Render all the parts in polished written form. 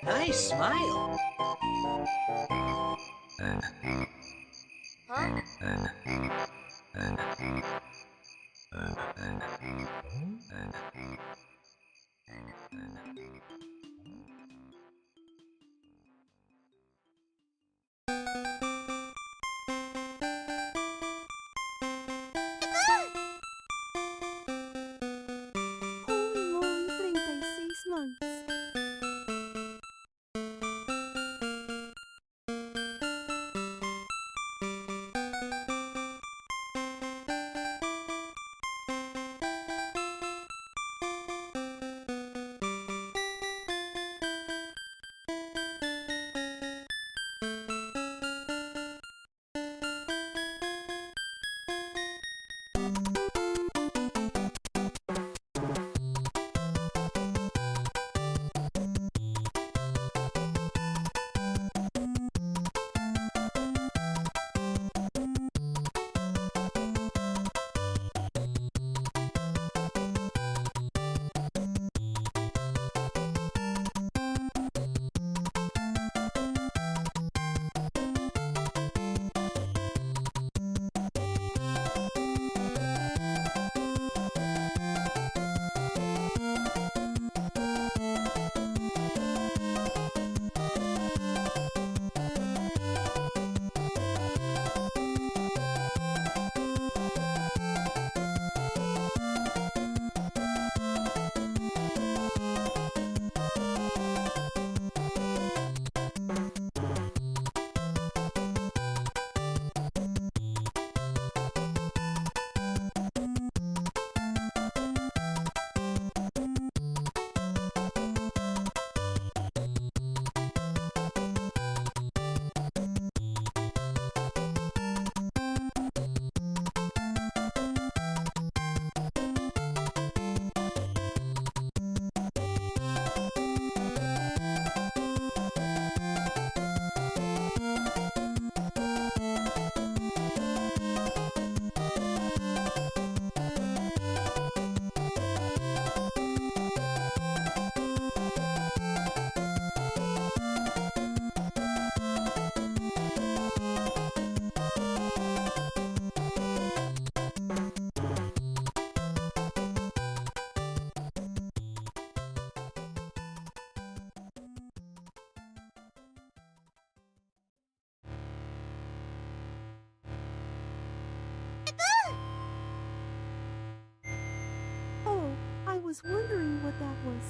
Nice smile. Huh? Holy moly, 36 months. Oh, I was wondering what that was.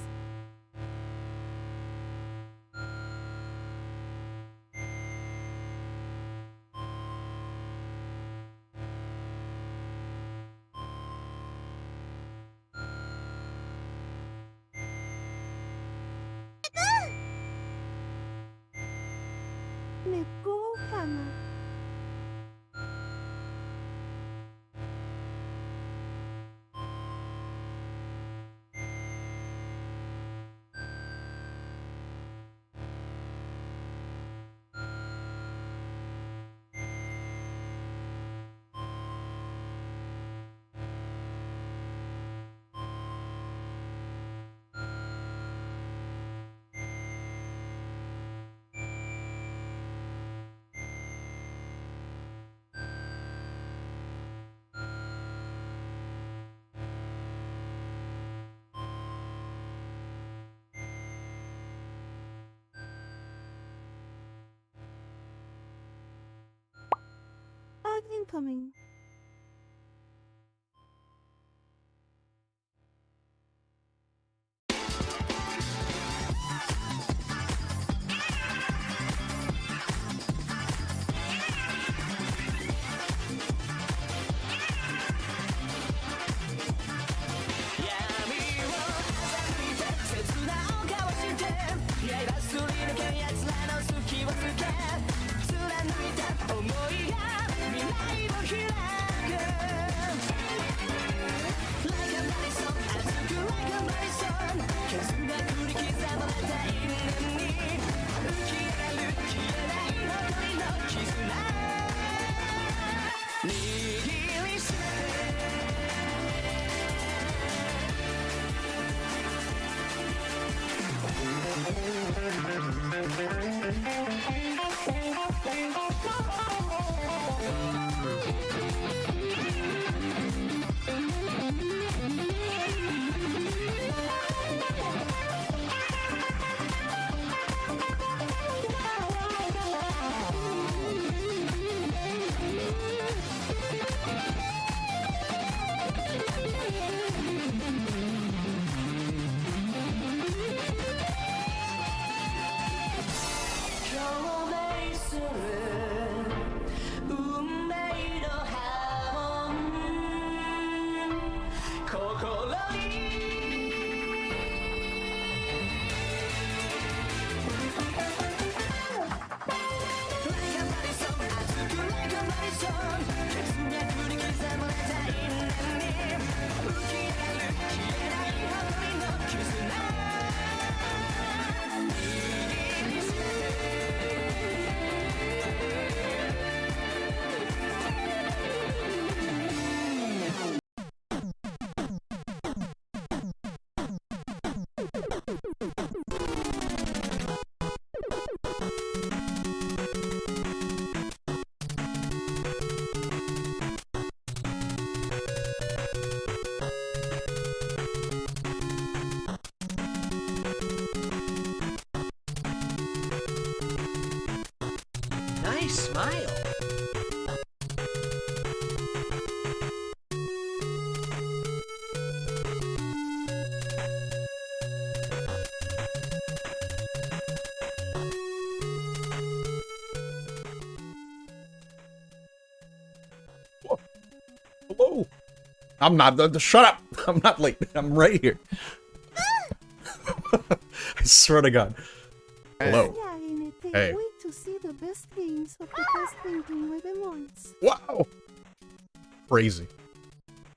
Neko kana. Bug incoming. Nice smile. Hello. I'm not. Shut up. I'm not late. I'm right here. I swear to God. Hello. Yeah, and I can't Hey. wait to see the best games of the best thinking within months. Wow. Crazy.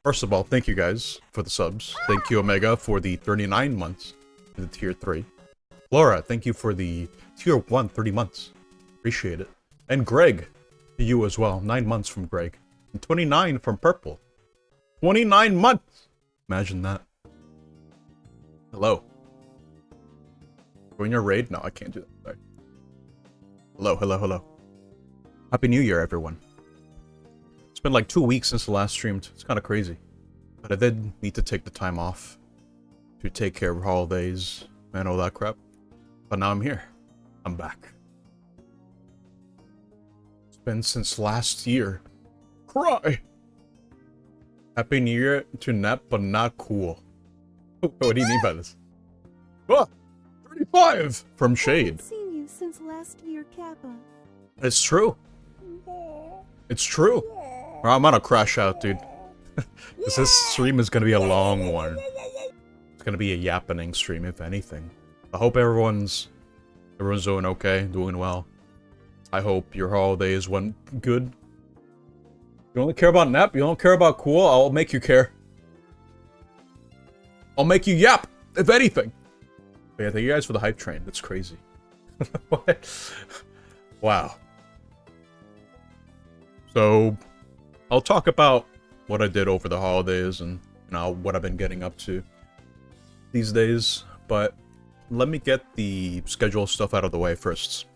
First of all, thank you guys for the subs. Thank you, Omega, for the 39 months in the tier 3. Laura, thank you for the tier 1 30 months. Appreciate it. And Greg, to you as well. 9 months from Greg. And 29 from Purple. 29 months! Imagine that. Hello. Join your raid? No, I can't do that. Sorry. Hello, hello, hello. Happy New Year, everyone. It's been like 2 weeks since the last streamed. It's kind of crazy. But I did need to take the time off to take care of holidays and all that crap. But now I'm here. I'm back. It's been since last year. Cry! Happy New Year to Nep, but not cool. What do you mean by this? Ah, 35 from I Shade. haven't seen you since last year, Kappa. It's true. It's true. Or I'm gonna crash out, dude. This stream is gonna be a long one. It's gonna be a yappening stream, if anything. I hope everyone's doing okay, doing well. I hope your holidays went good. You only care about Nep? You don't care about cool? I'll make you care. I'll make you yap, if anything. But yeah, thank you guys for the hype train. That's crazy. What? Wow. So, I'll talk about what I did over the holidays and, you know, what I've been getting up to these days. But let me get the schedule stuff out of the way first.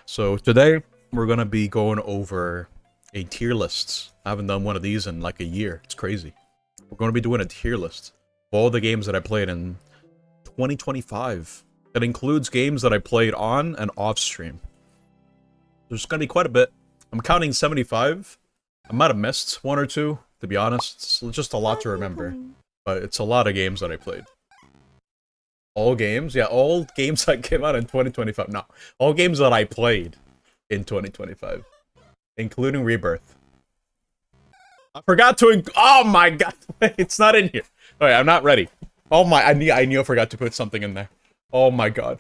So today, we're going to be going over a tier list. I haven't done one of these in like a year. It's crazy. We're going to be doing a tier list of all the games that I played in 2025. That includes games that I played on and off stream. There's going to be quite a bit. I'm counting 75. I might have missed one or two, to be honest. It's just a lot to remember. But it's a lot of games that I played. All games? Yeah, all games that came out in 2025. No, all games that I played in 2025. Including Rebirth. I forgot to oh my god, it's not in here. Alright, I'm not ready. Oh my, I knew I forgot to put something in there. Oh my god.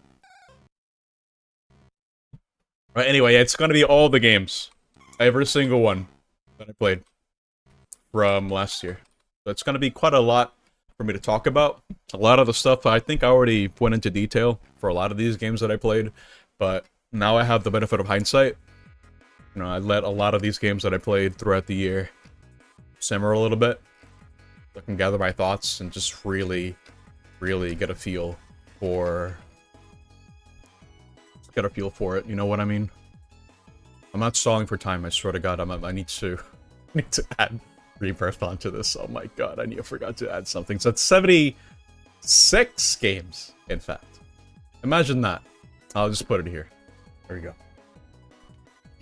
Right, anyway, it's gonna be all the games. Every single one that I played from last year. So it's gonna be quite a lot for me to talk about. A lot of the stuff, I think I already went into detail for a lot of these games that I played. But now I have the benefit of hindsight. You know, I let a lot of these games that I played throughout the year simmer a little bit. So I can gather my thoughts and just really get a feel for... Get a feel for it, you know what I mean? I'm not stalling for time, I swear to god. I need to add Rebirth onto this. Oh my god, I forgot to add something. So it's 76 games, in fact. Imagine that. I'll just put it here. There we go.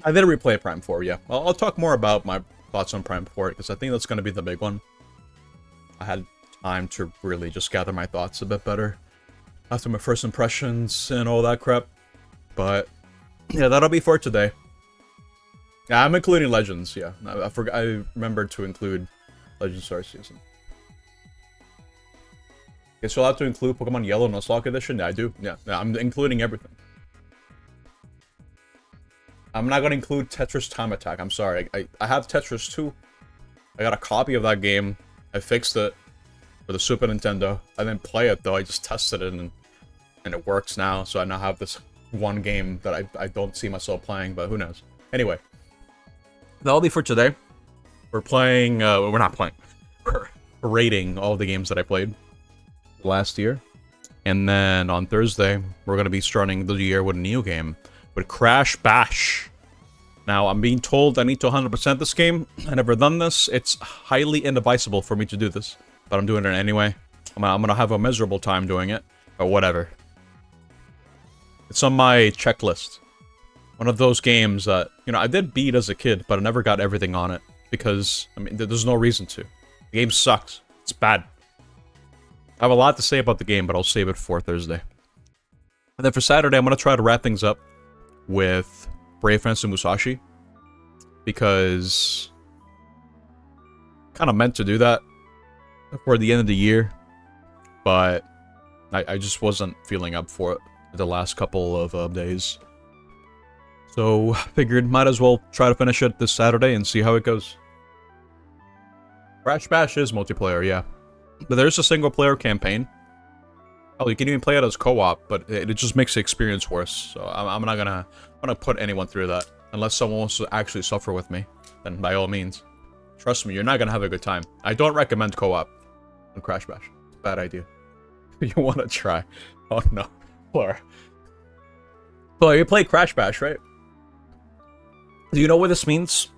I did replay Prime 4, yeah. I'll talk more about my thoughts on Prime 4, because I think that's going to be the big one. I had time to really just gather my thoughts a bit better after my first impressions and all that crap. But, yeah, that'll be for today. Yeah, I'm including Legends, yeah. I remembered to include Legends Arceus. Okay, so I'll have to include Pokemon Yellow Nuzlocke Edition? Yeah, I do. Yeah, I'm including everything. I'm not going to include Tetris Time Attack. I'm sorry. I have Tetris 2. I got a copy of that game. I fixed it for the Super Nintendo. I didn't play it, though. I just tested it, and it works now. So I now have this one game that I don't see myself playing, but who knows. Anyway. That'll be for today. We're playing... we're not playing. We're rating all the games that I played last year. And then on Thursday, we're going to be starting the year with a new game. With Crash Bash. Now, I'm being told I need to 100% this game. I've never done this. It's highly indivisible for me to do this. But I'm doing it anyway. I'm gonna have a miserable time doing it. But whatever. It's on my checklist. one of those games that, you know, I did beat as a kid, but I never got everything on it. Because, I mean, there's no reason to. The game sucks. It's bad. I have a lot to say about the game, but I'll save it for Thursday. And then for Saturday, I'm going to try to wrap things up with Brave Fencer Musashi. Because... kind of meant to do that for the end of the year. But I just wasn't feeling up for it the last couple of days. So, figured might as well try to finish it this Saturday and see how it goes. Crash Bash is multiplayer, yeah. But there's a single player campaign. Oh, you can even play it as co-op, but it just makes the experience worse. So I'm not gonna put anyone through that. Unless someone wants to actually suffer with me, then by all means. Trust me, you're not gonna have a good time. I don't recommend co-op on Crash Bash. It's a bad idea. You wanna try. Oh no. Flora. Flora, you play Crash Bash, right? Do you know what this means?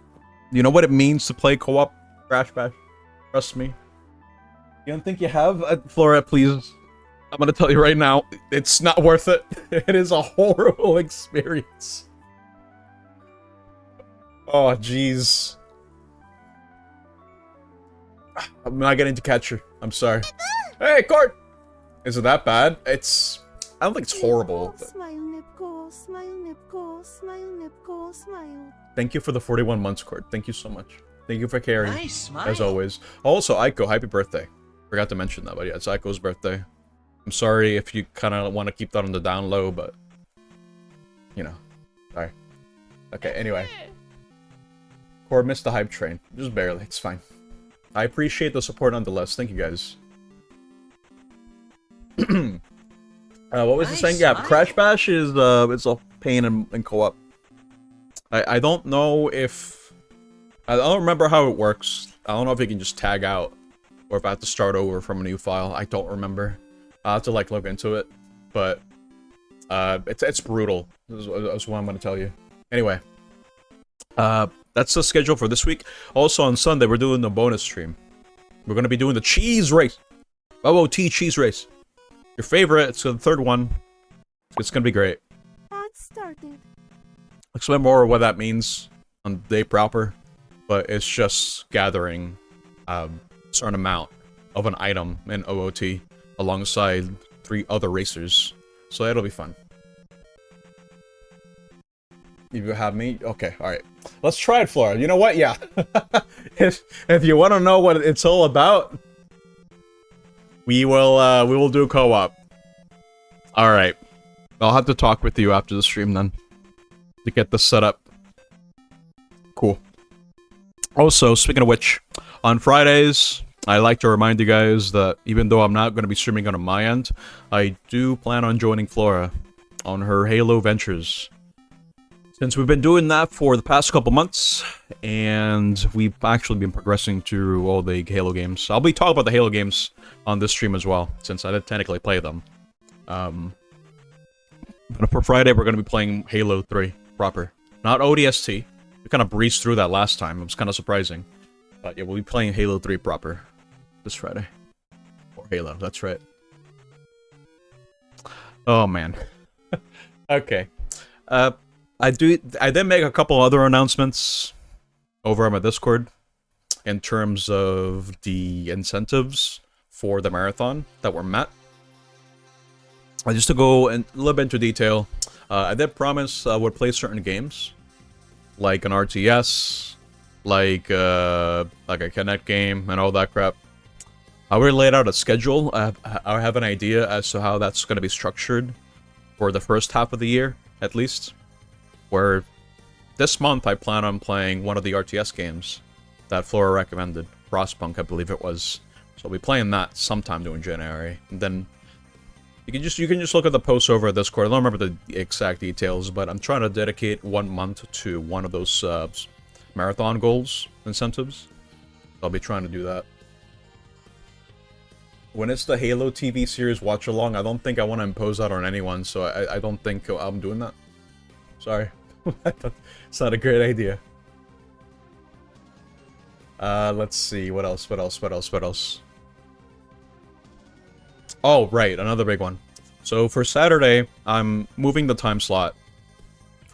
Do you know what it means to play co-op Crash Bash? Trust me. You don't think you have? Flora, please. I'm gonna tell you right now, it's not worth it. It is a horrible experience. Oh, jeez. I'm not getting to catch her. I'm sorry. Hey, Court! Is it that bad? It's... I don't think it's horrible. Smile, Nipko, smile, Nipko, smile, Nipko, smile. Thank you for the 41 months, Court. Thank you so much. Thank you for caring, Nice smile. as always. Also, Aiko, happy birthday. Forgot to mention that, but yeah, it's Aiko's birthday. I'm sorry if you kind of want to keep that on the down low, but... you know. Sorry. Okay, anyway. Core missed the hype train. Just barely, it's fine. I appreciate the support nonetheless. Thank you, guys. What was I saying? Yeah, Crash Bash is it's a pain in co-op. I don't know if... I don't remember how it works. I don't know if you can just tag out, or if I have to start over from a new file. I don't remember. I'll have to like look into it, but it's brutal. That's what I'm gonna tell you. Anyway, that's the schedule for this week. Also on Sunday we're doing the bonus stream. We're gonna be doing the cheese race, OOT cheese race. Your favorite. It's the third one. It's gonna be great. That started. Explain more what that means on the day proper, but it's just gathering a certain amount of an item in OOT alongside 3 other racers, so that'll be fun. You have me? Okay, alright. Let's try it, Flora. You know what? Yeah. if you want to know what it's all about, we will do co-op. Alright. I'll have to talk with you after the stream then, to get this set up. Cool. Also, speaking of which, on Fridays, I like to remind you guys that even though I'm not going to be streaming on my end, I do plan on joining Flora on her Halo ventures. Since we've been doing that for the past couple months, and we've actually been progressing through all the Halo games. I'll be talking about the Halo games on this stream as well, since I didn't technically play them. But for Friday, we're going to be playing Halo 3 proper. Not ODST. We kind of breezed through that last time. It was kind of surprising. But yeah, we'll be playing Halo 3 proper this Friday. Or Halo, that's right. Oh, man. Okay. I did make a couple other announcements over on my Discord in terms of the incentives for the marathon that were met. Just to go in a little bit into detail, I did promise I would play certain games, like an RTS, like a Kinect game, and all that crap. I already laid out a schedule. I have an idea as to how that's going to be structured for the first half of the year, at least. Where this month I plan on playing one of the RTS games that Flora recommended, Frostpunk, I believe it was. So I'll be playing that sometime during January. And then you can just look at the posts over at Discord. I don't remember the exact details, but I'm trying to dedicate 1 month to one of those marathon goals incentives. I'll be trying to do that. When it's the Halo TV series watch along, I don't think I want to impose that on anyone, so I don't think I'm doing that. Sorry. It's not a great idea. Let's see. What else? Oh, right. Another big one. So for Saturday, I'm moving the time slot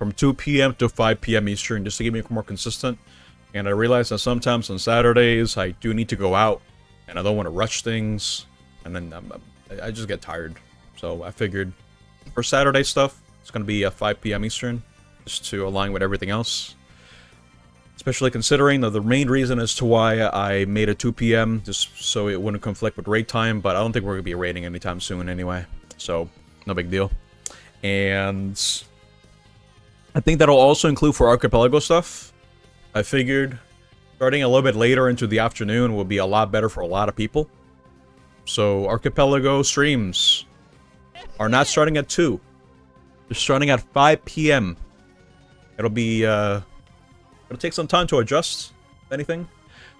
from 2 p.m. to 5 p.m. Eastern, just to keep me more consistent. And I realize that sometimes on Saturdays, I do need to go out, and I don't want to rush things, and then I just get tired. So I figured for Saturday stuff, it's going to be at 5 p.m. Eastern, just to align with everything else. Especially considering that the main reason as to why I made it 2 p.m. just so it wouldn't conflict with raid time, but I don't think we're going to be raiding anytime soon anyway. So, no big deal. And I think that'll also include for Archipelago stuff. I figured starting a little bit later into the afternoon will be a lot better for a lot of people. So Archipelago streams are not starting at 2. They're starting at 5 p.m. It'll be, it'll take some time to adjust, if anything.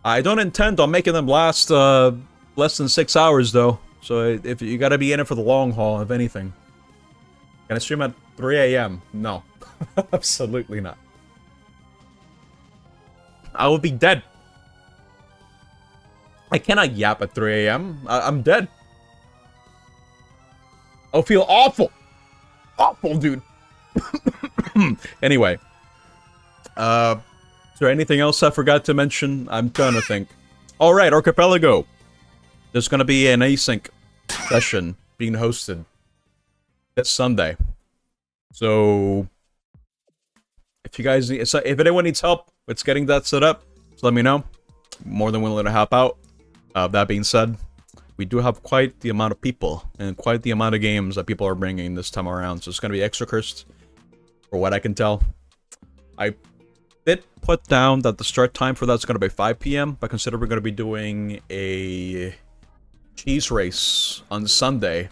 I don't intend on making them last less than 6 hours, though. So if you gotta be in it for the long haul, if anything. Can I stream at 3 a.m.? No. Absolutely not. I will be dead. I cannot yap at 3 a.m. I'm dead. I'll feel awful. Awful, dude. Anyway. Is there anything else I forgot to mention? I'm trying to think. Alright, Archipelago. There's gonna be an async session being hosted this Sunday. So if you guys need, if anyone needs help with getting that set up, just let me know. More than willing to help out. That being said, we do have quite the amount of people and quite the amount of games that people are bringing this time around. So it's going to be extra cursed, for what I can tell. I did put down that the start time for that's going to be 5 p.m. But consider we're going to be doing a cheese race on Sunday.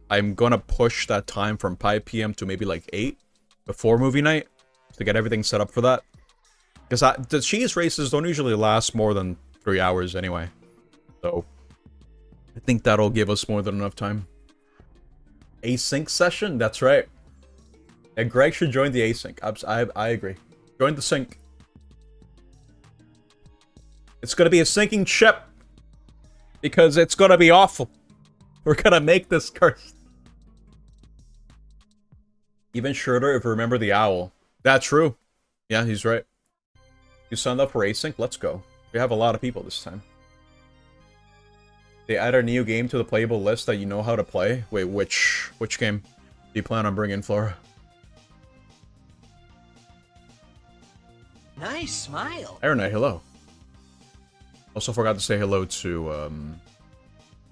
I'm going to push that time from 5 p.m. to maybe like 8 before movie night to get everything set up for that. Because the cheese races don't usually last more than 3 hours anyway. So I think that'll give us more than enough time. Async session? That's right. And Greg should join the async. I agree. Join the sync. It's going to be a sinking ship. Because it's going to be awful. We're going to make this cursed. Even shorter if you remember the owl. That's true. Yeah, he's right. You signed up for async? Let's go. We have a lot of people this time. They add a new game to the playable list that you know how to play. Wait, which game do you plan on bringing, Flora? Nice smile. Aaron, hello. Also forgot to say hello to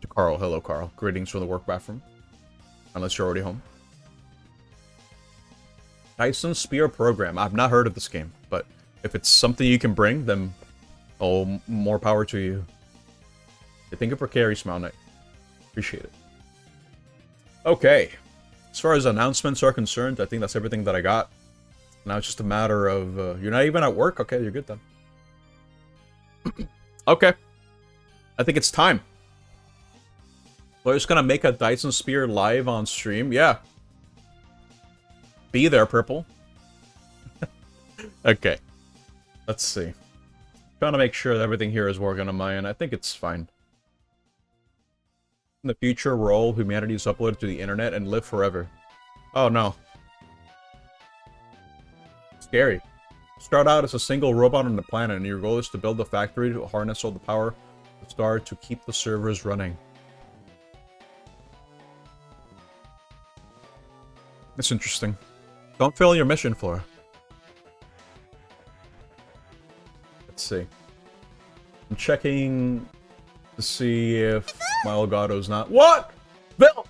Carl. Hello, Carl. Greetings from the work bathroom. Unless you're already home. Dyson Spear Program. I've not heard of this game, but if it's something you can bring, then oh, more power to you. Thank you for carry, Smile Knight. Appreciate it. Okay. As far as announcements are concerned, I think that's everything that I got. Now it's just a matter of... you're not even at work? Okay, you're good then. Okay. I think it's time. We're just gonna make a Dyson Spear live on stream. Yeah. Be there, Purple. Okay. Let's see. Trying to make sure that everything here is working on my end. I think it's fine. In the future, where all humanity is uploaded to the internet and live forever. Oh no. Scary. Start out as a single robot on the planet, and your goal is to build a factory to harness all the power of the star to keep the servers running. That's interesting. Don't fail your mission, Flora. Let's see. I'm checking to see if my Elgato's not... What? Bill!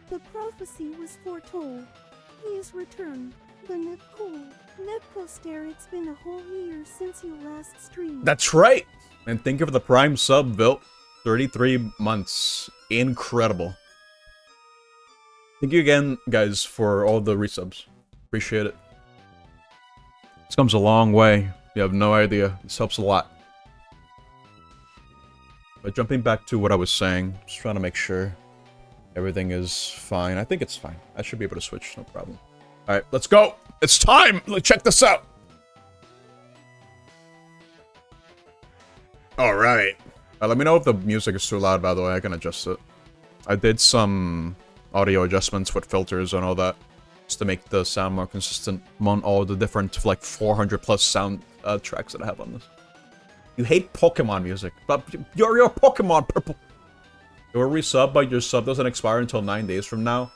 The prophecy was foretold. He is returned. The Nepco. Nepcoster, it's been a whole year since you last streamed. That's right! And thank you for the Prime sub, Bill. 33 months. Incredible. Thank you again, guys, for all the resubs. Appreciate it. This comes a long way. You have no idea. This helps a lot. But jumping back to what I was saying, just trying to make sure everything is fine. I think it's fine. I should be able to switch, no problem. Alright, let's go! It's time! Let's check this out! Alright. Let me know if the music is too loud, by the way. I can adjust it. I did some audio adjustments with filters and all that. just to make the sound more consistent among all the different, like, 400 plus sound tracks that I have on this. You hate Pokemon music, but you're a Pokemon, Purple. You're resub, but your sub doesn't expire until 9 days from now.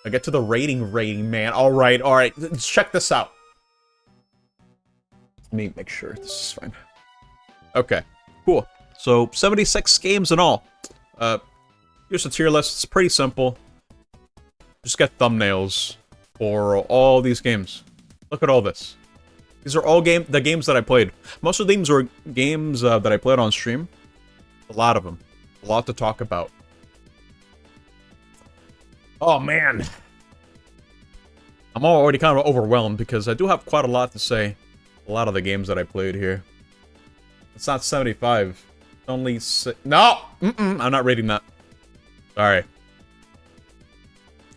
I get to the rating, man. Alright, let's check this out. Let me make sure this is fine. Okay, cool. So, 76 games in all. Here's a tier list. It's pretty simple. Just get thumbnails for all these games. Look at all this. These are all the games that I played. Most of these were games that I played on stream. A lot of them. A lot to talk about. Oh, man. I'm already kind of overwhelmed because I do have quite a lot to say. A lot of the games that I played here. It's not 75. It's only 6. No! I'm not rating that. Sorry.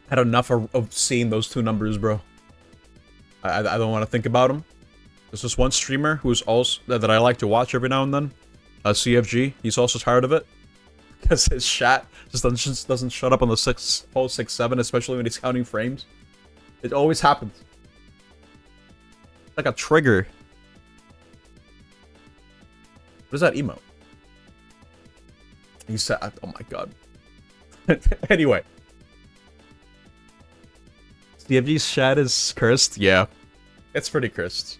Had enough of seeing those two numbers, bro. I don't want to think about them. There's this one streamer who's also that I like to watch every now and then. CFG. He's also tired of it. Because his chat just doesn't shut up on the 6.7, especially when he's counting frames. It always happens. It's like a trigger. What is that emote? He said, oh my god. Anyway. CFG's chat is cursed? Yeah. It's pretty cursed.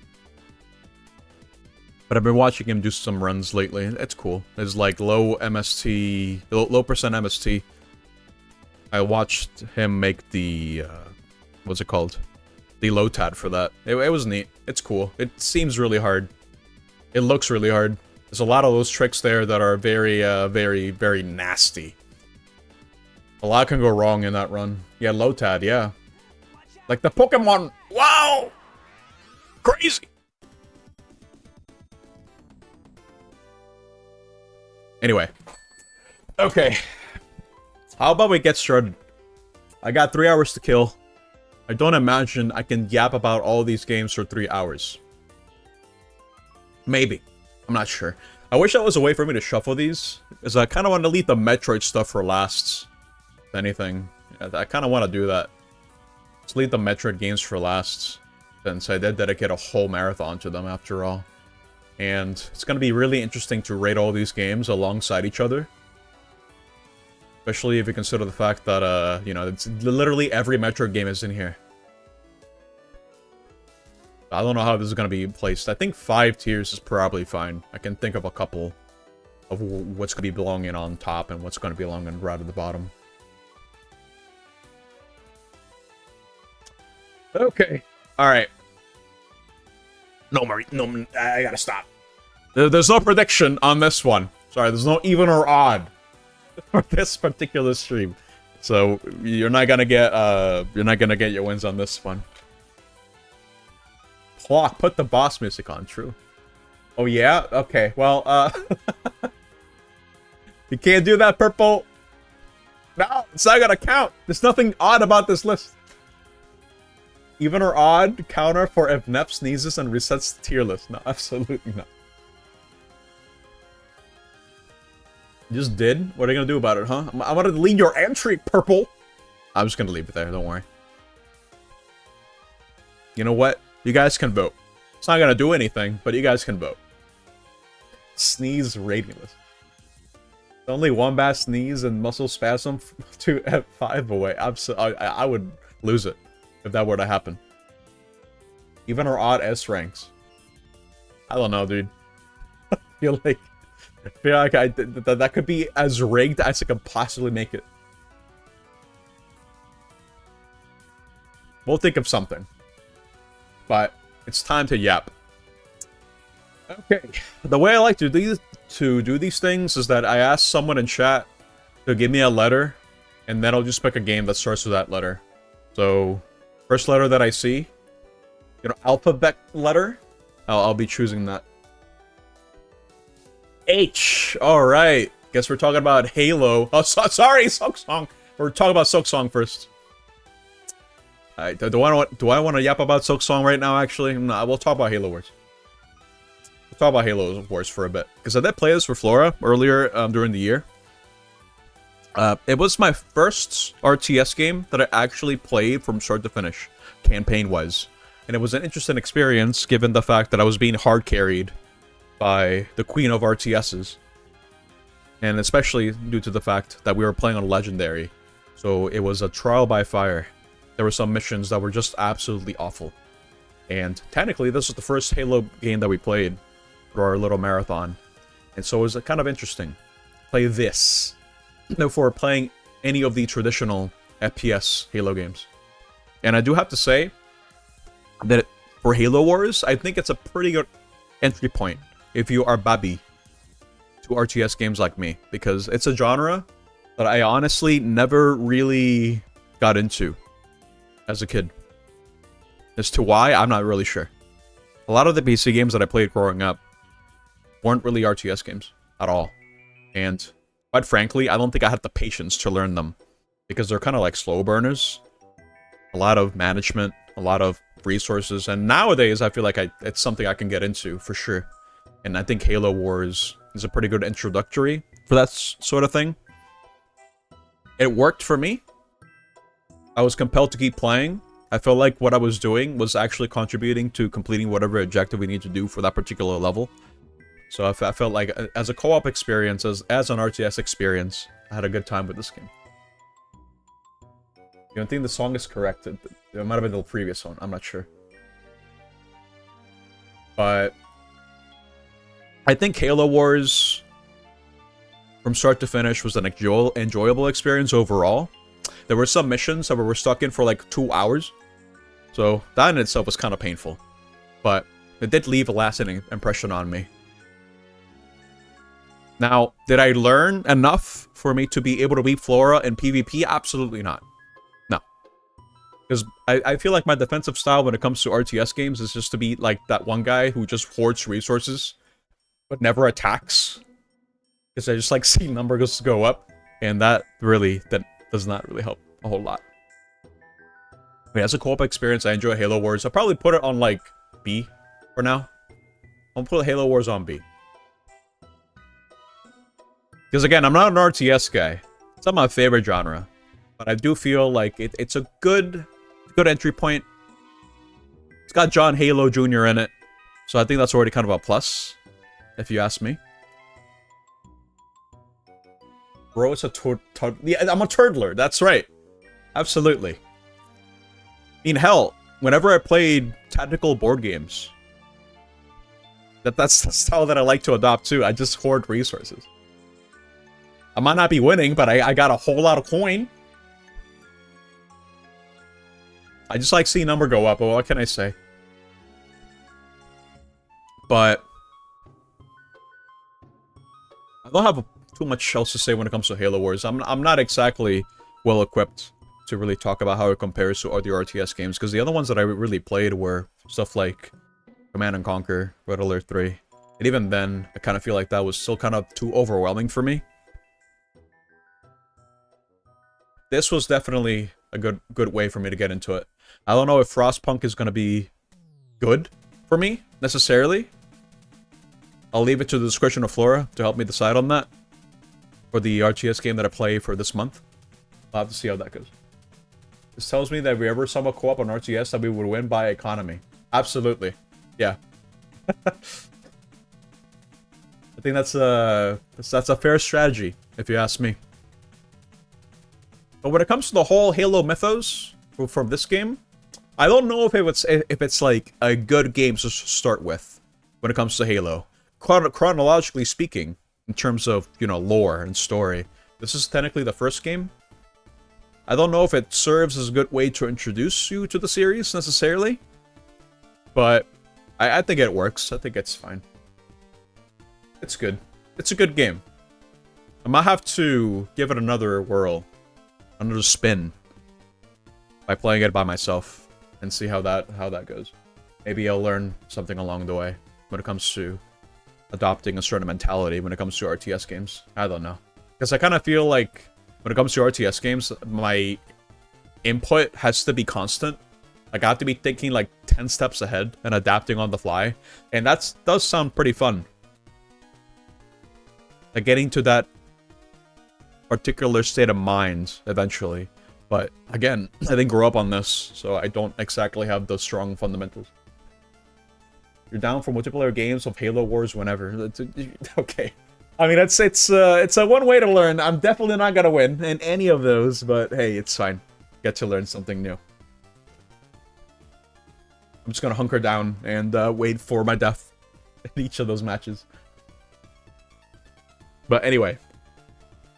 But I've been watching him do some runs lately. It's cool. It's like low MST, low percent MST. I watched him make the, what's it called? The Lotad for that. It was neat. It's cool. It seems really hard. It looks really hard. There's a lot of those tricks there that are very, very nasty. A lot can go wrong in that run. Yeah, Lotad, yeah. Like the Pokemon. Wow! Crazy! Anyway. Okay. How about we get started? I got 3 hours to kill. I don't imagine I can yap about all these games for 3 hours. Maybe. I'm not sure. I wish there was a way for me to shuffle these, because I kind of want to leave the Metroid stuff for last. If anything. I kind of want to do that. Let's leave the Metroid games for last. Since I did dedicate a whole marathon to them after all. And it's going to be really interesting to rate all these games alongside each other. Especially if you consider the fact that, you know, it's literally every Metroid game is in here. I don't know how this is going to be placed. I think 5 tiers is probably fine. I can think of a couple of what's going to be belonging on top and what's going to be belonging right at the bottom. Okay. Alright. No, Murray. No, I gotta stop. There's no prediction on this one. Sorry, there's no even or odd for this particular stream. So you're not gonna get your wins on this one. Clock, put the boss music on, true. Oh yeah? Okay, well, you can't do that, Purple. No, it's not gonna count. There's nothing odd about this list. Even or odd counter for if Nep sneezes and resets the tier list. No, absolutely not. You just did? What are you gonna do about it, huh? I'm gonna delete your entry, Purple. I'm just gonna leave it there, don't worry. You know what? You guys can vote. It's not gonna do anything, but you guys can vote. Sneeze rating list. Only one bad sneeze and muscle spasm to F5 away. I would lose it if that were to happen. Even or odd S ranks. I don't know, dude. I feel like that could be as rigged as I could possibly make it. We'll think of something. But it's time to yap. Okay. The way I like to do these things is that I ask someone in chat to give me a letter, and then I'll just pick a game that starts with that letter. So, first letter that I see, you know, alphabet letter, I'll be choosing that. H. All right. Guess we're talking about Halo. Oh, sorry, Silksong. We're talking about Silksong first. All right. Do I want to yap about Silksong right now? Actually, no. We'll talk about Halo Wars. We'll talk about Halo Wars for a bit because I did play this for Flora earlier during the year, It was my first RTS game that I actually played from start to finish, campaign-wise. And it was an interesting experience, given the fact that I was being hard carried by the queen of RTSs. And especially due to the fact that we were playing on Legendary. So it was a trial by fire. There were some missions that were just absolutely awful. And technically, this was the first Halo game that we played for our little marathon. And so it was kind of interesting. Play this before playing any of the traditional FPS Halo games. And I do have to say that for Halo Wars, I think it's a pretty good entry point if you are Babi to RTS games like me. Because it's a genre that I honestly never really got into as a kid. As to why, I'm not really sure. A lot of the PC games that I played growing up weren't really RTS games at all. And quite frankly, I don't think I had the patience to learn them. Because they're kind of like slow burners. A lot of management, a lot of resources. And nowadays, I feel like it's something I can get into, for sure. And I think Halo Wars is a pretty good introductory for that sort of thing. It worked for me. I was compelled to keep playing. I felt like what I was doing was actually contributing to completing whatever objective we need to do for that particular level. So I felt like, as a co-op experience, as an RTS experience, I had a good time with this game. You don't think the song is correct? It might have been the previous one, I'm not sure. But I think Halo Wars, from start to finish, was an enjoyable experience overall. There were some missions that we were stuck in for like 2 hours. So that in itself was kind of painful. But it did leave a lasting impression on me. Now, did I learn enough for me to be able to beat Flora in PvP? Absolutely not. No. Because I feel like my defensive style when it comes to RTS games is just to be like that one guy who just hoards resources, but never attacks. Because I just like see numbers go up. And that does not really help a whole lot. I mean, as a co-op experience, I enjoy Halo Wars. I'll probably put it on, like, B for now. I'll put Halo Wars on B. Because, again, I'm not an RTS guy. It's not my favorite genre. But I do feel like it's a good entry point. It's got John Halo Jr. in it. So I think that's already kind of a plus, if you ask me. Bro, it's a yeah, I'm a turtler. That's right. Absolutely. I mean, hell, whenever I played tactical board games, that's the style that I like to adopt too. I just hoard resources. I might not be winning, but I got a whole lot of coin. I just like seeing number go up, but what can I say? But I don't have too much else to say when it comes to Halo Wars. I'm not exactly well equipped to really talk about how it compares to other RTS games, because the other ones that I really played were stuff like Command & Conquer, Red Alert 3. And even then, I kind of feel like that was still kind of too overwhelming for me. This was definitely a good way for me to get into it. I don't know if Frostpunk is going to be good for me, necessarily. I'll leave it to the discretion of Flora to help me decide on that. For the RTS game that I play for this month. I'll have to see how that goes. This tells me that if we ever saw a co-op on RTS, that we would win by economy. Absolutely. Yeah. I think that's a fair strategy, if you ask me. But when it comes to the whole Halo mythos from this game, I don't know if it's like a good game to start with when it comes to Halo. Chronologically speaking, in terms of, you know, lore and story, this is technically the first game. I don't know if it serves as a good way to introduce you to the series, necessarily. But I think it works. I think it's fine. It's good. It's a good game. I might have to give it another whirl. Another spin. By playing it by myself. And see how that goes. Maybe I'll learn something along the way. When it comes to adopting a certain mentality when it comes to RTS games. I don't know. Because I kind of feel like when it comes to RTS games, my input has to be constant. Like, I have to be thinking like 10 steps ahead and adapting on the fly. And that does sound pretty fun. Like, getting to that particular state of mind eventually. But again, I didn't grow up on this, so I don't exactly have the strong fundamentals. You're down for multiplayer games of Halo Wars whenever. Okay. I mean, it's a one way to learn. I'm definitely not gonna win in any of those, but hey, it's fine. Get to learn something new. I'm just gonna hunker down and wait for my death in each of those matches. But anyway,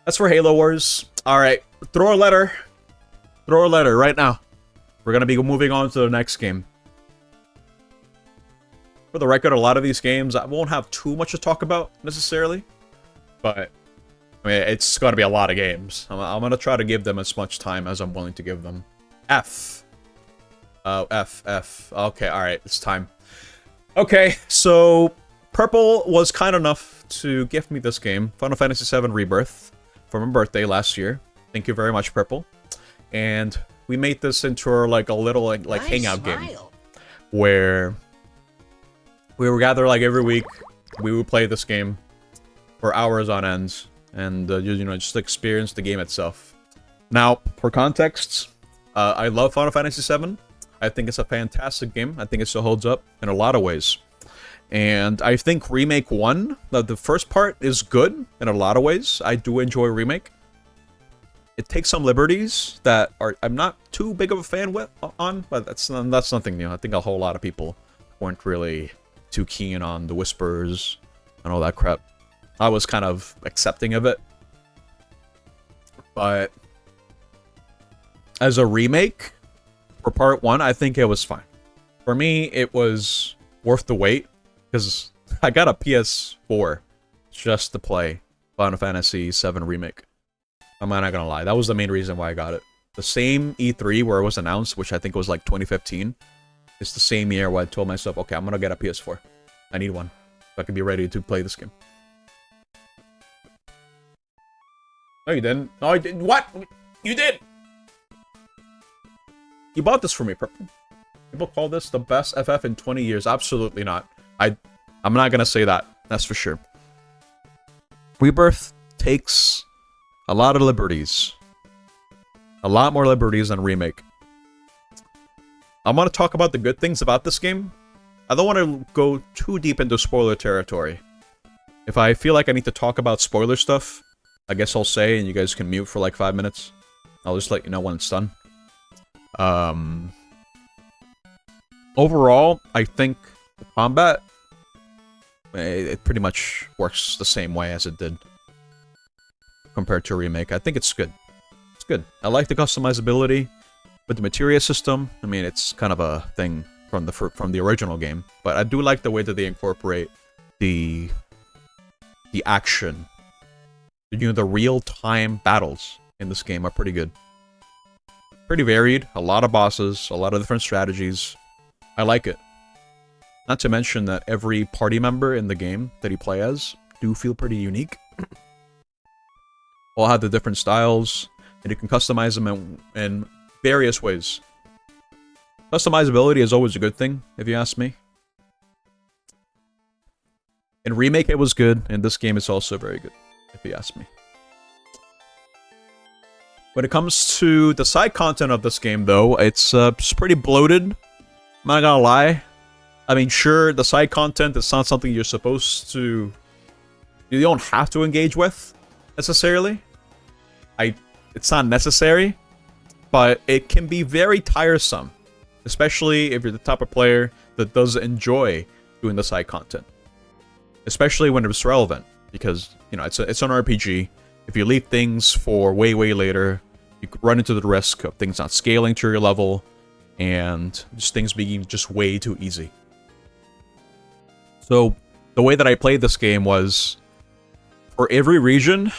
that's for Halo Wars. All right, throw a letter. Throw a letter right now. We're gonna be moving on to the next game. For the record, a lot of these games I won't have too much to talk about necessarily, but I mean it's gonna be a lot of games. I'm gonna try to give them as much time as I'm willing to give them. F. Oh, F. Okay, all right, it's time. Okay, so Purple was kind enough to gift me this game, Final Fantasy VII Rebirth, for my birthday last year. Thank you very much, Purple. And we made this into our, like a little like nice hangout game, where we would gather like every week. We would play this game for hours on end, and you know, just experience the game itself. Now, for context, I love Final Fantasy VII. I think it's a fantastic game. I think it still holds up in a lot of ways. And I think Remake 1, the first part, is good in a lot of ways. I do enjoy Remake. It takes some liberties that I'm not too big of a fan on, but that's nothing new. I think a whole lot of people weren't really too keen on the whispers and all that crap. I was kind of accepting of it. But as a remake, for part 1, I think it was fine. For me, it was worth the wait, because I got a PS4 just to play Final Fantasy VII Remake. I'm not gonna lie, that was the main reason why I got it. The same E3 where it was announced, which I think was like 2015, it's the same year where I told myself, okay, I'm gonna get a PS4. I need one, so I can be ready to play this game. No, you didn't. No, I didn't. What? You did! You bought this for me, Purple. People call this the best FF in 20 years. Absolutely not. I'm not gonna say that. That's for sure. Rebirth takes a lot of liberties. A lot more liberties than Remake. I want to talk about the good things about this game. I don't want to go too deep into spoiler territory. If I feel like I need to talk about spoiler stuff, I guess I'll say, and you guys can mute for like 5 minutes. I'll just let you know when it's done. Overall, I think the combat, it pretty much works the same way as it did compared to Remake. I think it's good. It's good. I like the customizability with the materia system. I mean, it's kind of a thing from the original game, but I do like the way that they incorporate the action. You know, the real-time battles in this game are pretty good. Pretty varied, a lot of bosses, a lot of different strategies. I like it. Not to mention that every party member in the game that you play as do feel pretty unique. All have the different styles, and you can customize them in various ways. Customizability is always a good thing, if you ask me. In Remake it was good, and this game is also very good, if you ask me. When it comes to the side content of this game, though, it's pretty bloated. I'm not gonna lie. I mean, sure, the side content is not something you're supposed to... You don't have to engage with, necessarily. It's not necessary, but it can be very tiresome. Especially if you're the type of player that does enjoy doing the side content. Especially when it's relevant, because, you know, it's an RPG. If you leave things for way later, you could run into the risk of things not scaling to your level, and just things being just way too easy. So, the way that I played this game was, for every region,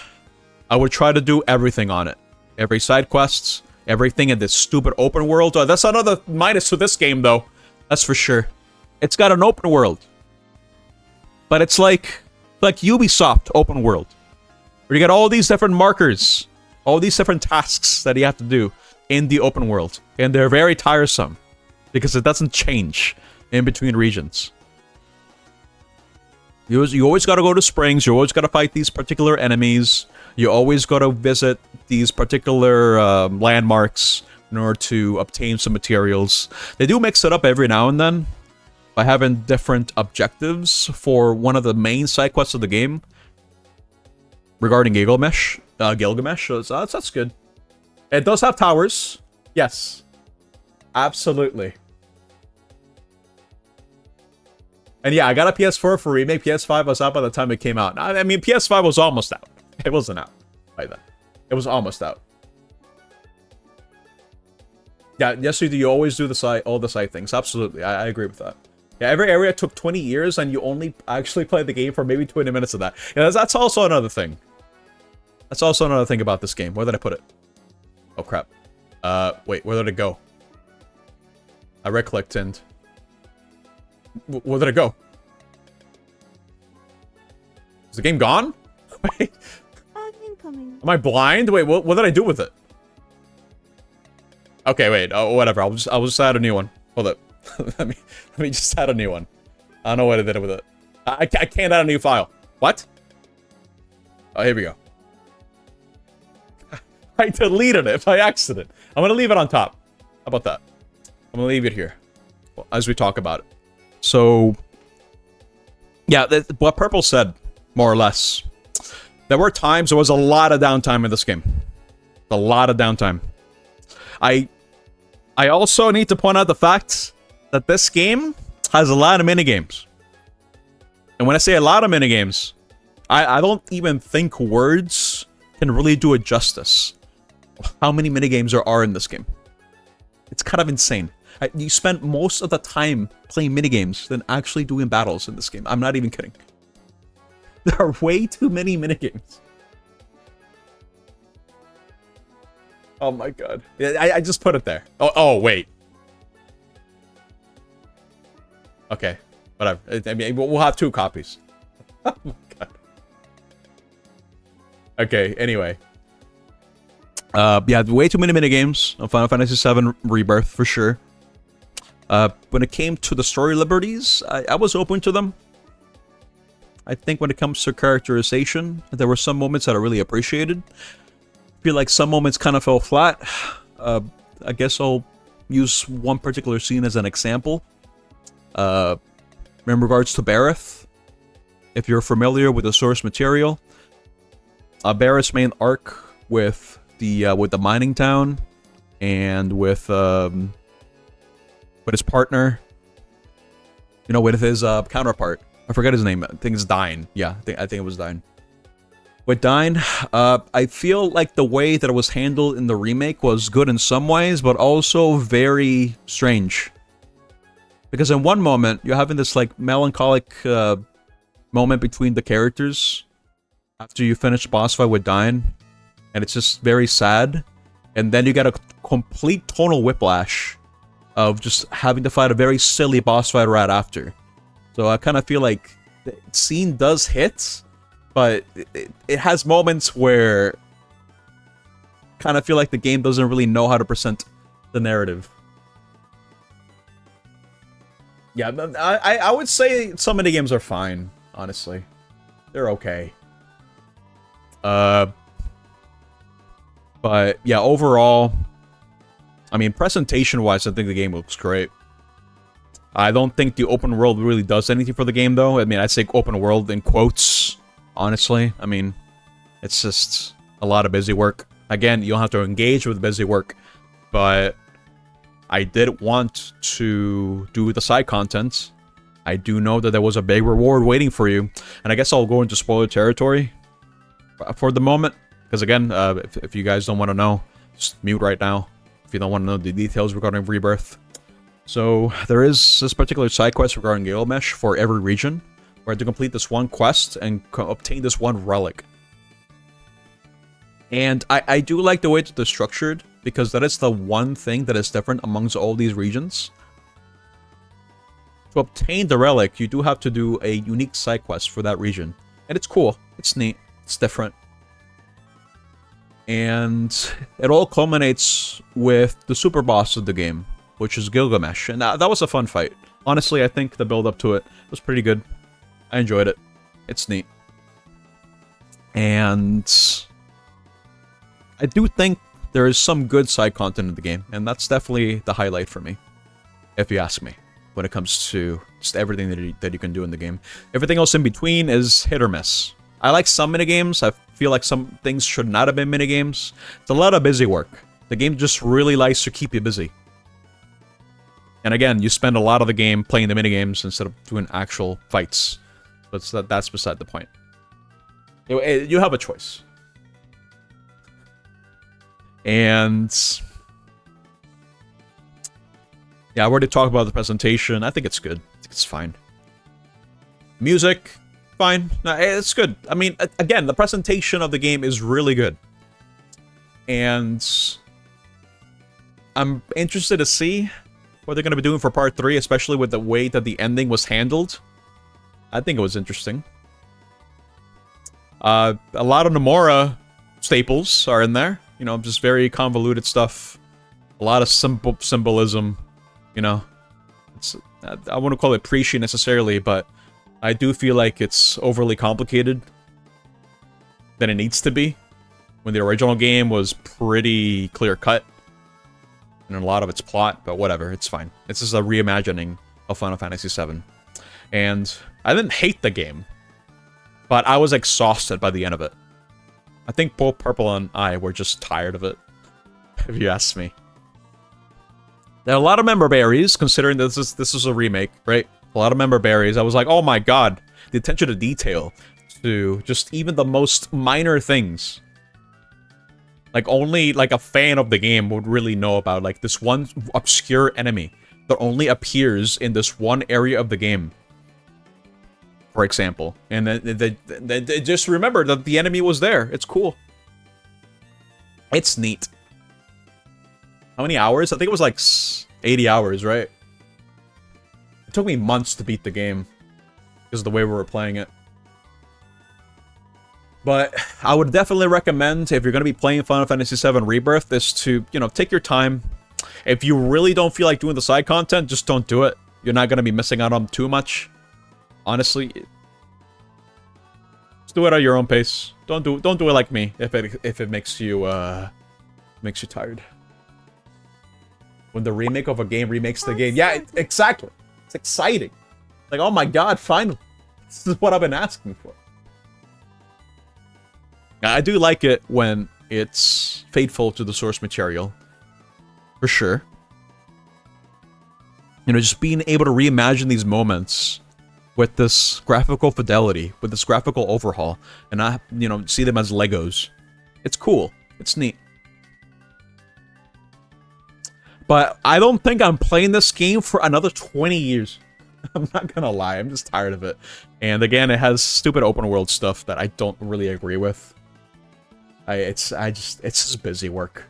I would try to do everything on it. Every side quests, everything in this stupid open world. That's another minus to this game, though. That's for sure. It's got an open world. But it's like Ubisoft open world. Where you get all these different markers, all these different tasks that you have to do in the open world. And they're very tiresome, because it doesn't change in between regions. You always gotta go to Springs, you always gotta fight these particular enemies, You always got to visit these particular landmarks in order to obtain some materials. They do mix it up every now and then by having different objectives for one of the main side quests of the game regarding Gilgamesh. So that's good. It does have towers. Yes. Absolutely. And yeah, I got a PS4 for remake. PS5 was out by the time it came out. I mean, PS5 was almost out. It wasn't out by then. It was almost out. Yeah, yes, you always do all the side things. Absolutely, I agree with that. Yeah, every area took 20 years, and you only actually played the game for maybe 20 minutes of that. Yeah, that's also another thing. That's also another thing about this game. Where did I put it? Oh, crap. Wait, where did it go? I right-clicked and... Where did it go? Is the game gone? Wait. Incoming. Am I blind? Wait, what did I do with it? Okay, wait. Oh, whatever. I'll just add a new one. Hold up. let me just add a new one. I don't know what I did with it. I can't add a new file. What? Oh, here we go. I deleted it by accident. I'm gonna leave it on top. How about that? I'm gonna leave it here as we talk about it. So, yeah, what Purple said, more or less. There were times, there was a lot of downtime in this game. A lot of downtime. I also need to point out the fact that this game has a lot of minigames. And when I say a lot of minigames, I don't even think words can really do it justice. How many minigames there are in this game. It's kind of insane. You spend most of the time playing minigames than actually doing battles in this game. I'm not even kidding. There are way too many minigames. Oh my god. I just put it there. Oh, wait. Okay. Whatever. I mean, we'll have 2 copies. Oh my god. Okay, anyway. Yeah, way too many minigames on Final Fantasy VII Rebirth, for sure. When it came to the story liberties, I was open to them. I think when it comes to characterization, there were some moments that I really appreciated. I feel like some moments kind of fell flat. I guess I'll use one particular scene as an example. In regards to Barrett, if you're familiar with the source material, Barrett's main arc with the mining town and with his partner, you know, with his counterpart. I forget his name. I think it's Dyne. Yeah, I think it was Dyne. With Dyne, I feel like the way that it was handled in the remake was good in some ways, but also very strange. Because in one moment, you're having this like melancholic moment between the characters after you finish boss fight with Dyne, and it's just very sad. And then you get a complete tonal whiplash of just having to fight a very silly boss fight right after. So I kind of feel like the scene does hit, but it has moments where kind of feel like the game doesn't really know how to present the narrative. Yeah, I would say some of the games are fine, honestly. They're okay. But yeah, overall, I mean, presentation-wise, I think the game looks great. I don't think the open world really does anything for the game, though. I mean, I say open world in quotes, honestly. I mean, it's just a lot of busy work. Again, you don't have to engage with busy work, but I did want to do the side content. I do know that there was a big reward waiting for you, and I guess I'll go into spoiler territory for the moment, because again, if you guys don't want to know, just mute right now if you don't want to know the details regarding Rebirth. So, there is this particular side quest regarding Gilgamesh for every region, where to complete this one quest and obtain this one relic. And I do like the way that they're structured, because that is the one thing that is different amongst all these regions. To obtain the relic, you do have to do a unique side quest for that region. And it's cool, it's neat, it's different. And it all culminates with the super boss of the game, which is Gilgamesh, and that was a fun fight. Honestly, I think the build up to it was pretty good. I enjoyed it. It's neat. And I do think there is some good side content in the game, and that's definitely the highlight for me, if you ask me, when it comes to just everything that you can do in the game. Everything else in between is hit or miss. I like some minigames. I feel like some things should not have been minigames. It's a lot of busy work. The game just really likes to keep you busy. And again, you spend a lot of the game playing the minigames instead of doing actual fights. But that's beside the point. You have a choice. And yeah, I already talked about the presentation. I think it's good. I think it's fine. Music, fine. No, it's good. I mean, again, the presentation of the game is really good. And I'm interested to see what they're going to be doing for part 3, especially with the way that the ending was handled. I think it was interesting. A lot of Nomura staples are in there. You know, just very convoluted stuff. A lot of symbolism. You know, I wouldn't call it preachy necessarily, but I do feel like it's overly complicated than it needs to be. When the original game was pretty clear-cut in a lot of its plot, but whatever, it's fine. It's just a reimagining of Final Fantasy VII. And I didn't hate the game, but I was exhausted by the end of it. I think both Purple and I were just tired of it, if you ask me. There are a lot of member berries, considering this is a remake, right? A lot of member berries. I was like, oh my god, the attention to detail to just even the most minor things. Like, only like a fan of the game would really know about, like, this one obscure enemy that only appears in this one area of the game, for example. And they just remember that the enemy was there. It's cool. It's neat. How many hours? I think it was like 80 hours, right? It took me months to beat the game because of the way we were playing it. But I would definitely recommend, if you're going to be playing Final Fantasy VII Rebirth, is to, you know, take your time. If you really don't feel like doing the side content, just don't do it. You're not going to be missing out on too much. Honestly, just do it at your own pace. Don't do it like me if it makes you tired. When the remake of a game remakes the game. Yeah, exactly. It's exciting. Like, oh my god, finally. This is what I've been asking for. I do like it when it's faithful to the source material. For sure. You know, just being able to reimagine these moments with this graphical fidelity, with this graphical overhaul, and not, you know, see them as Legos. It's cool. It's neat. But I don't think I'm playing this game for another 20 years. I'm not gonna lie, I'm just tired of it. And again, it has stupid open world stuff that I don't really agree with. It's just busy work.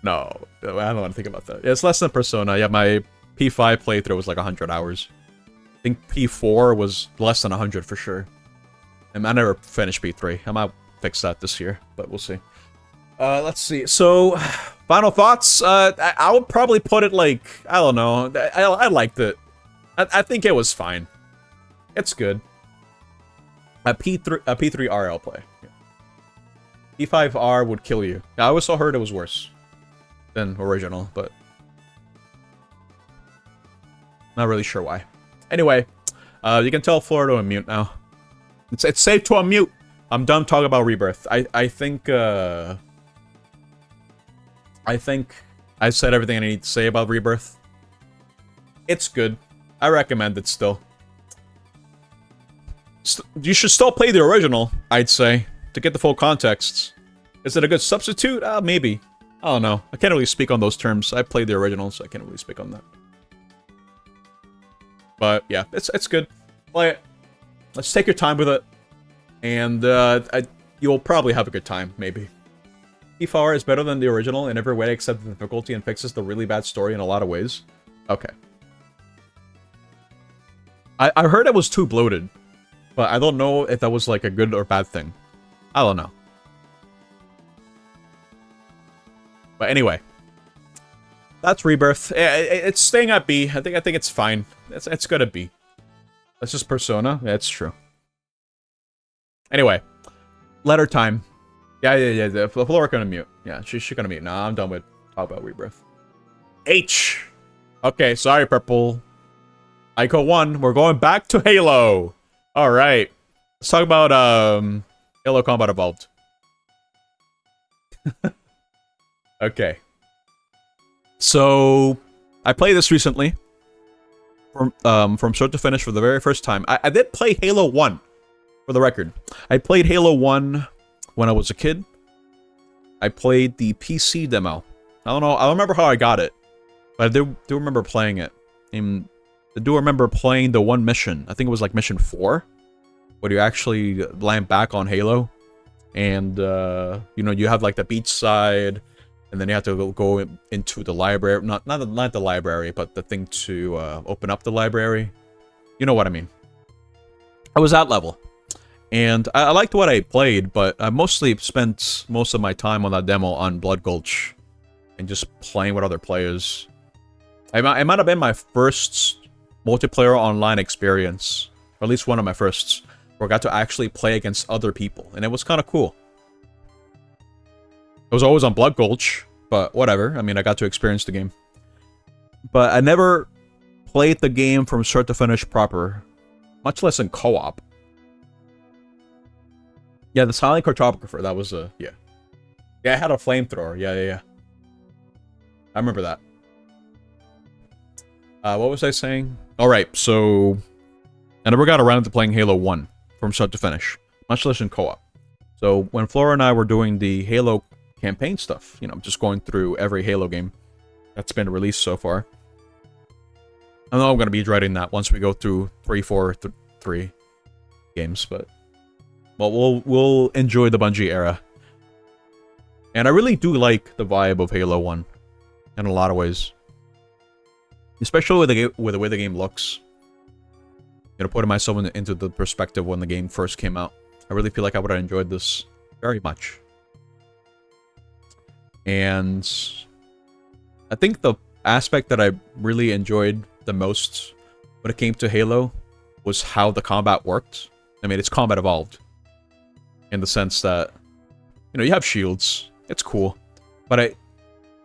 No, I don't want to think about that. Yeah, it's less than Persona. Yeah, my P5 playthrough was like 100 hours. I think P4 was less than 100 for sure. And I never finished P3. I might fix that this year, but we'll see. Let's see. So, final thoughts. I would probably put it like, I don't know. I liked it. I think it was fine. It's good. A P3R I'll play. Yeah. P5R would kill you. I also heard it was worse than original, but not really sure why. Anyway, you can tell Florida to unmute now. It's safe to unmute. I'm done talking about Rebirth. I think I said everything I need to say about Rebirth. It's good. I recommend it still. You should still play the original, I'd say, to get the full context. Is it a good substitute? Maybe. I don't know. I can't really speak on those terms. I played the original, so I can't really speak on that. But yeah, it's good. Play it. Let's take your time with it. And you'll probably have a good time, maybe. P4 is better than the original in every way except the difficulty and fixes the really bad story in a lot of ways. Okay. I heard it was too bloated. But I don't know if that was like a good or bad thing. I don't know. But anyway. That's Rebirth. It's staying at B. I think it's fine. It's gonna be. That's just Persona. Yeah, it's true. Anyway. Let her time. Yeah. Flora gonna mute. Yeah, she's gonna mute. Nah, I'm done with talk about Rebirth. H. Okay, sorry, Purple. Ico 1. We're going back to Halo. All right. Let's talk about Halo Combat Evolved. Okay. So I played this recently. From start to finish for the very first time. I did play Halo 1, for the record. I played Halo 1 when I was a kid. I played the PC demo. I don't remember how I got it, but I do remember playing it. And I do remember playing the one mission. I think it was like mission 4, where you actually land back on Halo. And, you know, you have like the beach side, and then you have to go into the library. Not the library, but the thing to open up the library. You know what I mean. I was that level. And I liked what I played, but I mostly spent most of my time on that demo on Blood Gulch. And just playing with other players. It might have been my first multiplayer online experience. Or at least one of my firsts. Where I got to actually play against other people. And it was kind of cool. It was always on Blood Gulch, but whatever. I mean, I got to experience the game. But I never played the game from start to finish proper. Much less in co-op. Yeah, the Silent Cartographer, that was a... Yeah. Yeah, I had a flamethrower. Yeah. I remember that. What was I saying? Alright, so... I never got around to playing Halo 1 from start to finish. Much less in co-op. So, when Flora and I were doing the Halo campaign stuff, you know, just going through every Halo game that's been released so far. I know I'm going to be dreading that once we go through 3 games, but... Well, we'll enjoy the Bungie era. And I really do like the vibe of Halo 1. In a lot of ways. Especially with the way the game looks. You know, putting myself into the perspective when the game first came out. I really feel like I would have enjoyed this very much. And I think the aspect that I really enjoyed the most when it came to Halo was how the combat worked. I mean, it's combat evolved. In the sense that, you know, you have shields. It's cool. But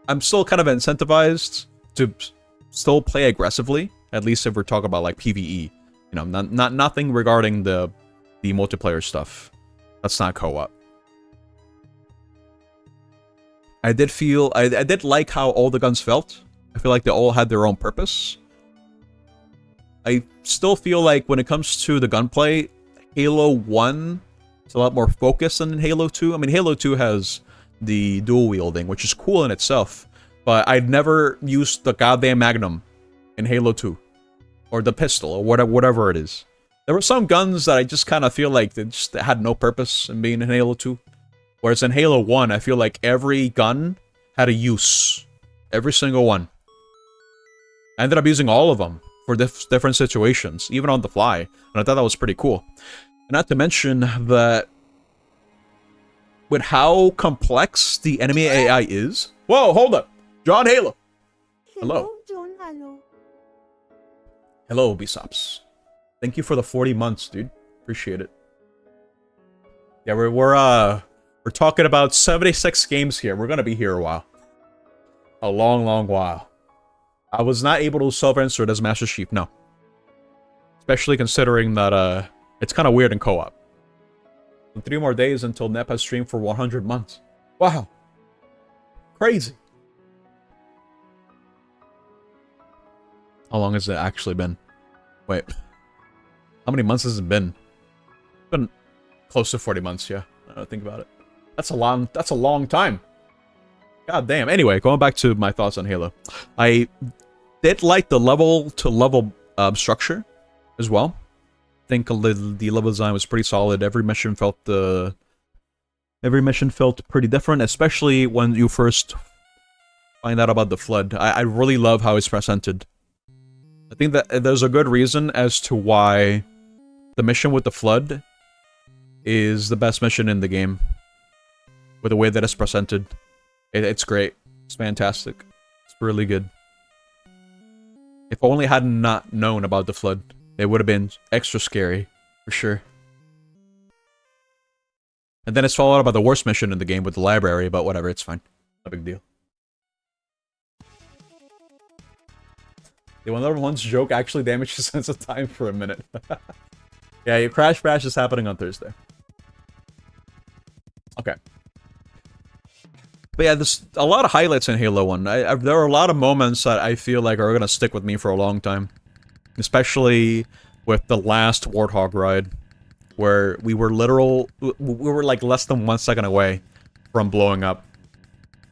I'm still kind of incentivized to still play aggressively. At least if we're talking about like PvE. You know, nothing regarding the multiplayer stuff. That's not co-op. I did like how all the guns felt. I feel like they all had their own purpose. I still feel like when it comes to the gunplay, Halo 1 is a lot more focused than Halo 2. I mean, Halo 2 has the dual wielding, which is cool in itself. But I'd never used the goddamn Magnum in Halo 2. Or the pistol, or whatever it is. There were some guns that I just kind of feel like they just had no purpose in being in Halo 2. Whereas in Halo 1, I feel like every gun had a use. Every single one. I ended up using all of them for different situations, even on the fly. And I thought that was pretty cool. And not to mention that with how complex the enemy AI is... Whoa, hold up! John Halo! Hello. John Halo. Hello, Ubisoft. Thank you for the 40 months, dude. Appreciate it. Yeah, we're talking about 76 games here. We're gonna be here a while. A long, long while. I was not able to self-insert as Master Chief, no. Especially considering that, it's kind of weird in co-op. 3 more days until NEP has streamed for 100 months. Wow. Crazy. How long has it actually been? Wait. How many months has it been? It's been close to 40 months, yeah. I don't think about it. That's a long time. God damn. Anyway, going back to my thoughts on Halo. I did like the level-to-level structure as well. I think the level design was pretty solid. Every mission felt pretty different, especially when you first find out about the Flood. I really love how it's presented. I think that there's a good reason as to why the mission with the Flood is the best mission in the game. With the way that it's presented. It's great. It's fantastic. It's really good. If only I had not known about the Flood, it would have been extra scary, for sure. And then it's followed up by the worst mission in the game with the library, but whatever, it's fine. No big deal. The 111's joke actually damaged his sense of time for a minute. Yeah, your Crash Bash is happening on Thursday. Okay. But yeah, there's a lot of highlights in Halo 1. There are a lot of moments that I feel like are gonna stick with me for a long time. Especially with the last Warthog ride, where we were like less than 1 second away from blowing up.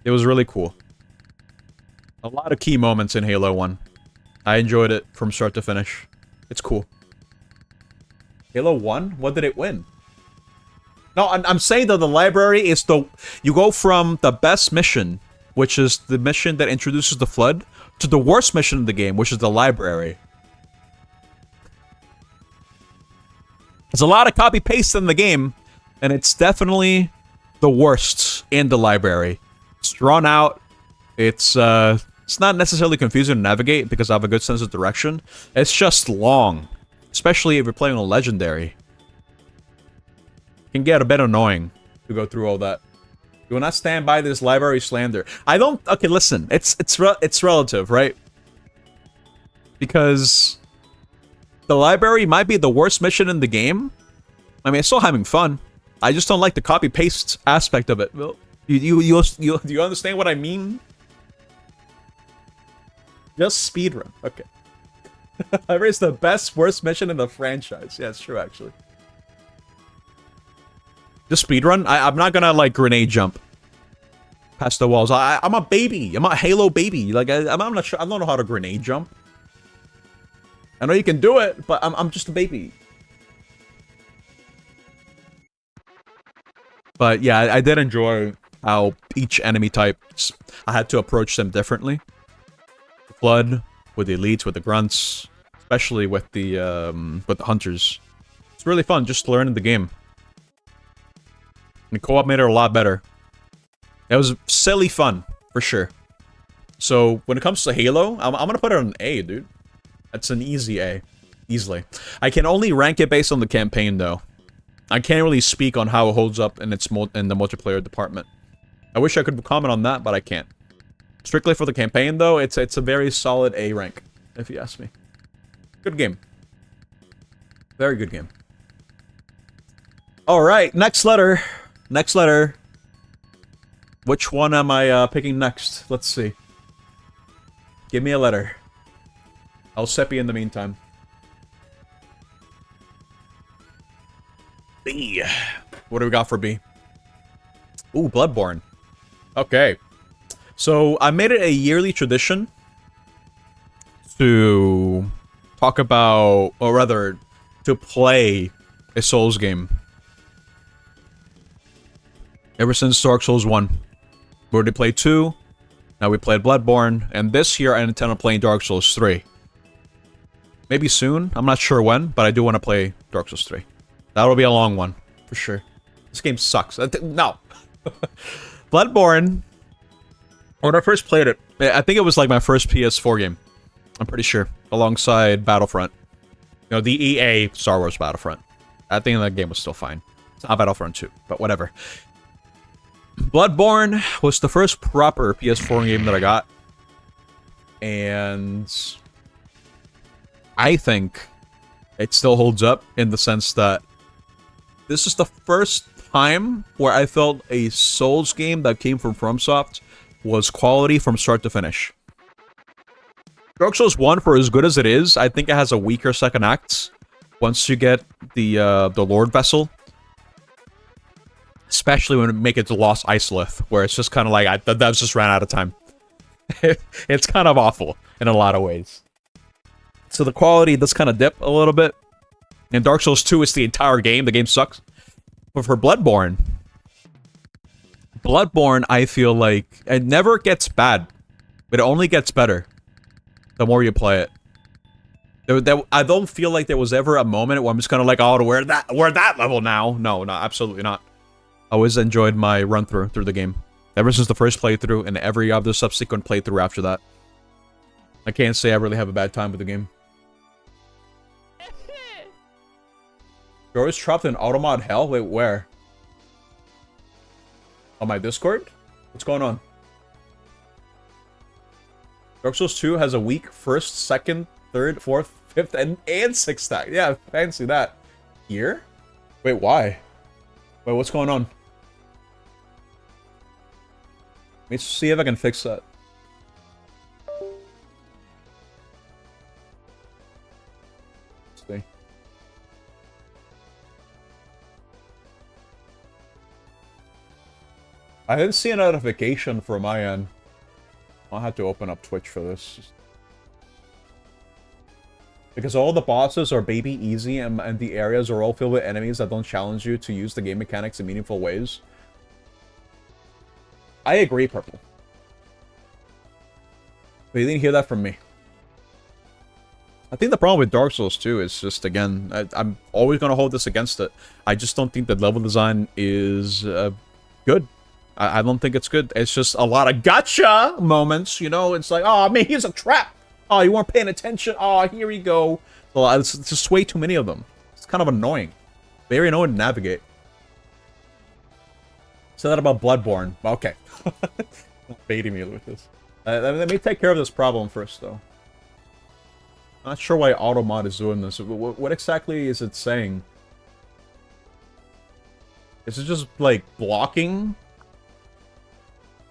It was really cool. A lot of key moments in Halo 1. I enjoyed it from start to finish. It's cool. Halo 1? What did it win? No, I'm saying that the library is the... You go from the best mission, which is the mission that introduces the Flood, to the worst mission in the game, which is the library. There's a lot of copy-paste in the game, and it's definitely the worst in the library. It's drawn out. It's not necessarily confusing to navigate because I have a good sense of direction. It's just long, especially if you're playing on Legendary. It can get a bit annoying to go through all that. You will not stand by this library slander. I don't... Okay, listen. It's relative, right? Because the library might be the worst mission in the game. I mean, it's still having fun. I just don't like the copy-paste aspect of it. Well, do you understand what I mean? Just speedrun. Okay. Library is the best, worst mission in the franchise. Yeah, it's true, actually. Just speedrun? I'm not gonna, like, grenade jump past the walls. I'm a baby. I'm a Halo baby. Like, I'm not sure. I don't know how to grenade jump. I know you can do it, but I'm just a baby. But yeah, I did enjoy how each enemy type, I had to approach them differently. The Flood, with the elites, with the grunts, especially with the hunters. It's really fun just learning the game. And co-op made it a lot better. It was silly fun, for sure. So, when it comes to Halo, I'm gonna put it on an A, dude. That's an easy A. Easily. I can only rank it based on the campaign, though. I can't really speak on how it holds up in its in the multiplayer department. I wish I could comment on that, but I can't. Strictly for the campaign, though, it's a very solid A rank, if you ask me. Good game. Very good game. Alright, next letter. Next letter. Which one am I picking next? Let's see. Give me a letter. I'll Seppi in the meantime. B. What do we got for B? Ooh, Bloodborne. Okay. So, I made it a yearly tradition to talk about, or rather, to play a Souls game. Ever since Dark Souls 1. We already played 2, now we played Bloodborne, and this year I intend on playing Dark Souls 3. Maybe soon, I'm not sure when, but I do want to play Dark Souls 3. That'll be a long one, for sure. This game sucks. No. Bloodborne, when I first played it, I think it was like my first PS4 game. I'm pretty sure. Alongside Battlefront. You know, the EA Star Wars Battlefront. I think that game was still fine. It's not Battlefront 2, but whatever. Bloodborne was the first proper PS4 game that I got. And I think it still holds up in the sense that this is the first time where I felt a Souls game that came from FromSoft was quality from start to finish. Dark Souls 1, for as good as it is, I think it has a weaker second act once you get the Lord Vessel. Especially when we make it to Lost Islith, where it's just kind of like, that just ran out of time. It's kind of awful in a lot of ways. So the quality does kind of dip a little bit. In Dark Souls 2, it's the entire game. The game sucks. But for Bloodborne, I feel like it never gets bad. It only gets better the more you play it. I don't feel like there was ever a moment where I'm just kind of like, oh, we're at that level now. No, absolutely not. I always enjoyed my run-through the game. Ever since the first playthrough and every other subsequent playthrough after that. I can't say I really have a bad time with the game. You're always trapped in automod hell? Wait, where? On my Discord? What's going on? Dark Souls 2 has a weak first, second, third, fourth, fifth, and sixth stack. Yeah, fancy that. Here? Wait, why? Wait, what's going on? Let me see if I can fix that. Let's see. I didn't see a notification from my end. I'll have to open up Twitch for this. Because all the bosses are baby easy and the areas are all filled with enemies that don't challenge you to use the game mechanics in meaningful ways. I agree, Purple. But you didn't hear that from me. I think the problem with Dark Souls 2 is just, again, I'm always going to hold this against it. I just don't think the level design is good. I don't think it's good. It's just a lot of gotcha moments, you know? It's like, oh, man, here's a trap. Oh, you weren't paying attention. Oh, here we go. So it's just way too many of them. It's kind of annoying. Very annoying to navigate. Say that about Bloodborne. Okay. Baiting me with this. Let me take care of this problem first, though. Not sure why Automod is doing this. What exactly is it saying? Is it just, like, blocking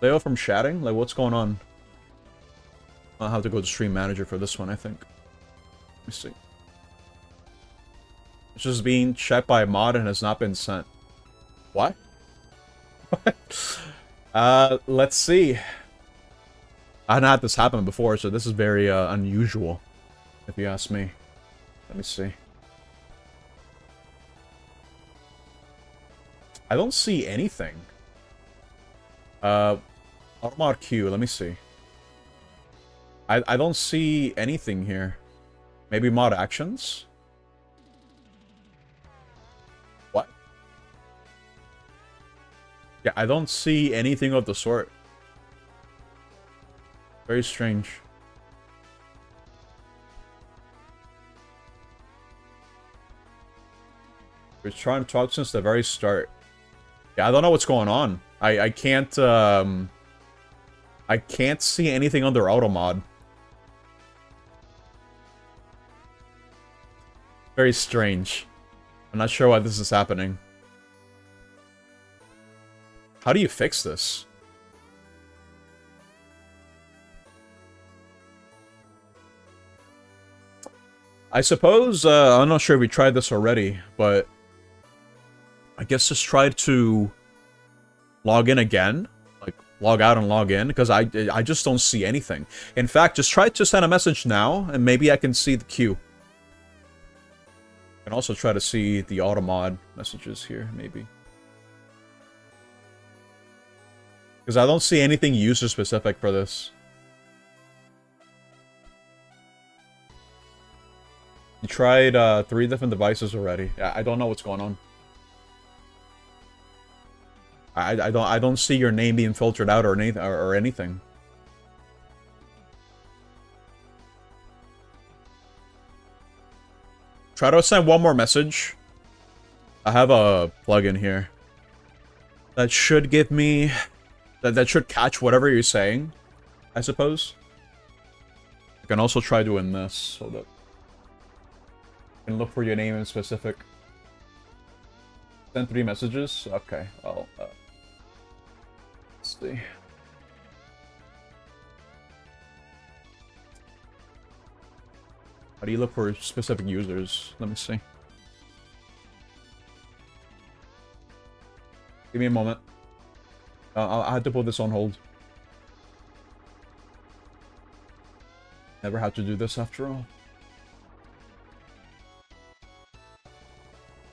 Leo from chatting? Like, what's going on? I'll have to go to Stream Manager for this one, I think. Let me see. It's just being checked by a mod and has not been sent. What? Let's see. I hadn't had this happen before, so this is very unusual, if you ask me. Let me see. I don't see anything. Automod Q, let me see. I don't see anything here. Maybe mod actions? What? Yeah, I don't see anything of the sort. Very strange. We're trying to talk since the very start. Yeah, I don't know what's going on. I can't see anything under Automod. Very strange. I'm not sure why this is happening. How do you fix this? I suppose, I'm not sure if we tried this already, but I guess just try to log in again. Like, log out and log in, because I just don't see anything. In fact, just try to send a message now, and maybe I can see the queue. I can also try to see the Automod messages here, maybe. Because I don't see anything user-specific for this. You tried 3 different devices already. I don't know what's going on. I don't see your name being filtered out or anything. Try to send one more message. I have a plugin here that should give me that should catch whatever you're saying, I suppose. You can also try doing this so that you can look for your name in specific. Send 3 messages. Okay, well, let's see. How do you look for specific users? Let me see. Give me a moment. I had to put this on hold. Never had to do this after all.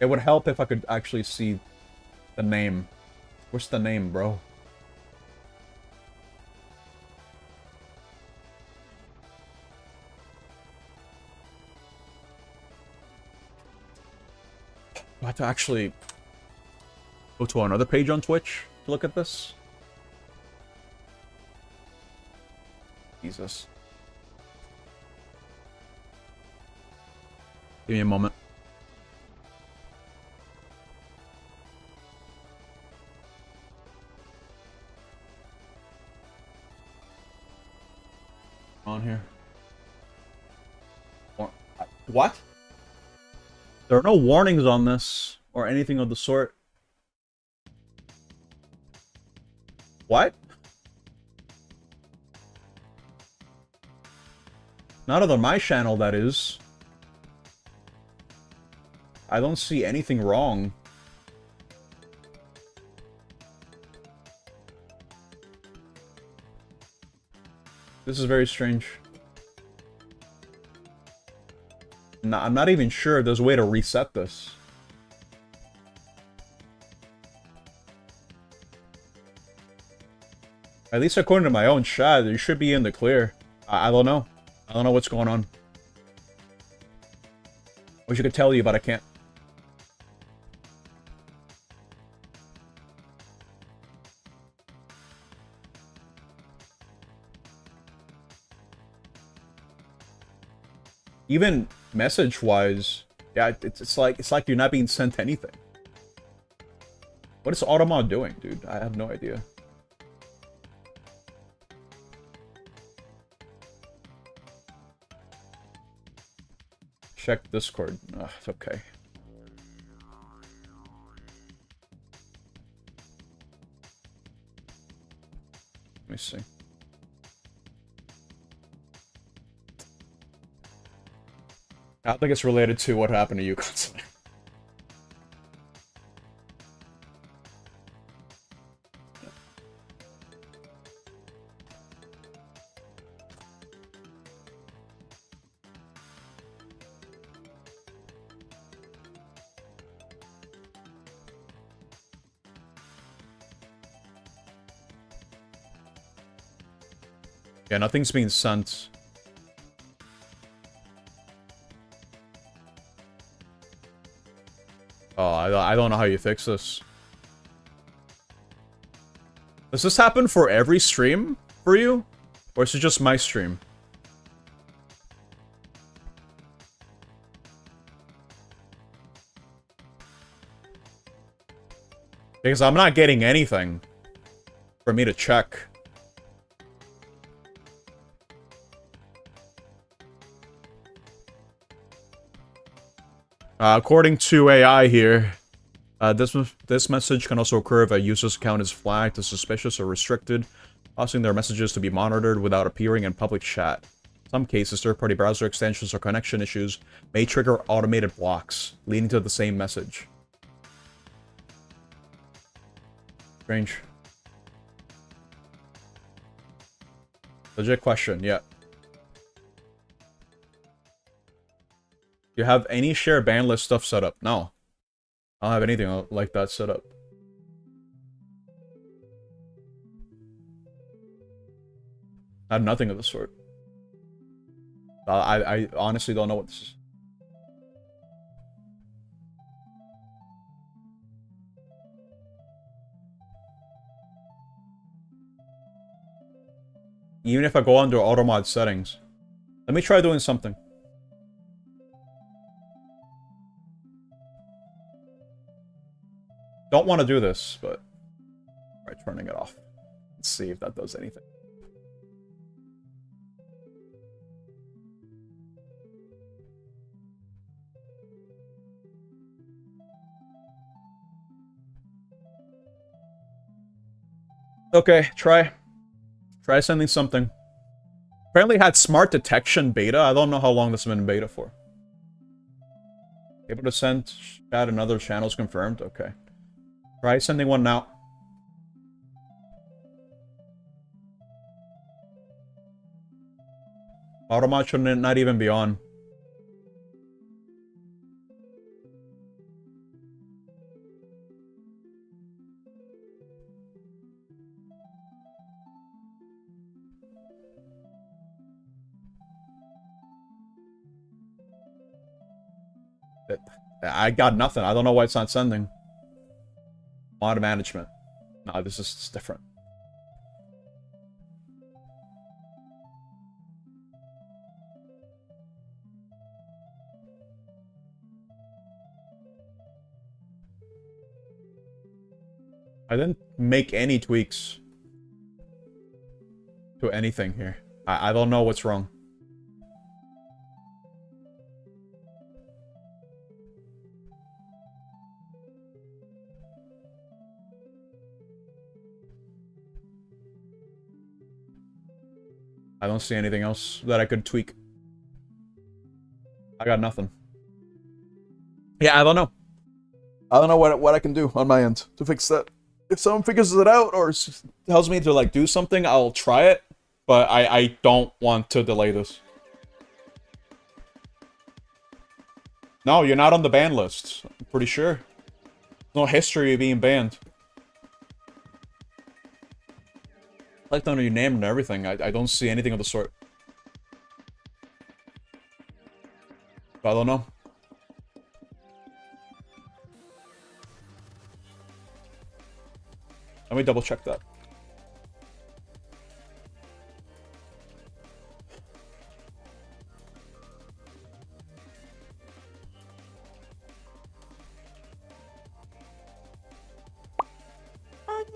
It would help if I could actually see the name. Where's the name, bro? I have to actually go to another page on Twitch to look at this. Jesus. Give me a moment. On here. What? There are no warnings on this or anything of the sort. What? Not on my channel, that is. I don't see anything wrong. This is very strange. I'm not even sure if there's a way to reset this. At least according to my own chat, you should be in the clear. I don't know. I don't know what's going on. Wish I could tell you, but I can't. Even message-wise, yeah, it's like you're not being sent anything. What is Automod doing, dude? I have no idea. Check Discord. Ugh, it's okay. Let me see. I don't think it's related to what happened to you constantly. Yeah, nothing's being sent. Oh, I don't know how you fix this. Does this happen for every stream for you? Or is it just my stream? Because I'm not getting anything for me to check. According to AI here, this message can also occur if a user's account is flagged as suspicious or restricted, causing their messages to be monitored without appearing in public chat. In some cases, third-party browser extensions or connection issues may trigger automated blocks, leading to the same message. Strange. Legit question, yeah. Do you have any share ban list stuff set up? No. I don't have anything like that set up. I have nothing of the sort. I honestly don't know what this is. Even if I go under AutoMod settings. Let me try doing something. Don't want to do this, but... Try turning it off. Let's see if that does anything. Okay, try sending something. Apparently it had smart detection beta. I don't know how long this has been in beta for. Able to send chat and other channels confirmed? Okay. Try sending one now. Automod should not even be on. I got nothing. I don't know why it's not sending. Mod management. No, this is different. I didn't make any tweaks to anything here. I don't know what's wrong. I don't see anything else that I could tweak. I got nothing. Yeah, I don't know. I don't know what I can do on my end to fix that. If someone figures it out or tells me to like do something, I'll try it. But I don't want to delay this. No, you're not on the ban list. I'm pretty sure. No history of being banned. I clicked on your name and everything. I don't see anything of the sort. I don't know. Let me double check that.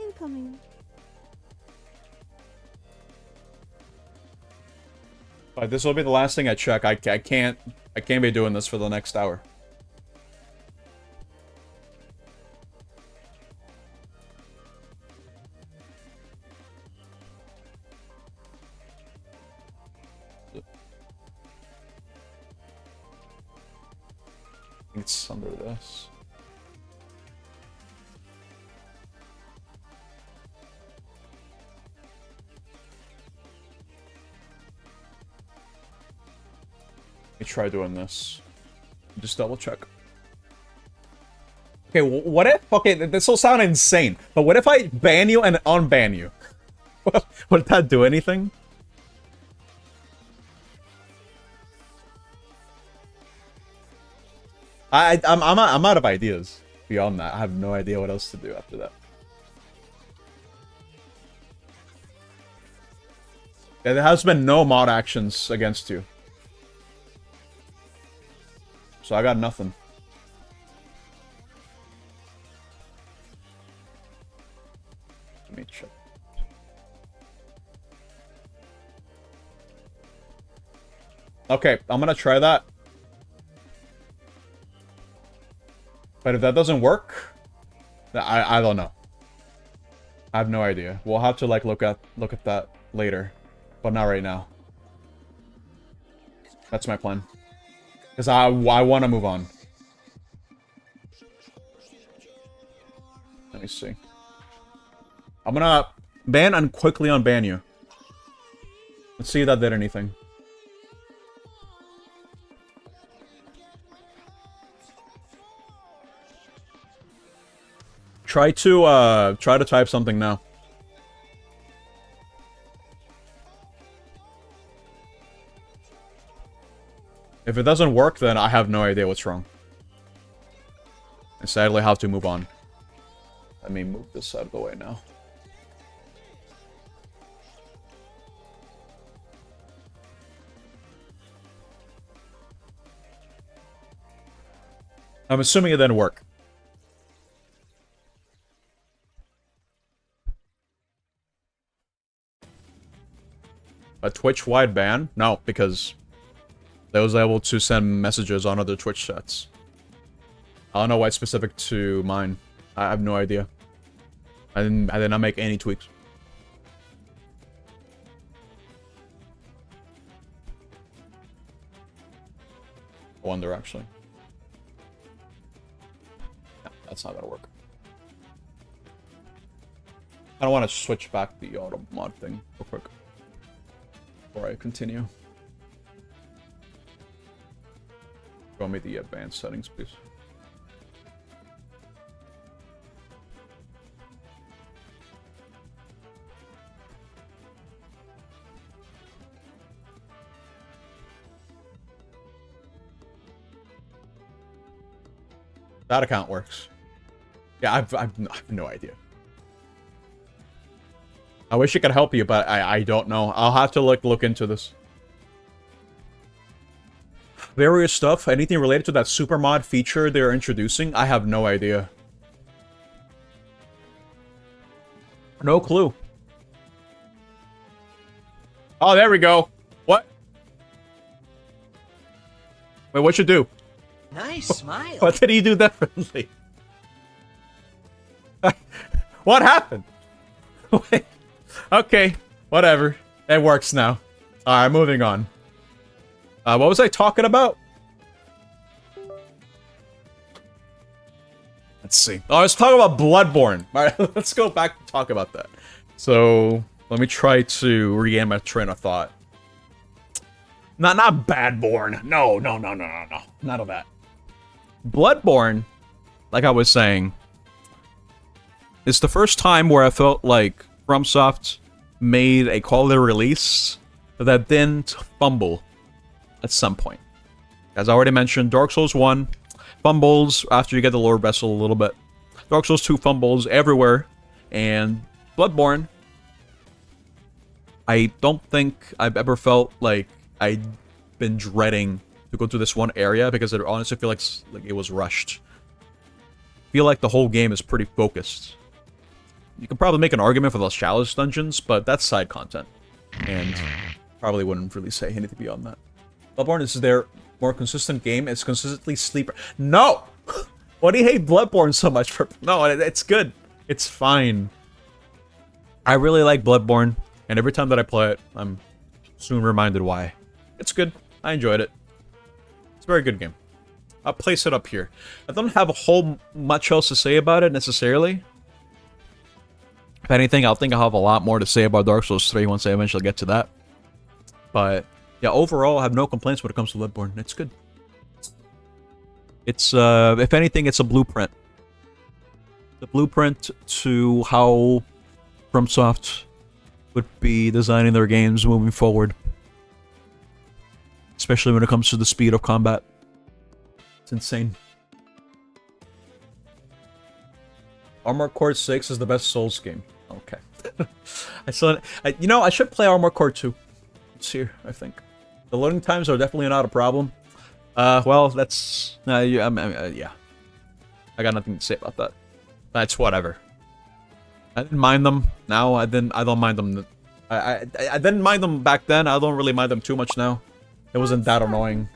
Incoming. This will be the last thing I check. I can't be doing this for the next hour. It's under this. Let me try doing this. Just double check. Okay, what if... Okay, this will sound insane, but what if I ban you and unban you? Would that do anything? I'm out of ideas beyond that. I have no idea what else to do after that. Yeah, there has been no mod actions against you. So I got nothing. Let me check. Okay, I'm gonna try that. But if that doesn't work, I don't know. I have no idea. We'll have to like look at that later, but not right now. That's my plan. Because I want to move on. Let me see. I'm gonna ban and quickly unban you. Let's see if that did anything. Try to type something now. If it doesn't work, then I have no idea what's wrong. And sadly, I have to move on. Let me move this out of the way now. I'm assuming it didn't work. A Twitch-wide ban? No, because they was able to send messages on other Twitch chats. I don't know why it's specific to mine. I have no idea. I did not make any tweaks. I wonder, actually. No, that's not gonna work. I don't want to switch back the auto mod thing real quick before I continue. Show me the advanced settings, please. That account works. Yeah, I have no idea. I wish I could help you, but I don't know. I'll have to look into this. Various stuff. Anything related to that super mod feature they're introducing? I have no idea. No clue. Oh, there we go. What? Wait, what'd you do? Nice smile. What did he do differently? What happened? Wait. Okay, whatever. It works now. Alright, moving on. What was I talking about? Let's see. Oh, I was talking about Bloodborne. Alright, let's go back and talk about that. So, let me try to regain my train of thought. Not Badborn. No. None of that. Bloodborne, like I was saying, is the first time where I felt like FromSoft made a quality release that didn't fumble at some point. As I already mentioned, Dark Souls 1 fumbles after you get the Lord Vessel a little bit. Dark Souls 2 fumbles everywhere. And Bloodborne, I don't think I've ever felt like I'd been dreading to go to this one area because I honestly feel like it was rushed. I feel like the whole game is pretty focused. You can probably make an argument for those chalice dungeons, but that's side content. And probably wouldn't really say anything beyond that. Bloodborne is their more consistent game. It's consistently sleeper. No! Why do you hate Bloodborne so much for? No, it's good. It's fine. I really like Bloodborne, and every time that I play it, I'm soon reminded why. It's good. I enjoyed it. It's a very good game. I'll place it up here. I don't have a whole much else to say about it necessarily. If anything, I think I'll have a lot more to say about Dark Souls 3 once I eventually get to that. But yeah, overall, I have no complaints when it comes to Bloodborne. It's good. It's, if anything, it's a blueprint. The blueprint to how FromSoft would be designing their games moving forward. Especially when it comes to the speed of combat. It's insane. Armored Core 6 is the best Souls game. Okay. You know, I should play Armored Core 2. It's here, I think. The loading times are definitely not a problem. Well, that's... yeah. I got nothing to say about that. That's whatever. I didn't mind them. Now, I don't mind them. I didn't mind them back then. I don't really mind them too much now. It wasn't that annoying.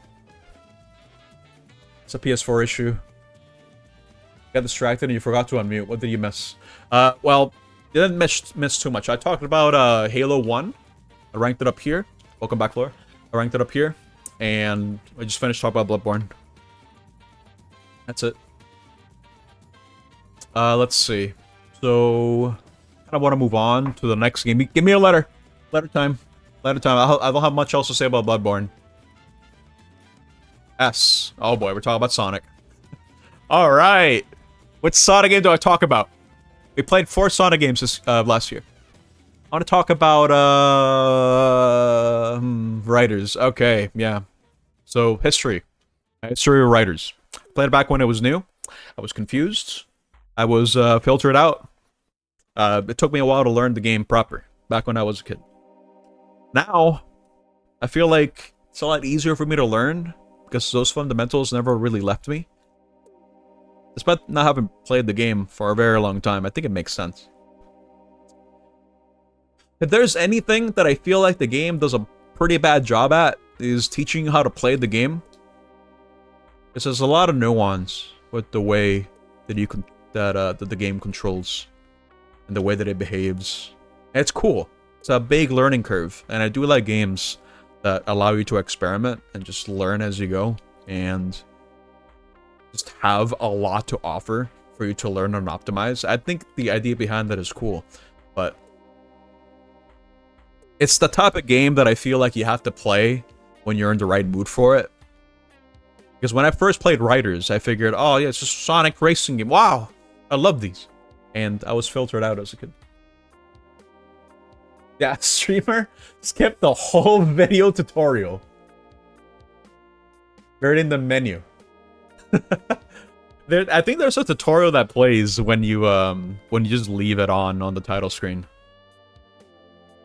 It's a PS4 issue. Got distracted and you forgot to unmute. What did you miss? Well, you didn't miss too much. I talked about Halo 1. I ranked it up here. Welcome back, Laura. I ranked it up here. And I just finished talking about Bloodborne. That's it. Let's see. So, I want to move on to the next game. Give me a letter. Letter time. Letter time. I don't have much else to say about Bloodborne. S. Oh boy, we're talking about Sonic. Alright. Which Sonic game do I talk about? We played 4 Sonic games this, last year. I want to talk about, writers. Okay, yeah. So, history. History of writers. Played it back when it was new. I was confused. I was, filtered out. It took me a while to learn the game proper. Back when I was a kid. Now, I feel like it's a lot easier for me to learn. Because those fundamentals never really left me. Despite not having played the game for a very long time, I think it makes sense. If there's anything that I feel like the game does a pretty bad job at, is teaching you how to play the game. Because there's a lot of nuance with the way that you can that the game controls and the way that it behaves. And it's cool. It's a big learning curve, and I do like games that allow you to experiment and just learn as you go, and just have a lot to offer for you to learn and optimize. I think the idea behind that is cool, but it's the type of game that I feel like you have to play when you're in the right mood for it. Because when I first played Riders, I figured, oh yeah, it's just a Sonic racing game. Wow, I love these. And I was filtered out as a kid. Yeah, streamer skipped the whole video tutorial. Right in the menu. I think there's a tutorial that plays when you just leave it on the title screen.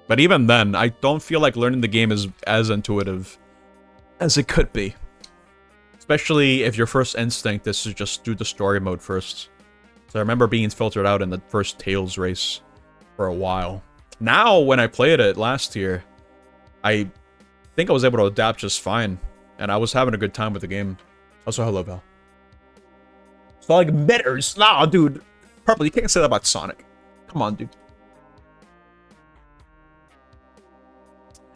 But even then, I don't feel like learning the game is as intuitive as it could be. Especially if your first instinct is to just do the story mode first. So I remember being filtered out in the first Tails race for a while. Now, when I played it last year, I think I was able to adapt just fine, and I was having a good time with the game. Also, hello, Val. Sonic matters. Nah, dude. Purple, you can't say that about Sonic. Come on, dude.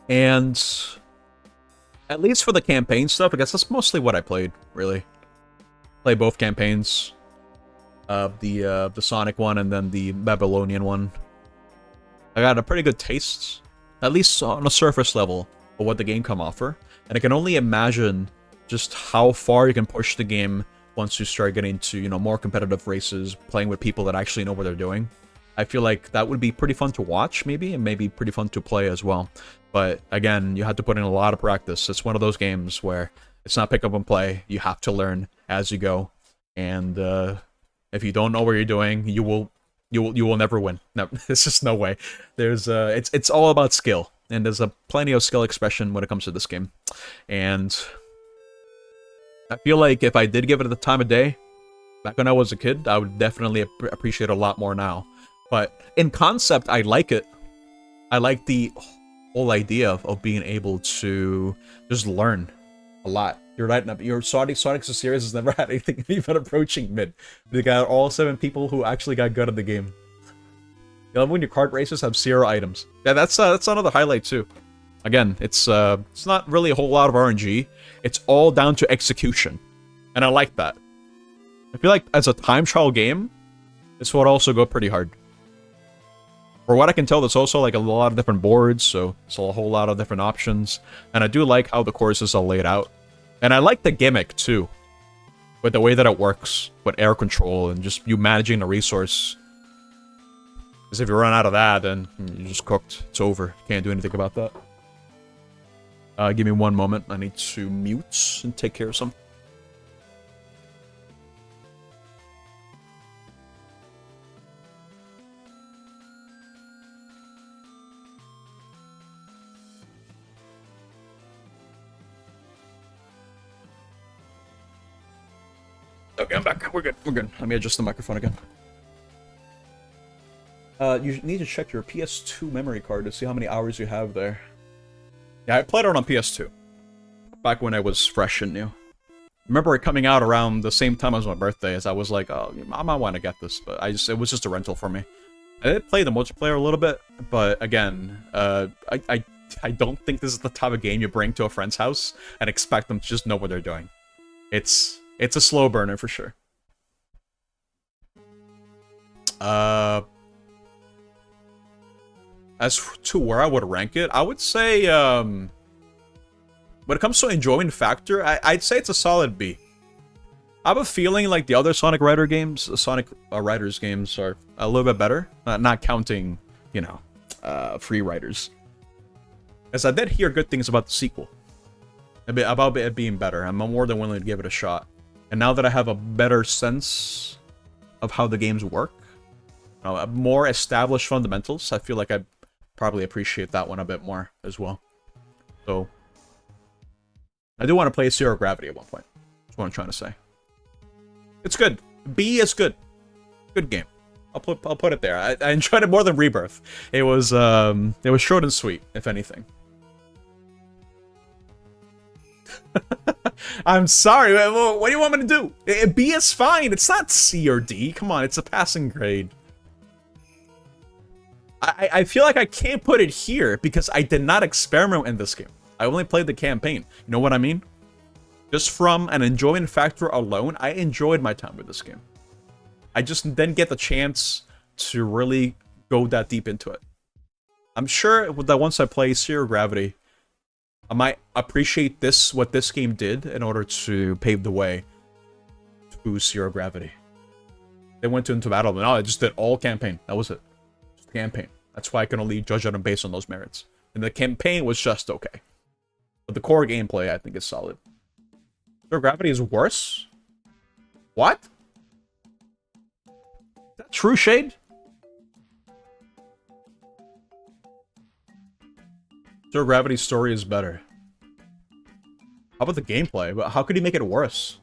And at least for the campaign stuff, I guess that's mostly what I played, really. Played both campaigns. The Sonic one and then the Babylonian one. I got a pretty good taste, at least on a surface level, of what the game can offer. And I can only imagine just how far you can push the game once you start getting to, you know, more competitive races, playing with people that actually know what they're doing. I feel like that would be pretty fun to watch, maybe, and maybe pretty fun to play as well. But again, you have to put in a lot of practice. It's one of those games where it's not pick up and play. You have to learn as you go. And if you don't know what you're doing, you will never win. No, there's just no way. There's it's all about skill, and there's plenty of skill expression when it comes to this game. And I feel like if I did give it the time of day back when I was a kid, I would definitely appreciate it a lot more now. But in concept, I like it. I like the whole idea of being able to just learn a lot. You're right. Your Sonic series has never had anything even approaching mid. They got all 7 people who actually got good at the game. You love when your kart races have 0 items. Yeah, that's another highlight too. Again, it's not really a whole lot of RNG. It's all down to execution, and I like that. I feel like as a time trial game, this would also go pretty hard. For what I can tell, there's also like a lot of different boards, so it's a whole lot of different options. And I do like how the courses are laid out. And I like the gimmick too, with the way that it works, with air control and just you managing the resource. Because if you run out of that, then you're just cooked. It's over. Can't do anything about that. Give me one moment. I need to mute and take care of some. Okay, I'm back. We're good. We're good. Let me adjust the microphone again. You need to check your PS2 memory card to see how many hours you have there. Yeah, I played it on PS2. Back when I was fresh and new. Remember it coming out around the same time as my birthday, as I was like, oh, I might want to get this, but it was just a rental for me. I did play the multiplayer a little bit, but again, I don't think this is the type of game you bring to a friend's house and expect them to just know what they're doing. It's a slow burner for sure. As to where I would rank it, I would say, when it comes to enjoyment factor, I'd say it's a solid B. I have a feeling like the other Sonic Riders games are a little bit better. Not counting, you know, Free Riders. As I did hear good things about the sequel. About it being better. I'm more than willing to give it a shot. And now that I have a better sense of how the games work, more established fundamentals, I feel like I probably appreciate that one a bit more as well. So, I do want to play Zero Gravity at one point. That's what I'm trying to say. It's good. B is good. Good game. I'll put it there. I enjoyed it more than Rebirth. It was short and sweet, if anything. I'm sorry. What do you want me to do? B is fine. It's not C or D. Come on, it's a passing grade. I feel like I can't put it here because I did not experiment in this game. I only played the campaign. You know what I mean? Just from an enjoyment factor alone, I enjoyed my time with this game. I just didn't get the chance to really go that deep into it. I'm sure that once I play Zero Gravity, I might appreciate what this game did in order to pave the way to Zero Gravity. They went into battle, but no, I just did all campaign. That was it. Just campaign. That's why I can only judge it based on those merits. And the campaign was just okay. But the core gameplay, I think, is solid. Zero Gravity is worse? What? Is that true, Shade? Zero Gravity's story is better. How about the gameplay? But how could he make it worse?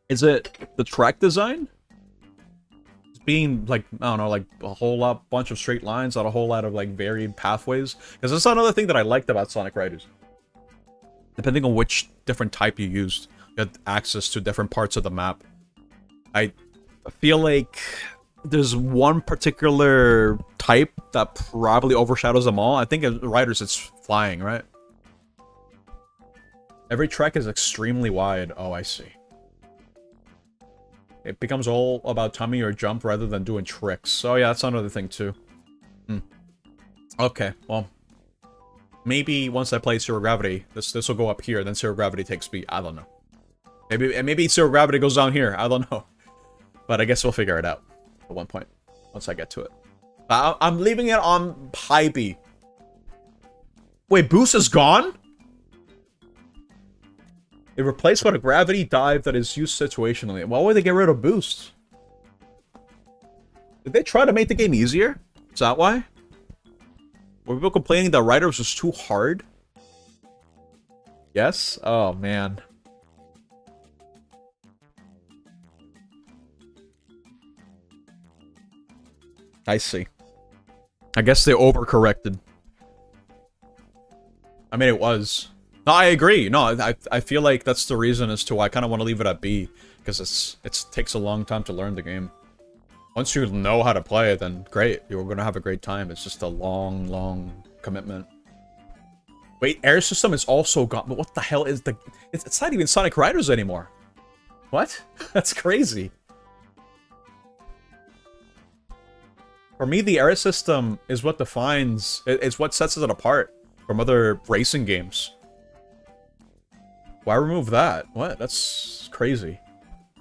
Is it the track design? being like, I don't know, like a whole lot bunch of straight lines, not a whole lot of like varied pathways. Because that's another thing that I liked about Sonic Riders. Depending on which different type you used, you had access to different parts of the map. I feel like there's one particular type that probably overshadows them all. I think in Riders it's flying, right? Every track is extremely wide. Oh, I see. It becomes all about timing your jump rather than doing tricks. Oh yeah, that's another thing too. Okay, well, maybe once I play Zero Gravity, this will go up here, then Zero Gravity takes me. I don't know. Maybe Zero Gravity goes down here. I don't know. But I guess we'll figure it out at one point once I get to it. I'm leaving it on high B. Wait, boost is gone? It replaced with a gravity dive that is used situationally. Why would they get rid of boost? Did they try to make the game easier? Is that why? Were people complaining that Riders was too hard? Yes? Oh, man. I see. I guess they overcorrected. I mean, it was. No, I agree. No, I feel like that's the reason as to why I kind of want to leave it at B. Because it takes a long time to learn the game. Once you know how to play it, then great. You're going to have a great time. It's just a long, long commitment. Wait, Air System is also gone. But what the hell is the... It's not even Sonic Riders anymore. What? That's crazy. For me, the Air System is what defines... It's what sets it apart from other racing games. Why remove that? What? That's crazy.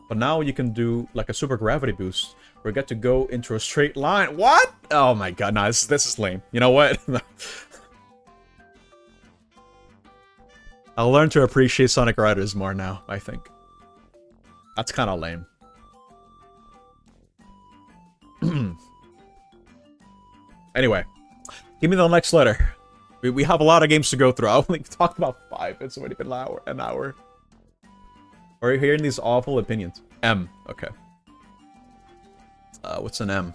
But now you can do like a super gravity boost where you get to go into a straight line. What? Oh my god, no, this is lame. You know what? I'll learn to appreciate Sonic Riders more now, I think. That's kind of lame. Anyway, give me the next letter. We have a lot of games to go through. I only talked about 5. It's already been an hour. Are you hearing these awful opinions? M. Okay. What's an M?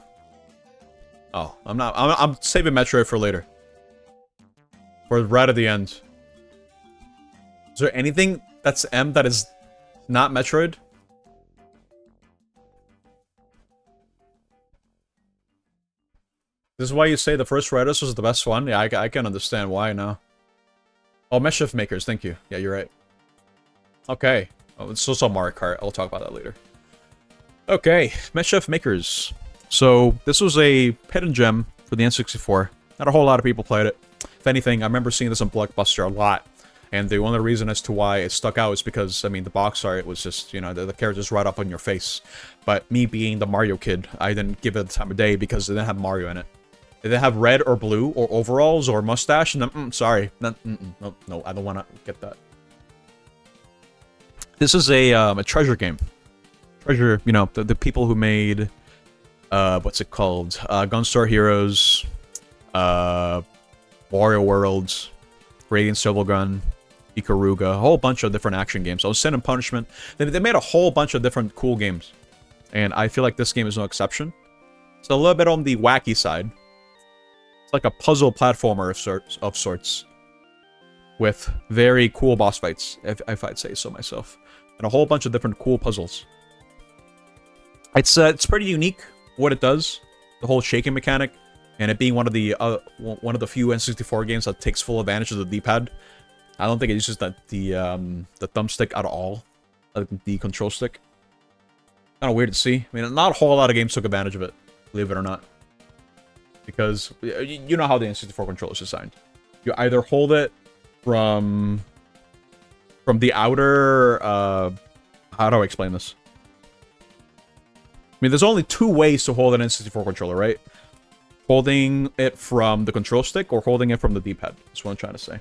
Oh, I'm saving Metroid for later. For right at the end. Is there anything that's M that is not Metroid? This is why you say the first Riders was the best one? Yeah, I can understand why now. Oh, Mischief Makers, thank you. Yeah, you're right. Okay. Oh, it's also Mario Kart. I'll talk about that later. Okay, Mischief Makers. So, this was a hidden gem for the N64. Not a whole lot of people played it. If anything, I remember seeing this on Blockbuster a lot. And the only reason as to why it stuck out is because, I mean, the box art was just, you know, the characters right up on your face. But me being the Mario kid, I didn't give it the time of day because it didn't have Mario in it. Did they have red or blue or overalls or mustache? No, sorry. No, I don't want to get that. This is a treasure game. Treasure, you know, the people who made, what's it called? Gunstar Heroes, Wario Worlds, Radiant Silvergun, Ikaruga, a whole bunch of different action games. So Sin and Punishment. They made a whole bunch of different cool games. And I feel like this game is no exception. It's a little bit on the wacky side. It's like a puzzle platformer of sorts. With very cool boss fights, if I'd say so myself. And a whole bunch of different cool puzzles. It's pretty unique what it does. The whole shaking mechanic. And it being one of the few N64 games that takes full advantage of the D-pad. I don't think it uses the thumbstick at all. Like the control stick. Kind of weird to see. I mean, not a whole lot of games took advantage of it. Believe it or not. Because you know how the N64 controller is designed. You either hold it from the outer... how do I explain this? I mean, there's only 2 ways to hold an N64 controller, right? Holding it from the control stick or holding it from the D-pad. That's what I'm trying to say.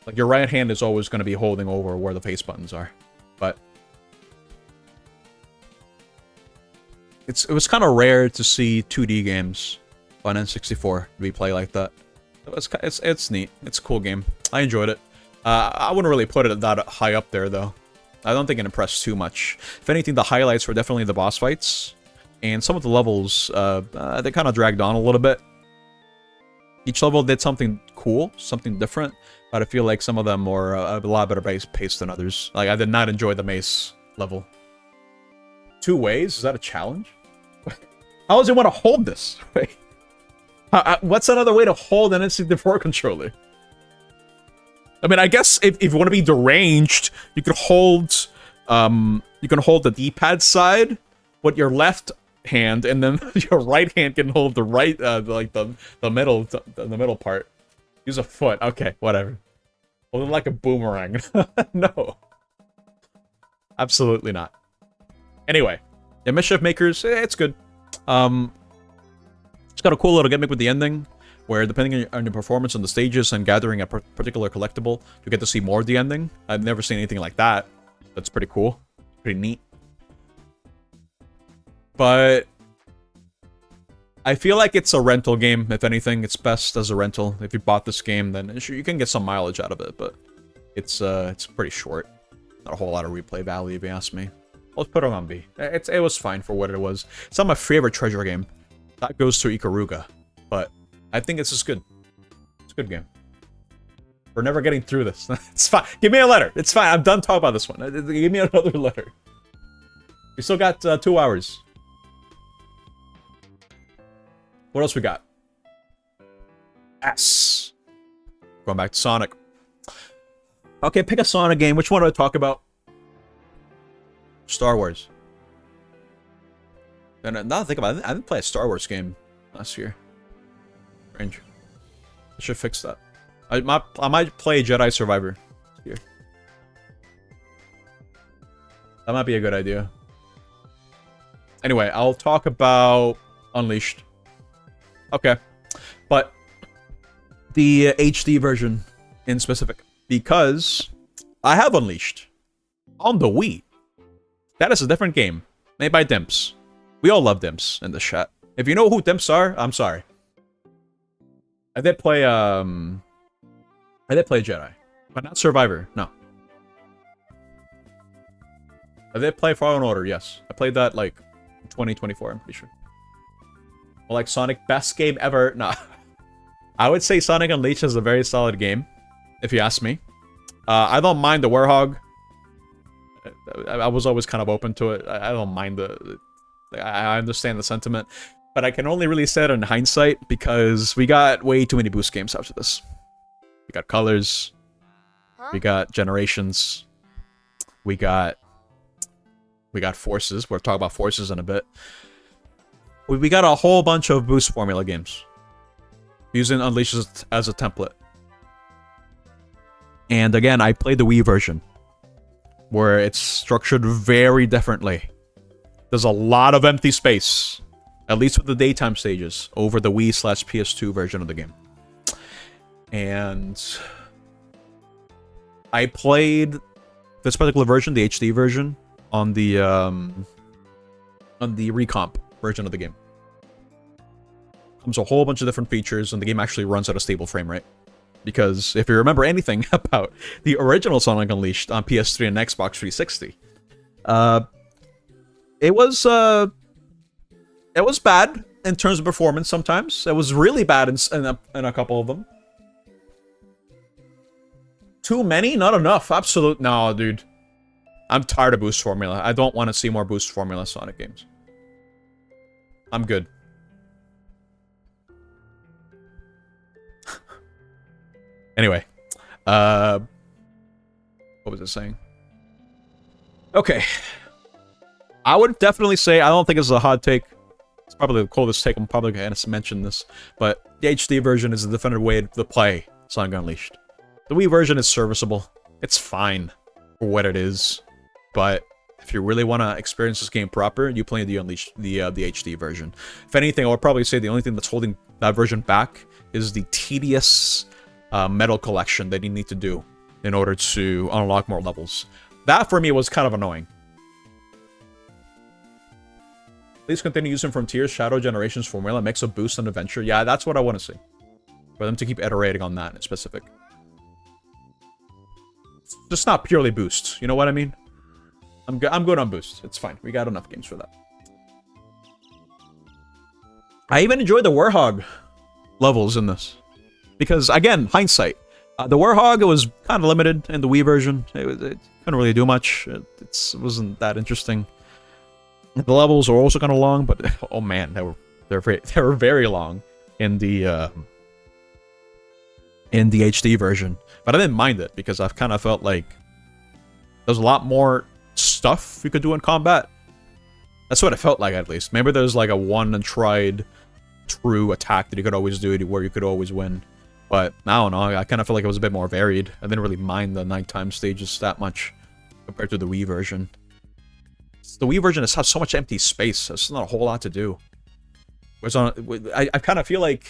Like, your right hand is always going to be holding over where the face buttons are. But... it was kind of rare to see 2D games on N64 to be played like that. It's neat. It's a cool game. I enjoyed it. I wouldn't really put it that high up there, though. I don't think it impressed too much. If anything, the highlights were definitely the boss fights And some of the levels, they kind of dragged on a little bit. Each level did something cool, something different, but I feel like some of them were a lot better paced than others. Like, I did not enjoy the mace level. 2 ways? Is that a challenge? How does it want to hold this? Wait. What's another way to hold an N64 controller? I mean, I guess if you want to be deranged, you could hold the D-pad side with your left hand, and then your right hand can hold the right, like the middle part. Use a foot. Okay, whatever. Hold it like a boomerang. No, absolutely not. Anyway, yeah, Mischief Makers, it's good. It's got a cool little gimmick with the ending, where depending on your performance on the stages and gathering a particular collectible, you get to see more of the ending. I've never seen anything like that. That's pretty cool. Pretty neat. But I feel like it's a rental game, if anything. It's best as a rental. If you bought this game, then sure, you can get some mileage out of it, but it's pretty short. Not a whole lot of replay value, if you ask me. Let's put it on B. It was fine for what it was. It's not my favorite treasure game. That goes to Ikaruga. But I think it's just good. It's a good game. We're never getting through this. It's fine. Give me a letter. It's fine. I'm done talking about this one. Give me another letter. We still got 2 hours. What else we got? S. Going back to Sonic. Okay, pick a Sonic game. Which one do I talk about? Star Wars. And now I think about it, I didn't play a Star Wars game last year. Strange. I should fix that. I might play Jedi Survivor here. That might be a good idea. Anyway, I'll talk about Unleashed. Okay. But the HD version in specific. Because I have Unleashed on the Wii. That is a different game. Made by Dimps. We all love Dimps in the chat. If you know who Dimps are, I'm sorry. I did play Jedi. But not Survivor, no. I did play Fallen Order, yes. I played that like 2024, I'm pretty sure. Well, like Sonic, best game ever. No. I would say Sonic Unleashed is a very solid game, if you ask me. I don't mind the Warhog. I was always kind of open to it. I don't mind I understand the sentiment. But I can only really say it in hindsight because we got way too many boost games after this. We got Colors. We got Generations. We got Forces. We'll talk about Forces in a bit. We got a whole bunch of boost formula games. Using Unleashed as a template. And again, I played the Wii version. Where it's structured very differently. There's a lot of empty space. At least with the daytime stages. Over the Wii/PS2 version of the game. And I played this particular version, the HD version, on the recomp version of the game. Comes a whole bunch of different features, and the game actually runs at a stable frame rate. Because if you remember anything about the original Sonic Unleashed on PS3 and Xbox 360, it was bad in terms of performance sometimes. It was really bad in a couple of them. Too many? Not enough. Absolute. No, dude. I'm tired of boost formula. I don't want to see more boost formula Sonic games. I'm good. Anyway. What was I saying? Okay. I would definitely say, I don't think it's a hot take. It's probably the coldest take. I'm probably going to mention this. But the HD version is the definitive way to play Sonic Unleashed. The Wii version is serviceable. It's fine for what it is. But if you really want to experience this game proper, you play the Unleashed, the HD version. If anything, I would probably say the only thing that's holding that version back is the tedious medal collection that you need to do in order to unlock more levels. That, for me, was kind of annoying. Please continue using Frontiers, Shadow Generations formula, mix of boost and adventure. Yeah, that's what I want to see. For them to keep iterating on that in specific. It's just not purely boost. You know what I mean? I'm good on boost. It's fine. We got enough games for that. I even enjoyed the Warhog levels in this. Because, again, hindsight. The Warhog, it was kind of limited in the Wii version. It couldn't really do much. It wasn't that interesting. The levels were also kind of long, but oh man, they were very long in the HD version. But I didn't mind it because I've kind of felt like there's a lot more stuff you could do in combat. That's what it felt like, at least. Maybe there's like a one and tried true attack that you could always do where you could always win. But I don't know, I kind of feel like it was a bit more varied. I didn't really mind the nighttime stages that much compared to the Wii version. The Wii version has so much empty space. There's not a whole lot to do. I kind of feel like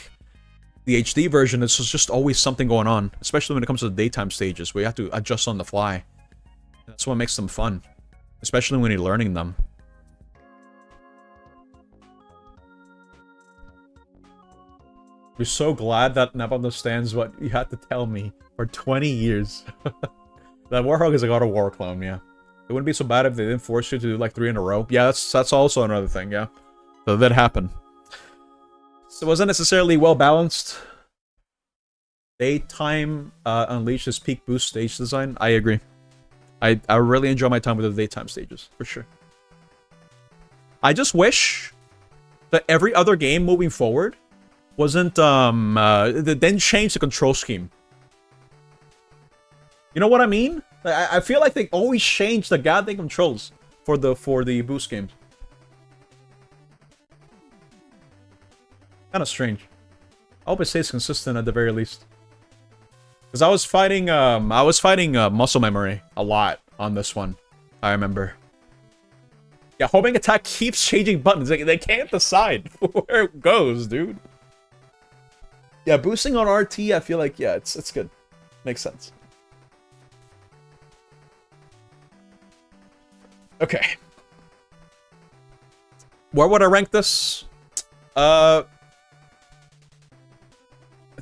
the HD version is just always something going on, especially when it comes to the daytime stages where you have to adjust on the fly. That's what makes them fun, especially when you're learning them. We're so glad that Neb understands what you had to tell me for 20 years. That Warhog is a God of War clone, yeah. It wouldn't be so bad if they didn't force you to do like 3 in a row. Yeah, that's also another thing, yeah. So that happened. So it wasn't necessarily well balanced. Daytime unleashed this peak boost stage design. I agree. I really enjoy my time with the daytime stages, for sure. I just wish that every other game moving forward wasn't then change the control scheme. You know what I mean? I feel like they always change the goddamn controls for the boost games. Kind of strange. I hope it stays consistent at the very least. Because I was fighting muscle memory a lot on this one. I remember. Yeah, homing attack keeps changing buttons. They can't decide where it goes, dude. Yeah, boosting on RT, I feel like, yeah, it's good. Makes sense. Okay. Where would I rank this? It's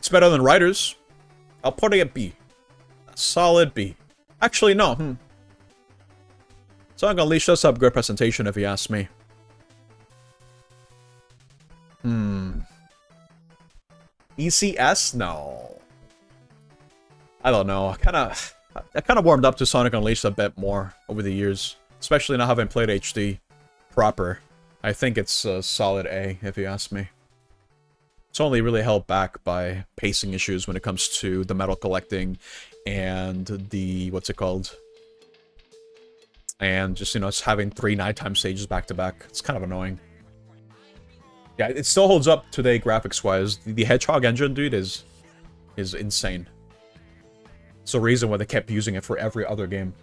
better than Riders. I'll put it at B. A solid B. Actually, no. Sonic Unleashed does have good presentation, if you ask me. ECS? No. I don't know. I kind of warmed up to Sonic Unleashed a bit more over the years, especially now having played HD proper. I think it's a solid A, if you ask me. It's only really held back by pacing issues when it comes to the metal collecting and the, what's it called? And just, it's having 3 nighttime stages back to back. It's kind of annoying. Yeah, it still holds up today graphics-wise. The Hedgehog engine, dude, is insane. It's the reason why they kept using it for every other game.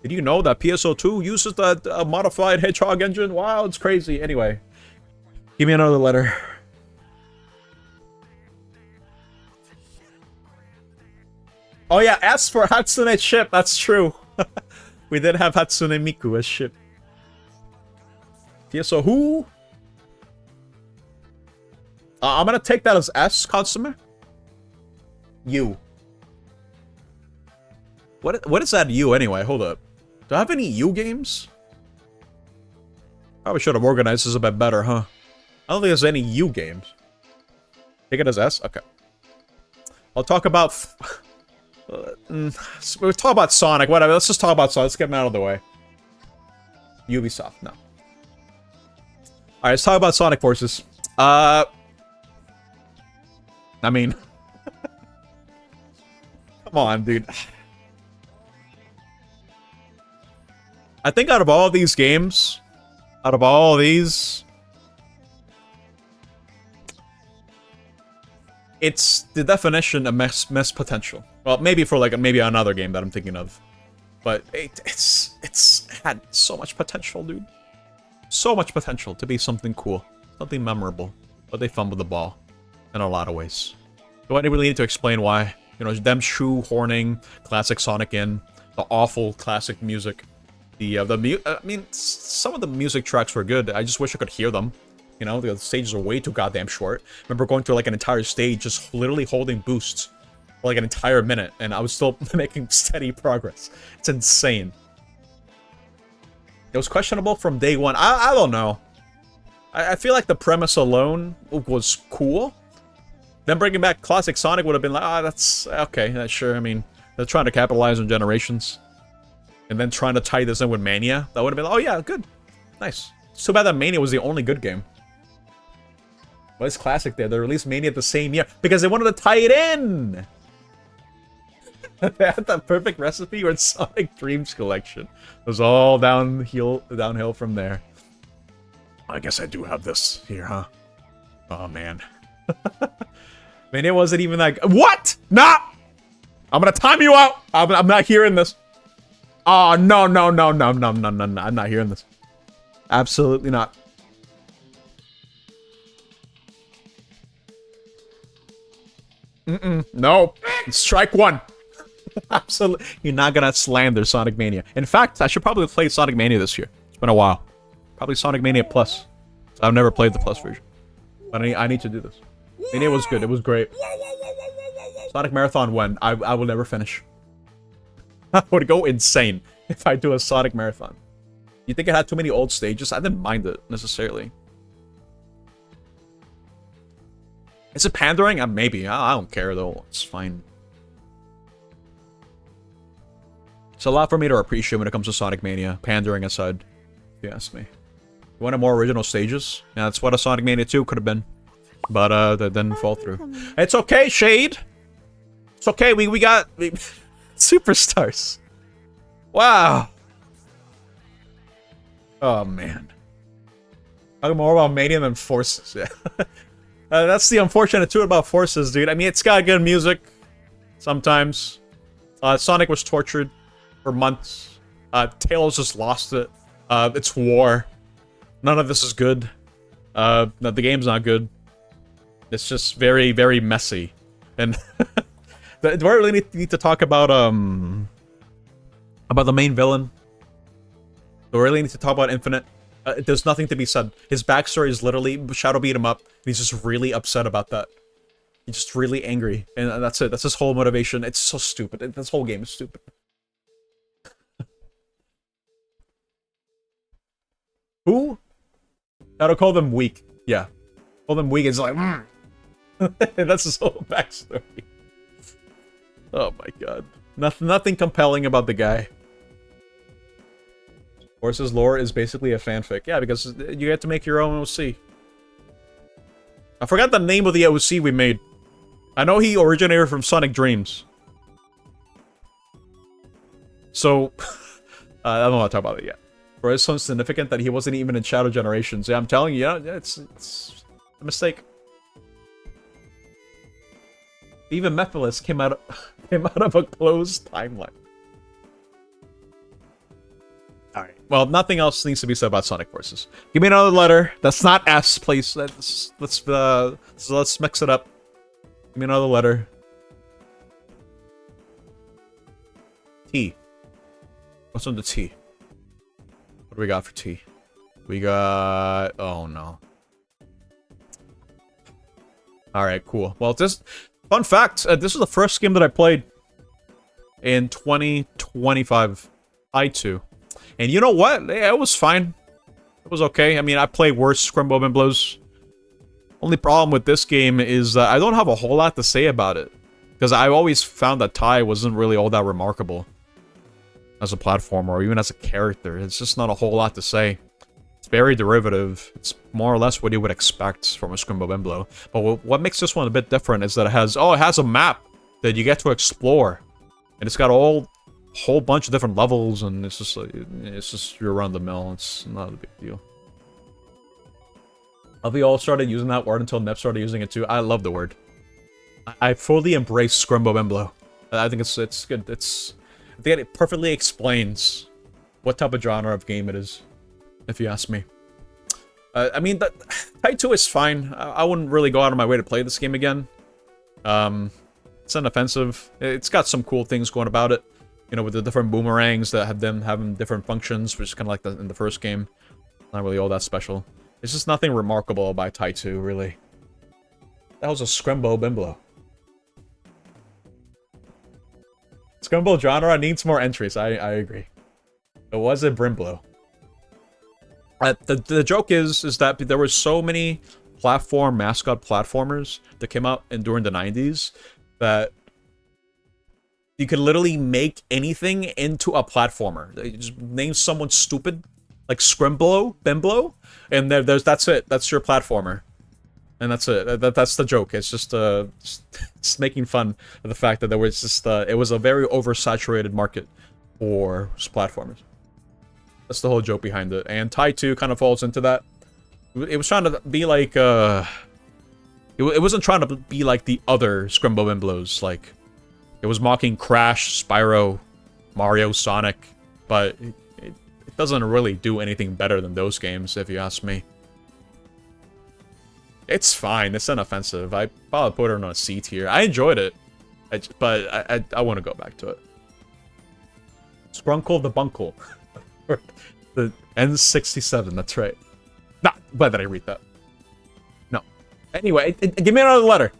Did you know that PSO2 uses that modified Hedgehog engine? Wow, it's crazy. Anyway, give me another letter. Oh yeah, S for Hatsune ship. That's true. We did have Hatsune Miku as ship. PSO who? I'm gonna take that as S, Consumer. U. What is that U anyway? Hold up. Do I have any U games? Probably should have organized this a bit better, huh? I don't think there's any U games. Take it as S? Okay. I'll talk about... we'll talk about Sonic, whatever. Let's just talk about Sonic. Let's get them out of the way. Ubisoft, no. Alright, let's talk about Sonic Forces. I mean... Come on, dude. I think out of all these games, out of all these, it's the definition of mess potential. Well, maybe for like maybe another game that I'm thinking of, but it's had so much potential, dude. So much potential to be something cool, something memorable, but they fumbled the ball in a lot of ways. Do I really need to explain why? Them shoehorning classic Sonic in, the awful classic music. I mean, some of the music tracks were good. I just wish I could hear them. The stages are way too goddamn short. I remember going through like an entire stage just literally holding boosts for like an entire minute, and I was still making steady progress. It's insane. It was questionable from day one. I don't know. I feel like the premise alone was cool. Then bringing back classic Sonic would have been like, ah, that's okay, that's sure. I mean, they're trying to capitalize on Generations. And then trying to tie this in with Mania. That would have been, oh yeah, good. Nice. It's too bad that Mania was the only good game. Well, it's classic there. They released Mania the same year because they wanted to tie it in. They had that perfect recipe with Sonic Dreams Collection. It was all downhill from there. I guess I do have this here, huh? Oh, man. Mania wasn't even that good. What? Nah! I'm gonna time you out! I'm not hearing this. Oh, no. I'm not hearing this. Absolutely not. No. Strike one. Absolutely. You're not gonna slander Sonic Mania. In fact, I should probably play Sonic Mania this year. It's been a while. Probably Sonic Mania Plus. I've never played the Plus version. But I need to do this. Mania was good. It was great. Sonic Marathon when? I will never finish. I would go insane if I do a Sonic Marathon. You think it had too many old stages? I didn't mind it, necessarily. Is it pandering? Maybe. I don't care, though. It's fine. It's a lot for me to appreciate when it comes to Sonic Mania. Pandering aside, if you ask me. You wanted more original stages? Yeah, that's what a Sonic Mania 2 could have been. But, that didn't fall through. It's okay, Shade! It's okay, we got... superstars. Wow. Oh, man. Talking more about Mania than Forces, yeah. That's the unfortunate truth about Forces, dude. I mean, it's got good music. Sometimes. Sonic was tortured for months. Tails just lost it. It's war. None of this is good. The game's not good. It's just very, very messy. And do I really need to talk about the main villain? Do I really need to talk about Infinite? There's nothing to be said. His backstory is literally Shadow beat him up, and he's just really upset about that. He's just really angry, and that's it. That's his whole motivation. It's so stupid. This whole game is stupid. Who? Shadow call them weak. Yeah. Call them weak. It's like, that's his whole backstory. Oh my god. Nothing compelling about the guy. Forces lore is basically a fanfic. Yeah, because you get to make your own OC. I forgot the name of the OC we made. I know he originated from Sonic Dreams. So, I don't want to talk about it yet. Bro, it's so significant that he wasn't even in Shadow Generations. Yeah, I'm telling you, yeah, it's a mistake. Even Mephiles came out of a closed timeline. Alright. Well, nothing else needs to be said about Sonic Forces. Give me another letter. That's not S, please. Let's mix it up. Give me another letter. T. What's on the T? What do we got for T? We got... oh, no. Alright, cool. Well, fun fact, this is the first game that I played in 2025. I2. And you know what? Yeah, it was fine. It was okay. I mean, I played worse Scrimbo and Blows. Only problem with this game is that I don't have a whole lot to say about it. Because I always found that Tai wasn't really all that remarkable as a platformer or even as a character. It's just not a whole lot to say. It's very derivative. It's more or less what you would expect from a Scrimbo and Blow. But what makes this one a bit different is that it has a map that you get to explore. And it's got whole bunch of different levels, and it's just you're around the mill. It's not a big deal. Have we all started using that word until Nep started using it too? I love the word. I fully embrace Scrimbo and Blow. I think it's good. I think it perfectly explains what type of genre of game it is, if you ask me. I mean, Type 2 is fine. I wouldn't really go out of my way to play this game again. It's unoffensive. It's got some cool things going about it. You know, with the different boomerangs that have them having different functions, which is kind of like in the first game. Not really all that special. It's just nothing remarkable about Tai 2, really. That was a Scrimbo Bimblo. Scrimbo genre needs more entries, I agree. It was a Brimblo. The joke is that there were so many mascot platformers that came out during the 90s that you could literally make anything into a platformer. You just name someone stupid, like Scrimblow, Bimblow, and that's it. That's your platformer. And that's it. That's the joke. It's just it's making fun of the fact that there was just it was a very oversaturated market for platformers. That's the whole joke behind it. And Tai 2 kind of falls into that. It was trying to be like it wasn't trying to be like the other Scrimbo Bimblos. Like, it was mocking Crash, Spyro, Mario, Sonic, but it doesn't really do anything better than those games, if you ask me. It's fine. It's inoffensive. I probably put it on a C tier. I enjoyed it, but I want to go back to it. Sprunkle the Bunkle. The N67, that's right. Nah, why did I read that? No. Anyway, give me another letter.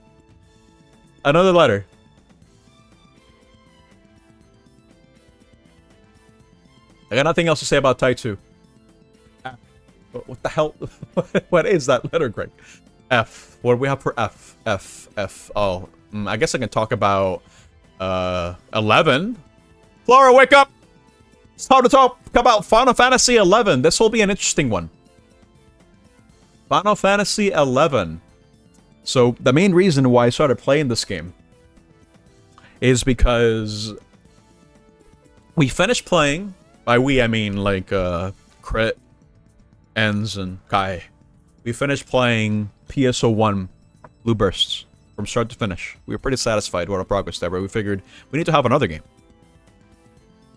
Another letter. I got nothing else to say about Tai 2. What the hell? What is that letter, Greg? F. What do we have for F? F. Oh, I guess I can talk about 11. Flora, wake up! It's time to talk about Final Fantasy 11. This will be an interesting one. Final Fantasy 11. So, the main reason why I started playing this game is because we finished playing. By we, I mean, like, Crit, Enz, and Kai. We finished playing PSO1 Blue Bursts from start to finish. We were pretty satisfied with our progress there, but we figured we need to have another game.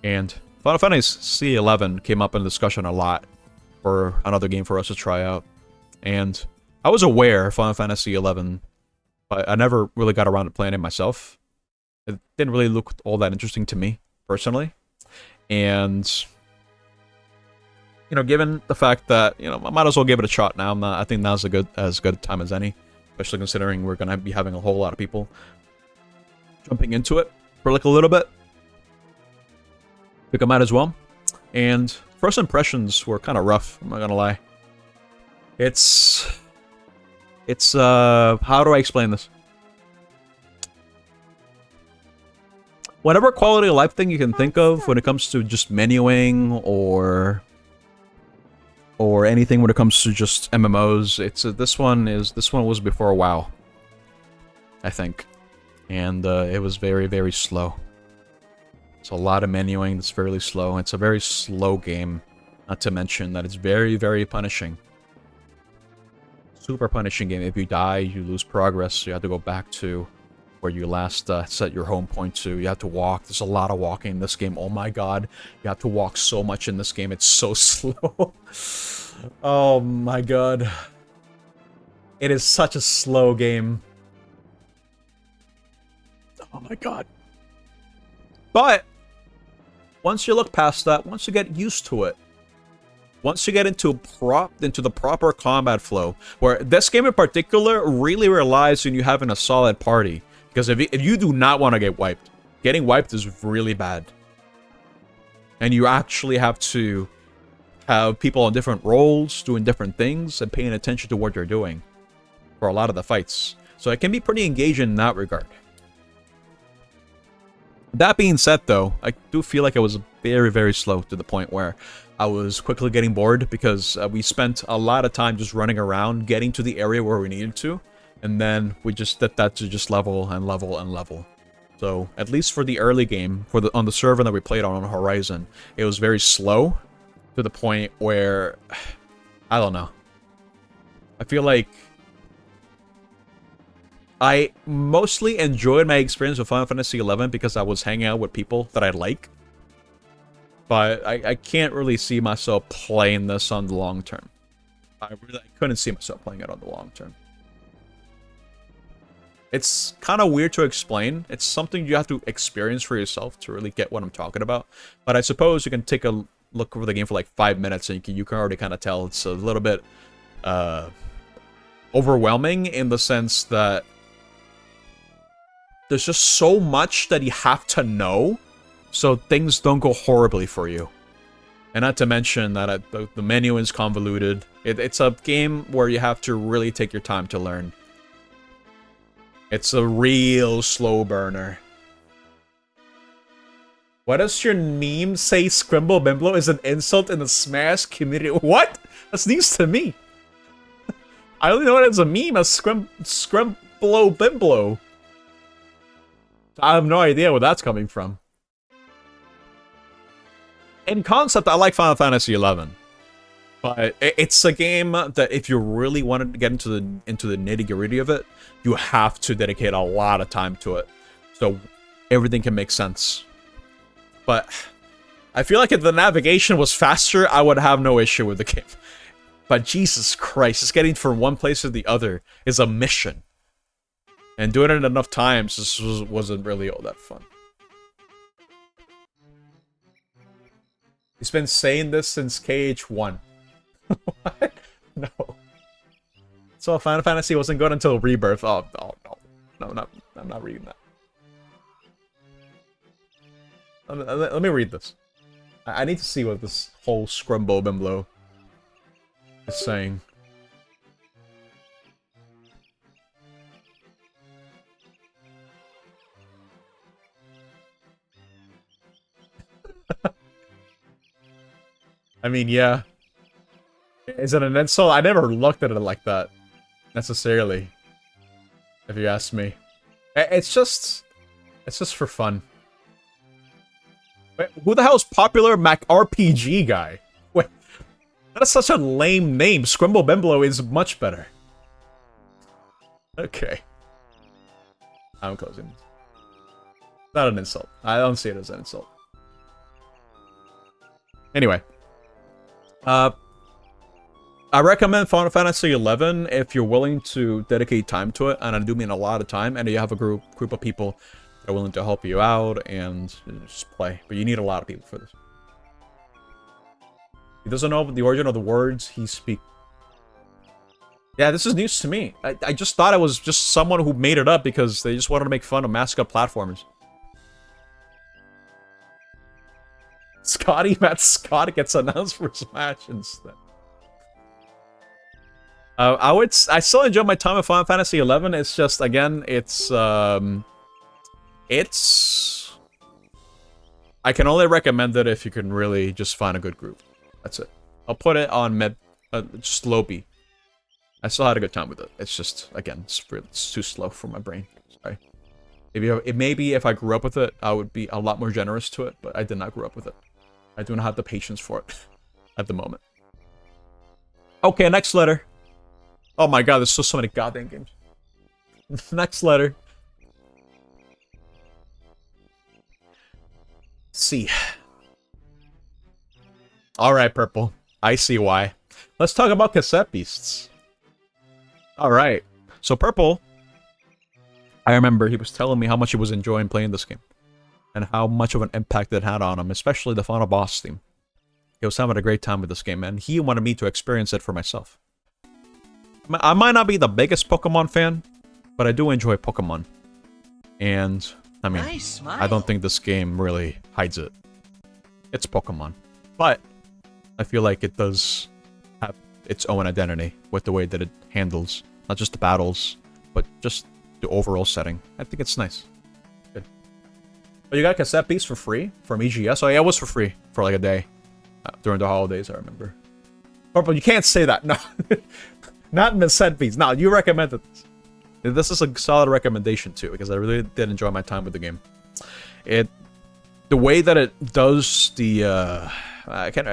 And Final Fantasy 11 came up in discussion a lot for another game for us to try out. And I was aware of Final Fantasy 11, but I never really got around to playing it myself. It didn't really look all that interesting to me, personally. And, you know, given the fact that, you know, I might as well give it a shot now. I think now's as good a time as any, especially considering we're going to be having a whole lot of people jumping into it for like a little bit. I think I might as well. And first impressions were kind of rough, I'm not going to lie. It's how do I explain this? Whatever quality of life thing you can think of when it comes to just menuing or anything when it comes to just MMOs, this one was before WoW, I think, and it was very, very slow. It's a lot of menuing that's fairly slow. It's a very slow game, not to mention that it's very, very punishing. Super punishing game. If you die, you lose progress. You have to go back to where you last set your home point to. You have to walk. There's a lot of walking in this game. Oh my god. You have to walk so much in this game. It's so slow. Oh my god. It is such a slow game. Oh my god. But once you look past that, once you get used to it, once you get into the proper combat flow, where this game in particular really relies on you having a solid party. Because if you do not want to get wiped, getting wiped is really bad. And you actually have to have people on different roles, doing different things, and paying attention to what you're doing for a lot of the fights. So it can be pretty engaging in that regard. That being said, though, I do feel like it was very, very slow to the point where I was quickly getting bored because we spent a lot of time just running around, getting to the area where we needed to. And then we just did that to just level and level and level. So, at least for the early game, on the server that we played on Horizon, it was very slow to the point where, I don't know. I feel like I mostly enjoyed my experience with Final Fantasy XI because I was hanging out with people that I like. But I can't really see myself playing this on the long term. I couldn't see myself playing it on the long term. It's kind of weird to explain. It's something you have to experience for yourself to really get what I'm talking about. But I suppose you can take a look over the game for like 5 minutes and you can already kind of tell it's a little bit overwhelming in the sense that there's just so much that you have to know so things don't go horribly for you. And not to mention that the menu is convoluted. It's a game where you have to really take your time to learn. It's a real slow burner. What does your meme say? Scrimble Bimblo is an insult in the Smash community. What? That's news to me. I only know it as a meme as Scrimblo Bimblo. I have no idea where that's coming from. In concept, I like Final Fantasy XI, but it's a game that if you really wanted to get into the nitty-gritty of it, you have to dedicate a lot of time to it, so everything can make sense. But I feel like if the navigation was faster, I would have no issue with the game. But Jesus Christ, just getting from one place to the other is a mission, and doing it enough times just wasn't really all that fun. He's been saying this since KH1. What? No. So Final Fantasy wasn't good until Rebirth. Oh no. No, I'm not reading that. Let me read this. I need to see what this whole Scrimbo Bimblo is saying. I mean, yeah. Is it an insult? I never looked at it like that, necessarily. If you ask me. It's just for fun. Wait, who the hell is Popular Mac RPG guy? Wait, that is such a lame name. Scrimble Bimblo is much better. Okay. I'm closing. Not an insult. I don't see it as an insult. Anyway. I recommend Final Fantasy XI if you're willing to dedicate time to it, and I do mean a lot of time, and you have a group of people that are willing to help you out and just play. But you need a lot of people for this. He doesn't know the origin of the words he speaks. Yeah, this is news to me. I just thought it was just someone who made it up because they just wanted to make fun of mascot platformers. Matt Scott gets announced for Smash instead. I still enjoy my time with Final Fantasy XI. It's just, again, it's I can only recommend it if you can really just find a good group. That's it. I'll put it on just low B. I still had a good time with it. It's just, again, it's too slow for my brain. Sorry. Maybe if I grew up with it, I would be a lot more generous to it, but I did not grow up with it. I do not have the patience for it at the moment. Okay, next letter. Oh my god, there's so many goddamn games. Next letter. C. Alright, Purple. I see why. Let's talk about Cassette Beasts. Alright. So, Purple, I remember he was telling me how much he was enjoying playing this game. And how much of an impact it had on him, especially the final boss theme. He was having a great time with this game, and he wanted me to experience it for myself. I might not be the biggest Pokemon fan, but I do enjoy Pokemon. And, I mean, I don't think this game really hides it. It's Pokemon. But, I feel like it does have its own identity with the way that it handles, not just the battles, but just the overall setting. I think it's nice. Good. But you got Cassette Beasts for free from EGS? Oh yeah, it was for free for like a day. During the holidays, I remember. Purple, you can't say that. No. Not Cassette Beasts. No, you recommended this. This is a solid recommendation too, because I really did enjoy my time with the game. The way that it does the I can't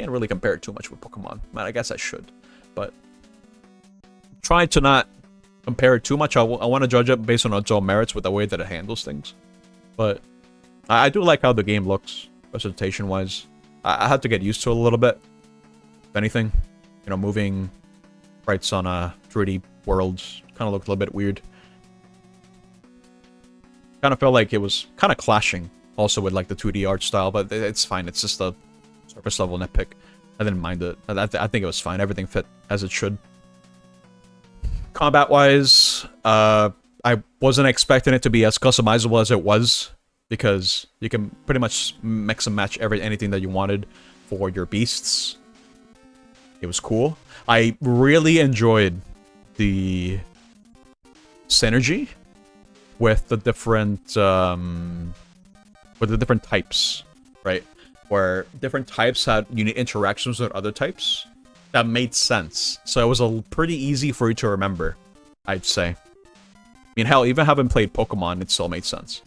really compare it too much with Pokemon. Man, I guess I should, but try to not compare it too much. I want to judge it based on its own merits with the way that it handles things. But I do like how the game looks, presentation-wise. I had to get used to it a little bit. If anything, you know, moving sprites on a 3D world kind of looked a little bit weird. Kind of felt like it was kind of clashing also with like the 2D art style, but it's fine. It's just a surface level nitpick. I didn't mind it. I think it was fine. Everything fit as it should. Combat-wise, I wasn't expecting it to be as customizable as it was. because you can pretty much mix and match anything that you wanted for your beasts. It was cool. I really enjoyed the synergy with the different types, right? Where different types had unique interactions with other types that made sense. So it was pretty easy for you to remember, I'd say. I mean, hell, even having played Pokemon, it still made sense.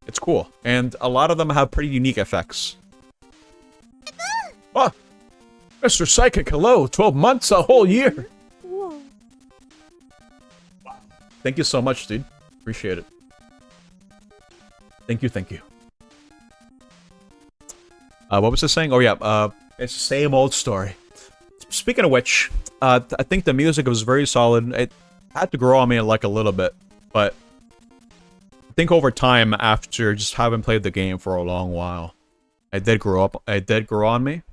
It's cool. And a lot of them have pretty unique effects. Oh! Mr. Psychic, hello! 12 months, a whole year! Whoa. Thank you so much, dude. Appreciate it. Thank you, thank you. What was I saying? Oh yeah, it's the same old story. Speaking of which, I think the music was very solid. It had to grow on me like a little bit, but I think over time, after just having played the game for a long while, it did grow on me.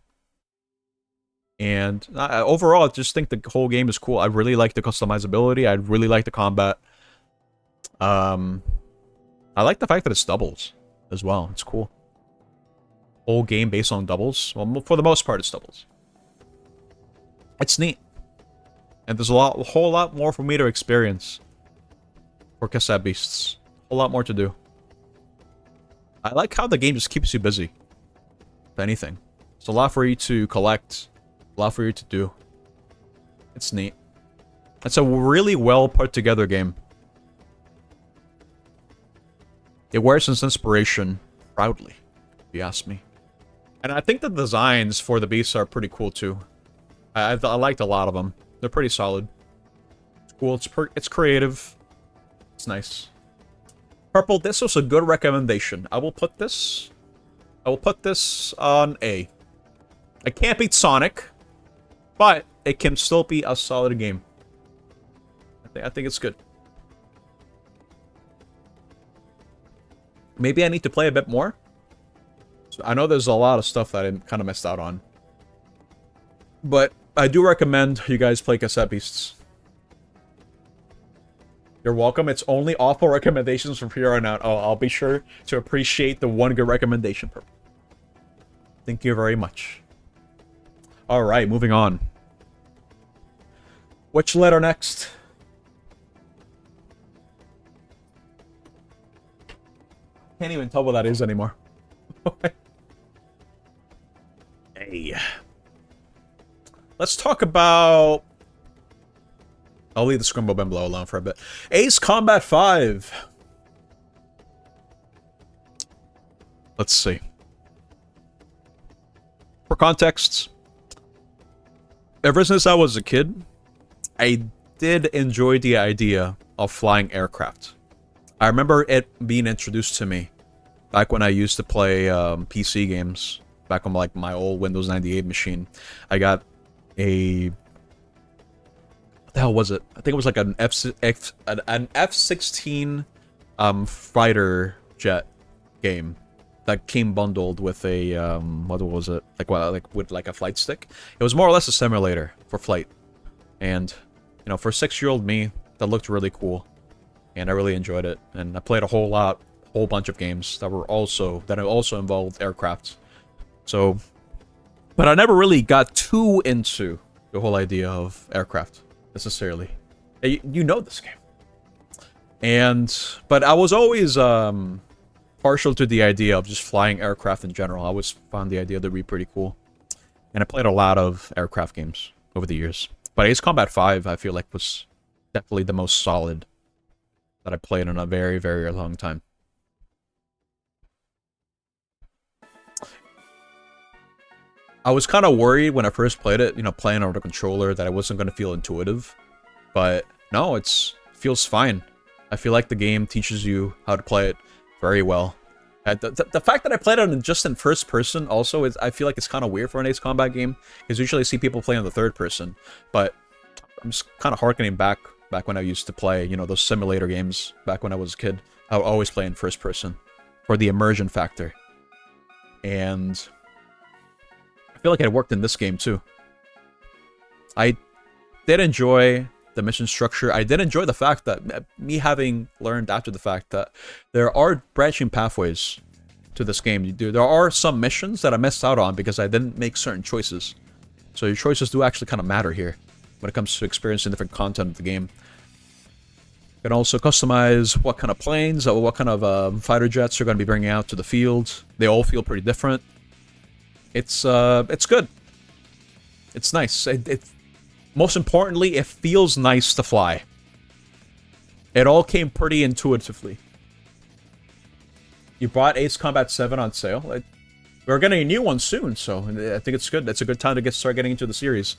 And overall, I just think the whole game is cool. I really like the customizability. I really like the combat. I like the fact that it's doubles as well. It's cool. Whole game based on doubles. Well, for the most part, it's doubles. It's neat. And there's a whole lot more for me to experience for Cassette Beasts. A lot more to do. I like how the game just keeps you busy. If anything. There's a lot for you to collect. A lot for you to do. It's neat. It's a really well put together game. It wears its inspiration proudly, if you ask me. And I think the designs for the beasts are pretty cool too. I liked a lot of them. They're pretty solid. It's cool. It's creative. It's nice. Purple, this was a good recommendation. I will put this on A. I can't beat Sonic, but it can still be a solid game. I think it's good. Maybe I need to play a bit more. So I know there's a lot of stuff that I kind of missed out on. But I do recommend you guys play Cassette Beasts. You're welcome. It's only awful recommendations from here on out. Oh, I'll be sure to appreciate the one good recommendation. Thank you very much. Alright, moving on. Which letter next? Can't even tell what that is anymore. Hey. Let's talk about... I'll leave the Scrimbo Bimblo alone for a bit. Ace Combat 5. Let's see. For context, ever since I was a kid, I did enjoy the idea of flying aircraft. I remember it being introduced to me back when I used to play PC games, back on like my old Windows 98 machine. I got a... What the hell was it? I think it was like an F-16 fighter jet game that came bundled with a what was it? Like with like a flight stick. It was more or less a simulator for flight. And you know, for 6-year-old me, that looked really cool. And I really enjoyed it. And I played a whole bunch of games that also involved aircraft. So, but I never really got too into the whole idea of aircraft necessarily. You know this game. But I was always partial to the idea of just flying aircraft in general. I always found the idea to be pretty cool. And I played a lot of aircraft games over the years. But Ace Combat 5, I feel like, was definitely the most solid that I played in a very, very long time. I was kind of worried when I first played it, you know, playing over the controller, that I wasn't going to feel intuitive. But no, it feels fine. I feel like the game teaches you how to play it very well. The fact that I played it just in first person also is, I feel like it's kind of weird for an Ace Combat game, because usually I see people play in the third person. But I'm just kind of harkening back when I used to play, you know, those simulator games back when I was a kid. I would always play in first person for the immersion factor. And I feel like it worked in this game too. I did enjoy the mission structure. I did enjoy the fact that me having learned after the fact that there are branching pathways to this game. There are some missions that I missed out on because I didn't make certain choices. So your choices do actually kind of matter here when it comes to experiencing different content of the game. You can also customize what kind of planes or what kind of fighter jets you're going to be bringing out to the field. They all feel pretty different. It's good. It's nice. Most importantly, it feels nice to fly. It all came pretty intuitively. You bought Ace Combat 7 on sale. We're getting a new one soon, so I think it's good. It's a good time to start getting into the series.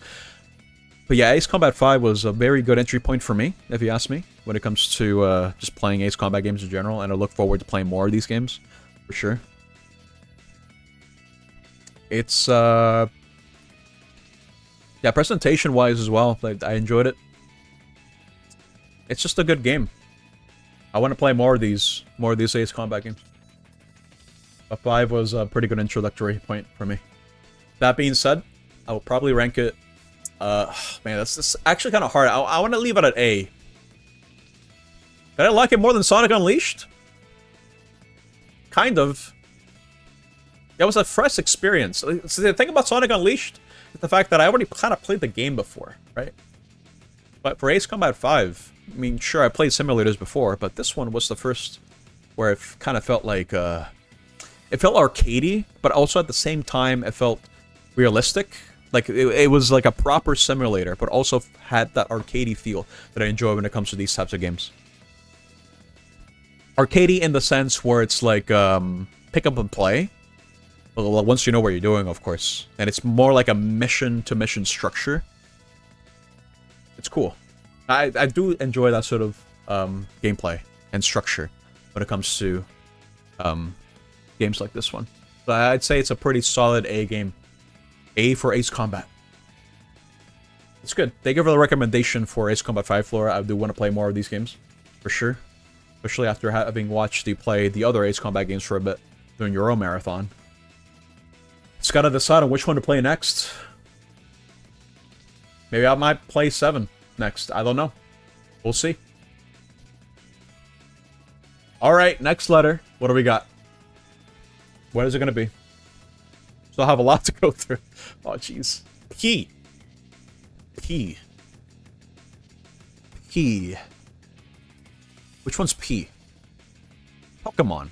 But yeah, Ace Combat 5 was a very good entry point for me, if you ask me, when it comes to just playing Ace Combat games in general, and I look forward to playing more of these games, for sure. It's, yeah, presentation-wise as well, I enjoyed it. It's just a good game. I want to play more of these Ace Combat games. But 5 was a pretty good introductory point for me. That being said, I will probably rank it... man, that's actually kind of hard. I want to leave it at A. Did I like it more than Sonic Unleashed? Kind of. It was a fresh experience. So the thing about Sonic Unleashed is the fact that I already kind of played the game before, right? But for Ace Combat 5, I mean, sure, I played simulators before, but this one was the first where it kind of felt like... it felt arcadey, but also at the same time, it felt realistic. Like, it was like a proper simulator, but also had that arcadey feel that I enjoy when it comes to these types of games. Arcadey in the sense where it's like, pick up and play. Well, once you know what you're doing, of course. And it's more like a mission-to-mission structure. It's cool. I do enjoy that sort of gameplay and structure when it comes to games like this one. But I'd say it's a pretty solid A game. A for Ace Combat. It's good. Thank you for the recommendation for Ace Combat 5, Flora. I do want to play more of these games, for sure. Especially after having watched you play the other Ace Combat games for a bit during your own marathon. Just gotta decide on which one to play next. Maybe I might play 7 next. I don't know. We'll see. Alright, next letter. What do we got? What is it gonna be? Still have a lot to go through. Oh, jeez. P. P. P. Which one's P? Pokemon.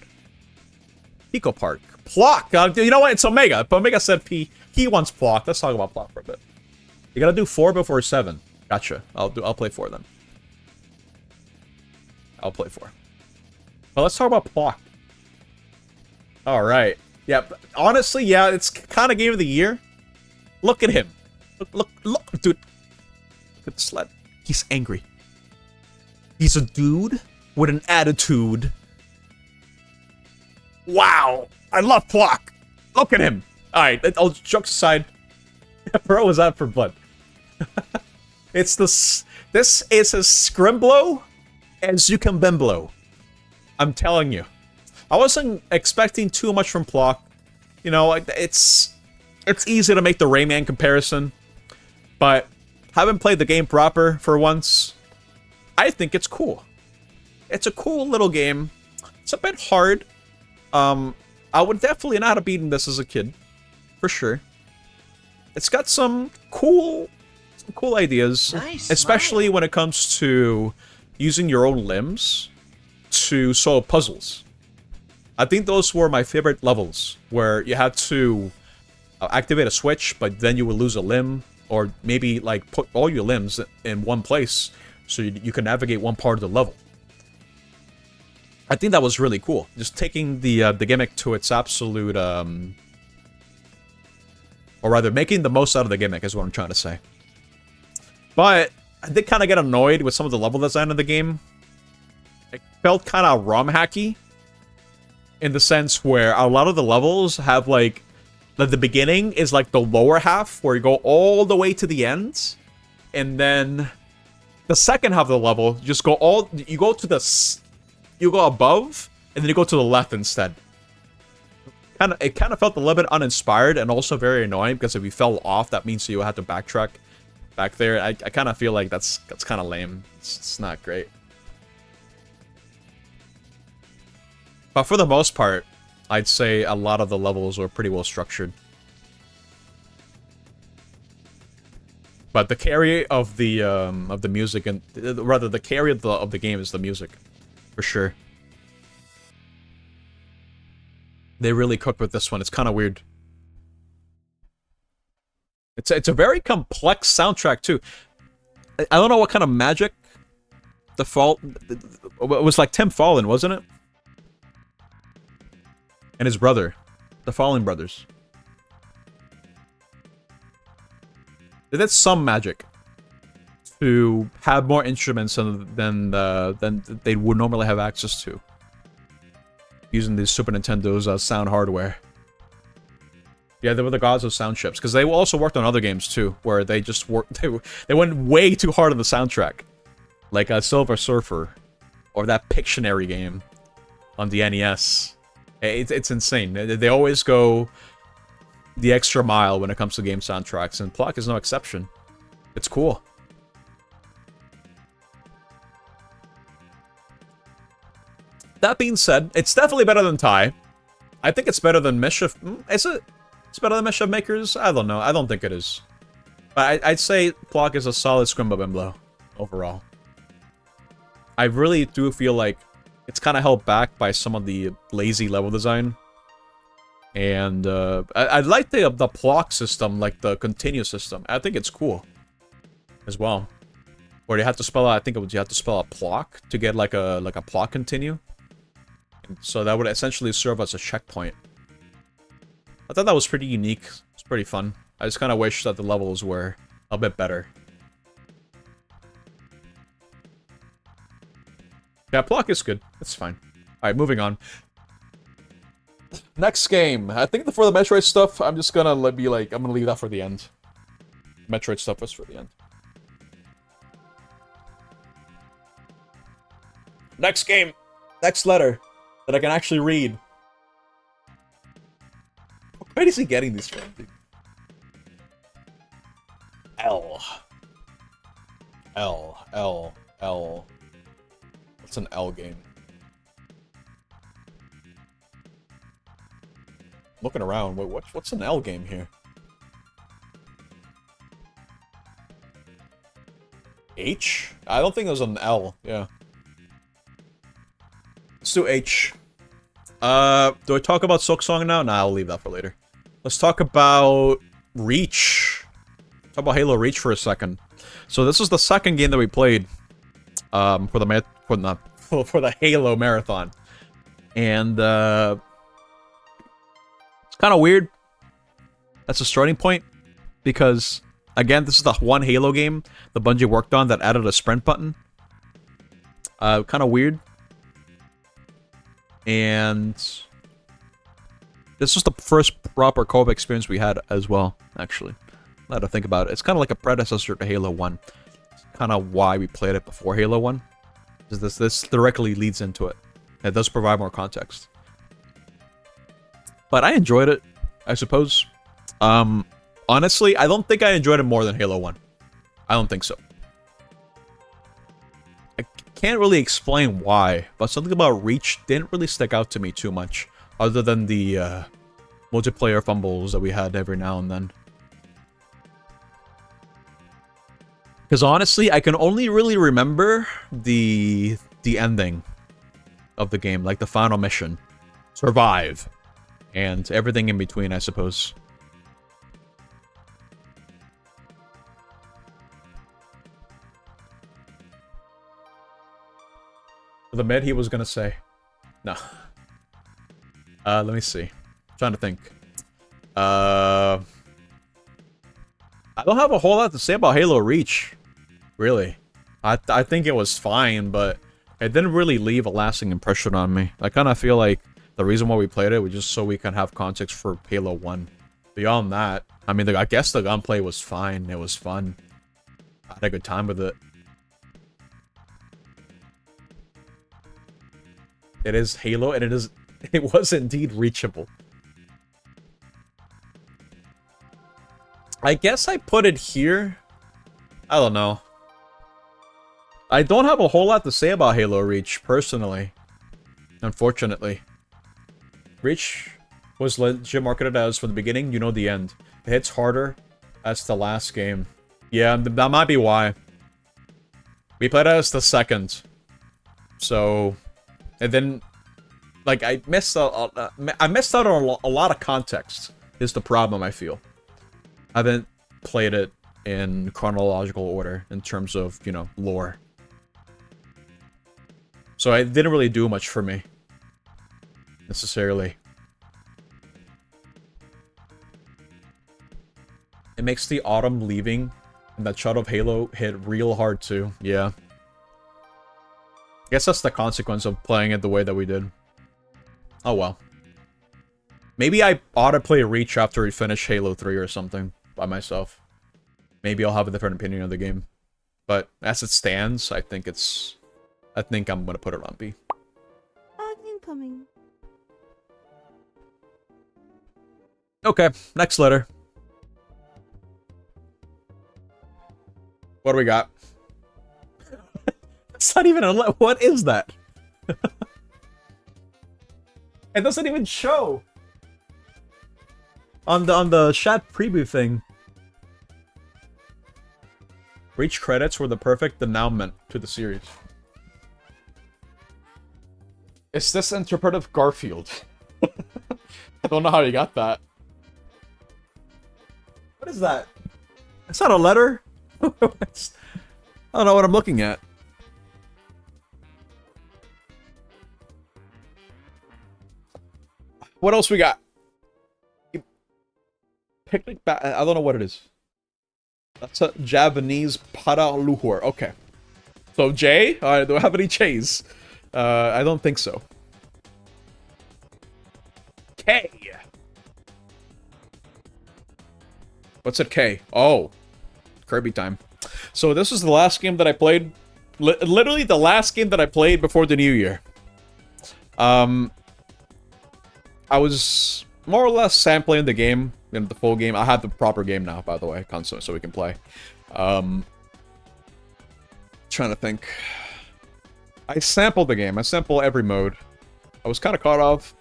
Pico Park. Plock! You know what? It's Omega. But Omega said P. He wants Plock. Let's talk about Plock for a bit. You gotta do 4 before 7. Gotcha. I'll play 4 then. I'll play 4. Well, let's talk about Plock. Alright. Yeah, honestly, yeah, it's kind of game of the year. Look at him. Look, dude. Look at the sled. He's angry. He's a dude with an attitude. Wow. I love Plock. Look at him. Alright, I'll jokes aside. Bro was out for blood. It's this is as Scrimblow as you can Bimblow. I'm telling you. I wasn't expecting too much from Plock. You know, it's easy to make the Rayman comparison, but having played the game proper for once, I think it's cool. It's a cool little game. It's a bit hard. I would definitely not have beaten this as a kid, for sure. It's got some cool ideas, nice, especially when it comes to using your own limbs to solve puzzles. I think those were my favorite levels, where you had to activate a switch, but then you would lose a limb, or maybe like put all your limbs in one place so you can navigate one part of the level. I think that was really cool. Just taking the gimmick to its absolute, or rather, making the most out of the gimmick is what I'm trying to say. But I did kind of get annoyed with some of the level design of the game. It felt kind of ROM hacky. In the sense where a lot of the levels have like the beginning is like the lower half where you go all the way to the end, and then the second half of the level you go above and then you go to the left instead. It kind of felt a little bit uninspired and also very annoying because if you fell off, that means you had to backtrack back there. I kind of feel like that's kind of lame. It's not great. But for the most part, I'd say a lot of the levels were pretty well structured. But the carry of the music and rather the carry of the game is the music, for sure. They really cooked with this one. It's kind of weird. It's a very complex soundtrack too. I don't know what kind of magic the Fall. It was like Tim Fallen, wasn't it? And his brother, the Fallen brothers. They did some magic to have more instruments than they would normally have access to, using the Super Nintendo's sound hardware. Yeah, they were the gods of sound chips, because they also worked on other games too, where they just worked. They went way too hard on the soundtrack, like Silver Surfer, or that Pictionary game on the NES. It's insane. They always go the extra mile when it comes to game soundtracks, and Plok is no exception. It's cool. That being said, it's definitely better than Tai. I think it's better than Mischief. Is it? It's better than Mischief Makers? I don't know. I don't think it is. But I'd say Plok is a solid Scrimba Bimblo overall. I really do feel like it's kind of held back by some of the lazy level design. And I like the Plok system, like the continue system. I think it's cool as well. Where you have to spell out, I think you have to spell out Plok to get like a Plok continue. And so that would essentially serve as a checkpoint. I thought that was pretty unique. It's pretty fun. I just kind of wish that the levels were a bit better. Yeah, Plok is good. It's fine. Alright, moving on. Next game. I think for the Metroid stuff, I'm just gonna be like, I'm gonna leave that for the end. Metroid stuff was for the end. Next game. Next letter that I can actually read. Where is he getting these from, dude? L. What's an L game? Looking around, wait, what's an L game here? H? I don't think there's an L, yeah. Let's do H. Do I talk about Silksong now? Nah, I'll leave that for later. Let's talk about Reach. Talk about Halo Reach for a second. So this is the second game that we played for the Halo Marathon. And it's kind of weird. That's a starting point. Because, again, this is the one Halo game the Bungie worked on that added a sprint button. Kind of weird. And this was the first proper co-op experience we had as well, actually. Now to think about it. It's kind of like a predecessor to Halo 1. It's kind of why we played it before Halo 1. This directly leads into it. It does provide more context. But I enjoyed it, I suppose. Honestly, I don't think I enjoyed it more than Halo 1. I don't think so. I can't really explain why, but something about Reach didn't really stick out to me too much, other than the multiplayer fumbles that we had every now and then. Because honestly, I can only really remember the ending of the game, like the final mission. Survive. And everything in between, I suppose. The mid he was gonna say. No. Let me see. I'm trying to think. I don't have a whole lot to say about Halo Reach. Really. I think it was fine, but it didn't really leave a lasting impression on me. I kind of feel like the reason why we played it was just so we can have context for Halo 1. Beyond that, I mean, I guess the gunplay was fine. It was fun. I had a good time with it. It is Halo, and it was indeed reachable. I guess I put it here I don't know. I don't have a whole lot to say about Halo Reach, personally. Unfortunately. Reach was legit marketed as, from the beginning, you know the end. It hits harder as the last game. Yeah, that might be why. We played it as the second. So... And then... Like, I missed out on a lot of context, is the problem, I feel. I haven't played it in chronological order, in terms of, you know, lore. So it didn't really do much for me. Necessarily. It makes the autumn leaving and that shot of Halo hit real hard too. Yeah. I guess that's the consequence of playing it the way that we did. Oh well. Maybe I ought to play Reach after we finish Halo 3 or something by myself. Maybe I'll have a different opinion of the game. But as it stands, I think I'm gonna put it on B. Ad incoming. Okay, next letter. What do we got? It's not even a letter. What is that? It doesn't even show on the chat preview thing. Reach credits were the perfect denouement to the series. Is this interpretive Garfield? I don't know how you got that. What is that? It's not a letter. I don't know what I'm looking at. What else we got? Picnic I don't know what it is. That's a Javanese para luhur. Okay. So J? Alright, do I have any J's? I don't think so. K. What's at K? Oh. Kirby time. So this is the last game that I played. Literally the last game that I played before the new year. I was more or less sampling the game, in the full game. I have the proper game now, by the way, console, so we can play. Trying to think. I sampled the game. I sampled every mode. I was kind of caught off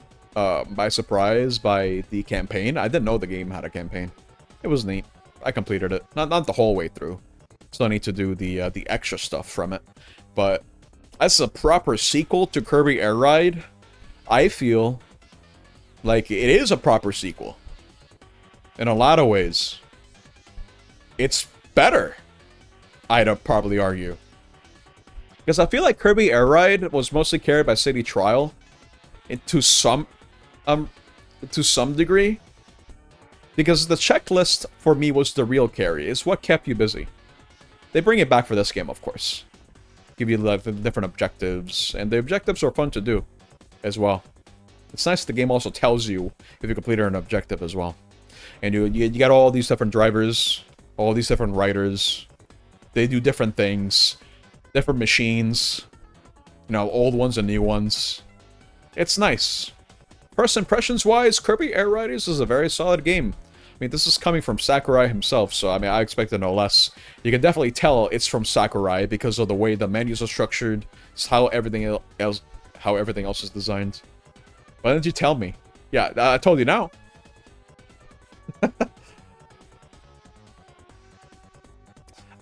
by surprise by the campaign. I didn't know the game had a campaign. It was neat. I completed it. Not the whole way through. Still need to do the extra stuff from it. But as a proper sequel to Kirby Air Ride, I feel like it is a proper sequel. In a lot of ways. It's better, I'd probably argue. Because I feel like Kirby Air Ride was mostly carried by City Trial. To some degree. Because the checklist, for me, was the real carry. It's what kept you busy. They bring it back for this game, of course. Give you like, different objectives. And the objectives are fun to do, as well. It's nice the game also tells you if you completed an objective as well. And you got all these different drivers, all these different riders. They do different things, different machines. You know, old ones and new ones. It's nice. First impressions-wise, Kirby Air Riders is a very solid game. I mean, this is coming from Sakurai himself, so I mean, I expected no less. You can definitely tell it's from Sakurai because of the way the menus are structured, how everything else is designed. Why didn't you tell me? Yeah, I told you now.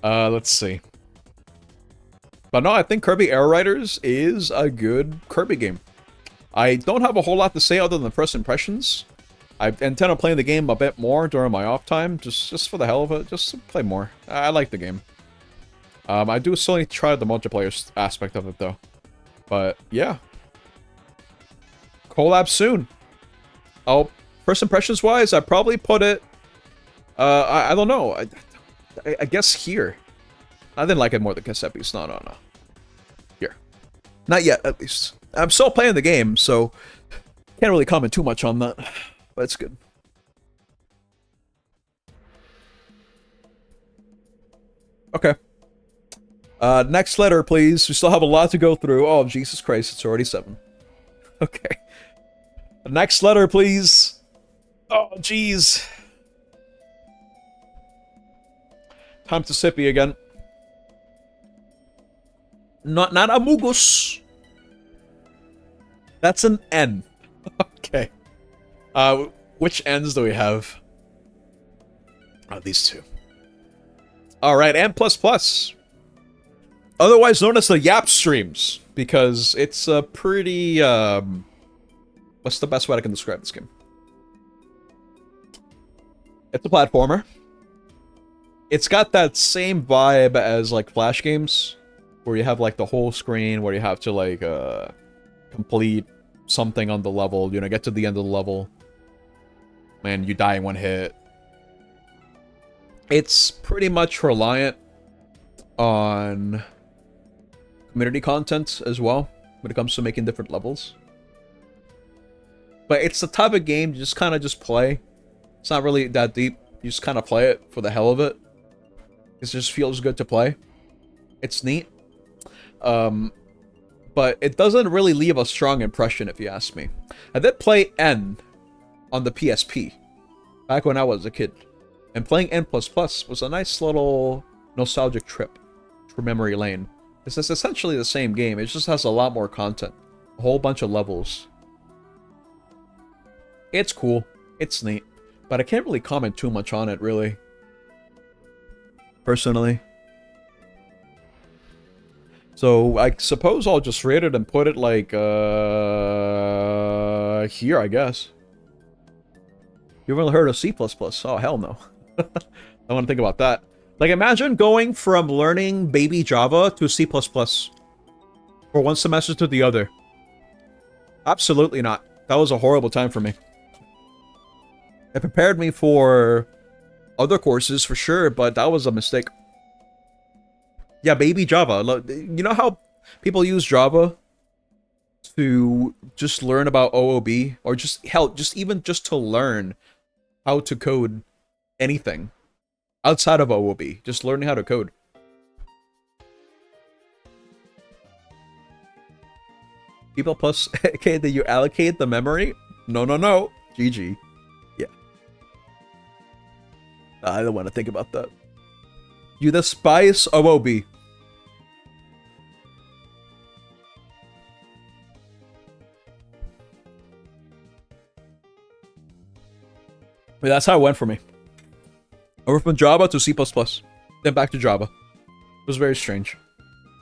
Let's see. But no, I think Kirby Air Riders is a good Kirby game. I don't have a whole lot to say other than first impressions. I intend on playing the game a bit more during my off time, just for the hell of it, just to play more. I like the game. I do still need to try the multiplayer aspect of it though. But yeah. Collab soon. Oh, first impressions wise, I probably put it. I don't know. I guess here. I didn't like it more than Kasepi's. No. Here. Not yet, at least. I'm still playing the game, so can't really comment too much on that. But it's good. Okay. Next letter, please. We still have a lot to go through. Oh, Jesus Christ, it's already 7. Okay. Next letter, please. Oh, jeez. Time to Sippy again. Not Amogus. That's an N. Okay. Which N's do we have? Oh, these two. Alright, N++. Otherwise known as the Yap streams. Because it's a pretty, what's the best way I can describe this game? It's a platformer. It's got that same vibe as, like, Flash games. Where you have, like, the whole screen, where you have to, like, complete something on the level. You know, get to the end of the level. And you die in one hit. It's pretty much reliant on community content as well, when it comes to making different levels. But it's the type of game you just kind of just play. It's not really that deep. You just kind of play it for the hell of it. It just feels good to play. It's neat. But it doesn't really leave a strong impression, if you ask me. I did play N on the PSP back when I was a kid. And playing N++ was a nice little nostalgic trip through memory lane. It's essentially the same game, it just has a lot more content. A whole bunch of levels. It's cool, it's neat, but I can't really comment too much on it, really. Personally. So, I suppose I'll just rate it and put it, like, here, I guess. You ever heard of C++? Oh, hell no. I want to think about that. Like, imagine going from learning baby Java to C++. For one semester to the other. Absolutely not. That was a horrible time for me. It prepared me for other courses, for sure, but that was a mistake. Yeah, baby Java. You know how people use Java to just learn about OOB? Or just, hell, just to learn how to code anything outside of OOB. Just learning how to code. People plus, okay, did you allocate the memory? No. GG. Yeah. I don't want to think about that. You despise OOB. But that's how it went for me. Over from Java to C++. Then back to Java. It was very strange.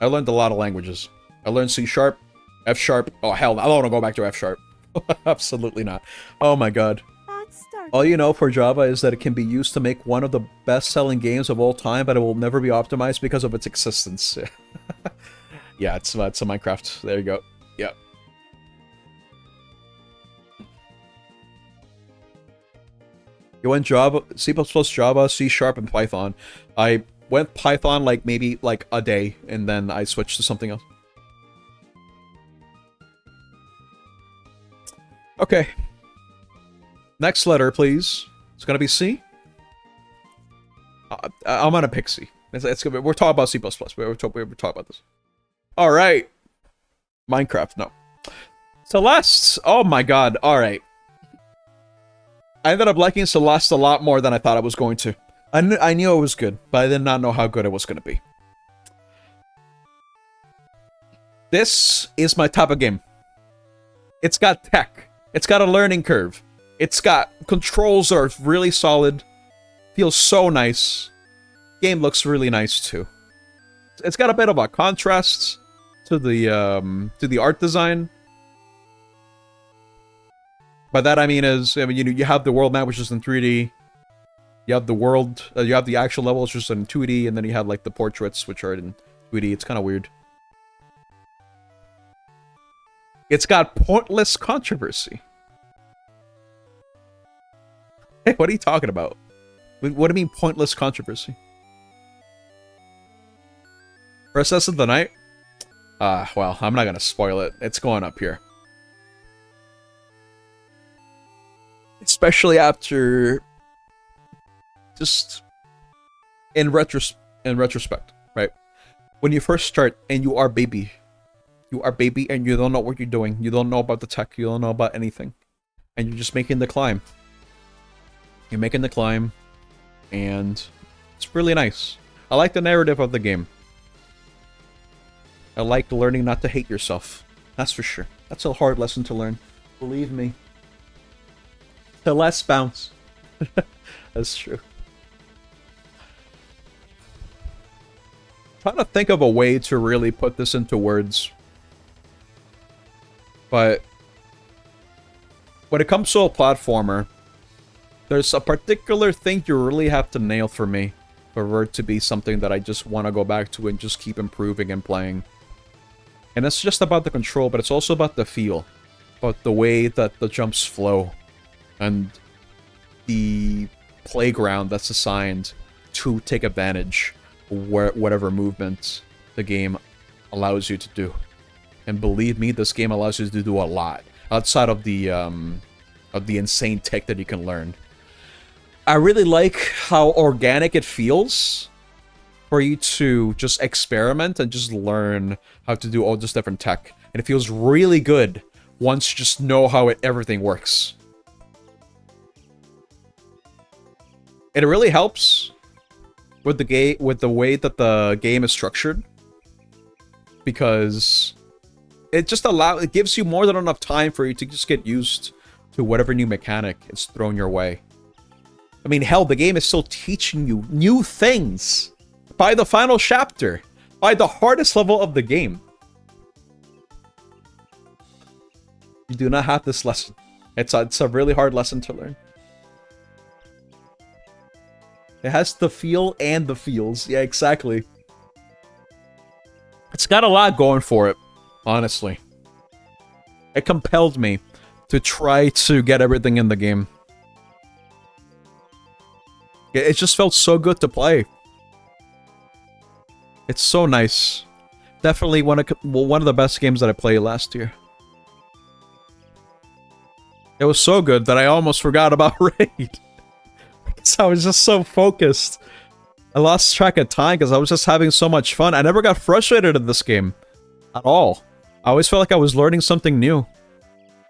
I learned a lot of languages. I learned C#, F#. Oh, hell, I don't want to go back to F#. Absolutely not. Oh my god. All you know for Java is that it can be used to make one of the best-selling games of all time, but it will never be optimized because of its existence. Yeah, it's a Minecraft. There you go. Yeah. You went Java, C++, Java, C#, and Python. I went Python like maybe like a day, and then I switched to something else. Okay. Next letter, please. It's gonna be C. I'm gonna pick C. It's gonna be, we're talking about C++. We're talking about this. All right. Minecraft. No. Celeste. Oh my god. All right. I ended up liking Celeste a lot more than I thought I was going to. I knew it was good, but I did not know how good it was going to be. This is my type of game. It's got tech. It's got a learning curve. It's got controls that are really solid. Feels so nice. Game looks really nice too. It's got a bit of a contrast to the art design. By that I mean you have the world map which is in 3D. You have the world, you have the actual levels just in 2D, and then you have like the portraits which are in 2D. It's kind of weird. It's got pointless controversy. Hey, what are you talking about? What do you mean pointless controversy? Princess of the Night? Well, I'm not gonna spoil it. It's going up here. Especially after... just... in retrospect, right? When you first start and you are baby. You are baby and you don't know what you're doing. You don't know about the tech. You don't know about anything. And you're just making the climb. You're making the climb. And it's really nice. I like the narrative of the game. I like learning not to hate yourself. That's for sure. That's a hard lesson to learn. Believe me. The less bounce. That's true. Trying to think of a way to really put this into words. But when it comes to a platformer, there's a particular thing you really have to nail for me for it to be something that I just want to go back to and just keep improving and playing. And it's just about the control, but it's also about the feel. About the way that the jumps flow. And the playground that's assigned to take advantage of whatever movement the game allows you to do. And believe me, this game allows you to do a lot. Outside of the insane tech that you can learn. I really like how organic it feels for you to just experiment and just learn how to do all this different tech. And it feels really good once you just know how everything works. It really helps with the way that the game is structured, because it gives you more than enough time for you to just get used to whatever new mechanic is thrown your way. I mean, hell, the game is still teaching you new things by the final chapter, by the hardest level of the game. You do not have this lesson. It's a really hard lesson to learn. It has the feel and the feels. Yeah, exactly. It's got a lot going for it, honestly. It compelled me to try to get everything in the game. It just felt so good to play. It's so nice. Definitely one of the best games that I played last year. It was so good that I almost forgot about Raid. Because I was just so focused. I lost track of time because I was just having so much fun. I never got frustrated in this game. At all. I always felt like I was learning something new.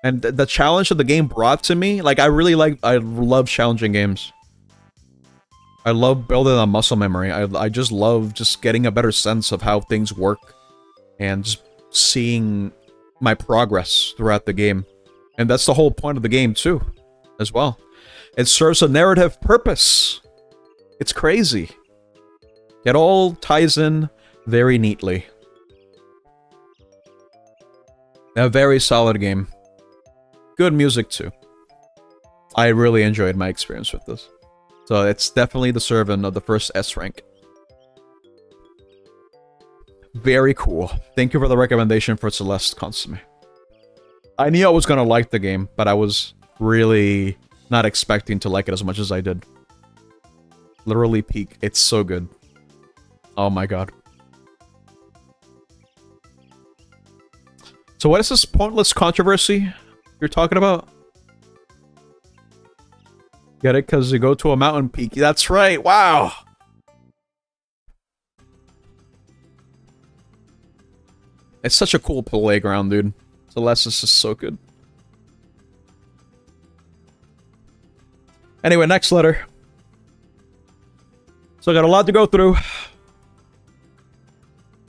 And the challenge that the game brought to me, like, I love challenging games. I love building a muscle memory. I just love just getting a better sense of how things work. And just seeing my progress throughout the game. And that's the whole point of the game, too. As well. It serves a narrative purpose. It's crazy. It all ties in very neatly. A very solid game. Good music, too. I really enjoyed my experience with this. So it's definitely the servant of the first S rank. Very cool. Thank you for the recommendation for Celeste Consomme. I knew I was gonna like the game, but I was really not expecting to like it as much as I did. Literally peak. It's so good. Oh my god. So what is this pointless controversy you're talking about? Get it? Because you go to a mountain peak. That's right. Wow. It's such a cool playground, dude. Celeste is just so good. Anyway, next letter. So I got a lot to go through.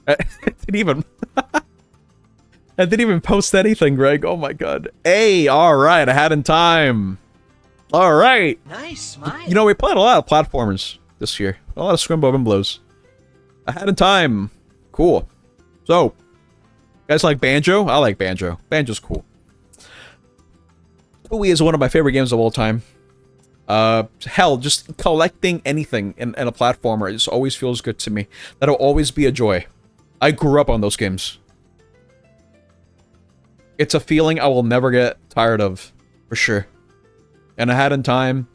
I didn't even post anything, Greg. Oh my god. Hey, alright. I had in time. Alright. Nice, Mike. You know, we played a lot of platformers this year. A lot of Scrimbo and Blows. I had in time. Cool. So, you guys like Banjo? I like Banjo. Banjo's cool. Tooie is one of my favorite games of all time. Hell, just collecting anything in a platformer, it just always feels good to me. That'll always be a joy. I grew up on those games. It's a feeling I will never get tired of, for sure. And I had in time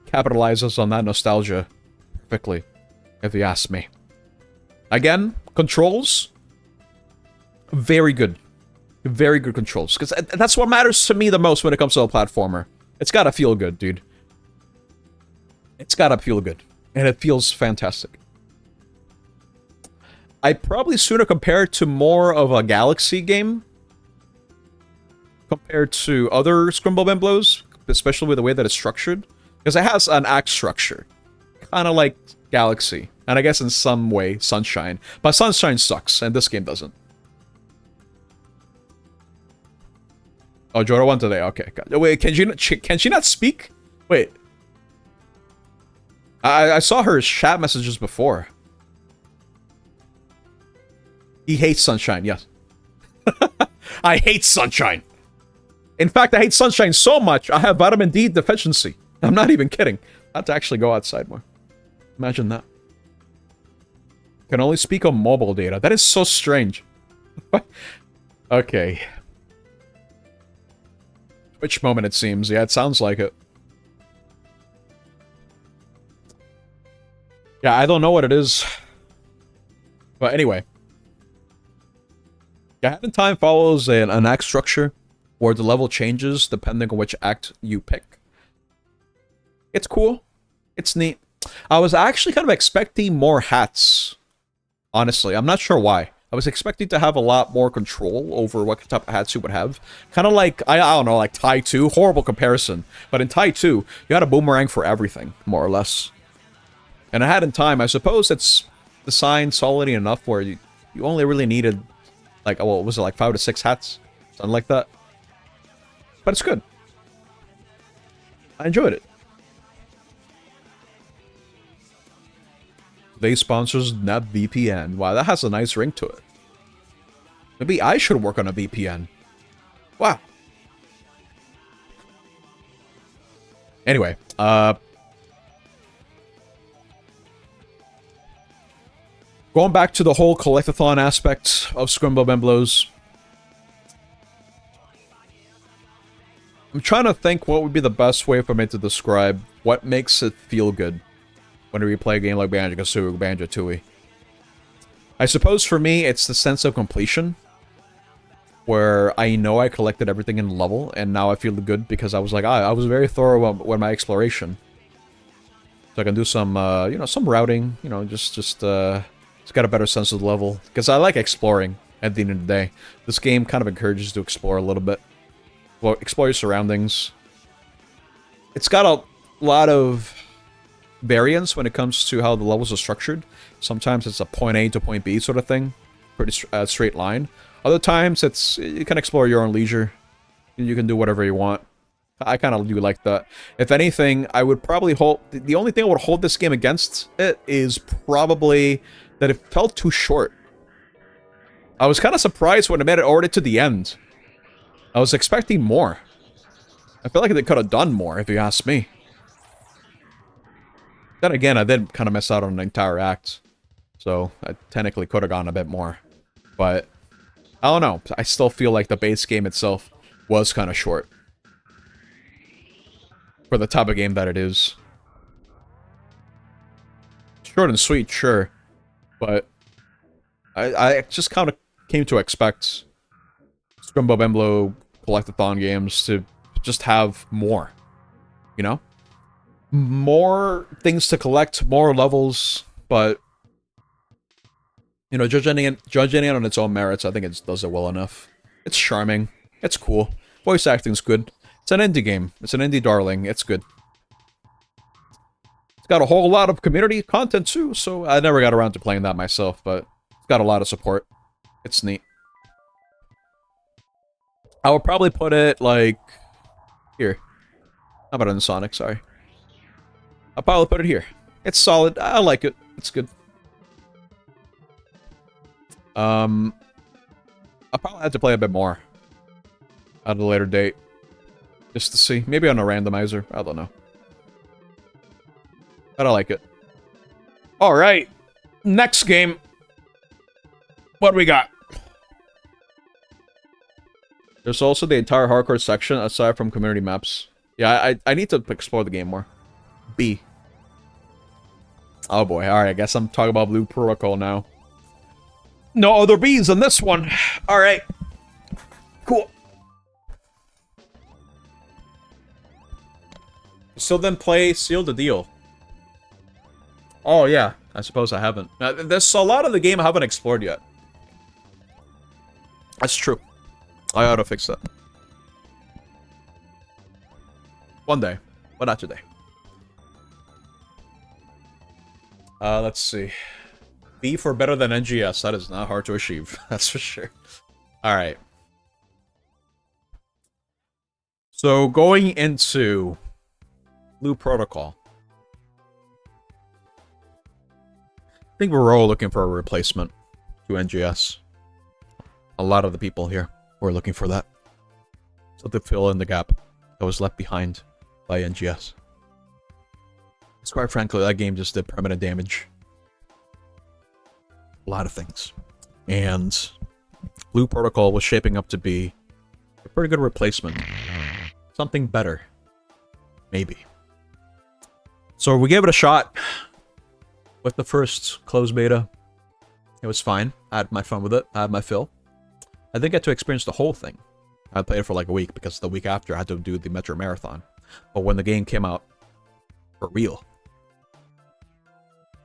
capitalizes on that nostalgia perfectly, if you ask me. Again, controls, very good. Very good controls. Because that's what matters to me the most when it comes to a platformer. It's gotta feel good, dude. It's gotta feel good. And it feels fantastic. I'd probably sooner compare it to more of a Galaxy game compared to other Scrimble Bimblos, especially with the way that it's structured. Because it has an act structure. Kind of like Galaxy. And I guess in some way, Sunshine. But Sunshine sucks, and this game doesn't. Oh, Jora won today. Okay. Wait, can she not speak? Wait. I saw her chat messages before. He hates sunshine, yes. I hate sunshine. In fact, I hate sunshine so much, I have vitamin D deficiency. I'm not even kidding. I have to actually go outside more. Imagine that. Can only speak on mobile data. That is so strange. Okay. Twitch moment, it seems. Yeah, it sounds like it. Yeah, I don't know what it is. But anyway. Hat in Time follows an act structure where the level changes depending on which act you pick. It's cool. It's neat. I was actually kind of expecting more hats. Honestly, I'm not sure why. I was expecting to have a lot more control over what type of hats you would have. Kind of like, I don't know, like Tai 2. Horrible comparison. But in Tai 2, you had a boomerang for everything, more or less. And a Hat in Time, I suppose it's designed solidly enough where you only really needed, like, what was it, like 5 to 6 hats? Something like that. But it's good. I enjoyed it. They sponsors NetVPN. Wow, that has a nice ring to it. Maybe I should work on a VPN. Wow. Anyway, going back to the whole collectathon aspect of Scrimblow I'm trying to think what would be the best way for me to describe what makes it feel good when we play a game like Banjo-Kazooie, Banjo-Tooie. I suppose for me, it's the sense of completion, where I know I collected everything in level, and now I feel good because I was like, I was very thorough with my exploration. So I can do some, you know, some routing, you know, just got a better sense of the level. Because I like exploring at the end of the day. This game kind of encourages you to explore a little bit. Well, explore your surroundings. It's got a lot of variance when it comes to how the levels are structured. Sometimes it's a point A to point B sort of thing. Pretty straight line. Other times, you can explore your own leisure. You can do whatever you want. I kind of do like that. If anything, I would probably hold... The only thing I would hold this game against it is probably that it felt too short. I was kind of surprised when I made it already to the end. I was expecting more. I feel like they could have done more, if you ask me. Then again, I did kind of miss out on an entire act. So, I technically could have gone a bit more. But, I don't know. I still feel like the base game itself was kind of short. For the type of game that it is. Short and sweet, sure. But, I just kind of came to expect Scrimbo Bemblo Collectathon games to just have more. You know? More things to collect, more levels, but... You know, judging it on its own merits, I think it does it well enough. It's charming. It's cool. Voice acting's good. It's an indie game. It's an indie darling. It's good. It's got a whole lot of community content too, so I never got around to playing that myself, but it's got a lot of support. It's neat. I would probably put it, like... Here. How about in Sonic? Sorry. I'll probably put it here. It's solid. I like it. It's good. I'll probably have to play a bit more at a later date. Just to see. Maybe on a randomizer. I don't know. But I like it. Alright. Next game. What do we got? There's also the entire hardcore section aside from community maps. Yeah, I need to explore the game more. B. Oh boy. Alright, I guess I'm talking about Blue Protocol now. No other B's on this one. Alright. Cool. So then play Seal the Deal. Oh yeah, I suppose I haven't. Now, there's a lot of the game I haven't explored yet. That's true. I ought to fix that. One day, but not today. Let's see. B for better than NGS. That is not hard to achieve. That's for sure. Alright. So going into Blue Protocol, I think we're all looking for a replacement to NGS. A lot of the people here were looking for that. So to fill in the gap that was left behind by NGS. Because quite frankly, that game just did permanent damage. A lot of things. And Blue Protocol was shaping up to be a pretty good replacement. Something better. Maybe. So we gave it a shot with the first closed beta. It was fine. I had my fun with it. I had my fill. I didn't get to experience the whole thing. I played it for like a week because the week after I had to do the Metro Marathon. But when the game came out for real,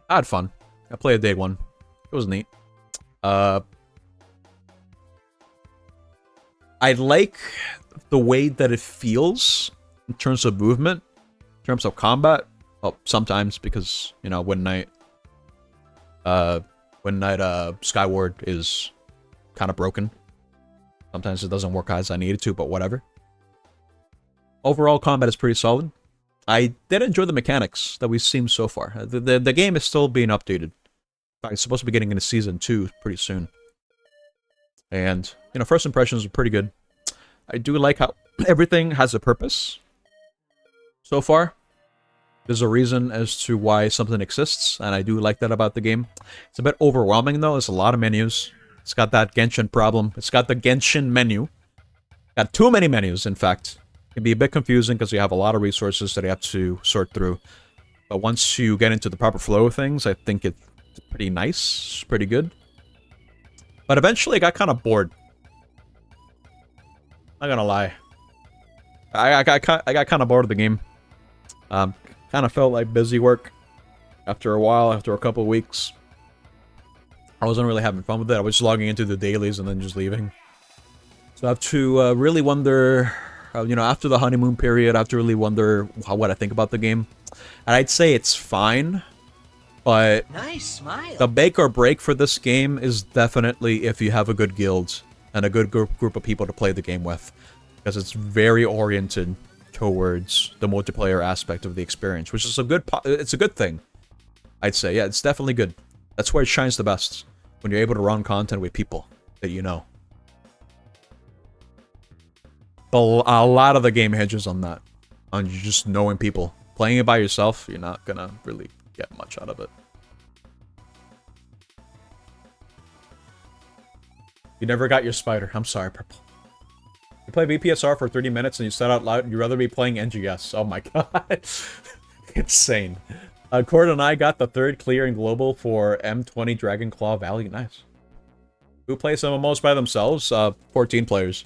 I had fun. I played day one. It was neat. I like the way that it feels in terms of movement, in terms of combat. Well, sometimes because, you know, Win Knight Skyward is kind of broken. Sometimes it doesn't work as I needed to, but whatever. Overall, combat is pretty solid. I did enjoy the mechanics that we've seen so far. The game is still being updated. In fact, it's supposed to be getting into Season 2 pretty soon. And, you know, first impressions are pretty good. I do like how everything has a purpose. So far, there's a reason as to why something exists, and I do like that about the game. It's a bit overwhelming, though. There's a lot of menus. It's got that Genshin problem. It's got the Genshin menu. Got too many menus, in fact. It can be a bit confusing because you have a lot of resources that you have to sort through. But once you get into the proper flow of things, I think it's pretty nice. It's pretty good. But eventually, I got kind of bored. Not gonna lie. I got kind of bored of the game. Kind of felt like busy work. After a while, after a couple of weeks. I wasn't really having fun with it. I was just logging into the dailies and then just leaving. So I have to really wonder, you know, after the honeymoon period, I have to really wonder what I think about the game. And I'd say it's fine, but nice smile. The make or break for this game is definitely if you have a good guild and a good group of people to play the game with. Because it's very oriented towards the multiplayer aspect of the experience, which is it's a good thing. I'd say, yeah, it's definitely good. That's where it shines the best, when you're able to run content with people that you know. But a lot of the game hinges on that, on you just knowing people. Playing it by yourself, you're not gonna really get much out of it. You never got your spider. I'm sorry, Purple. You play BPSR for 30 minutes and you said out loud you'd rather be playing NGS. Oh my god. Insane. Cord and I got the third clear in global for M20 Dragonclaw Valley. Nice. Who plays MMOs by themselves? 14 players.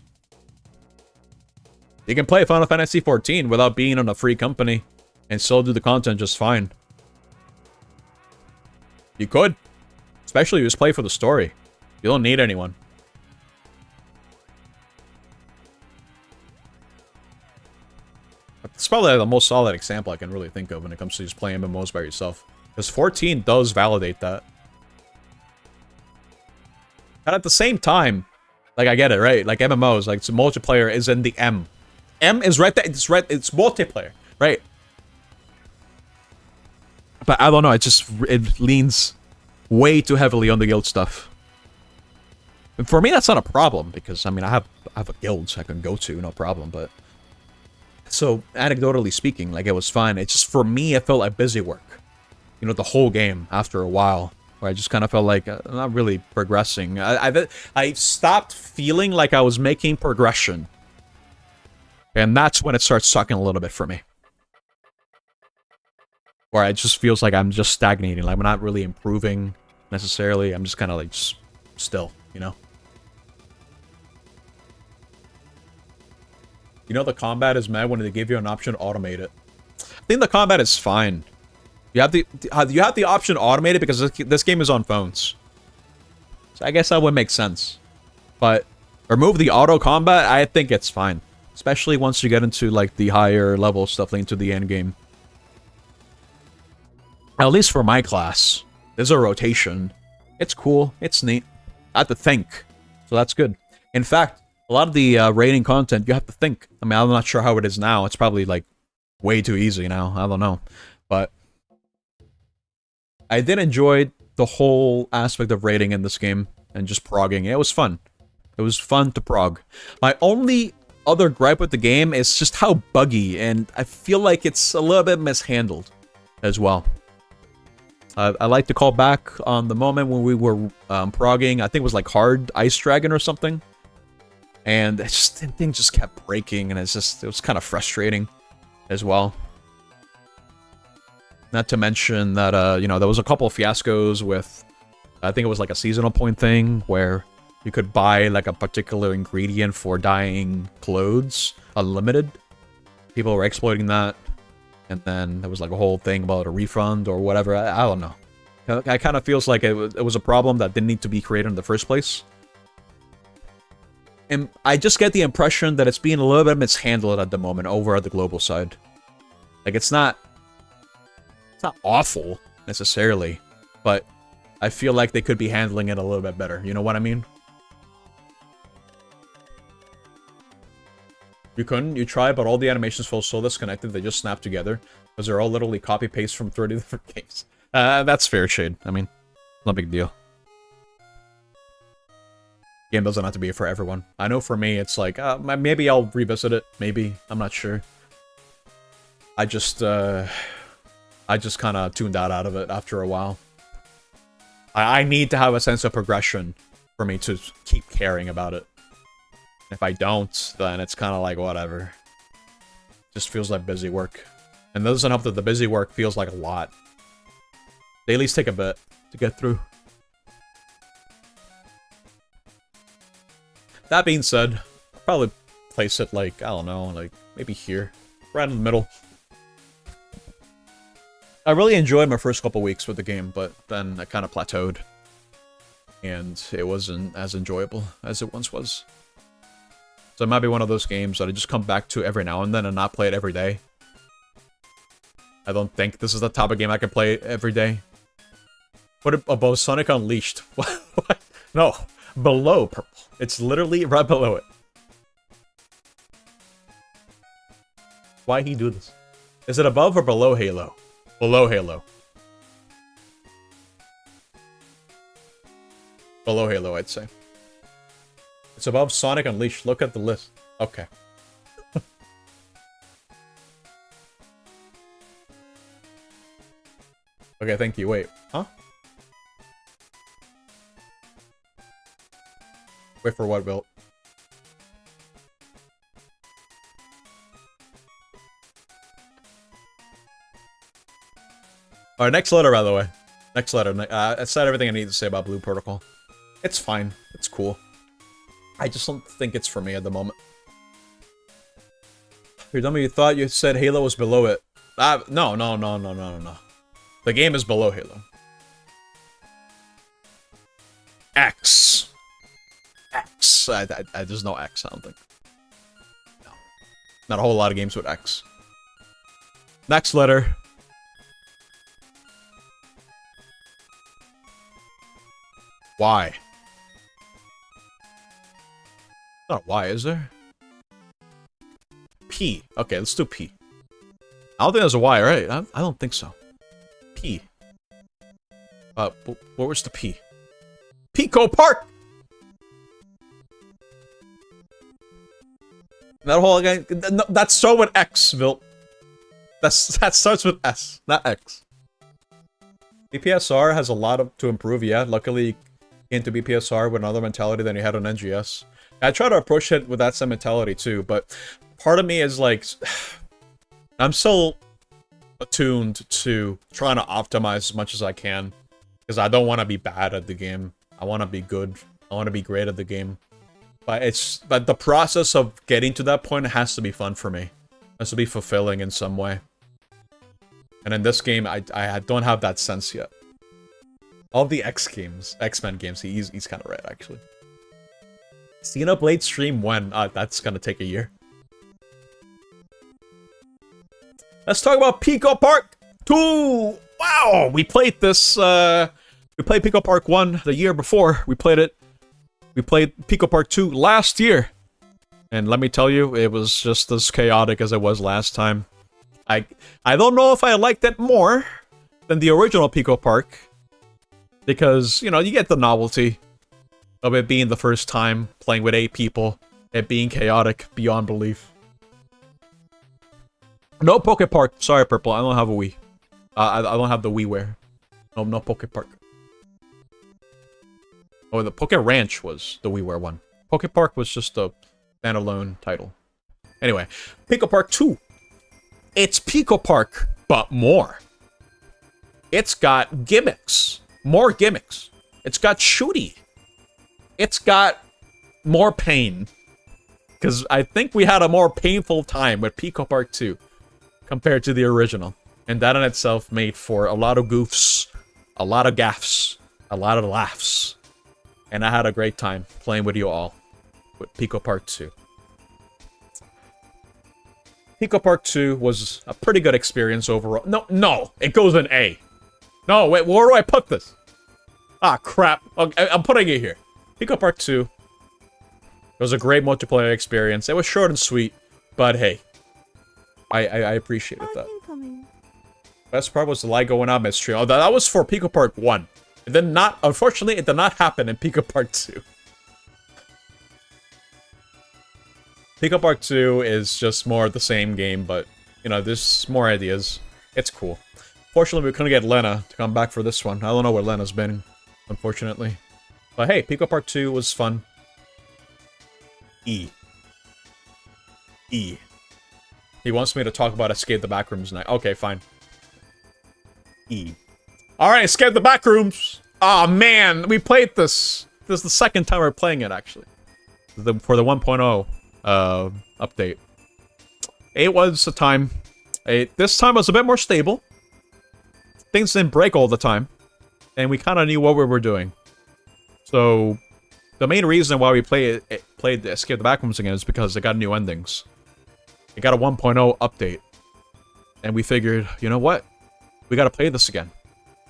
You can play Final Fantasy 14 without being on a free company and still do the content just fine. You could. Especially if you just play for the story. You don't need anyone. It's probably the most solid example I can really think of when it comes to just playing MMOs by yourself. Because 14 does validate that. And at the same time, like, I get it, right? Like, MMOs, like, so multiplayer is in the M. M is right there. It's multiplayer, right? But I don't know, it leans way too heavily on the guild stuff. And for me, that's not a problem, because, I mean, I have a guild I can go to, no problem, but... So, anecdotally speaking, like, it was fine. It's just, for me, it felt like busy work. You know, the whole game, after a while. Where I just kind of felt like I'm not really progressing. I stopped feeling like I was making progression. And that's when it starts sucking a little bit for me. Where it just feels like I'm just stagnating. Like, I'm not really improving, necessarily. I'm just kind of, like, just still, you know? You know the combat is mad when they give you an option to automate it. I think the combat is fine. You have the option to automate it because this game is on phones. So I guess that would make sense. But remove the auto combat, I think it's fine. Especially once you get into like the higher level stuff into the end game. At least for my class, there's a rotation. It's cool. It's neat. I have to think. So that's good. In fact, a lot of the rating content, you have to think. I mean, I'm not sure how it is now. It's probably, like, way too easy now. I don't know. But I did enjoy the whole aspect of rating in this game and just progging. It was fun. It was fun to prog. My only other gripe with the game is just how buggy, and I feel like it's a little bit mishandled as well. I like to call back on the moment when we were progging. I think it was like Hard Ice Dragon or something. And things just kept breaking, and it was kind of frustrating as well. Not to mention that, you know, there was a couple of fiascos with, I think it was like a seasonal point thing, where you could buy like a particular ingredient for dyeing clothes, unlimited. People were exploiting that. And then there was like a whole thing about a refund or whatever. I don't know. It kind of feels like it was a problem that didn't need to be created in the first place. And I just get the impression that it's being a little bit mishandled at the moment over at the global side. Like, it's not awful, necessarily, but I feel like they could be handling it a little bit better. You know what I mean? You couldn't? You tried, but all the animations feel so disconnected, they just snap together. Because they're all literally copy-paste from 30 different games. That's fair shade. I mean, no big deal. Game doesn't have to be for everyone. I know for me, it's like, maybe I'll revisit it. Maybe. I'm not sure. I just kind of tuned out of it after a while. I need to have a sense of progression for me to keep caring about it. If I don't, then it's kind of like, whatever. Just feels like busy work. And that doesn't help that the busy work feels like a lot. Dailies take a bit to get through. That being said, I'll probably place it like, I don't know, like maybe here. Right in the middle. I really enjoyed my first couple weeks with the game, but then I kind of plateaued. And it wasn't as enjoyable as it once was. So it might be one of those games that I just come back to every now and then and not play it every day. I don't think this is the type of game I can play every day. Put it above Sonic Unleashed. What? No. Below Purple. It's literally right below it. Why he do this? Is it above or below Halo? Below Halo. Below Halo, I'd say. It's above Sonic Unleashed. Look at the list. Okay. Okay, thank you. Wait. Huh? Wait for what, Bill? Alright, next letter, by the way. Next letter. I said everything I need to say about Blue Protocol. It's fine. It's cool. I just don't think it's for me at the moment. You're dummy, you thought you said Halo was below it. No. The game is below Halo. X. There's no X, I don't think. No. Not a whole lot of games with X. Next letter. Y. Not a Y, is there? P. Okay, let's do P. I don't think there's a Y, right? I don't think so. P. What was the P? Pico Park! That whole guy. No, that's so with X, Vilt. That starts with S, not X. BPSR has a lot to improve, yeah. Luckily, into BPSR with another mentality than you had on NGS. I try to approach it with that same mentality too, but part of me is like, I'm so attuned to trying to optimize as much as I can, because I don't want to be bad at the game. I want to be good. I want to be great at the game. But the process of getting to that point has to be fun for me. It has to be fulfilling in some way. And in this game, I don't have that sense yet. All the X-Men games, he's kind of right, actually. Xenoblade stream when? That's gonna take a year. Let's talk about Pico Park 2! Wow! We played this, we played Pico Park 1 the year before. We played Pico Park 2 last year. And let me tell you, it was just as chaotic as it was last time. I don't know if I liked it more than the original Pico Park. Because, you know, you get the novelty of it being the first time playing with 8 people. It being chaotic beyond belief. No Poke Park. Sorry, Purple. I don't have a Wii. I don't have the WiiWare. No Poke Park. Oh, the Poke Ranch was the WiiWare one. Poke Park was just a standalone title. Anyway, Pico Park 2. It's Pico Park, but more. It's got gimmicks. More gimmicks. It's got shooty. It's got more pain. Because I think we had a more painful time with Pico Park 2 compared to the original. And that in itself made for a lot of goofs, a lot of gaffes, a lot of laughs. And I had a great time playing with you all with Pico Park 2. Pico Park 2 was a pretty good experience overall. No, it goes in A. No, wait, where do I put this? Ah, crap. Okay, I'm putting it here. Pico Park 2. It was a great multiplayer experience. It was short and sweet, but hey. I appreciated that. Incoming. Best part was the light going out mystery. Oh, that was for Pico Park 1. It did not, unfortunately, it did not happen in Pico Park 2. Pico Park 2 is just more of the same game, but, you know, there's more ideas. It's cool. Fortunately, we couldn't get Lena to come back for this one. I don't know where Lena's been, unfortunately. But hey, Pico Park 2 was fun. E. He wants me to talk about Escape the Backrooms now. Okay, fine. E. Alright, Escape the Backrooms! Aw, oh, man! We played this! This is the second time we're playing it, actually. For the 1.0 update. It was a time. This time was a bit more stable. Things didn't break all the time. And we kind of knew what we were doing. So, the main reason why we played the Escape the Backrooms again is because it got new endings. It got a 1.0 update. And we figured, you know what? We gotta play this again.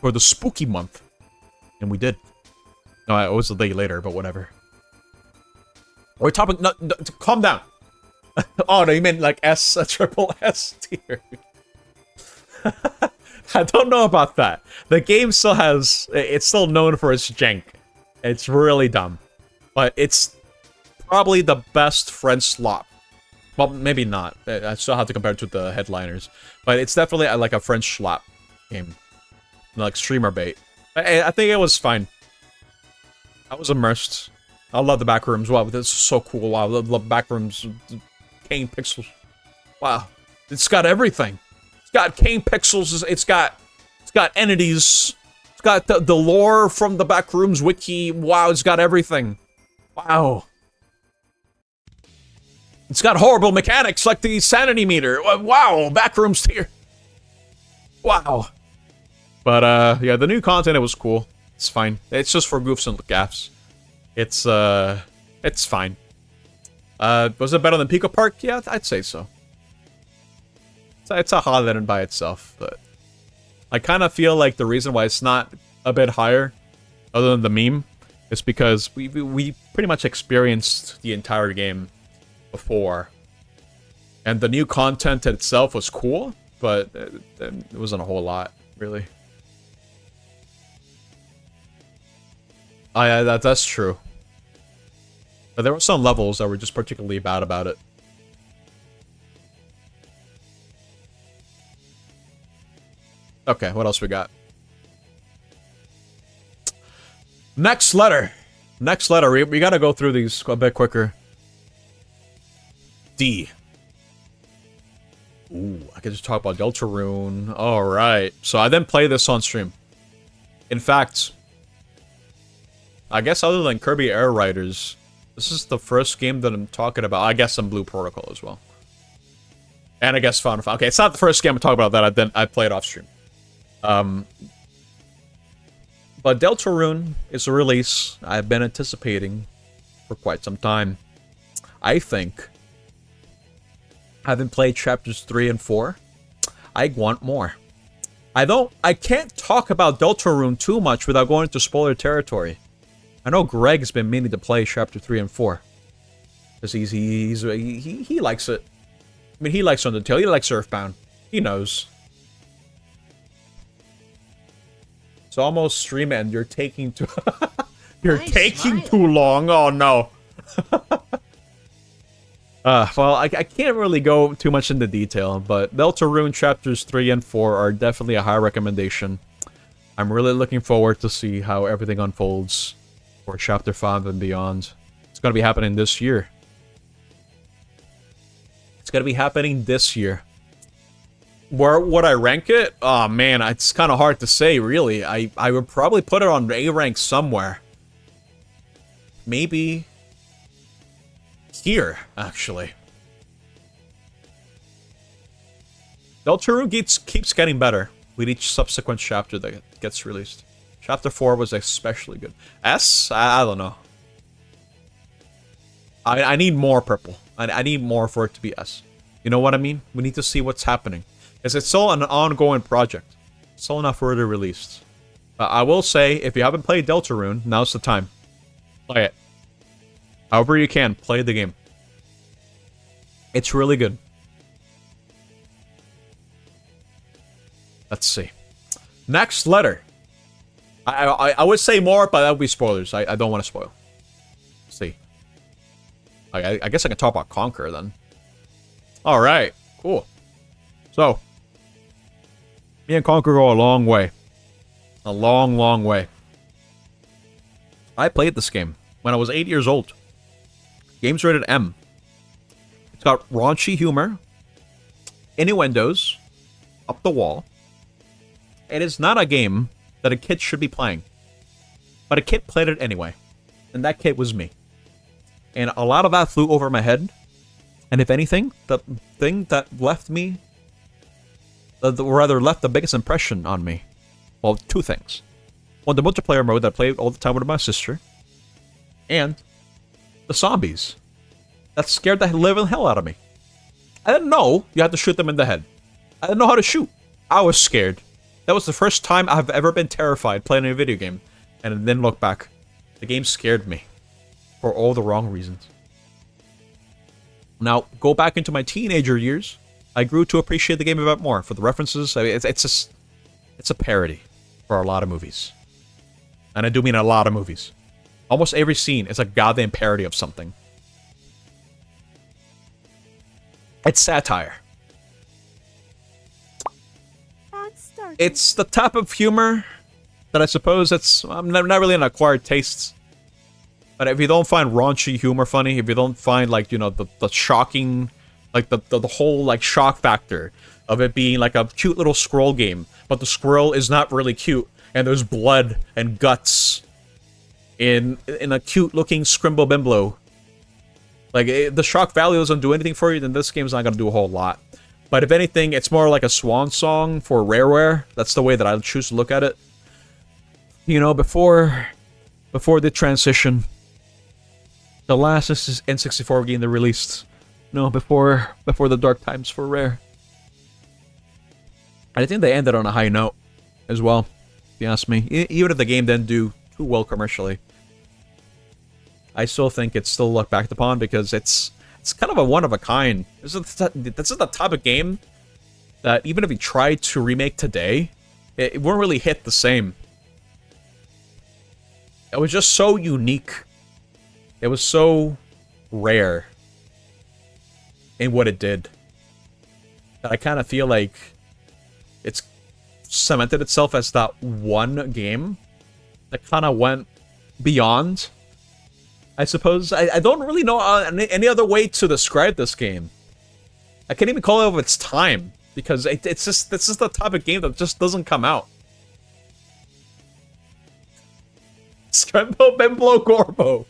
For the spooky month. And we did. No, it was a day later, but whatever. We're talking... No, calm down. Oh, no, you meant like S, a triple S tier. I don't know about that. The game still has... It's still known for its jank. It's really dumb. But it's probably the best French slop. Well, maybe not. I still have to compare it to the headliners. But it's definitely like a French slop game. Like streamer bait. I think it was fine. I was immersed. I love the Backrooms. Wow, this is so cool. Wow, I love Backrooms. Kane Pixels. Wow. It's got everything. It's got Kane Pixels. It's got entities. It's got the lore from the Backrooms wiki. Wow, it's got everything. Wow. It's got horrible mechanics like the sanity meter. Wow, Backrooms tier. Wow. But, yeah, the new content, it was cool. It's fine. It's just for goofs and gaffs. It's fine. Was it better than Pico Park? Yeah, I'd say so. It's a highlight by itself, but... I kind of feel like the reason why it's not a bit higher, other than the meme, is because we pretty much experienced the entire game before. And the new content itself was cool, but it wasn't a whole lot, really. Oh, yeah, that's true. But there were some levels that were just particularly bad about it. Okay, what else we got? Next letter. Next letter. We gotta go through these a bit quicker. D. Ooh, I could just talk about Deltarune. Alright. So I didn't play this on stream. In fact, I guess other than Kirby Air Riders, this is the first game that I'm talking about. I guess some Blue Protocol as well. And I guess Final Fantasy. Okay, it's not the first game I'm talking about that I played off stream. But Deltarune is a release I've been anticipating for quite some time. I think, having played chapters 3 and 4, I want more. I can't talk about Deltarune too much without going into spoiler territory. I know Greg's been meaning to play chapter 3 and 4. Because he likes it. I mean, he likes Undertale. He likes Earthbound. He knows. It's almost stream end. You're taking too... You're Nice taking smile. too long. Oh, no. Well, I can't really go too much into detail, but Deltarune Chapters 3 and 4 are definitely a high recommendation. I'm really looking forward to see how everything unfolds for Chapter 5 and beyond. It's going to be happening this year. It's going to be happening this year. Where would I rank it? Oh, man, it's kind of hard to say, really. I would probably put it on A rank somewhere. Maybe here, actually. Deltarune keeps getting better with each subsequent chapter that gets released. Chapter 4 was especially good. S? I don't know. I need more purple. I need more for it to be S. You know what I mean? We need to see what's happening. Because it's still an ongoing project. Still not further released. I will say, if you haven't played Deltarune, now's the time. Play it. However you can, play the game. It's really good. Let's see. Next letter. I would say more, but that would be spoilers. I don't want to spoil. Let's see. I guess I can talk about Conquer then. Alright, cool. So, me and Conquer go a long way. A long, long way. I played this game when I was 8 years old. Game's rated M. It's got raunchy humor, innuendos, up the wall. It is not a game that a kid should be playing. But a kid played it anyway. And that kid was me. And a lot of that flew over my head. And if anything, the thing that left me, or rather left the biggest impression on me, well, two things. One, the multiplayer mode that I played all the time with my sister. And the zombies. That scared the living hell out of me. I didn't know you had to shoot them in the head. I didn't know how to shoot. I was scared. That was the first time I've ever been terrified playing a video game. And then look back. The game scared me. For all the wrong reasons. Now, go back into my teenager years. I grew to appreciate the game a bit more. For the references, I mean, it's a parody for a lot of movies. And I do mean a lot of movies. Almost every scene is a goddamn parody of something. It's satire. It's the type of humor that I suppose I'm not really an acquired taste. But if you don't find raunchy humor funny, if you don't find, like, you know, the shocking, like the whole, like, shock factor of it being like a cute little squirrel game, but the squirrel is not really cute, and there's blood and guts in a cute looking Scrimble Bimblo. Like, the shock value doesn't do anything for you, then this game's not going to do a whole lot. But if anything, it's more like a swan song for Rareware. That's the way that I choose to look at it. You know, before the transition, the last N64 game they released, no, before the dark times for Rare. I think they ended on a high note as well, if you ask me. Even if the game didn't do too well commercially, I still think it's still looked back upon because it's kind of a one-of-a-kind. This is the type of game that even if you tried to remake today, it wouldn't really hit the same. It was just so unique. It was so rare in what it did that I kind of feel like it's cemented itself as that one game that kind of went beyond, I suppose. I don't really know any other way to describe this game. I can't even call it of its time because this is the type of game that just doesn't come out. Scramble Bimblo Gorbo.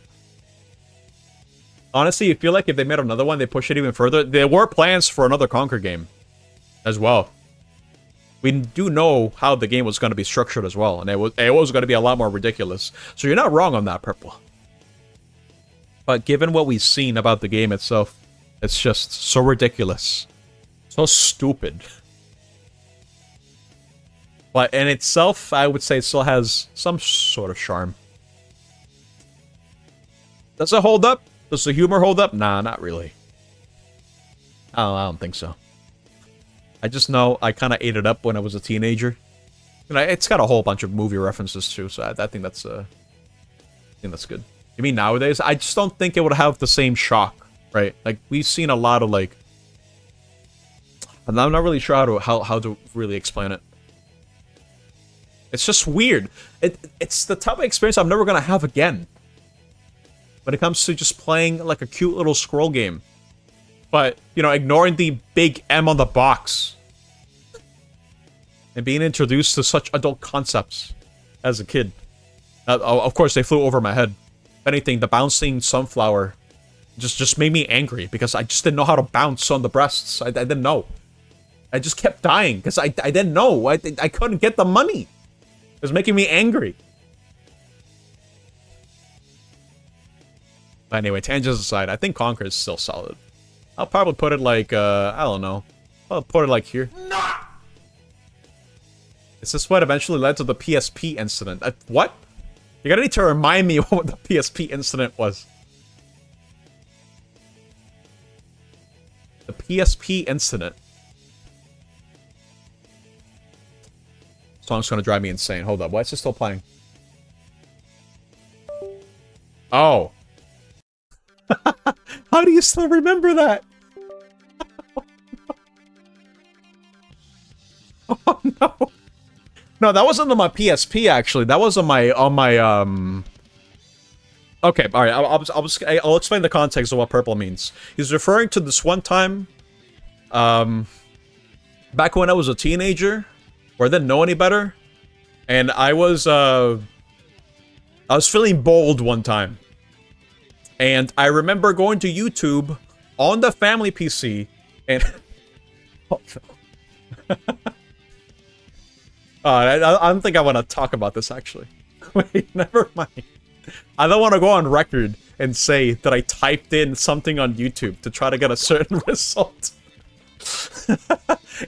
Honestly, I feel like if they made another one, they push it even further. There were plans for another Conquer game as well. We do know how the game was going to be structured as well, and it was going to be a lot more ridiculous. So you're not wrong on that, Purple. But given what we've seen about the game itself, it's just so ridiculous. So stupid. But in itself, I would say it still has some sort of charm. Does it hold up? Does the humor hold up? Nah, not really. I don't think so. I just know I kind of ate it up when I was a teenager. And it's got a whole bunch of movie references too, so I think that's good. You mean nowadays? I just don't think it would have the same shock, right? Like we've seen a lot of like, and I'm not really sure how to really explain it. It's just weird. It's the type of experience I'm never gonna have again. When it comes to just playing like a cute little scroll game. But, you know, ignoring the big M on the box. And being introduced to such adult concepts as a kid. Of course, they flew over my head. If anything, the bouncing sunflower just made me angry. Because I just didn't know how to bounce on the breasts. I didn't know. I just kept dying. Because I didn't know. I couldn't get the money. It was making me angry. But anyway, tangents aside, I think Conquer is still solid. I'll probably put it like, I don't know. I'll put it like here. No! Is this what eventually led to the PSP incident? What? You're gonna need to remind me what the PSP incident was. The PSP incident. Song's gonna drive me insane. Hold up, why is it still playing? Oh. How do you still remember that? Oh no. No, that wasn't on my PSP actually. That was on my Okay, all right. I'll explain the context of what purple means. He's referring to this one time back when I was a teenager where I didn't know any better, and I was feeling bold one time. And I remember going to YouTube on the family PC and oh, no. I don't think I want to talk about this actually. Wait, never mind. I don't want to go on record and say that I typed in something on YouTube to try to get a certain result.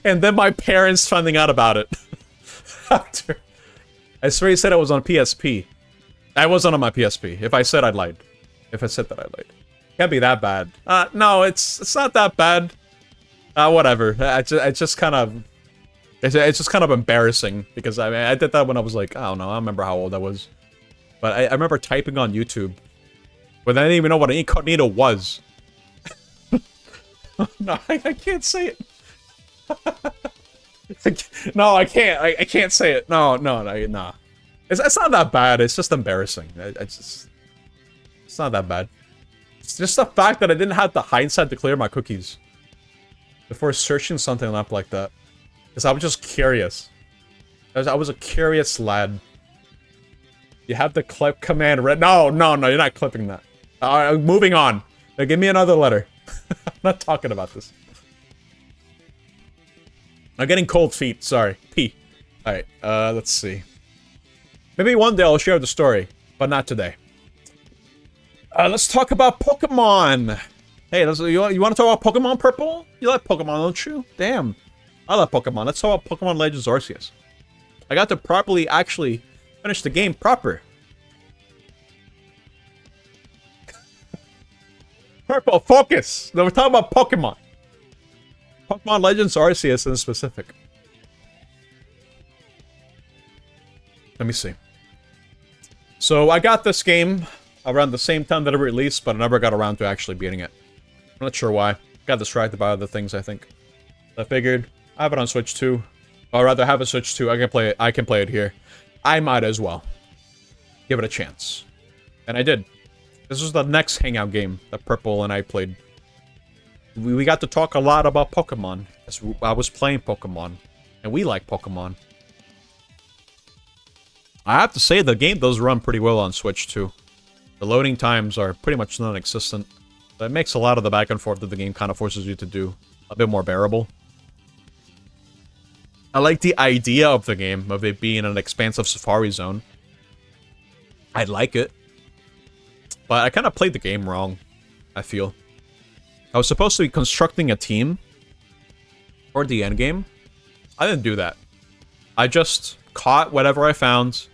And then my parents finding out about it. After. I swear he said it was on PSP. I wasn't on my PSP. If I said I lied. If I said that I lied. Can't be that bad. No, it's not that bad. Whatever. It's just kind of... It's just kind of embarrassing. Because, I mean, I did that when I was like, I don't know. I don't remember how old I was. But I remember typing on YouTube. But I didn't even know what an incognito was. No, I can't say it. No, I can't. I can't say it. No. It's not that bad. It's just embarrassing. It's not that bad. It's just the fact that I didn't have the hindsight to clear my cookies before searching something up like that. Because I was just curious. I was a curious lad. You have the clip command read. No, you're not clipping that. Alright, moving on. Now give me another letter. I'm not talking about this. I'm getting cold feet. Sorry. P. Alright, let's see. Maybe one day I'll share the story, but not today. Let's talk about Pokemon. Hey, you want to talk about Pokemon Purple? You like Pokemon, don't you? Damn. I love Pokemon. Let's talk about Pokemon Legends Arceus. I got to properly actually finish the game proper. Purple, focus! No, we're talking about Pokemon. Pokemon Legends Arceus in specific. Let me see. So, I got this game around the same time that it released, but I never got around to actually beating it. I'm not sure why. Got distracted by other things, I think. I figured, I have it on Switch too. Or rather, have a Switch too. I can play it here. I might as well give it a chance. And I did. This was the next Hangout game that Purple and I played. We got to talk a lot about Pokemon. As I was playing Pokemon. And we like Pokemon. I have to say, the game does run pretty well on Switch too. The loading times are pretty much non-existent. That makes a lot of the back and forth that the game kind of forces you to do a bit more bearable. I like the idea of the game, of it being an expansive safari zone. I like it. But I kind of played the game wrong, I feel. I was supposed to be constructing a team for the endgame. I didn't do that. I just caught whatever I found,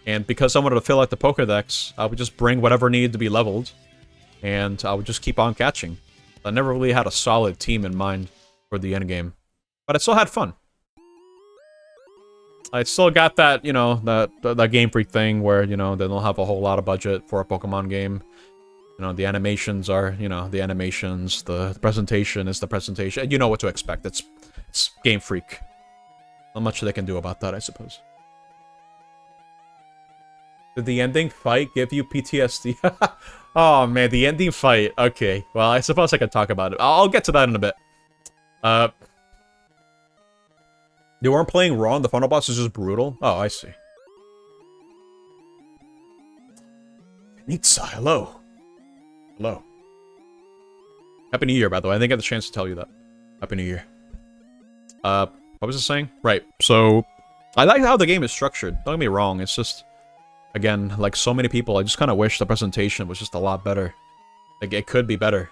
and because I wanted to fill out the Pokédex, I would just bring whatever needed to be leveled, and I would just keep on catching. I never really had a solid team in mind for the end game, but I still had fun. I still got that, you know, that Game Freak thing where, you know, they don't have a whole lot of budget for a Pokemon game. You know, the animations are, you know, the animations, the presentation is the presentation. You know what to expect. It's Game Freak. Not much they can do about that, I suppose. Did the ending fight give you PTSD? Oh man, the ending fight. Okay, well, I suppose I could talk about it. I'll get to that in a bit. They weren't playing Raw and the final boss is just brutal? Oh, I see. Nitsa, hello. Hello. Happy New Year, by the way. I didn't get the chance to tell you that. Happy New Year. What was I saying? Right, so... I like how the game is structured. Don't get me wrong, it's just... Again, like so many people, I just kind of wish the presentation was just a lot better. Like, it could be better.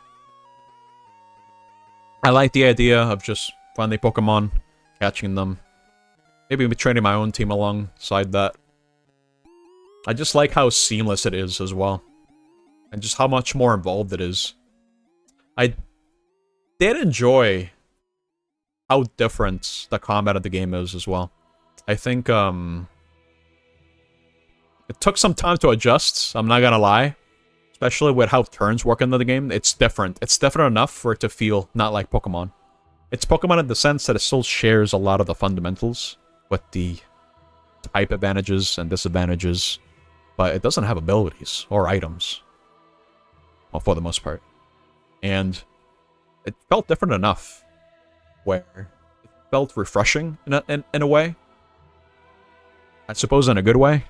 I like the idea of just finding Pokemon, catching them. Maybe training my own team alongside that. I just like how seamless it is as well. And just how much more involved it is. I did enjoy how different the combat of the game is as well. I think, it took some time to adjust, I'm not gonna lie. Especially with how turns work into the game. It's different. It's different enough for it to feel not like Pokemon. It's Pokemon in the sense that it still shares a lot of the fundamentals with the type advantages and disadvantages. But it doesn't have abilities or items. Well, for the most part. And it felt different enough where it felt refreshing in a way. I suppose in a good way.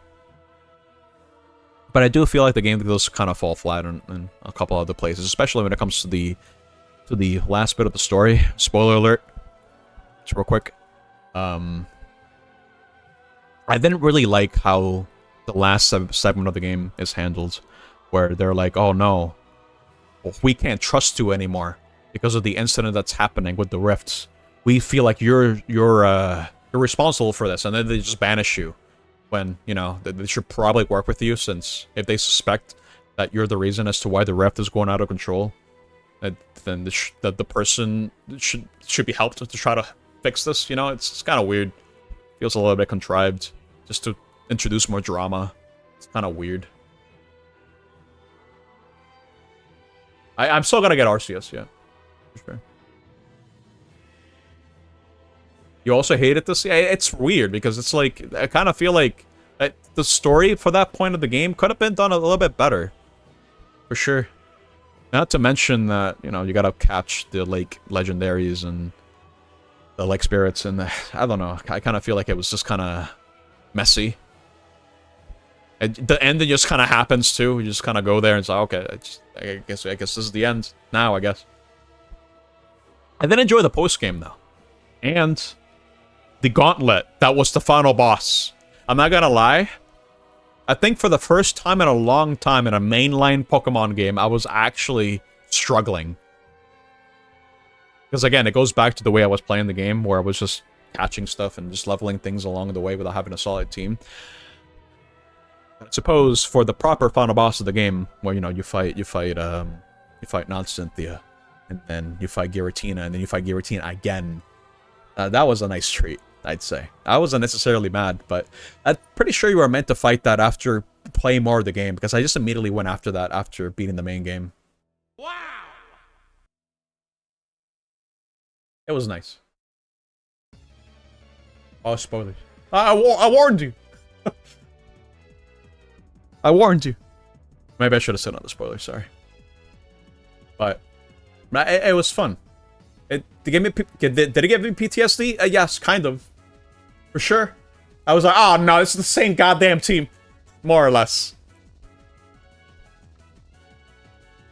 But I do feel like the game does kind of fall flat in a couple other places, especially when it comes to the last bit of the story. Spoiler alert. Just real quick. I didn't really like how the last segment of the game is handled, where they're like, "Oh no, we can't trust you anymore because of the incident that's happening with the rifts. We feel like you're responsible for this," and then they just banish you. When, you know, they should probably work with you, since if they suspect that you're the reason as to why the rift is going out of control, then the person should be helped to try to fix this. You know, it's kind of weird. Feels a little bit contrived, just to introduce more drama. It's kind of weird. I'm still gonna get Arceus, yeah, for sure. You also hated this? Yeah, it's weird, because it's like, I kind of feel like the story for that point of the game could have been done a little bit better. For sure. Not to mention that, you know, you gotta catch the lake legendaries and the lake spirits, and I don't know, I kind of feel like it was just kind of messy. The ending just kind of happens too. You just kind of go there and say, okay, I guess this is the end now, I guess. I did enjoy the post-game though. And the gauntlet, that was the final boss. I'm not gonna lie. I think for the first time in a long time in a mainline Pokemon game, I was actually struggling. Because again, it goes back to the way I was playing the game, where I was just catching stuff and just leveling things along the way without having a solid team. I suppose for the proper final boss of the game, where, you know, you fight Non-Cynthia, and then you fight Giratina, and then you fight Giratina again. That was a nice treat, I'd say. I wasn't necessarily mad, but I'm pretty sure you were meant to fight that after playing more of the game, because I just immediately went after that after beating the main game. Wow! It was nice. Oh, spoilers. I warned you! I warned you. Maybe I should have said on the spoilers, sorry. But it was fun. Did it give me PTSD? Yes, kind of. For sure. I was like, oh no, it's the same goddamn team. More or less.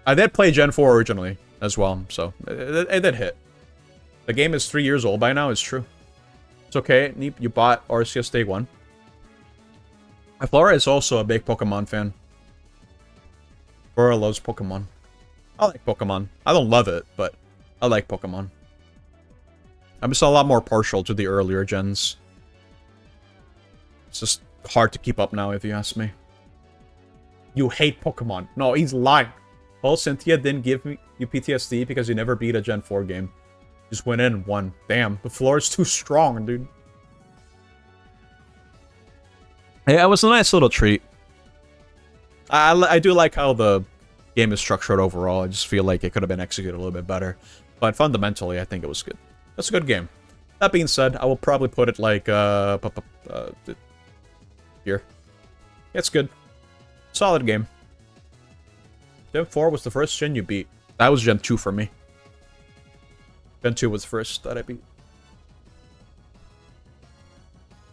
I did play Gen 4 originally as well, so it did hit. The game is 3 years old by now, it's true. It's okay, Neep, you bought Arceus Day 1. Flora is also a big Pokemon fan. Flora loves Pokemon. I like Pokemon. I don't love it, but I like Pokemon. I'm just a lot more partial to the earlier gens. It's just hard to keep up now, if you ask me. You hate Pokemon. No, he's lying. Paul, Cynthia didn't give you PTSD because you never beat a Gen 4 game. Just went in and won. Damn, the floor is too strong, dude. Yeah, it was a nice little treat. I do like how the game is structured overall. I just feel like it could have been executed a little bit better. But fundamentally, I think it was good. That's a good game. That being said, I will probably put it like, here. It's good. Solid game. Gen 4 was the first gen you beat. That was Gen 2 for me. Gen 2 was the first that I beat.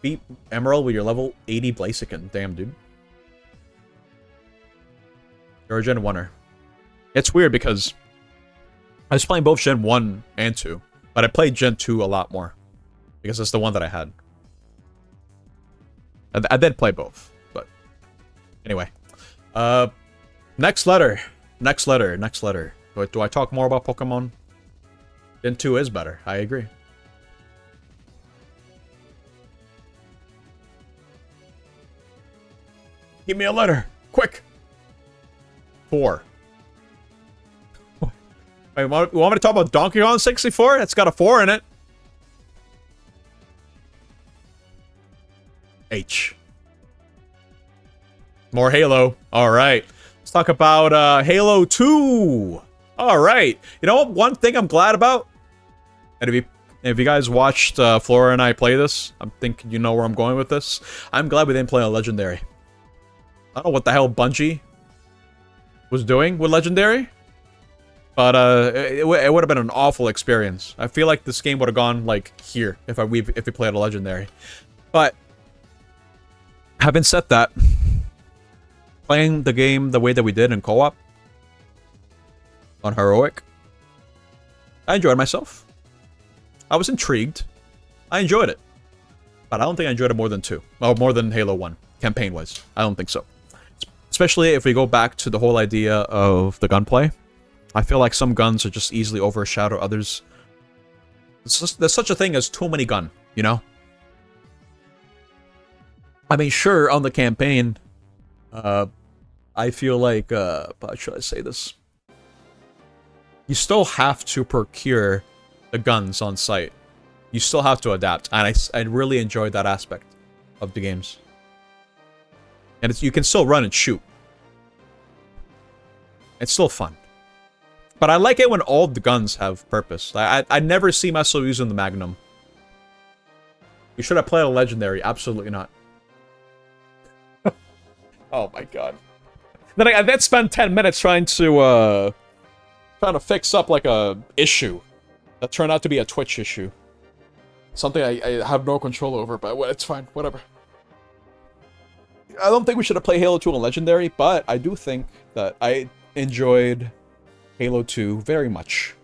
Beat Emerald with your level 80 Blaziken. Damn, dude. You're a Gen 1er. It's weird because I was playing both Gen 1 and 2, but I played Gen 2 a lot more because it's the one that I had. I did play both, but anyway. Next letter. Next letter. Next letter. Do I talk more about Pokemon? Gen 2 is better. I agree. Give me a letter. Quick. 4. Wait, you want me to talk about Donkey Kong 64? It's got a 4 in it. H. More Halo. Alright. Let's talk about Halo 2. Alright. You know what? One thing I'm glad about? And if you guys watched Flora and I play this, I'm thinking you know where I'm going with this. I'm glad we didn't play on Legendary. I don't know what the hell Bungie was doing with Legendary. But it would have been an awful experience. I feel like this game would have gone like here if we played a Legendary. But having said that, playing the game the way that we did in co-op on Heroic, I enjoyed myself. I was intrigued. I enjoyed it. But I don't think I enjoyed it more than 2. Or more than Halo 1, campaign-wise. I don't think so. Especially if we go back to the whole idea of the gunplay. I feel like some guns are just easily overshadow others. There's such a thing as too many gun, you know? I mean, sure, on the campaign, I feel like, how should I say this? You still have to procure the guns on site. You still have to adapt, and I really enjoyed that aspect of the games. And you can still run and shoot. It's still fun. But I like it when all the guns have purpose. I never see myself using the Magnum. You should have played a Legendary. Absolutely not. Oh my god. Then I then spent 10 minutes trying to fix up like a issue that turned out to be a Twitch issue. Something I have no control over, but it's fine. Whatever. I don't think we should have played Halo 2 on Legendary, but I do think that I enjoyed Halo 2 very much.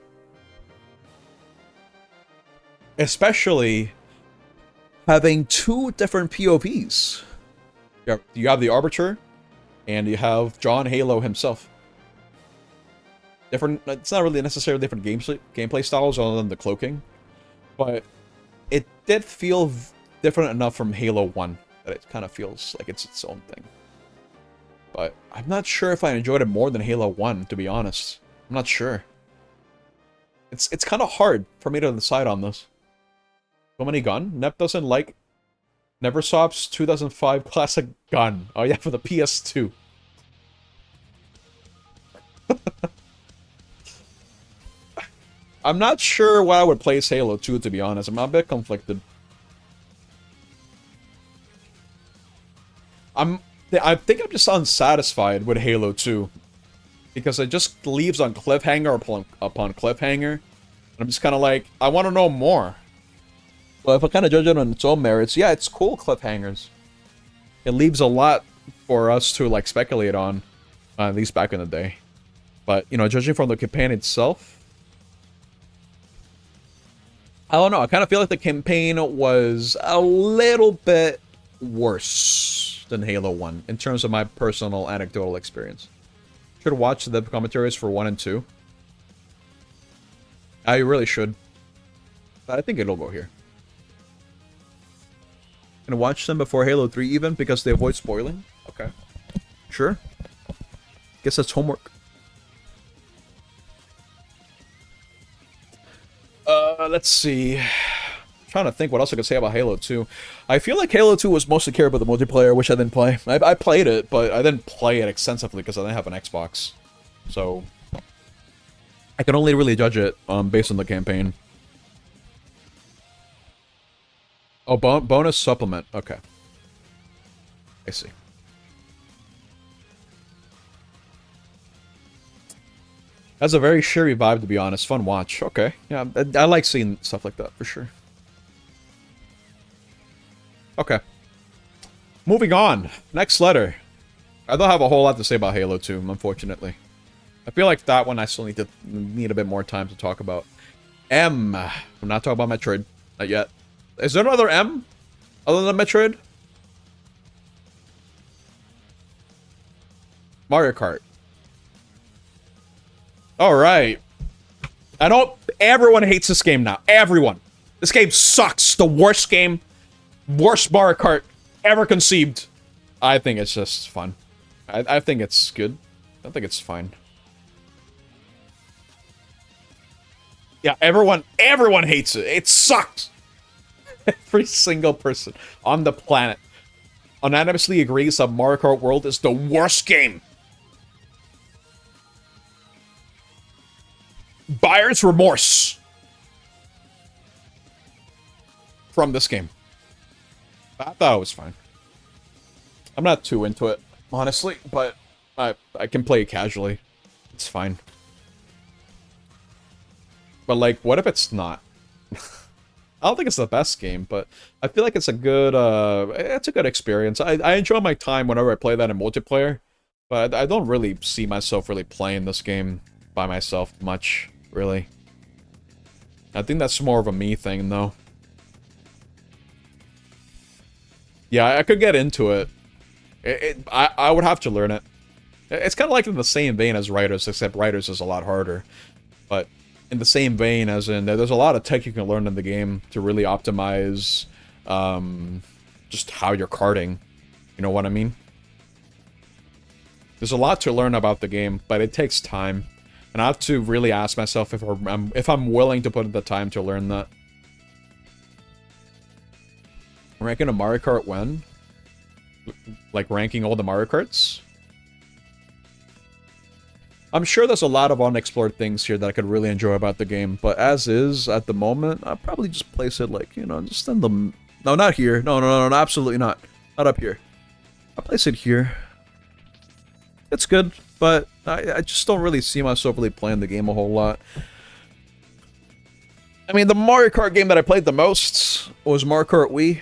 Especially having 2 different POVs. You have the Arbiter, and you have John Halo himself. Different. It's not really necessarily different gameplay styles other than the cloaking, but it did feel different enough from Halo 1 that it kind of feels like it's its own thing. But I'm not sure if I enjoyed it more than Halo 1, to be honest. I'm not sure. It's kind of hard for me to decide on this. So many gun? Nep doesn't like Neversoft's 2005 classic gun. Oh yeah, for the PS2. I'm not sure why I would place Halo 2, to be honest. I'm a bit conflicted. I think I'm just unsatisfied with Halo 2. Because it just leaves on cliffhanger upon cliffhanger. And I'm just kind of like, I want to know more. Well, if I kind of judge it on its own merits, yeah, it's cool cliffhangers. It leaves a lot for us to, like, speculate on. At least back in the day. But, you know, judging from the campaign itself, I don't know. I kind of feel like the campaign was a little bit worse than Halo 1 in terms of my personal anecdotal experience. Should watch the commentaries for 1 and 2. I really should. But I think it'll go here. And watch them before Halo 3 even because they avoid spoiling? Okay. Sure. Guess that's homework. Let's see. Trying to think what else I could say about Halo 2. I feel like Halo 2 was mostly cared about the multiplayer, which I didn't play. I played it, but I didn't play it extensively because I didn't have an Xbox. So I can only really judge it based on the campaign. Oh, bonus supplement. Okay. I see. That's a very cheery vibe, to be honest. Fun watch. Okay. Yeah, I like seeing stuff like that, for sure. Okay. Moving on. Next letter. I don't have a whole lot to say about Halo 2, unfortunately. I feel like that one I still need a bit more time to talk about. M. I'm not talking about Metroid. Not yet. Is there another M? Other than Metroid? Mario Kart. Alright. I know everyone hates this game now. Everyone. This game sucks. The worst game. Worst Mario Kart ever conceived. I think it's just fun. I think it's good. I think it's fine. Yeah, everyone hates it. It sucks. Every single person on the planet unanimously agrees that Mario Kart World is the worst game. Buyer's remorse from this game. I thought it was fine. I'm not too into it, honestly, but I can play it casually. It's fine. But, like, what if it's not? I don't think it's the best game, but I feel like it's a good experience. I enjoy my time whenever I play that in multiplayer, but I don't really see myself really playing this game by myself much, really. I think that's more of a me thing, though. Yeah, I could get into it. I would have to learn it. It's kind of like in the same vein as Riders, except Riders is a lot harder. But in the same vein, as in, there's a lot of tech you can learn in the game to really optimize just how you're karting. You know what I mean? There's a lot to learn about the game, but it takes time. And I have to really ask myself if I'm willing to put in the time to learn that. Ranking a Mario Kart when? Like ranking all the Mario Karts? I'm sure there's a lot of unexplored things here that I could really enjoy about the game, but as is, at the moment, I'll probably just place it like, you know, just in the... No, not here. No, absolutely not. Not up here. I'll place it here. It's good, but I just don't really see myself really playing the game a whole lot. I mean, the Mario Kart game that I played the most was Mario Kart Wii.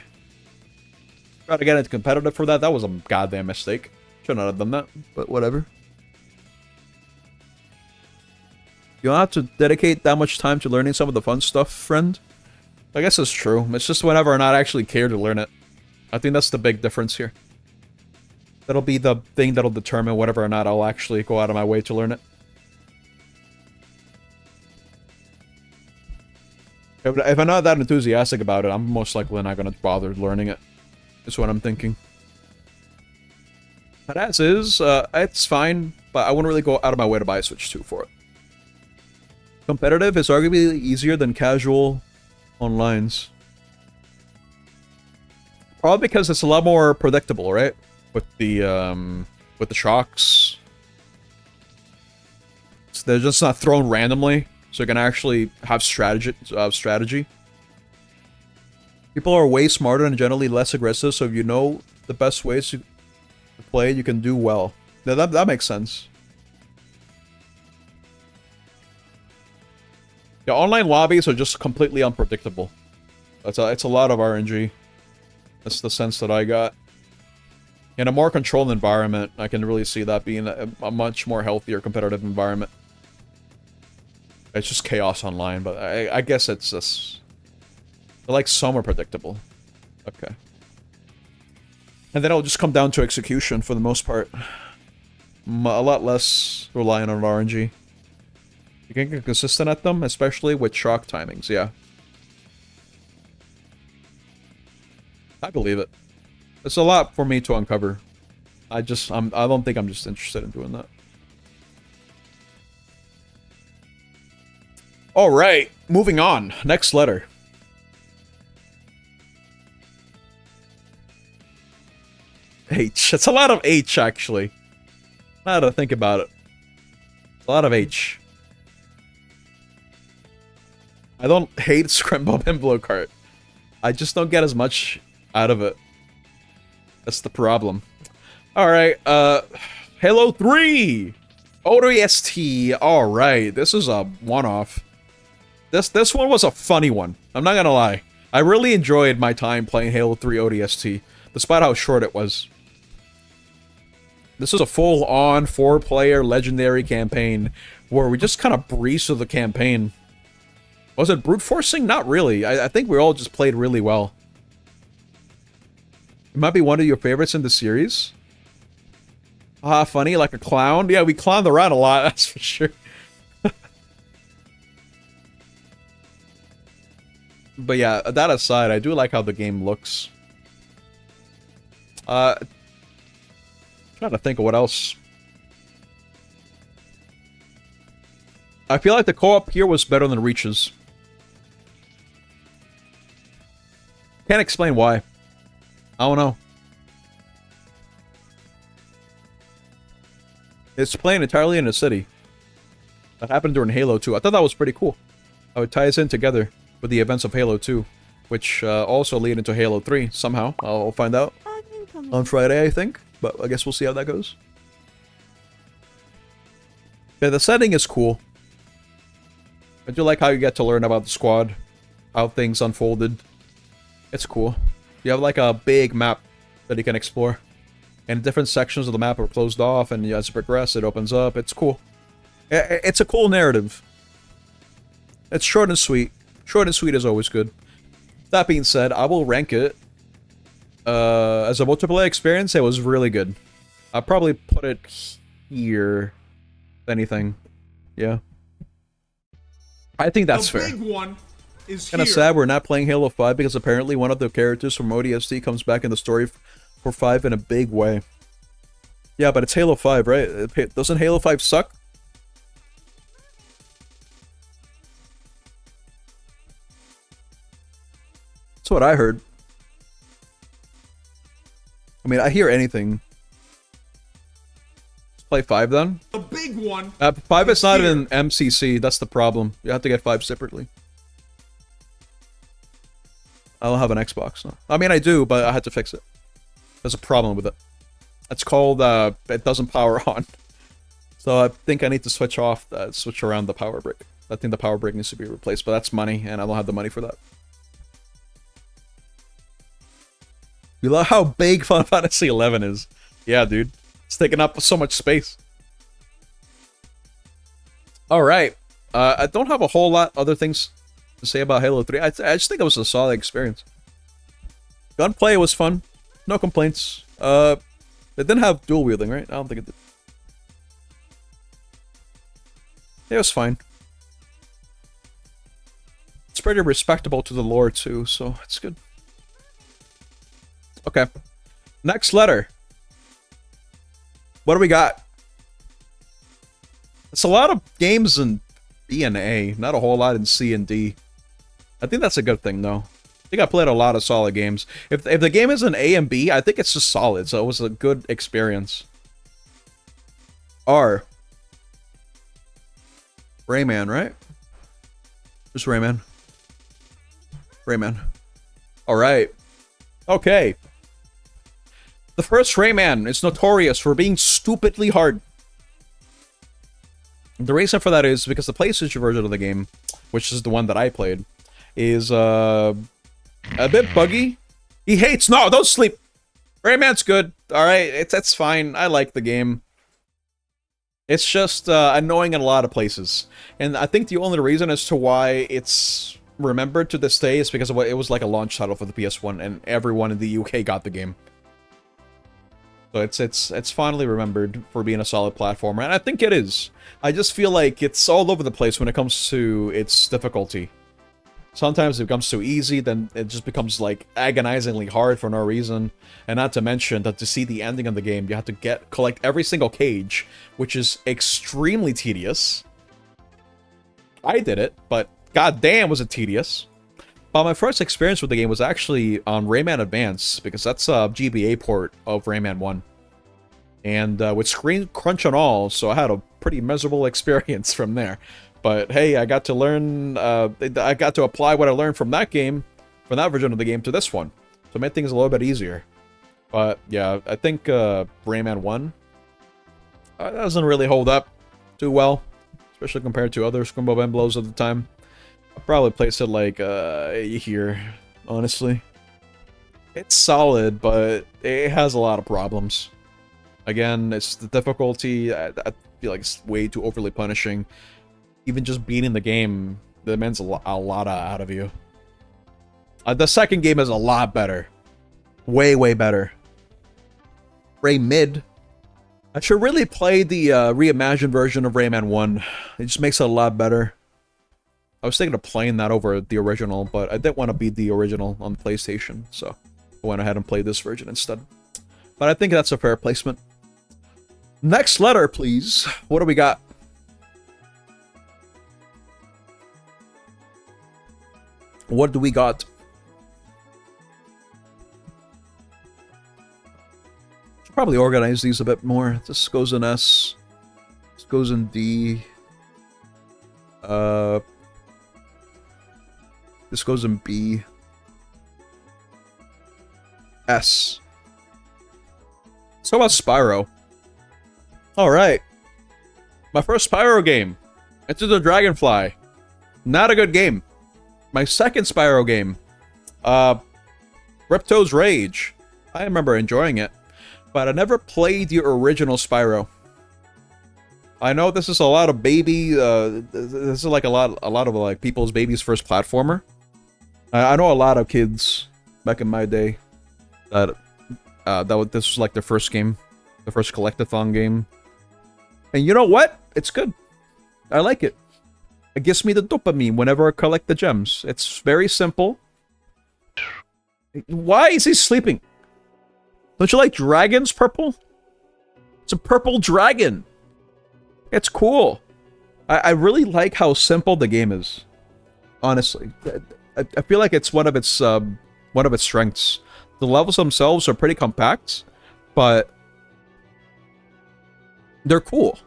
Tried to get into competitive for that. That was a goddamn mistake. Should not have done that, but whatever. You don't have to dedicate that much time to learning some of the fun stuff, friend. I guess it's true. It's just whenever I not actually care to learn it. I think that's the big difference here. That'll be the thing that'll determine whether or not I'll actually go out of my way to learn it. If I'm not that enthusiastic about it, I'm most likely not going to bother learning it. That's what I'm thinking. But as is, it's fine, but I wouldn't really go out of my way to buy a Switch 2 for it. Competitive is arguably easier than casual onlines. Probably because it's a lot more predictable, right? With the shocks. So they're just not thrown randomly, so you can actually have strategy. People are way smarter and generally less aggressive, so if you know the best ways to play, you can do well. That makes sense. Yeah, online lobbies are just completely unpredictable. It's a lot of RNG. That's the sense that I got. In a more controlled environment, I can really see that being a much more healthier competitive environment. It's just chaos online, but I guess it's just... like some are predictable. Okay. And then it'll just come down to execution for the most part. A lot less reliant on RNG. You can get consistent at them, especially with shock timings, yeah. I believe it. It's a lot for me to uncover. I don't think I'm just interested in doing that. All right, moving on. Next letter. H. It's a lot of H, actually. Now that I think about it. A lot of H. I don't hate Scrim Bob Envelope Cart. I just don't get as much out of it. That's the problem. Alright, Halo 3! ODST. Alright, this is a one-off. This one was a funny one. I'm not gonna lie. I really enjoyed my time playing Halo 3 ODST, despite how short it was. This is a full-on 4-player legendary campaign where we just kind of breezed through the campaign. Was it brute forcing? Not really. I think we all just played really well. It might be one of your favorites in the series. Ah, funny, like a clown. Yeah, we clowned around a lot, that's for sure. But yeah, that aside, I do like how the game looks. Trying to think of what else. I feel like the co-op here was better than Reach's. Can't explain why. I don't know. It's playing entirely in a city. That happened during Halo 2. I thought that was pretty cool. How it ties in together with the events of Halo 2, which also lead into Halo 3 somehow. I'll find out on Friday, I think. But I guess we'll see how that goes. Yeah, the setting is cool. I do like how you get to learn about the squad, how things unfolded. It's cool. You have like a big map that you can explore. And different sections of the map are closed off, and as you progress, it opens up. It's cool. It's a cool narrative. It's short and sweet. Short and sweet is always good. That being said, I will rank it. As a multiplayer experience, it was really good. I'll probably put it here. If anything. Yeah. I think that's fair. The big one is Kinda here. sad we're not playing Halo 5 because apparently one of the characters from ODST comes back in the story for 5 in a big way. Yeah, but it's Halo 5, right? Doesn't Halo 5 suck? That's what I heard. I mean, I hear anything. Let's play 5 then. The big one. 5 is not in MCC, that's the problem. You have to get 5 separately. I don't have an Xbox. No. I mean, I do, but I had to fix it. There's a problem with it. It's called, it doesn't power on. So I think I need to switch around the power brick. I think the power brick needs to be replaced, but that's money, and I don't have the money for that. You love how big Final Fantasy XI is. Yeah, dude. It's taking up so much space. Alright. I don't have a whole lot other things to say about Halo 3. I just think it was a solid experience. Gunplay was fun. No complaints. It didn't have dual wielding, right? I don't think it did. It was fine. It's pretty respectable to the lore too, so it's good. Okay. Next letter. What do we got? It's a lot of games in B and A, not a whole lot in C and D. I think that's a good thing, though. I think I played a lot of solid games. If the game is an A and B, I think it's just solid, so it was a good experience. R. Rayman, right? Just Rayman. Rayman. Alright. Okay. The first Rayman is notorious for being stupidly hard. The reason for that is because the PlayStation version of the game, which is the one that I played, is a bit buggy. He hates... No, don't sleep! Rayman's good. Alright, it's fine. I like the game. It's just annoying in a lot of places. And I think the only reason as to why it's remembered to this day is because of what it was like a launch title for the PS1, and everyone in the UK got the game. So it's fondly remembered for being a solid platformer, and I think it is. I just feel like it's all over the place when it comes to its difficulty. Sometimes it becomes too easy, then it just becomes like agonizingly hard for no reason. And not to mention that to see the ending of the game, you have to collect every single cage, which is extremely tedious. I did it, but goddamn was it tedious. But my first experience with the game was actually on Rayman Advance, because that's a GBA port of Rayman 1. And with screen crunch and all, so I had a pretty miserable experience from there. But hey, I got to learn, I got to apply what I learned from that game, from that version of the game, to this one. So it made things a little bit easier. But yeah, I think Rayman 1 doesn't really hold up too well, especially compared to other Scrimbo Bemblos of the time. I'll probably place it like here, honestly. It's solid, but it has a lot of problems. Again, it's the difficulty. I feel like it's way too overly punishing. Even just beating the game demands a lot out of you. The second game is a lot better. Way, way better. Ray Mid. I should really play the reimagined version of Rayman 1. It just makes it a lot better. I was thinking of playing that over the original, but I didn't want to beat the original on PlayStation, so I went ahead and played this version instead. But I think that's a fair placement. Next letter, please. What do we got? What do we got? Should probably organize these a bit more. This goes in S. This goes in D. This goes in B. S. So about Spyro. Alright. My first Spyro game. Enter the Dragonfly. Not a good game. My second Spyro game. Ripto's Rage. I remember enjoying it. But I never played the original Spyro. I know this is a lot of baby, this is like a lot of like people's baby's first platformer. I know a lot of kids back in my day that this was like their first game, the first collectathon game. And you know what? It's good. I like it. It gives me the dopamine whenever I collect the gems. It's very simple. Why is he sleeping? Don't you like dragons, Purple? It's a purple dragon. It's cool. I really like how simple the game is. Honestly, I feel like it's one of its strengths. The levels themselves are pretty compact, but they're cool.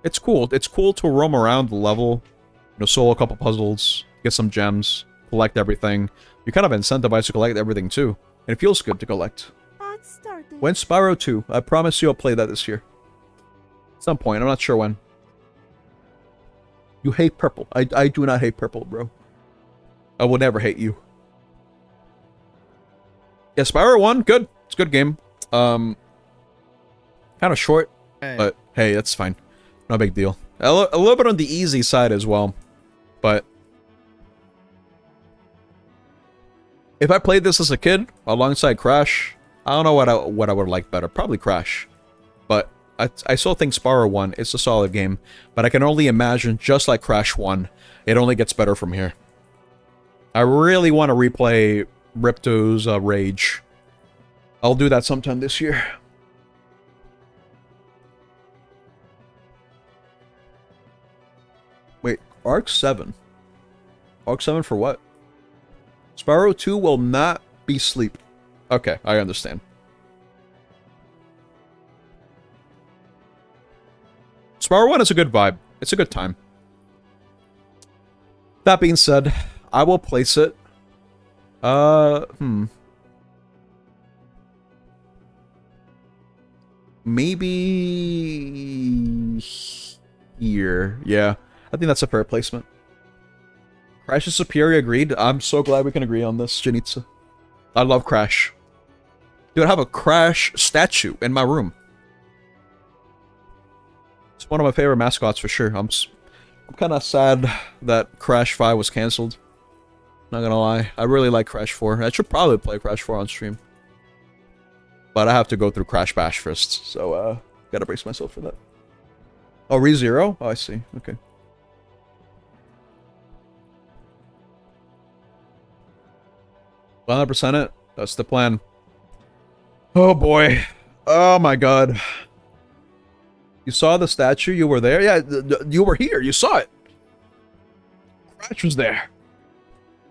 It's cool. It's cool to roam around the level, you know, solve a couple puzzles, get some gems, collect everything. You're kind of incentivized to collect everything too, and it feels good to collect. When Spyro 2, I promise you I'll play that this year. At some point, I'm not sure when. You hate purple. I do not hate purple, bro. I will never hate you. Yeah, Spyro 1, good. It's a good game. Kind of short, but hey, that's fine. No big deal. A little bit on the easy side as well, but if I played this as a kid alongside Crash, I don't know what I would like better. Probably Crash, but I still think Spyro 1 is a solid game. But I can only imagine, just like Crash 1, it only gets better from here. I really want to replay Ripto's Rage. I'll do that sometime this year. Wait, Arc 7? Arc 7 for what? Spyro 2 will not be sleep. Okay, I understand. Spyro 1 is a good vibe. It's a good time. That being said, I will place it. Maybe here. Yeah, I think that's a fair placement. Crash is superior, agreed. I'm so glad we can agree on this, Janitza. I love Crash. Dude, I have a Crash statue in my room. It's one of my favorite mascots for sure. I'm kind of sad that Crash 5 was cancelled. Not gonna lie. I really like Crash 4. I should probably play Crash 4 on stream. But I have to go through Crash Bash first, so gotta brace myself for that. Oh, ReZero? Oh, I see. Okay. $100% it? That's the plan. Oh boy. Oh my god. You saw the statue? You were there? Yeah, you were here. You saw it. Crash was there.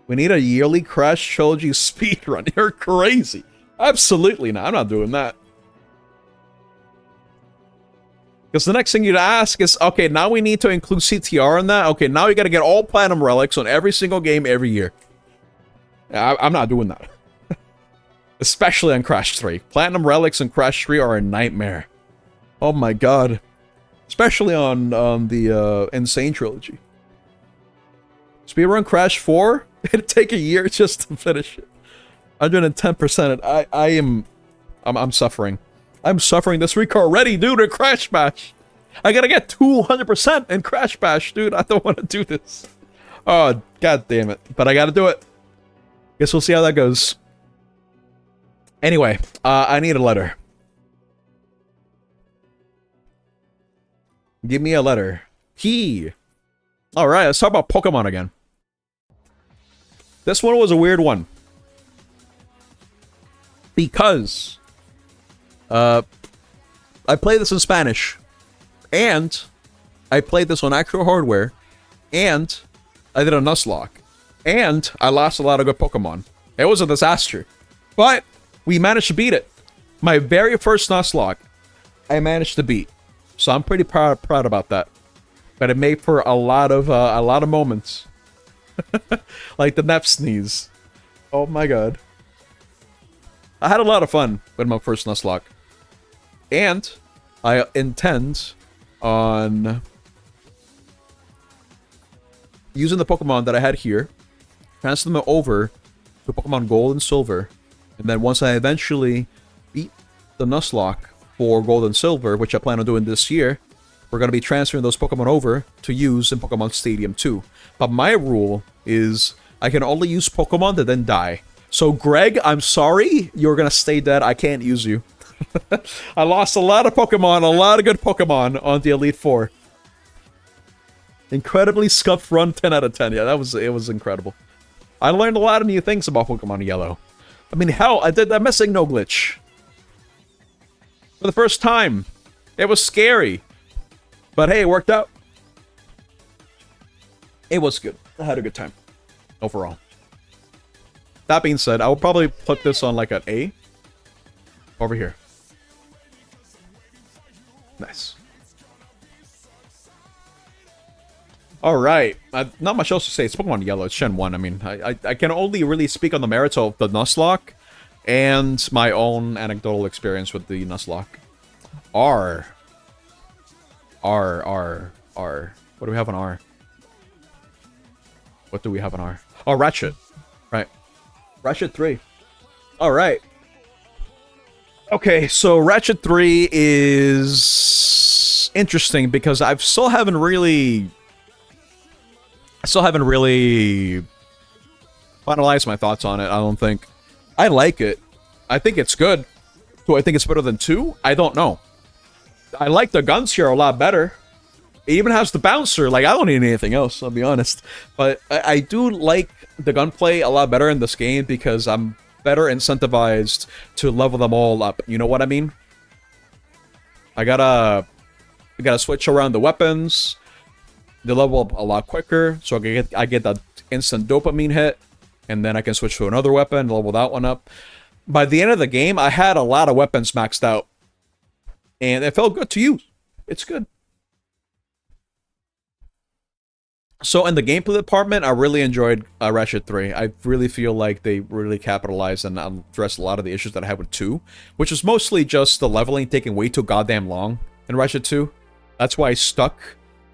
We need a yearly Crash Trilogy speedrun. You're crazy. Absolutely not. I'm not doing that. Because the next thing you'd ask is, okay, now we need to include CTR in that. Okay, now you got to get all Platinum Relics on every single game every year. I'm not doing that. Especially on Crash 3. Platinum Relics and Crash 3 are a nightmare. Oh my god. Especially on the Insane Trilogy. Speedrun Crash 4? It'd take a year just to finish it. 110%. I'm suffering. I'm suffering this week already, dude, in Crash Bash. I gotta get 200% in Crash Bash, dude. I don't want to do this. Oh, god damn it. But I gotta do it. Guess we'll see how that goes. Anyway, I need a letter. Give me a letter. Key. Alright, let's talk about Pokemon again. This one was a weird one. Because I played this in Spanish, and I played this on actual hardware, and I did a Nuzlocke, and I lost a lot of good Pokemon. It was a disaster, but we managed to beat it. My very first Nuzlocke, I managed to beat, so I'm pretty proud about that. But it made for a lot of moments, like the Nep sneeze. Oh my god. I had a lot of fun with my first Nuzlocke. And I intend on using the Pokemon that I had here, transfer them over to Pokemon Gold and Silver, and then once I eventually beat the Nuzlocke for Gold and Silver, which I plan on doing this year, we're going to be transferring those Pokemon over to use in Pokemon Stadium 2. But my rule is I can only use Pokemon that then die. So, Greg, I'm sorry. You're going to stay dead. I can't use you. I lost a lot of Pokemon, a lot of good Pokemon on the Elite Four. Incredibly scuffed run, 10 out of 10. Yeah, it was incredible. I learned a lot of new things about Pokemon Yellow. I mean, hell, I did that missing no glitch. For the first time. It was scary. But hey, it worked out. It was good. I had a good time. Overall. That being said, I will probably put this on like an A. Over here. Nice. Alright. Not much else to say. It's Pokemon Yellow. It's Gen 1. I mean, I can only really speak on the merits of the Nuzlocke and my own anecdotal experience with the Nuzlocke. R. What do we have on R? What do we have on R? Oh, Ratchet. Right. Ratchet 3. Alright. Okay, so Ratchet 3 is interesting because I still haven't really finalized my thoughts on it, I don't think. I like it. I think it's good. Do I think it's better than 2? I don't know. I like the guns here a lot better. It even has the bouncer. Like, I don't need anything else, I'll be honest. But I do like the gunplay a lot better in this game because I'm better incentivized to level them all up. You know what I mean? I gotta switch around the weapons. They level up a lot quicker, so I get that instant dopamine hit, and then I can switch to another weapon, level that one up. By the end of the game, I had a lot of weapons maxed out, and it felt good to use. It's good. So in the gameplay department, I really enjoyed Ratchet 3. I really feel like they really capitalized and addressed a lot of the issues that I had with 2, which was mostly just the leveling taking way too goddamn long in Ratchet 2. That's why I stuck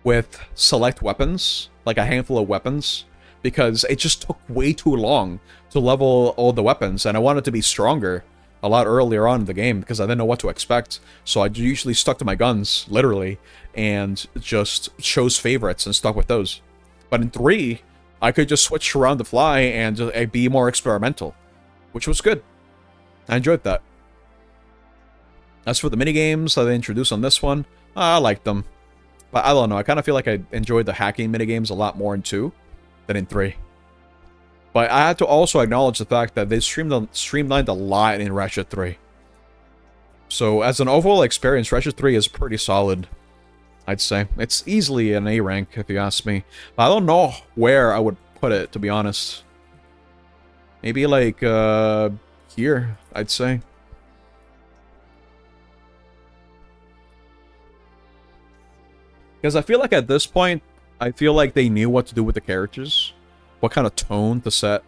with select weapons, like a handful of weapons, because it just took way too long to level all the weapons, and I wanted to be stronger a lot earlier on in the game because I didn't know what to expect. So I usually stuck to my guns, literally, and just chose favorites and stuck with those. But in 3, I could just switch around the fly and just be more experimental, which was good. I enjoyed that. As for the minigames that they introduced on this one, I liked them. But I don't know, I kind of feel like I enjoyed the hacking minigames a lot more in 2 than in 3. But I had to also acknowledge the fact that they streamlined a lot in Ratchet 3. So as an overall experience, Ratchet 3 is pretty solid. I'd say. It's easily an A rank, if you ask me. But I don't know where I would put it, to be honest. Maybe, like, here, I'd say. Because I feel like at this point, I feel like they knew what to do with the characters. What kind of tone to set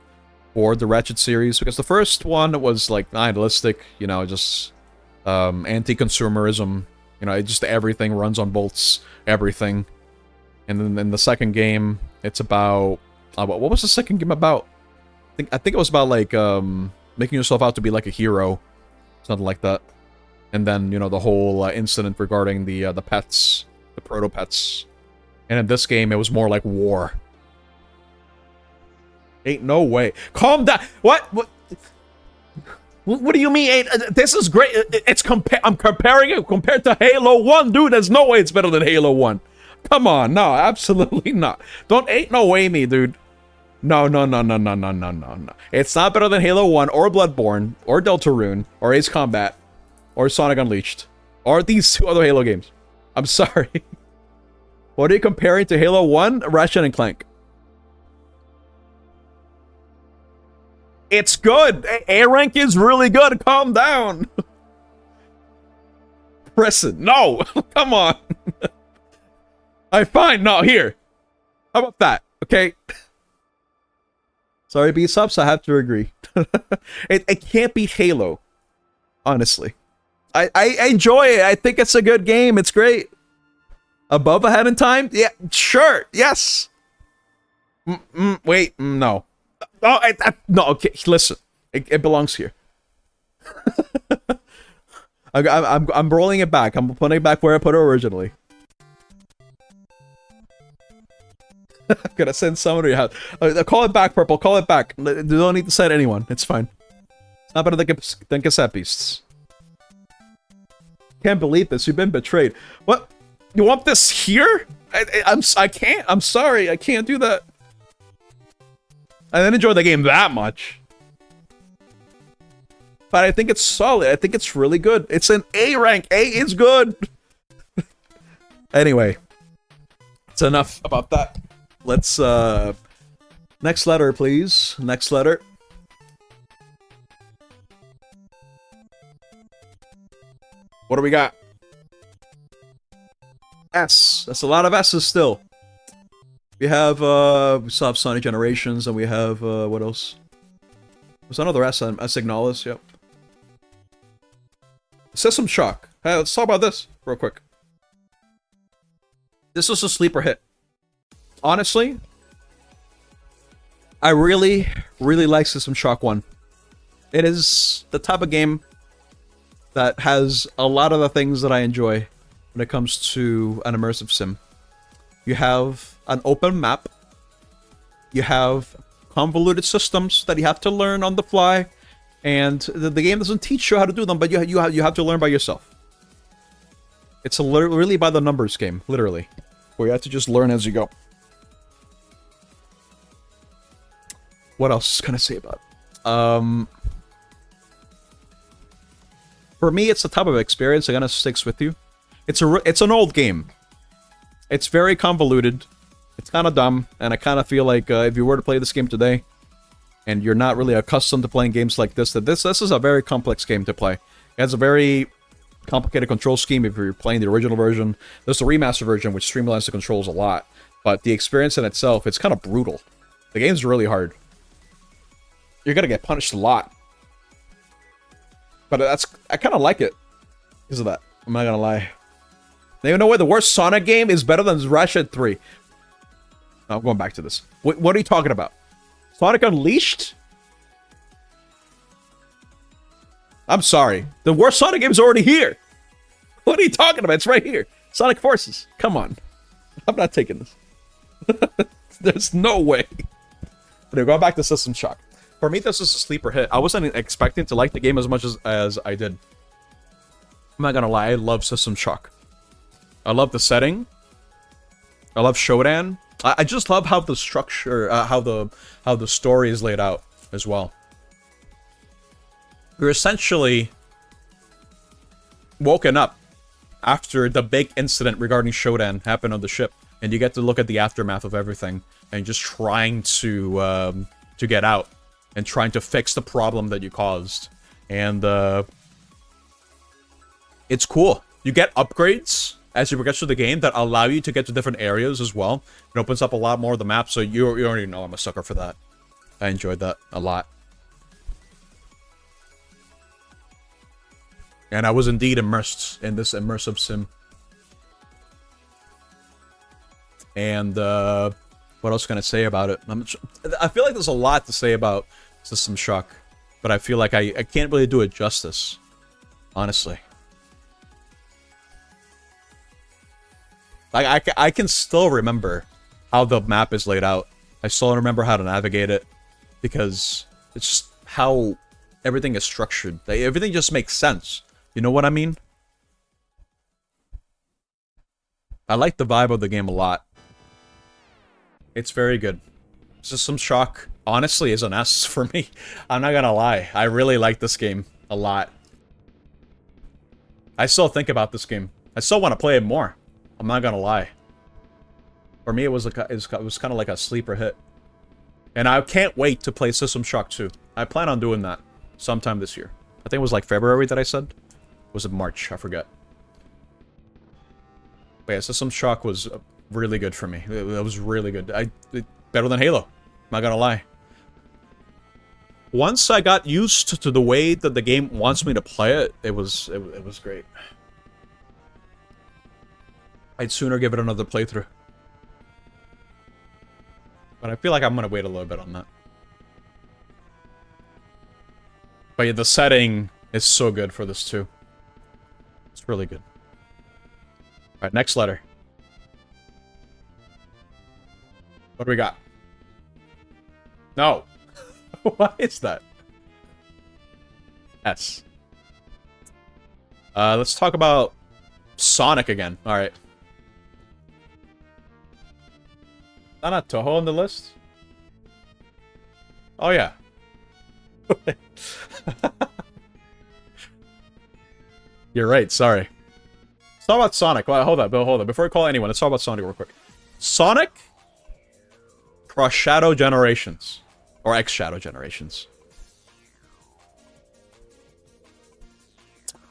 for the Ratchet series. Because the first one was, like, nihilistic, you know, just anti-consumerism. You know, just everything runs on bolts, everything. And then in the second game, it's about... what was the second game about? I think it was about, like, making yourself out to be, like, a hero. Something like that. And then, you know, the whole incident regarding the pets. The proto-pets. And in this game, it was more like war. Ain't no way. Calm down! What? What do you mean? This is great. I'm comparing it compared to Halo 1, dude. There's no way it's better than Halo 1. Come on, no, absolutely not. Ain't no way me, dude. No. It's not better than Halo 1, or Bloodborne, or Deltarune, or Ace Combat, or Sonic Unleashed, or these 2 other Halo games. I'm sorry. What are you comparing to Halo 1, Ratchet and Clank? It's good. A rank is really good. Calm down. Prison. No. Come on. Alright, fine. No, here. How about that? Okay. Sorry, B-subs. I have to agree. It can't be Halo. Honestly. I enjoy it. I think it's a good game. It's great. Above Ahead in Time? Yeah, sure. Yes. Wait, no. Oh, no, okay, listen. It belongs here. I'm rolling it back. I'm putting it back where I put it originally. I'm gonna send someone to your house. Call it back, Purple. Call it back. You don't need to send anyone. It's fine. It's not better than cassette beasts. Can't believe this. You've been betrayed. What? You want this here? I can't. I'm sorry. I can't do that. I didn't enjoy the game that much. But I think it's solid. I think it's really good. It's an A rank. A is good. Anyway. It's enough about that. Let's, next letter, please. Next letter. What do we got? S. That's a lot of S's still. We still have Sonic Generations, and we have, what else? There's another S on Signalis, yep. System Shock. Hey, let's talk about this real quick. This was a sleeper hit. Honestly, I really, really like System Shock 1. It is the type of game that has a lot of the things that I enjoy when it comes to an immersive sim. You have an open map. You have convoluted systems that you have to learn on the fly, and the game doesn't teach you how to do them, but you have to learn by yourself. It's a really by the numbers game, literally, where you have to just learn as you go. What else can I say about it? For me, it's the type of experience that kind of sticks with you. It's an old game. It's very convoluted. It's kind of dumb, and I kind of feel like if you were to play this game today, and you're not really accustomed to playing games like this, that this is a very complex game to play. It has a very complicated control scheme if you're playing the original version. There's the remaster version, which streamlines the controls a lot, but the experience in itself, it's kind of brutal. The game's really hard. You're gonna get punished a lot. But I kind of like it because of that. I'm not gonna lie. Now, you know what? The worst Sonic game is better than Ratchet 3. No, I'm going back to this. What are you talking about? Sonic Unleashed? I'm sorry. The worst Sonic game is already here. What are you talking about? It's right here. Sonic Forces. Come on. I'm not taking this. There's no way. Anyway, going back to System Shock. For me, this is a sleeper hit. I wasn't expecting to like the game as much as I did. I'm not gonna lie, I love System Shock. I love the setting. I love Shodan. I just love how the structure, how the story is laid out as well. You're essentially woken up after the big incident regarding Shodan happened on the ship, and you get to look at the aftermath of everything, and just trying to get out, and trying to fix the problem that you caused. And it's cool. You get upgrades as you progress through the game that allow you to get to different areas as well. It opens up a lot more of the map, so you already know I'm a sucker for that. I enjoyed that a lot. And I was indeed immersed in this immersive sim. And what else can I say about it? I feel like there's a lot to say about System Shock, but I feel like I can't really do it justice, honestly. Like, I can still remember how the map is laid out. I still remember how to navigate it, because it's just how everything is structured. Like, everything just makes sense. You know what I mean? I like the vibe of the game a lot. It's very good. System Shock, honestly, is an S for me. I'm not gonna lie. I really like this game a lot. I still think about this game. I still want to play it more. I'm not gonna lie. For me, it was kind of like a sleeper hit. And I can't wait to play System Shock 2. I plan on doing that sometime this year. I think it was like February that I said. Was it March? I forget. But yeah, System Shock was really good for me. It was really good. Better than Halo. I'm not gonna lie. Once I got used to the way that the game wants me to play it, it was great. I'd sooner give it another playthrough. But I feel like I'm gonna wait a little bit on that. But yeah, the setting is so good for this too. It's really good. Alright, next letter. What do we got? No. What is that? S. Let's talk about Sonic again. Alright. Is that not Toho on the list? Oh, yeah. You're right, sorry. Let's talk about Sonic. Well, hold on. Before I call anyone, let's talk about Sonic real quick. Sonic Cross Shadow Generations. Or X Shadow Generations.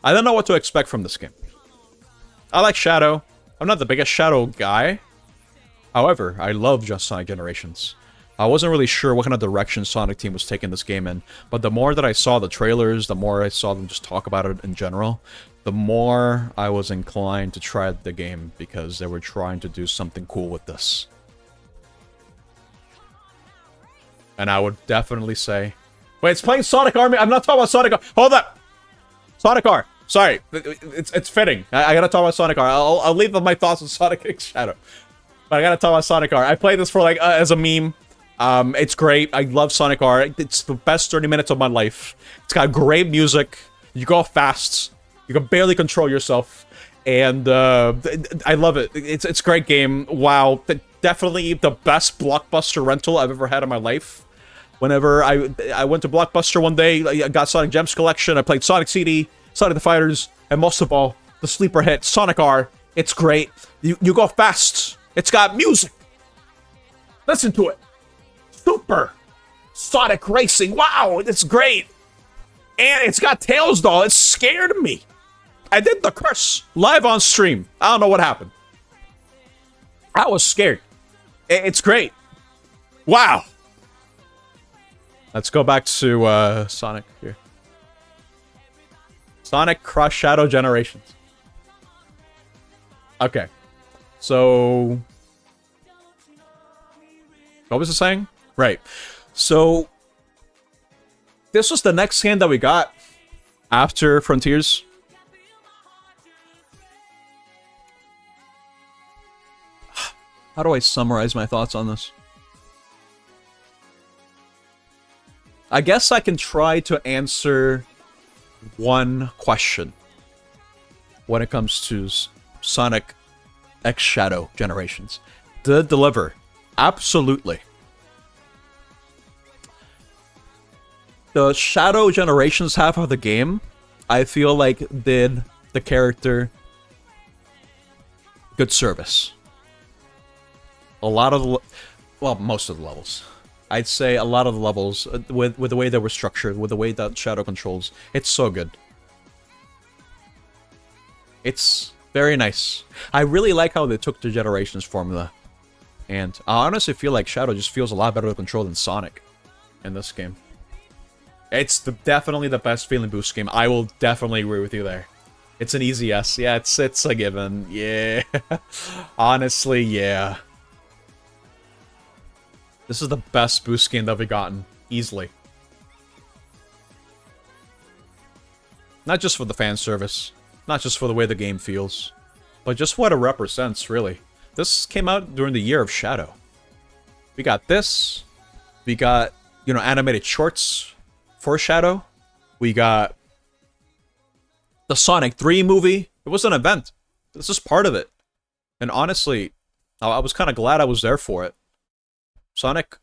I don't know what to expect from this game. I like Shadow. I'm not the biggest Shadow guy. However, I love just Sonic Generations. I wasn't really sure what kind of direction Sonic Team was taking this game in, but the more that I saw the trailers, the more I saw them just talk about it in general, the more I was inclined to try the game, because they were trying to do something cool with this. And I would definitely say... Wait, it's playing Sonic Army? I'm not talking about Sonic... Hold up! Sonic R. Sorry. It's fitting. I gotta talk about Sonic R. I'll leave my thoughts on Sonic X Shadow. But I gotta talk about Sonic R. I played this for, like, as a meme. It's great. I love Sonic R. It's the best 30 minutes of my life. It's got great music. You go fast. You can barely control yourself. And, I love it. It's a great game. Wow. Definitely the best Blockbuster rental I've ever had in my life. Whenever I went to Blockbuster one day, I got Sonic Gems Collection, I played Sonic CD, Sonic the Fighters, and most of all, the sleeper hit, Sonic R. It's great. You go fast. It's got music. Listen to it. Super Sonic Racing. Wow, it's great. And it's got Tails Doll. It scared me. I did the curse live on stream. I don't know what happened. I was scared. It's great. Wow. Let's go back to Sonic here. Sonic Cross Shadow Generations. Okay. So... what was it saying? Right. So... this was the next game that we got after Frontiers. How do I summarize my thoughts on this? I guess I can try to answer one question when it comes to Sonic X Shadow Generations. Did it deliver? Absolutely. The Shadow Generations half of the game, I feel like, did the character good service. A lot of the... Well, most of the levels. I'd say a lot of the levels, with the way they were structured, with the way that Shadow controls, it's so good. It's very nice. I really like how they took the Generations formula. And I honestly feel like Shadow just feels a lot better to control than Sonic in this game. It's definitely the best feeling boost game. I will definitely agree with you there. It's an easy yes. Yeah, it's a given. Yeah. Honestly, yeah. This is the best boost game that we've gotten. Easily. Not just for the fan service. Not just for the way the game feels. But just what it represents, really. This came out during the year of Shadow. We got this. We got, you know, animated shorts for Shadow. We got the Sonic 3 movie. It was an event. This is part of it. And honestly, I was kind of glad I was there for it. Sonic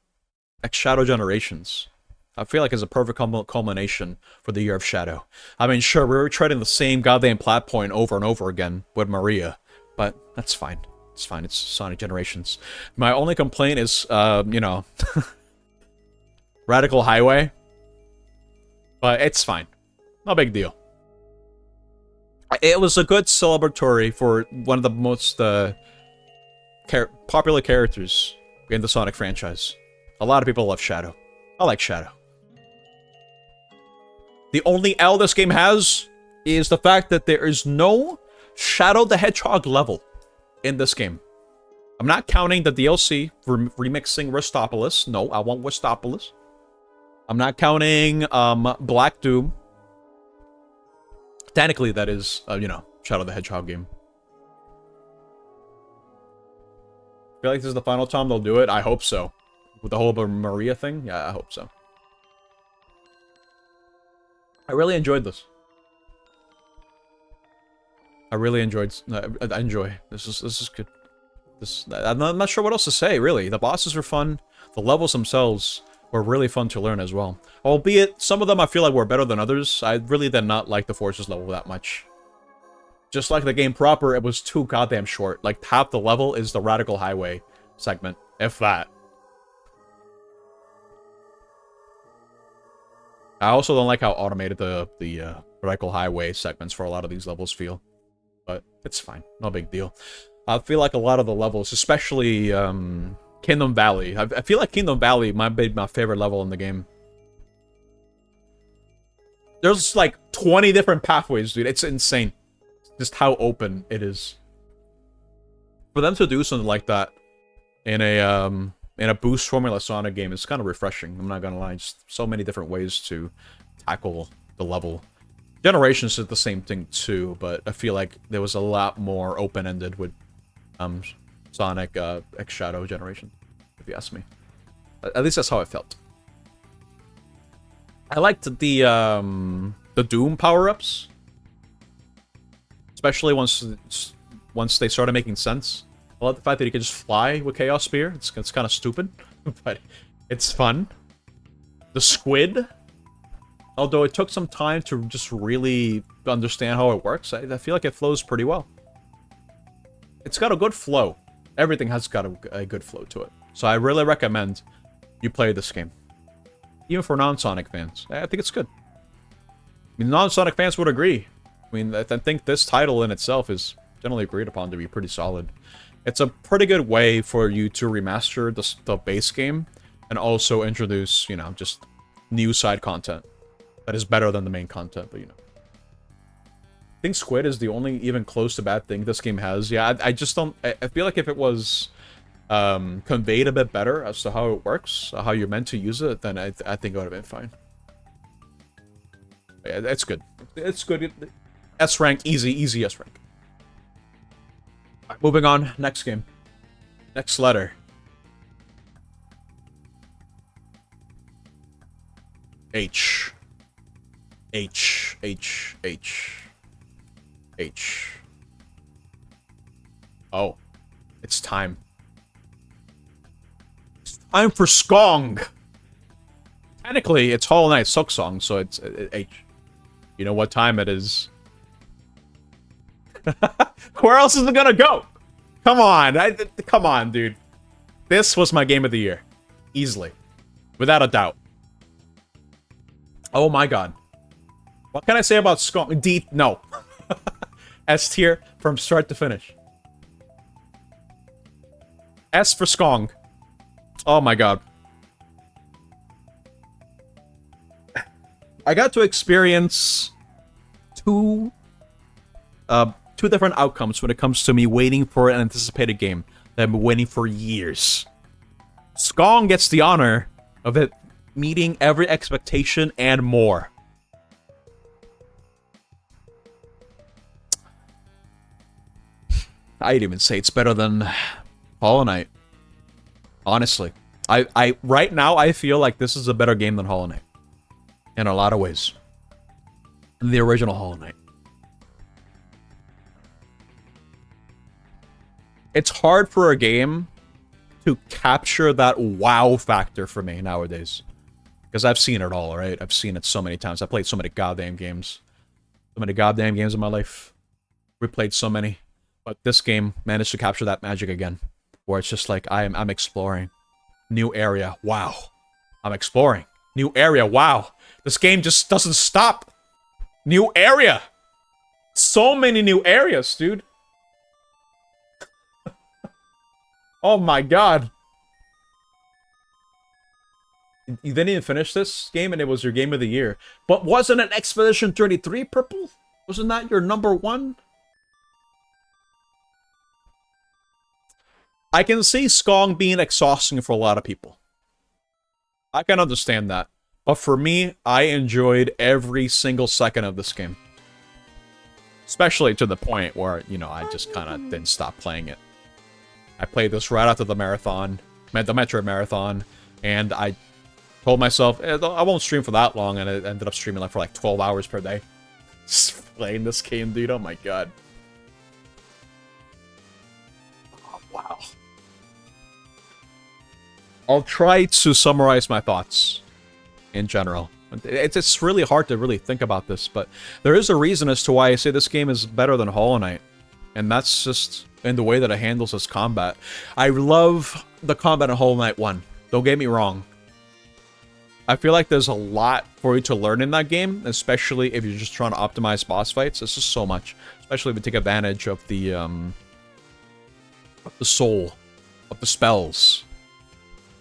X Shadow Generations. I feel like it's a perfect culmination for the year of Shadow. I mean, sure, we were treading the same goddamn plot point over and over again with Maria, but that's fine. It's fine. It's Sonic Generations. My only complaint is, you know, Radical Highway. But it's fine. No big deal. It was a good celebratory for one of the most popular characters in the Sonic franchise. A lot of people love Shadow. I like Shadow. The only L this game has is the fact that there is no Shadow the Hedgehog level in this game. I'm not counting the DLC for remixing Ristopolis. No, I want Ristopolis. I'm not counting Black Doom. Technically, that is, you know, Shadow the Hedgehog game. I feel like this is the final time they'll do it. I hope so. With the whole Maria thing? Yeah, I hope so. I really enjoyed this. I really enjoyed... I enjoy. This is good. I'm not sure what else to say, really. The bosses were fun. The levels themselves were really fun to learn as well. Albeit, some of them I feel like were better than others. I really did not like the Forces level that much. Just like the game proper, it was too goddamn short. Like, half the level is the Radical Highway segment, if that. I also don't like how automated the Radical Highway segments for a lot of these levels feel. But it's fine. No big deal. I feel like a lot of the levels, especially Kingdom Valley. I feel like Kingdom Valley might be my favorite level in the game. There's like 20 different pathways, dude. It's insane. Just how open it is. For them to do something like that in a boost Formula Sonic game is kind of refreshing. I'm not gonna lie. Just so many different ways to tackle the level. Generations did the same thing too, but I feel like there was a lot more open-ended with Sonic X Shadow Generation, if you ask me. At least that's how I felt. I liked the Doom power-ups. Especially once they started making sense. I love the fact that you can just fly with Chaos Spear. It's kind of stupid, but it's fun. The squid, although it took some time to just really understand how it works, I feel like it flows pretty well. It's got a good flow. Everything has got a good flow to it. So I really recommend you play this game. Even for non-Sonic fans. I think it's good. I mean, non-Sonic fans would agree. I mean, I think this title in itself is generally agreed upon to be pretty solid. It's a pretty good way for you to remaster the base game and also introduce, you know, just new side content that is better than the main content, but you know. I think Squid is the only even close to bad thing this game has. Yeah, I just don't... I feel like if it was conveyed a bit better as to how it works, how you're meant to use it, then I think it would have been fine. Yeah, it's good. It's good. S rank, easy S rank. Right, moving on, next game. Next letter. H. H. H. H. H. Oh. It's time. It's time for Skong! Technically, it's Hollow Knight Silk Song, so it's H. You know what time it is. Where else is it gonna go? Come on. Come on, dude. This was my game of the year. Easily. Without a doubt. Oh my god. What can I say about Skong? D... No. S tier from start to finish. S for Skong. Oh my god. I got to experience two different outcomes when it comes to me waiting for an anticipated game that I've been waiting for years. Skong gets the honor of it meeting every expectation and more. I'd even say it's better than Hollow Knight. Honestly. I right now I feel like this is a better game than Hollow Knight. In a lot of ways. The original Hollow Knight. It's hard for a game to capture that wow factor for me nowadays. Because I've seen it all, right? I've seen it so many times. I played so many goddamn games. So many goddamn games in my life. Replayed so many. But this game managed to capture that magic again. Where it's just like, I'm exploring. New area. Wow. I'm exploring. New area. Wow. This game just doesn't stop. New area. So many new areas, dude. Oh my god. You didn't even finish this game and it was your game of the year. But wasn't it Expedition 33 Purple? Wasn't that your number one? I can see Skong being exhausting for a lot of people. I can understand that. But for me, I enjoyed every single second of this game. Especially to the point where, you know, I just kind of didn't stop playing it. I played this right after the marathon, the Metroid Marathon, and I told myself, I won't stream for that long, and I ended up streaming like for like 12 hours per day. Just playing this game, dude, oh my god. Oh, wow. I'll try to summarize my thoughts in general. It's really hard to really think about this, but there is a reason as to why I say this game is better than Hollow Knight. And that's just in the way that it handles its combat. I love the combat in Hollow Knight 1. Don't get me wrong. I feel like there's a lot for you to learn in that game, especially if you're just trying to optimize boss fights. It's just so much. Especially if you take advantage of the soul, of the spells.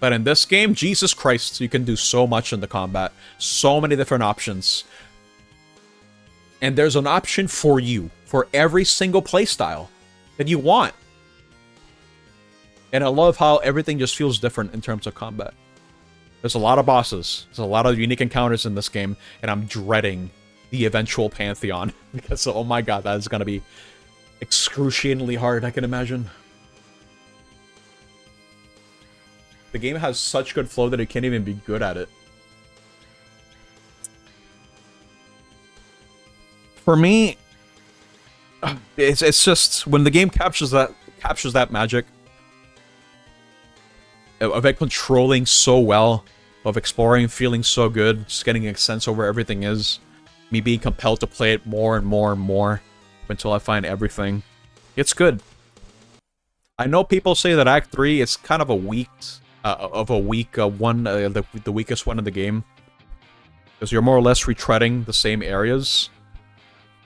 But in this game, Jesus Christ, you can do so much in the combat. So many different options. And there's an option for you, for every single playstyle that you want. And I love how everything just feels different in terms of combat. There's a lot of bosses. There's a lot of unique encounters in this game. And I'm dreading the eventual Pantheon. Because, oh my god, that is going to be excruciatingly hard, I can imagine. The game has such good flow that it can't even be good at it. For me, it's just when the game captures that magic of it controlling so well, of exploring, feeling so good, just getting a sense over everything is, me being compelled to play it more and more and more until I find everything. It's good. I know people say that Act 3 is kind of a weak one, the weakest one in the game, because you're more or less retreading the same areas,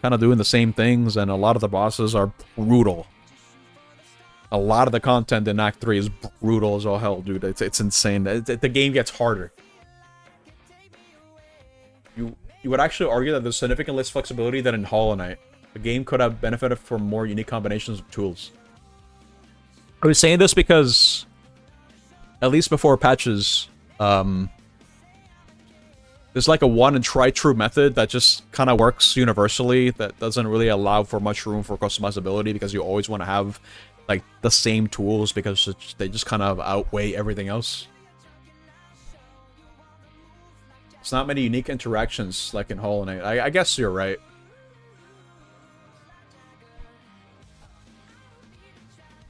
kind of doing the same things, and a lot of the bosses are brutal. A lot of the content in Act 3 is brutal as all hell, dude. It's insane. The game gets harder. You would actually argue that there's significantly less flexibility than in Hollow Knight. The game could have benefited from more unique combinations of tools. I was saying this because, at least before patches, there's like a one and try true method that just kind of works universally, that doesn't really allow for much room for customizability, because you always want to have like the same tools because they just kind of outweigh everything else. It's not many unique interactions like in Hollow Knight. I guess you're right.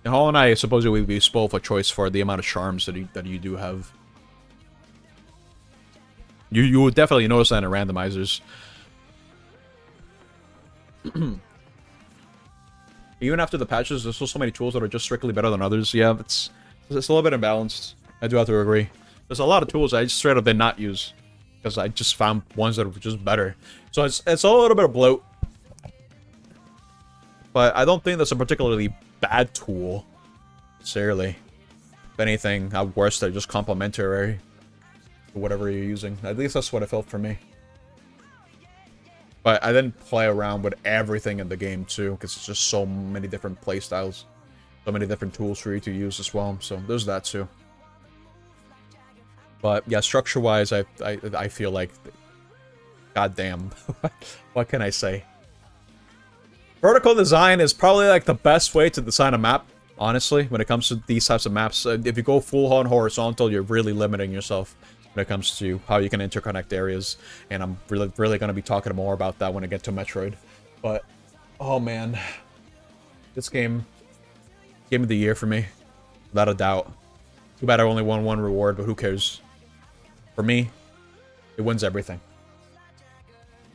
In Hollow Knight, I suppose it would be spoiled for choice for the amount of charms that you do have. You would definitely notice that in randomizers. Even after the patches, there's still so many tools that are just strictly better than others. Yeah, it's a little bit imbalanced. I do have to agree. There's a lot of tools I just straight up did not use because I just found ones that were just better. So it's a little bit of bloat. But I don't think that's a particularly bad tool, necessarily. If anything, at worst, they're just complementary to whatever you're using. At least that's what it felt for me. But I didn't play around with everything in the game, too, because it's just so many different playstyles. So many different tools for you to use as well. So there's that, too. But, yeah, structure-wise, I feel like... Goddamn. What can I say? Vertical design is probably, like, the best way to design a map, honestly, when it comes to these types of maps. If you go full-on horizontal, you're really limiting yourself when it comes to how you can interconnect areas. And I'm really going to be talking more about that when I get to Metroid. But, oh man. This game of the year for me. Without a doubt. Too bad I only won one reward, but who cares? For me, it wins everything.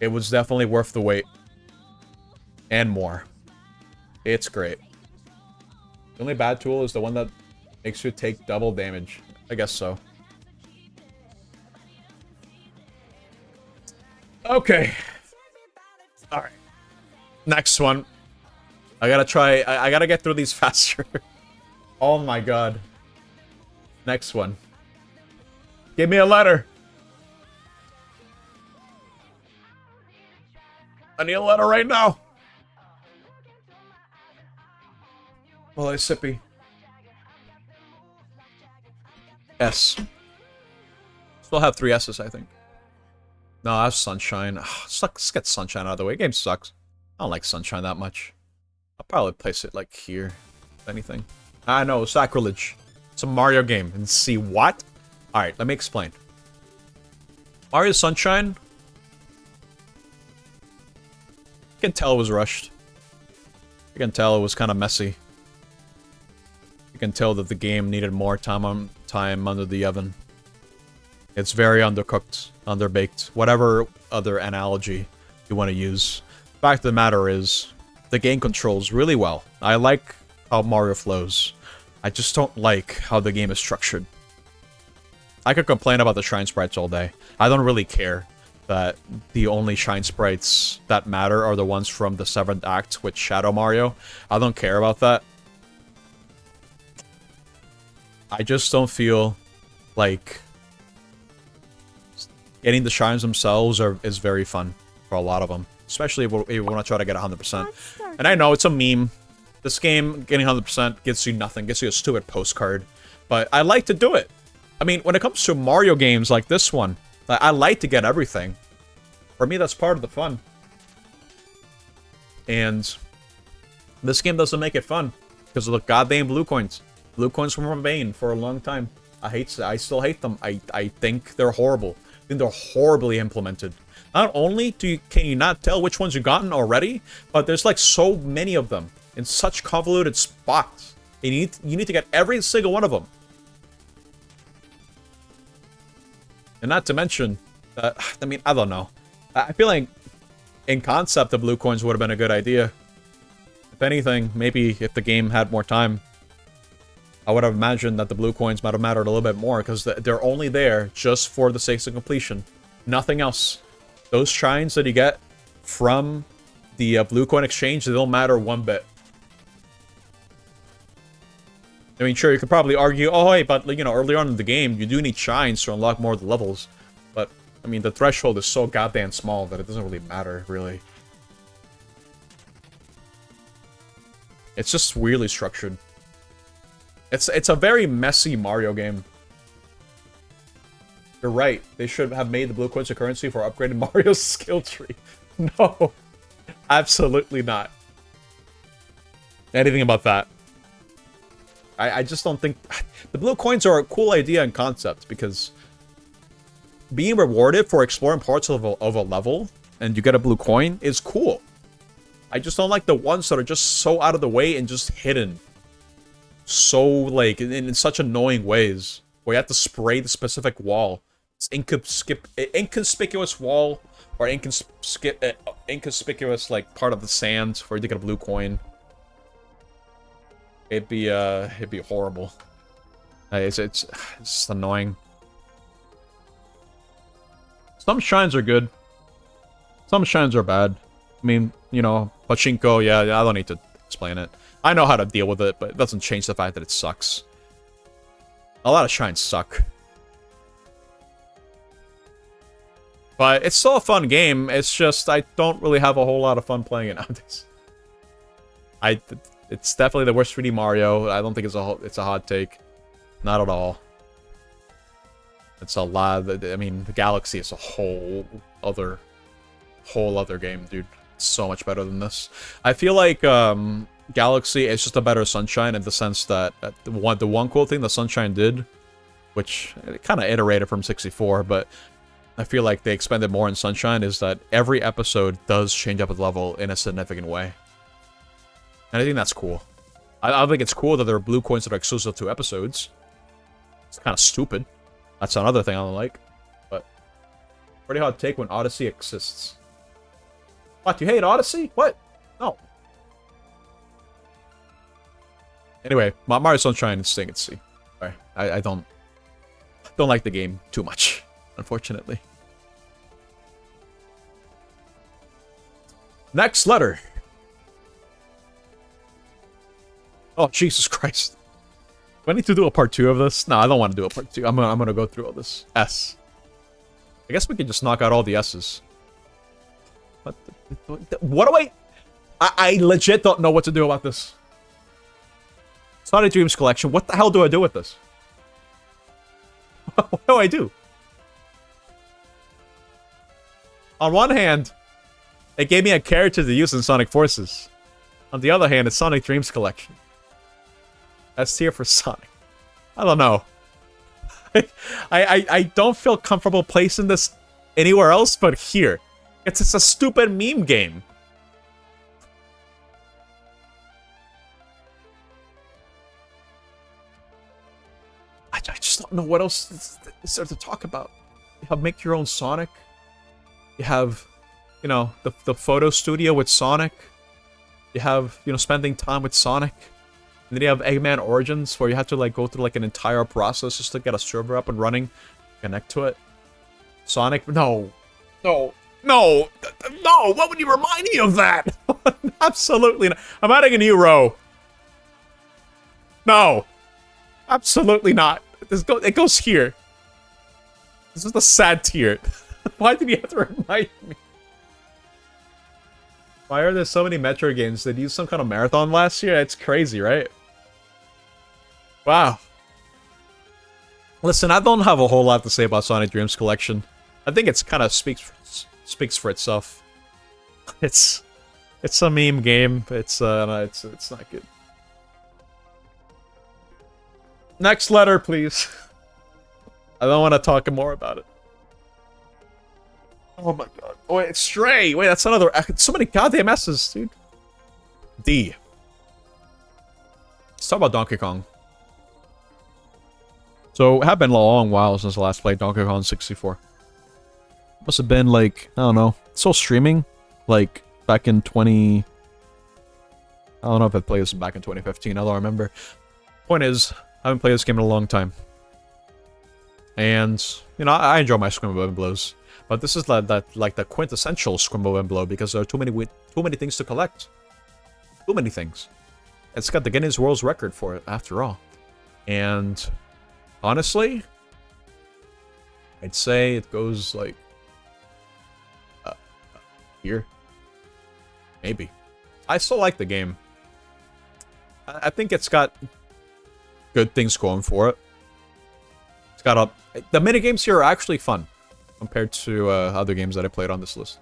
It was definitely worth the wait. And more. It's great. The only bad tool is the one that makes you take double damage. I guess so. Okay. Alright. Next one. I gotta try... I gotta get through these faster. Oh my god. Next one. Give me a letter. I need a letter right now. Well, it's sippy. S. Still have 3 S's, I think. No, I have Sunshine. Ugh, let's get Sunshine out of the way. Game sucks. I don't like Sunshine that much. I'll probably place it, like, here. If anything. I know, sacrilege. It's a Mario game. And see what? Alright, let me explain. Mario Sunshine... You can tell it was rushed. You can tell it was kind of messy. You can tell that the game needed more time under the oven. It's very undercooked, underbaked, whatever other analogy you want to use. The fact of the matter is, the game controls really well. I like how Mario flows. I just don't like how the game is structured. I could complain about the shrine sprites all day. I don't really care that the only shrine sprites that matter are the ones from the 7th act with Shadow Mario. I don't care about that. I just don't feel like getting the shrines themselves is very fun for a lot of them. Especially if you want to try to get 100%. And I know, it's a meme. This game, getting 100% gets you nothing. Gets you a stupid postcard. But I like to do it. I mean, when it comes to Mario games like this one, I like to get everything. For me, that's part of the fun. And this game doesn't make it fun. Because of the goddamn blue coins. Blue coins from Bane for a long time. I still hate them. I think they're horrible. I think they're horribly implemented. Not only can you not tell which ones you've gotten already, but there's like so many of them in such convoluted spots. And you need to get every single one of them. And not to mention, I mean, I don't know. I feel like, in concept, the blue coins would have been a good idea. If anything, maybe if the game had more time, I would have imagined that the blue coins might have mattered a little bit more, because they're only there just for the sake of completion. Nothing else. Those shrines that you get from the blue coin exchange, they don't matter one bit. I mean, sure, you could probably argue, oh, hey, but, you know, earlier on in the game, you do need shines to unlock more of the levels. But, I mean, the threshold is so goddamn small that it doesn't really matter, really. It's just weirdly structured. It's a very messy Mario game. You're right. They should have made the blue coins a currency for upgrading Mario's skill tree. No. Absolutely not. Anything about that. I just don't think... The blue coins are a cool idea in concept, because being rewarded for exploring parts of a level, and you get a blue coin, is cool. I just don't like the ones that are just so out of the way and just hidden. So, like, in such annoying ways. Where you have to spray the specific wall. It's inconspicuous wall, or inconspicuous, like, part of the sand for you to get a blue coin. it'd be horrible. It's just annoying. Some shrines are good. Some shrines are bad. I mean, you know, pachinko, yeah, I don't need to explain it. I know how to deal with it, but it doesn't change the fact that it sucks. A lot of shrines suck. But it's still a fun game. It's just I don't really have a whole lot of fun playing it nowadays. It's definitely the worst 3D Mario. I don't think it's a hot take. Not at all. It's a lot. I mean, the Galaxy is a whole other game, dude. It's so much better than this. I feel like Galaxy is just a better Sunshine in the sense that the one cool thing the Sunshine did, which it kind of iterated from 64, but I feel like they expanded more in Sunshine, is that every episode does change up the level in a significant way. And I think that's cool. I think it's cool that there are blue coins that are exclusive to episodes. It's kind of stupid. That's another thing I don't like. But pretty hot take when Odyssey exists. What, you hate Odyssey? What? No. Anyway, Mario Sunshine is staying at sea. Sorry, I don't like the game too much, unfortunately. Next letter. Oh, Jesus Christ. Do I need to do a part 2 of this? No, I don't want to do a part 2. I'm gonna go through all this. S. I guess we can just knock out all the S's. What do I legit don't know what to do about this. Sonic Dreams Collection. What the hell do I do with this? What do I do? On one hand, it gave me a character to use in Sonic Forces. On the other hand, it's Sonic Dreams Collection. S tier for Sonic. I don't know. I don't feel comfortable placing this anywhere else but here. It's just a stupid meme game. I just don't know what else is there to talk about. You have Make Your Own Sonic. You have, you know, the photo studio with Sonic. You have, you know, spending time with Sonic. And then you have Eggman Origins, where you have to, like, go through, like, an entire process just to get a server up and running. Connect to it. Sonic, no. No. No! No! What would you remind me of that? Absolutely not. I'm adding a new row. No. Absolutely not. It goes here. This is the sad tier. Why did you have to remind me? Why are there so many Metro games? Did you use some kind of marathon last year? It's crazy, right? Wow. Listen, I don't have a whole lot to say about Sonic Dreams Collection. I think it's kind of speaks for itself. It's a meme game. It's not good. Next letter, please. I don't want to talk more about it. Oh my god. Oh wait, it's Stray. Wait, that's another. So many goddamn S's, dude. D. Let's talk about Donkey Kong. So, it had been a long while since I last played Donkey Kong 64. Must have been like, I don't know. Still streaming? Like, back in 20... I don't know if I played this back in 2015. I don't remember. Point is, I haven't played this game in a long time. And, you know, I enjoy my Scrimbo and Blows. But this is like the quintessential Scrimbo and Blow because there are too many things to collect. Too many things. It's got the Guinness World Record for it, after all. And honestly, I'd say it goes like here. Maybe. I still like the game. I think it's got good things going for it. It's got the minigames here are actually fun compared to other games that I played on this list.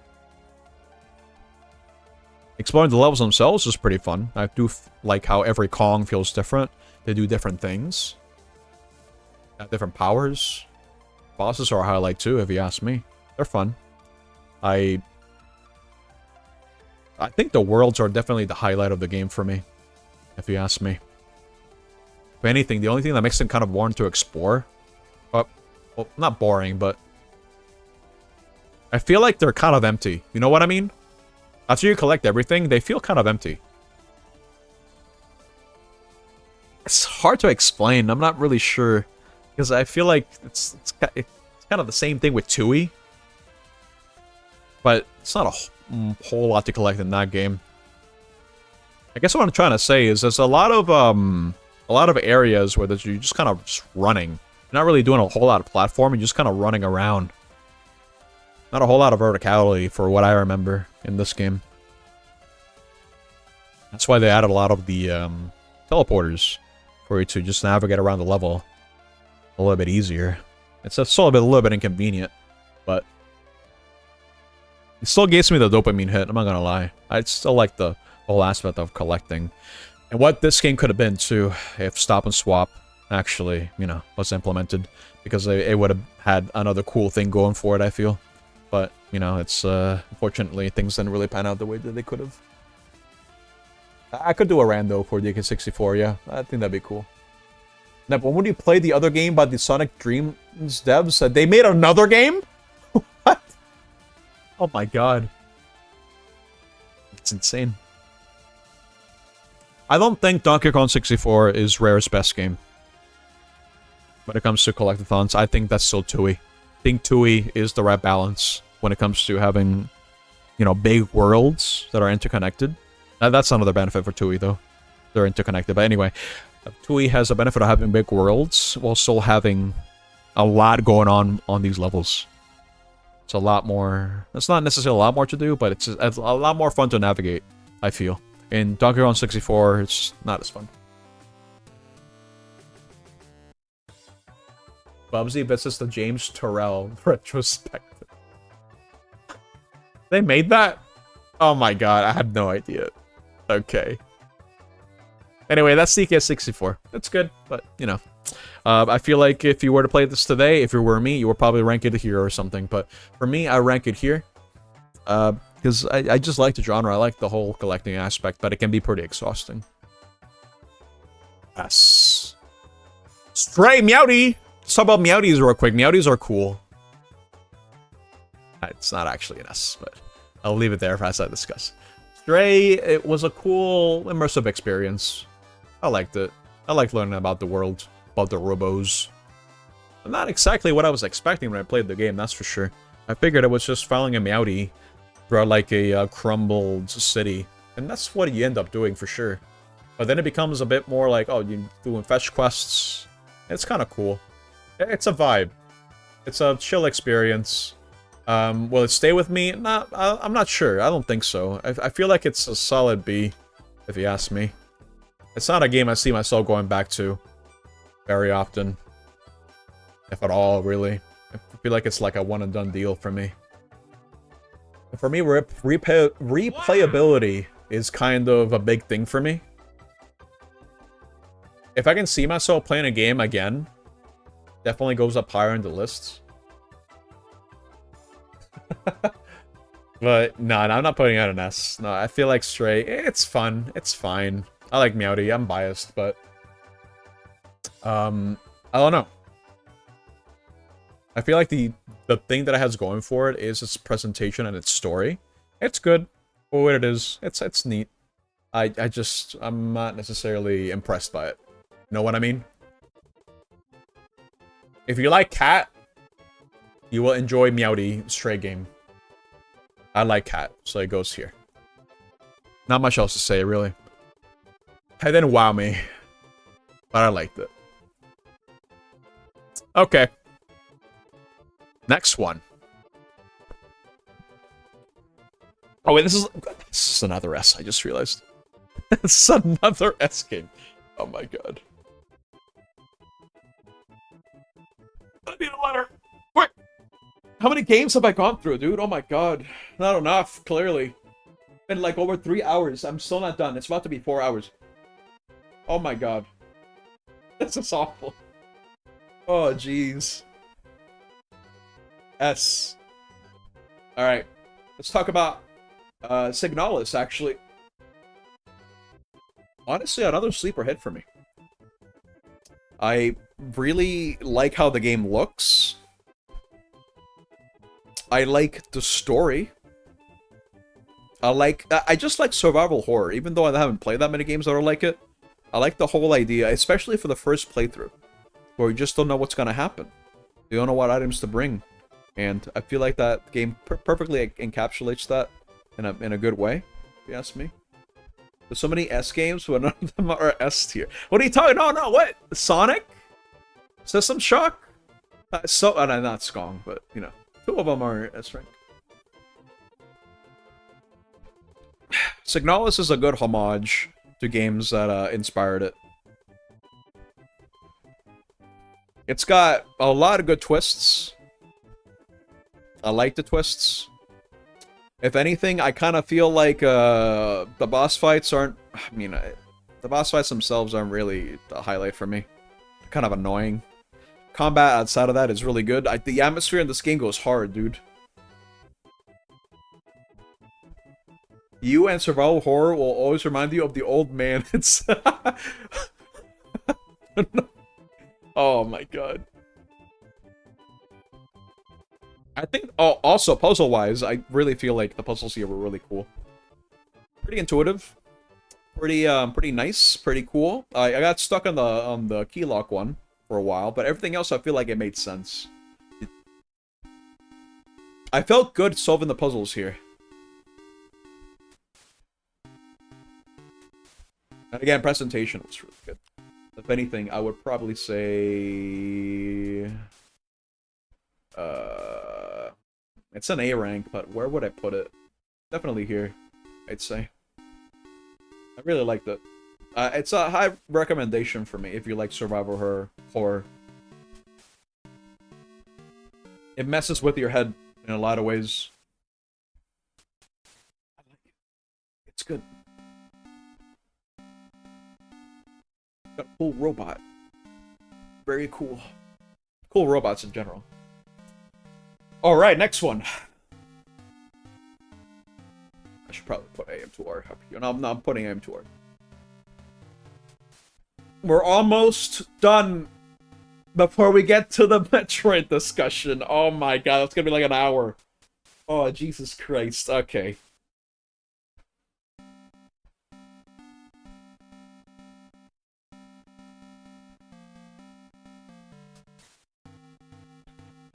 Exploring the levels themselves is pretty fun. I do like how every Kong feels different. They do different things. Got different powers. Bosses are a highlight too, if you ask me. They're fun. I think the worlds are definitely the highlight of the game for me, if you ask me. If anything, the only thing that makes them kind of boring to explore... well, not boring, but... I feel like they're kind of empty. You know what I mean? After you collect everything, they feel kind of empty. It's hard to explain. I'm not really sure because I feel like it's kind of the same thing with Tui, but it's not a whole lot to collect in that game. I guess what I'm trying to say is there's a lot of areas where you're just kind of just running. You're not really doing a whole lot of platforming. You're just kind of running around. Not a whole lot of verticality for what I remember in this game. That's why they added a lot of the teleporters for you to just navigate around the level a little bit easier. It's still a little bit inconvenient, but it still gives me the dopamine hit. I'm not gonna lie. I still like the whole aspect of collecting, and what this game could have been too if Stop and Swap actually, you know, was implemented, because it would have had another cool thing going for it, I feel. But you know, it's unfortunately things didn't really pan out the way that they could have. I could do a rando for the AK64, yeah. I think that'd be cool. Now, but when you play the other game by the Sonic Dreams devs, they made another game? What? Oh my god. It's insane. I don't think Donkey Kong 64 is Rare's best game. When it comes to collectathons, I think that's still Tui. I think Tui is the right balance when it comes to having, you know, big worlds that are interconnected. That's another benefit for Tui, though. They're interconnected. But anyway, Tui has a benefit of having big worlds while still having a lot going on these levels. It's a lot more... It's not necessarily a lot more to do, but it's a lot more fun to navigate, I feel. In Donkey Kong 64, it's not as fun. Bubsy visits the James Turrell retrospective. They made that? Oh my god, I had no idea. Okay. Anyway, that's CK64. That's good, but, you know. I feel like if you were to play this today, if you were me, you would probably rank it here or something. But for me, I rank it here. Because I just like the genre. I like the whole collecting aspect, but it can be pretty exhausting. Yes. Stray Meowdy! Let's talk about Meowdies real quick. Meowdies are cool. It's not actually an S, but I'll leave it there as I discuss. Stray, it was a cool, immersive experience. I liked it. I liked learning about the world, about the robos. Not exactly what I was expecting when I played the game, that's for sure. I figured it was just following a Meowdy throughout like a crumbled city. And that's what you end up doing for sure. But then it becomes a bit more like, oh, you're doing fetch quests. It's kind of cool. It's a vibe. It's a chill experience. Will it stay with me? I'm not sure. I don't think so. I feel like it's a solid B, if you ask me. It's not a game I see myself going back to very often. If at all, really. I feel like it's like a one-and-done deal for me. For me, replayability is kind of a big thing for me. If I can see myself playing a game again, definitely goes up higher in the lists. But no, I'm not putting out an S. No, I feel like Stray, it's fun. It's fine. I like Meowdy. I'm biased, but I don't know. I feel like the thing that it has going for it is its presentation and its story. It's good for what it is. It's neat. I'm not necessarily impressed by it. You know what I mean? If you like Cat, you will enjoy Meowdy Stray game. I like Cat, so it goes here. Not much else to say, really. It didn't wow me, but I liked it. Okay. Next one. Oh wait, this is another S, I just realized. This is another S game. Oh my god. I need a letter. Quick! How many games have I gone through, dude? Oh my god. Not enough, clearly. Been like over 3 hours. I'm still not done. It's about to be 4 hours. Oh my god. This is awful. Oh, jeez. S. Alright. Let's talk about Signalis, actually. Honestly, another sleeper hit for me. I really like how the game looks. I like the story. I just like survival horror, even though I haven't played that many games that are like it. I like the whole idea, especially for the first playthrough, where you just don't know what's gonna happen. You don't know what items to bring, and I feel like that game perfectly encapsulates that in a good way. If you ask me. There's so many S games, but none of them are S tier. What are you talking? No, no, what? Sonic? System Shock? Not Skong, but you know, 2 of them are S rank. Signalis is a good homage to games that inspired it. It's got a lot of good twists. I like the twists. If anything, I kind of feel like the boss fights aren't... I mean, the boss fights themselves aren't really the highlight for me. They're kind of annoying. Combat outside of that is really good. The atmosphere in this game goes hard, dude. You and survival horror will always remind you of the old man. It's... Oh my god. I think, oh, also puzzle-wise, I really feel like the puzzles here were really cool. Pretty intuitive. Pretty nice, pretty cool. I got stuck on the key lock one for a while, but everything else I feel like it made sense. I felt good solving the puzzles here. And again, presentation was really good. If anything, I would probably say... It's an A rank, but where would I put it? Definitely here, I'd say. I really liked it. It's a high recommendation for me if you like survival horror. It messes with your head in a lot of ways. I like it. It's good. Got a cool robot. Very cool. Cool robots in general. Alright, next one. I should probably put AM2R up here. No, I'm putting AM2R. We're almost done before we get to the Metroid discussion. Oh my god, that's gonna be like an hour. Oh, Jesus Christ. Okay.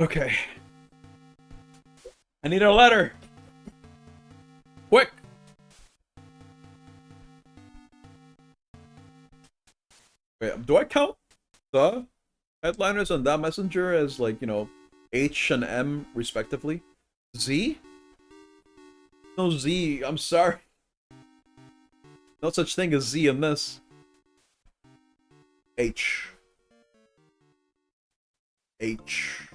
Okay. I need a letter. Quick. Wait, do I count the headliners on that messenger as, like, you know, H and M respectively? Z? No Z, I'm sorry. No such thing as Z in this. H. H.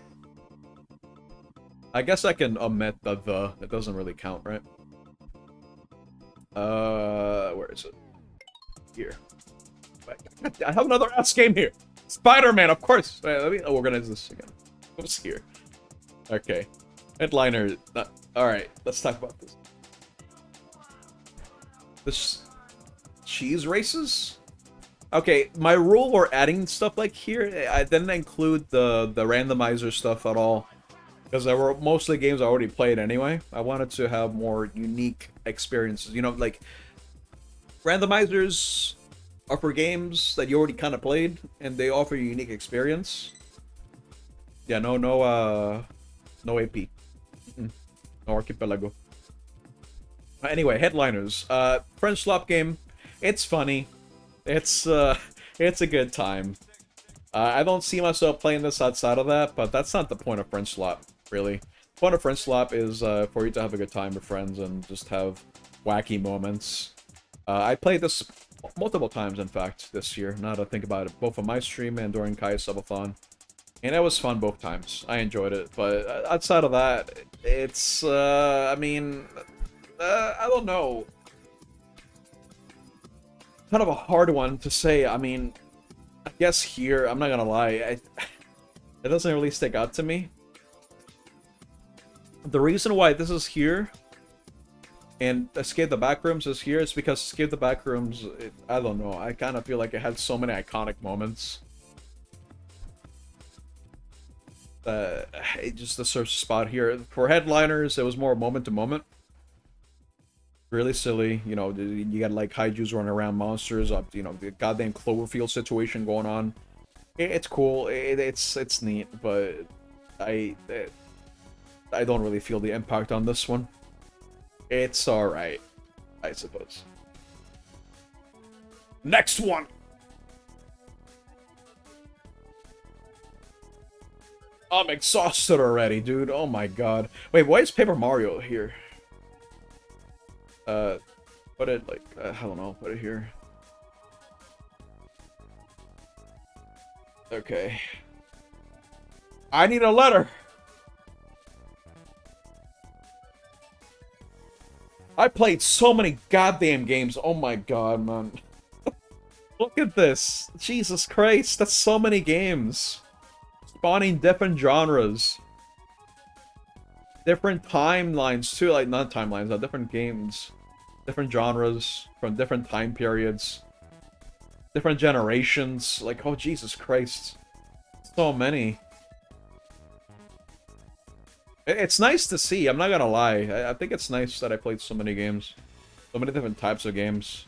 I guess I can omit the. It doesn't really count, right? Where is it? Here. I have another ass game here. Spider-Man, of course. Wait, let me organize this again. What's here? Okay. Headliner. Alright, let's talk about this. This cheese races? Okay, my rule for adding stuff like here, I didn't include the randomizer stuff at all. Because they were mostly games I already played anyway. I wanted to have more unique experiences. You know, like, randomizers are for games that you already kind of played, and they offer a unique experience. Yeah, no AP. No Archipelago. Anyway, headliners. French Slop game. It's funny. It's a good time. I don't see myself playing this outside of that, but that's not the point of French Slop, really. The point of French Slop is for you to have a good time with friends and just have wacky moments. I played this multiple times, in fact, this year, now that I think about it, both on my stream and during Kai's subathon. And it was fun both times. I enjoyed it, but outside of that, it's, I mean, I don't know. Kind of a hard one to say. I mean, I guess here, I'm not gonna lie, it doesn't really stick out to me. The reason why this is here and Escape the Backrooms is here is because Escape the Backrooms, I don't know, I kind of feel like it had so many iconic moments. It just deserves a spot here. For headliners, it was more moment to moment. Really silly, you know, you got like Kaijus running around, monsters up, you know, the goddamn Cloverfield situation going on. It's cool, it's neat, but I I don't really feel the impact on this one. It's alright, I suppose. Next one! I'm exhausted already, dude. Oh my god. Wait, why is Paper Mario here? Put it like, I don't know, put it here. Okay. I need a letter! I played so many goddamn games. Oh my god, man. Look at this. Jesus Christ, that's so many games. Spawning different genres. Different timelines too, like not timelines, but different games. Different genres from different time periods. Different generations. Like, oh Jesus Christ. So many. It's nice to see, I'm not gonna lie. I think it's nice that I played so many games. So many different types of games.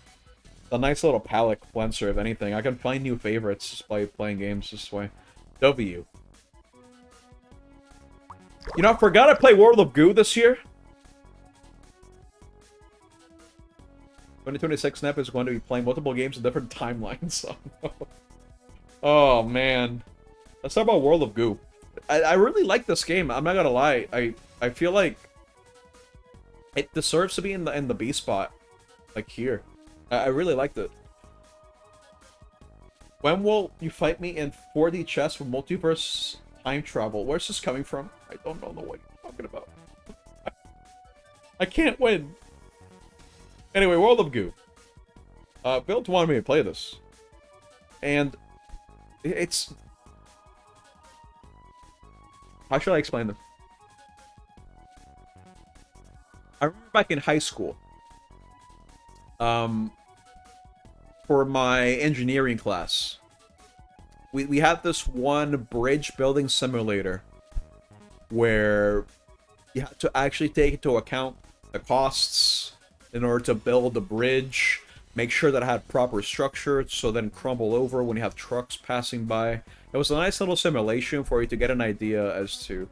A nice little palette cleanser, if anything. I can find new favorites just by playing games this way. W. You know, I forgot I played World of Goo this year. 2026 Snap is going to be playing multiple games in different timelines. Oh, man. Let's talk about World of Goo. I really like this game. I'm not gonna lie. I feel like it deserves to be in the B spot, like here. I really liked it. When will you fight me in 4D chess with multiverse time travel? Where's this coming from? I don't know what you're talking about. I can't win. Anyway, World of Goo. Bill wanted me to play this, and it's. How should I explain this? I remember back in high school, for my engineering class, we had this one bridge building simulator where you had to actually take into account the costs in order to build the bridge, make sure that it had proper structure so then crumble over when you have trucks passing by. It was a nice little simulation for you to get an idea as to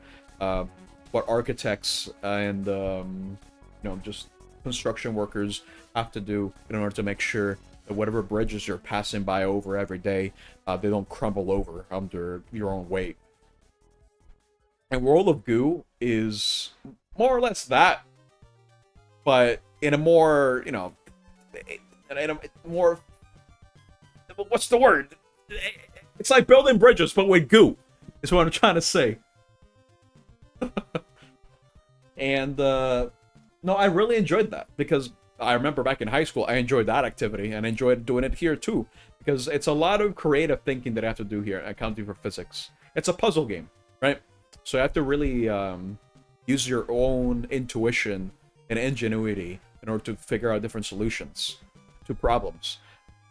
what architects and you know, just construction workers have to do in order to make sure that whatever bridges you're passing by over every day, they don't crumble over under your own weight. And World of Goo is more or less that, but in a more, you know, in a more, what's the word? It's like building bridges, but with goo, is what I'm trying to say. And, no, I really enjoyed that, because I remember back in high school, I enjoyed that activity, and I enjoyed doing it here too, because it's a lot of creative thinking that I have to do here, accounting for physics. It's a puzzle game, right? So you have to really use your own intuition and ingenuity in order to figure out different solutions to problems.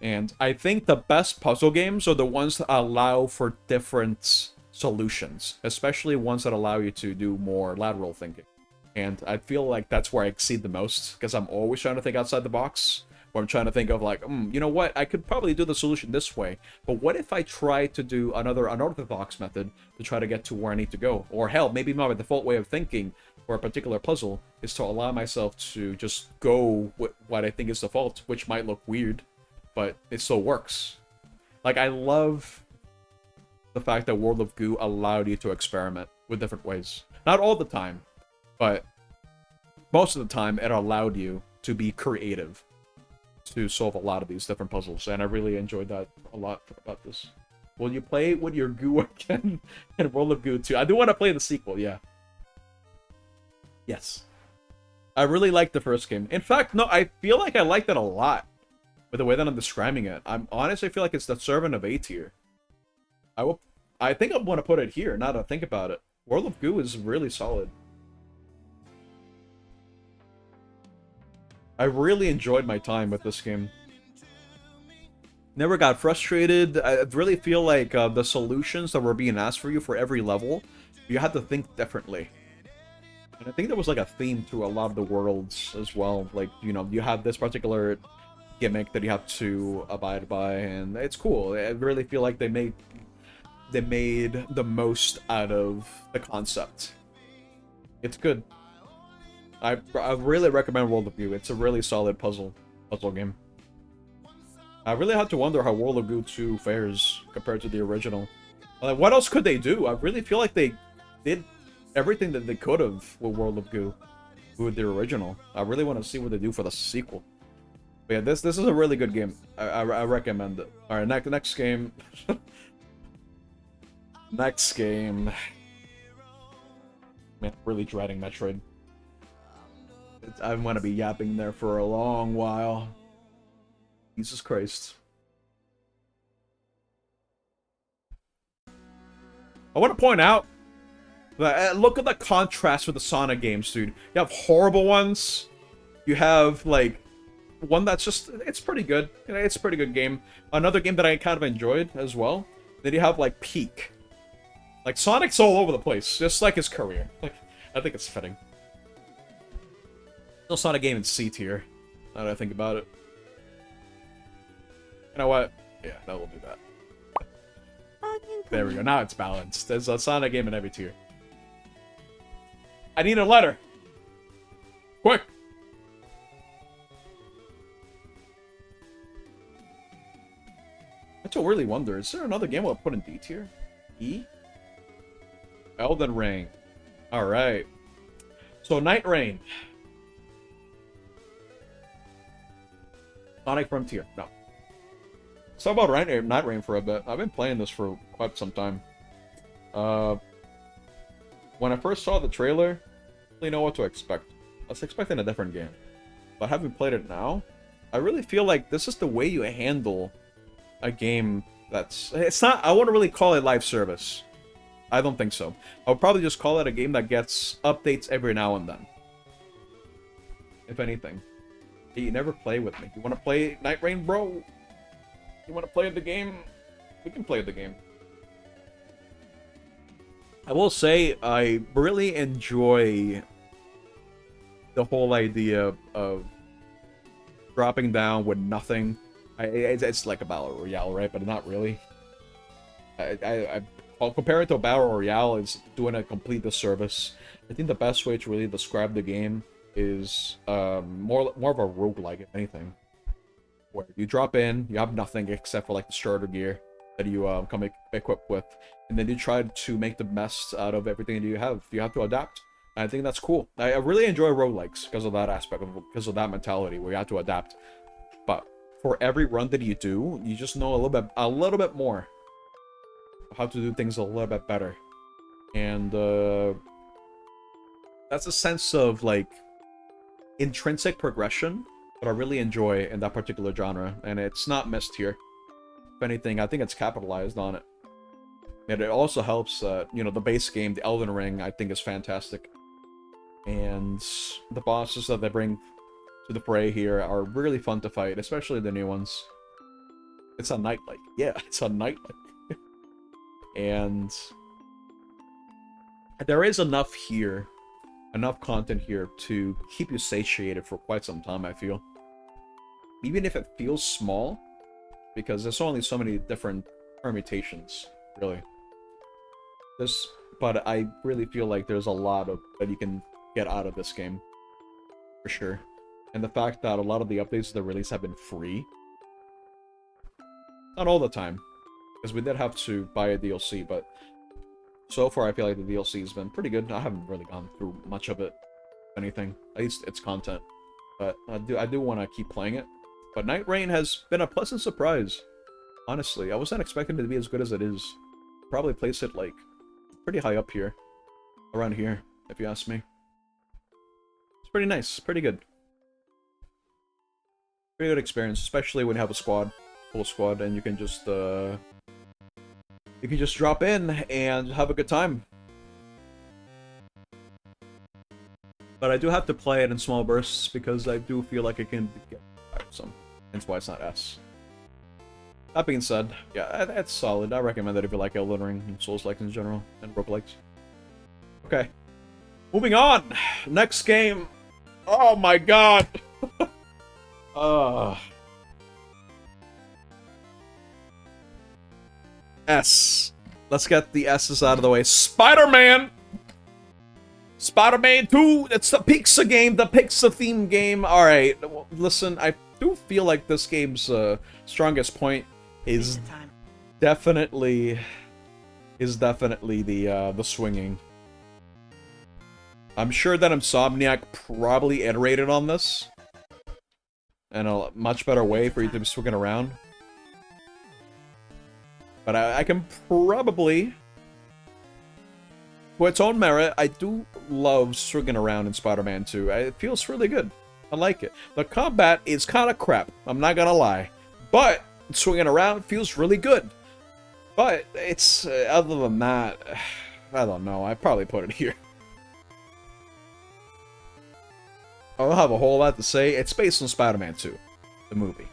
And I think the best puzzle games are the ones that allow for different solutions, especially ones that allow you to do more lateral thinking. And I feel like that's where I exceed the most, because I'm always trying to think outside the box, where I'm trying to think of like, you know what, I could probably do the solution this way, but what if I try to do another unorthodox method to try to get to where I need to go? Or hell, maybe my default way of thinking for a particular puzzle is to allow myself to just go with what I think is default, which might look weird, but it still works. Like, I love the fact that World of Goo allowed you to experiment with different ways. Not all the time, but most of the time it allowed you to be creative to solve a lot of these different puzzles, and I really enjoyed that a lot about this. Will you play with your goo again in World of Goo 2? I do want to play the sequel, yeah. Yes. I really liked the first game. In fact, no, I feel like I liked it a lot with the way that I'm describing it. I'm honestly feel like it's the servant of A tier. I think I want to put it here, now that I think about it. World of Goo is really solid. I really enjoyed my time with this game. Never got frustrated. I really feel like the solutions that were being asked for you for every level, you had to think differently. And I think there was like a theme to a lot of the worlds as well. Like, you know, you have this particular gimmick that you have to abide by, and it's cool. I really feel like they made the most out of the concept. It's good. I really recommend World of Goo. It's a really solid puzzle game. I really had to wonder how World of Goo 2 fares compared to the original. Like, what else could they do? I really feel like they did everything that they could have with World of Goo with the original. I really want to see what they do for the sequel. But yeah, this is a really good game. I recommend it. All right, next game. Next game. Man, I'm really dreading Metroid. I'm gonna be yapping there for a long while. Jesus Christ. I want to point out that look at the contrast with the Sonic games, dude. You have horrible ones. You have like one that's just, it's pretty good. You know, it's a pretty good game. Another game that I kind of enjoyed as well. Then you have like Peak. Like Sonic's all over the place, just like his career. Like, I think it's fitting. Still Sonic game in C tier. Now that I think about it. You know what? Yeah, that will do that. There we go. Now it's balanced. There's a Sonic game in every tier. I need a letter. Quick. I really wonder, is there another game I'll put in D tier? E? Elden Ring. Alright. So, Night Rain. Sonic Frontier. No. Let's talk about Night Rain for a bit. I've been playing this for quite some time. When I first saw the trailer, I didn't really know what to expect. I was expecting a different game. But having played it now, I really feel like this is the way you handle a game that's... It's not... I wouldn't really call it live service. I don't think so. I would probably just call it a game that gets updates every now and then. If anything. Hey, you never play with me. You want to play Night Rain, bro? You want to play the game? We can play the game. I will say, I really enjoy the whole idea of dropping down with nothing. It's like a battle royale, right? But not really. I'll compare it to a battle royale is doing a complete disservice. I think the best way to really describe the game is more of a roguelike, if anything. Where you drop in, you have nothing except for like the starter gear that you come equipped with, and then you try to make the best out of everything that you have. You have to adapt. And I think that's cool. I really enjoy roguelikes because of that aspect, because of that mentality where you have to adapt. But for every run that you do, you just know a little bit more how to do things a little bit better. And that's a sense of like intrinsic progression that I really enjoy in that particular genre, and it's not missed here. If anything, I think it's capitalized on it. And it also helps, you know, the base game, the Elden Ring, I think is fantastic. And the bosses that they bring to the fray here are really fun to fight, especially the new ones. It's a night-like. Yeah, it's a night-like. And there is enough here, enough content here to keep you satiated for quite some time, I feel. Even if it feels small, because there's only so many different permutations, really. But I really feel like there's a lot of that you can get out of this game, for sure. And the fact that a lot of the updates that release have been free, not all the time, because we did have to buy a DLC, but so far I feel like the DLC has been pretty good. I haven't really gone through much of it, if anything. At least it's content. But I do want to keep playing it. But Night Rain has been a pleasant surprise. Honestly, I wasn't expecting it to be as good as it is. Probably place it like pretty high up here, around here, if you ask me. It's pretty nice, pretty good. Pretty good experience, especially when you have a squad, full squad, and you can just drop in and have a good time. But I do have to play it in small bursts because I do feel like it can get tiresome. Hence why it's not S. That being said, yeah, that's solid. I recommend that if you like Elden Ring and Souls-likes in general, and roguelikes. Okay. Moving on. Next game. Oh my god. S. Let's get the S's out of the way. Spider-Man! Spider-Man 2! It's the Pixar game, the Pixar theme game. Alright, listen, I do feel like this game's strongest point is definitely the swinging. I'm sure that Insomniac probably iterated on this in a much better way for you to be swinging around. But I can probably, to its own merit, I do love swinging around in Spider-Man 2. It feels really good. I like it. The combat is kind of crap, I'm not gonna lie. But swinging around feels really good. But it's, other than that, I don't know. I'd probably put it here. I don't have a whole lot to say. It's based on Spider-Man 2, the movie.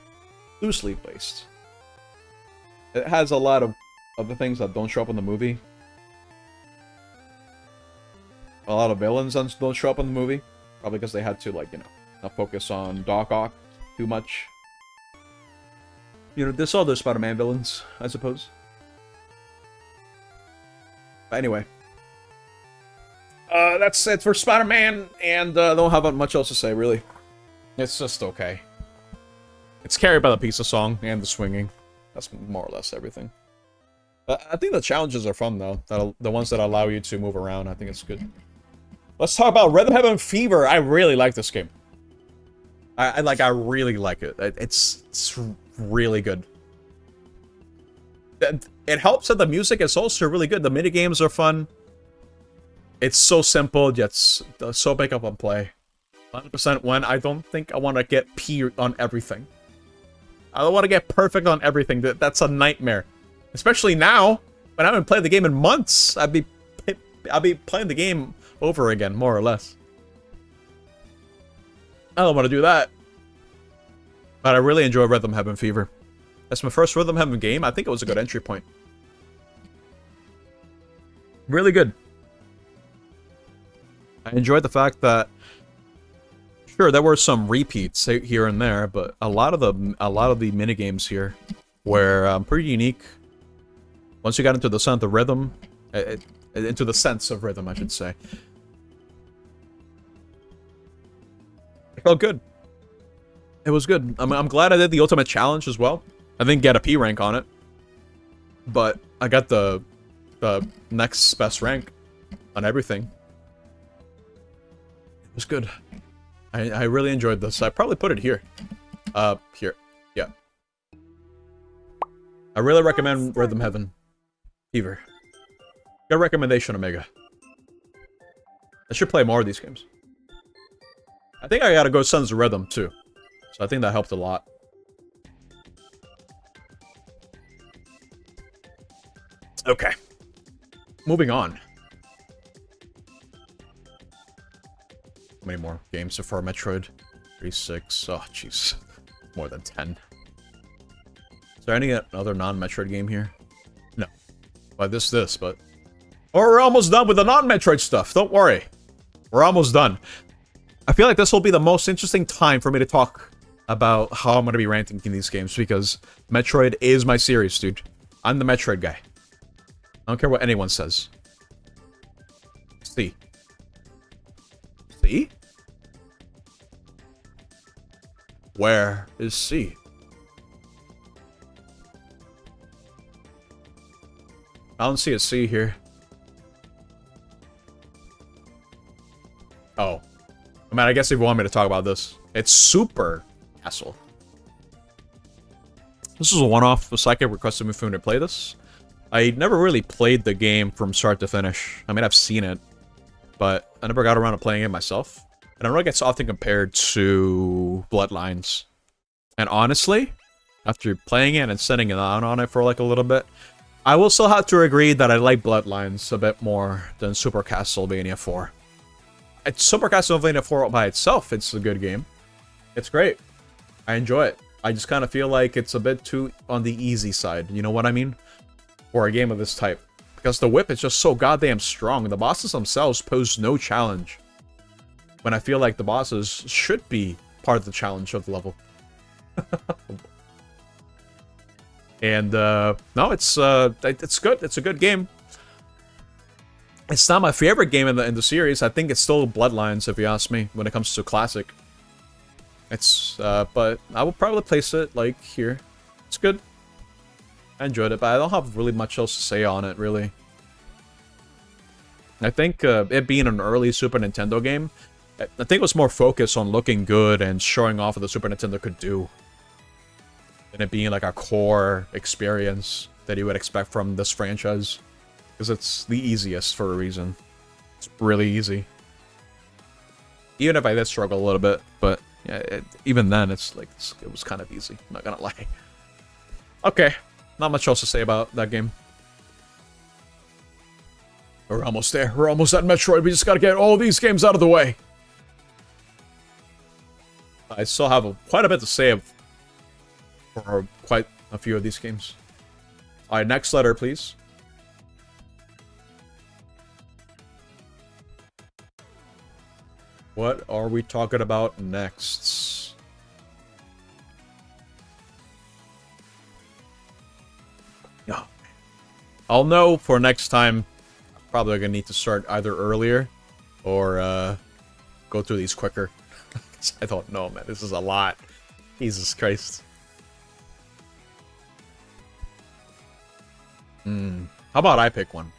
Loosely based. It has a lot of the things that don't show up in the movie. A lot of villains don't show up in the movie. Probably because they had to, like, you know, not focus on Doc Ock too much. You know, there's other Spider-Man villains, I suppose. But anyway. That's it for Spider-Man, and don't have much else to say, really. It's just okay. It's carried by the pizza song and the swinging. That's more or less everything. I think the challenges are fun, though. The ones that allow you to move around, I think it's good. Let's talk about Rhythm Heaven Fever. I really like this game. I really like it. It's really good. It helps that the music is also really good. The minigames are fun. It's so simple, yet so big up on play. 100% when I don't think I want to get P on everything. I don't want to get perfect on everything. That's a nightmare. Especially now, when I haven't played the game in months. I'll be playing the game over again, more or less. I don't want to do that. But I really enjoy Rhythm Heaven Fever. That's my first Rhythm Heaven game. I think it was a good entry point. Really good. I enjoyed the fact that, sure, there were some repeats here and there, but a lot of the minigames here were pretty unique. Once you got into the sense of rhythm, into the sense of rhythm, I should say, it felt good. It was good. I'm glad I did the ultimate challenge as well. I didn't get a P rank on it, but I got the next best rank on everything. It was good. I really enjoyed this. I probably put it here. Here. Yeah. I really recommend Rhythm Heaven Fever. Good recommendation, Omega. I should play more of these games. I think I gotta go Sons of Rhythm, too. So I think that helped a lot. Okay. Moving on. How many more games so far? Metroid 36. Oh, jeez. More than 10. Is there any other non-Metroid game here? No. Well, this, but... Oh, we're almost done with the non-Metroid stuff. Don't worry. We're almost done. I feel like this will be the most interesting time for me to talk about how I'm going to be ranking these games, because Metroid is my series, dude. I'm the Metroid guy. I don't care what anyone says. C. C? Where is C? I don't see a C here. Oh. I mean, I guess if you want me to talk about this. It's Super Castle. This is a one-off. The Psychic requested me for me to play this. I never really played the game from start to finish. I mean, I've seen it, but I never got around to playing it myself. And I know it gets often compared to Bloodlines. And honestly, after playing it and sitting down on it for like a little bit, I will still have to agree that I like Bloodlines a bit more than Super Castlevania 4. It's Super Castlevania 4 by itself, it's a good game. It's great. I enjoy it. I just kind of feel like it's a bit too on the easy side, you know what I mean? For a game of this type. Because the whip is just so goddamn strong. The bosses themselves pose no challenge. When I feel like the bosses should be part of the challenge of the level. And, no, it's good. It's a good game. It's not my favorite game in the series. I think it's still Bloodlines, if you ask me, when it comes to classic. It's, but I will probably place it, like, here. It's good. I enjoyed it, but I don't have really much else to say on it, really. I think, it being an early Super Nintendo game, I think it was more focused on looking good and showing off what the Super Nintendo could do. Than it being, like, a core experience that you would expect from this franchise. Because it's the easiest for a reason. It's really easy. Even if I did struggle a little bit, but yeah, even then, it's like it was kind of easy. I'm not gonna lie. Okay, not much else to say about that game. We're almost there. We're almost at Metroid. We just gotta get all these games out of the way. I still have quite a bit to say for quite a few of these games. All right, next letter, please. What are we talking about next? Yeah. I'll know for next time. I'm probably gonna need to start either earlier or go through these quicker. I don't know, man. This is a lot. Jesus Christ. How about I pick one?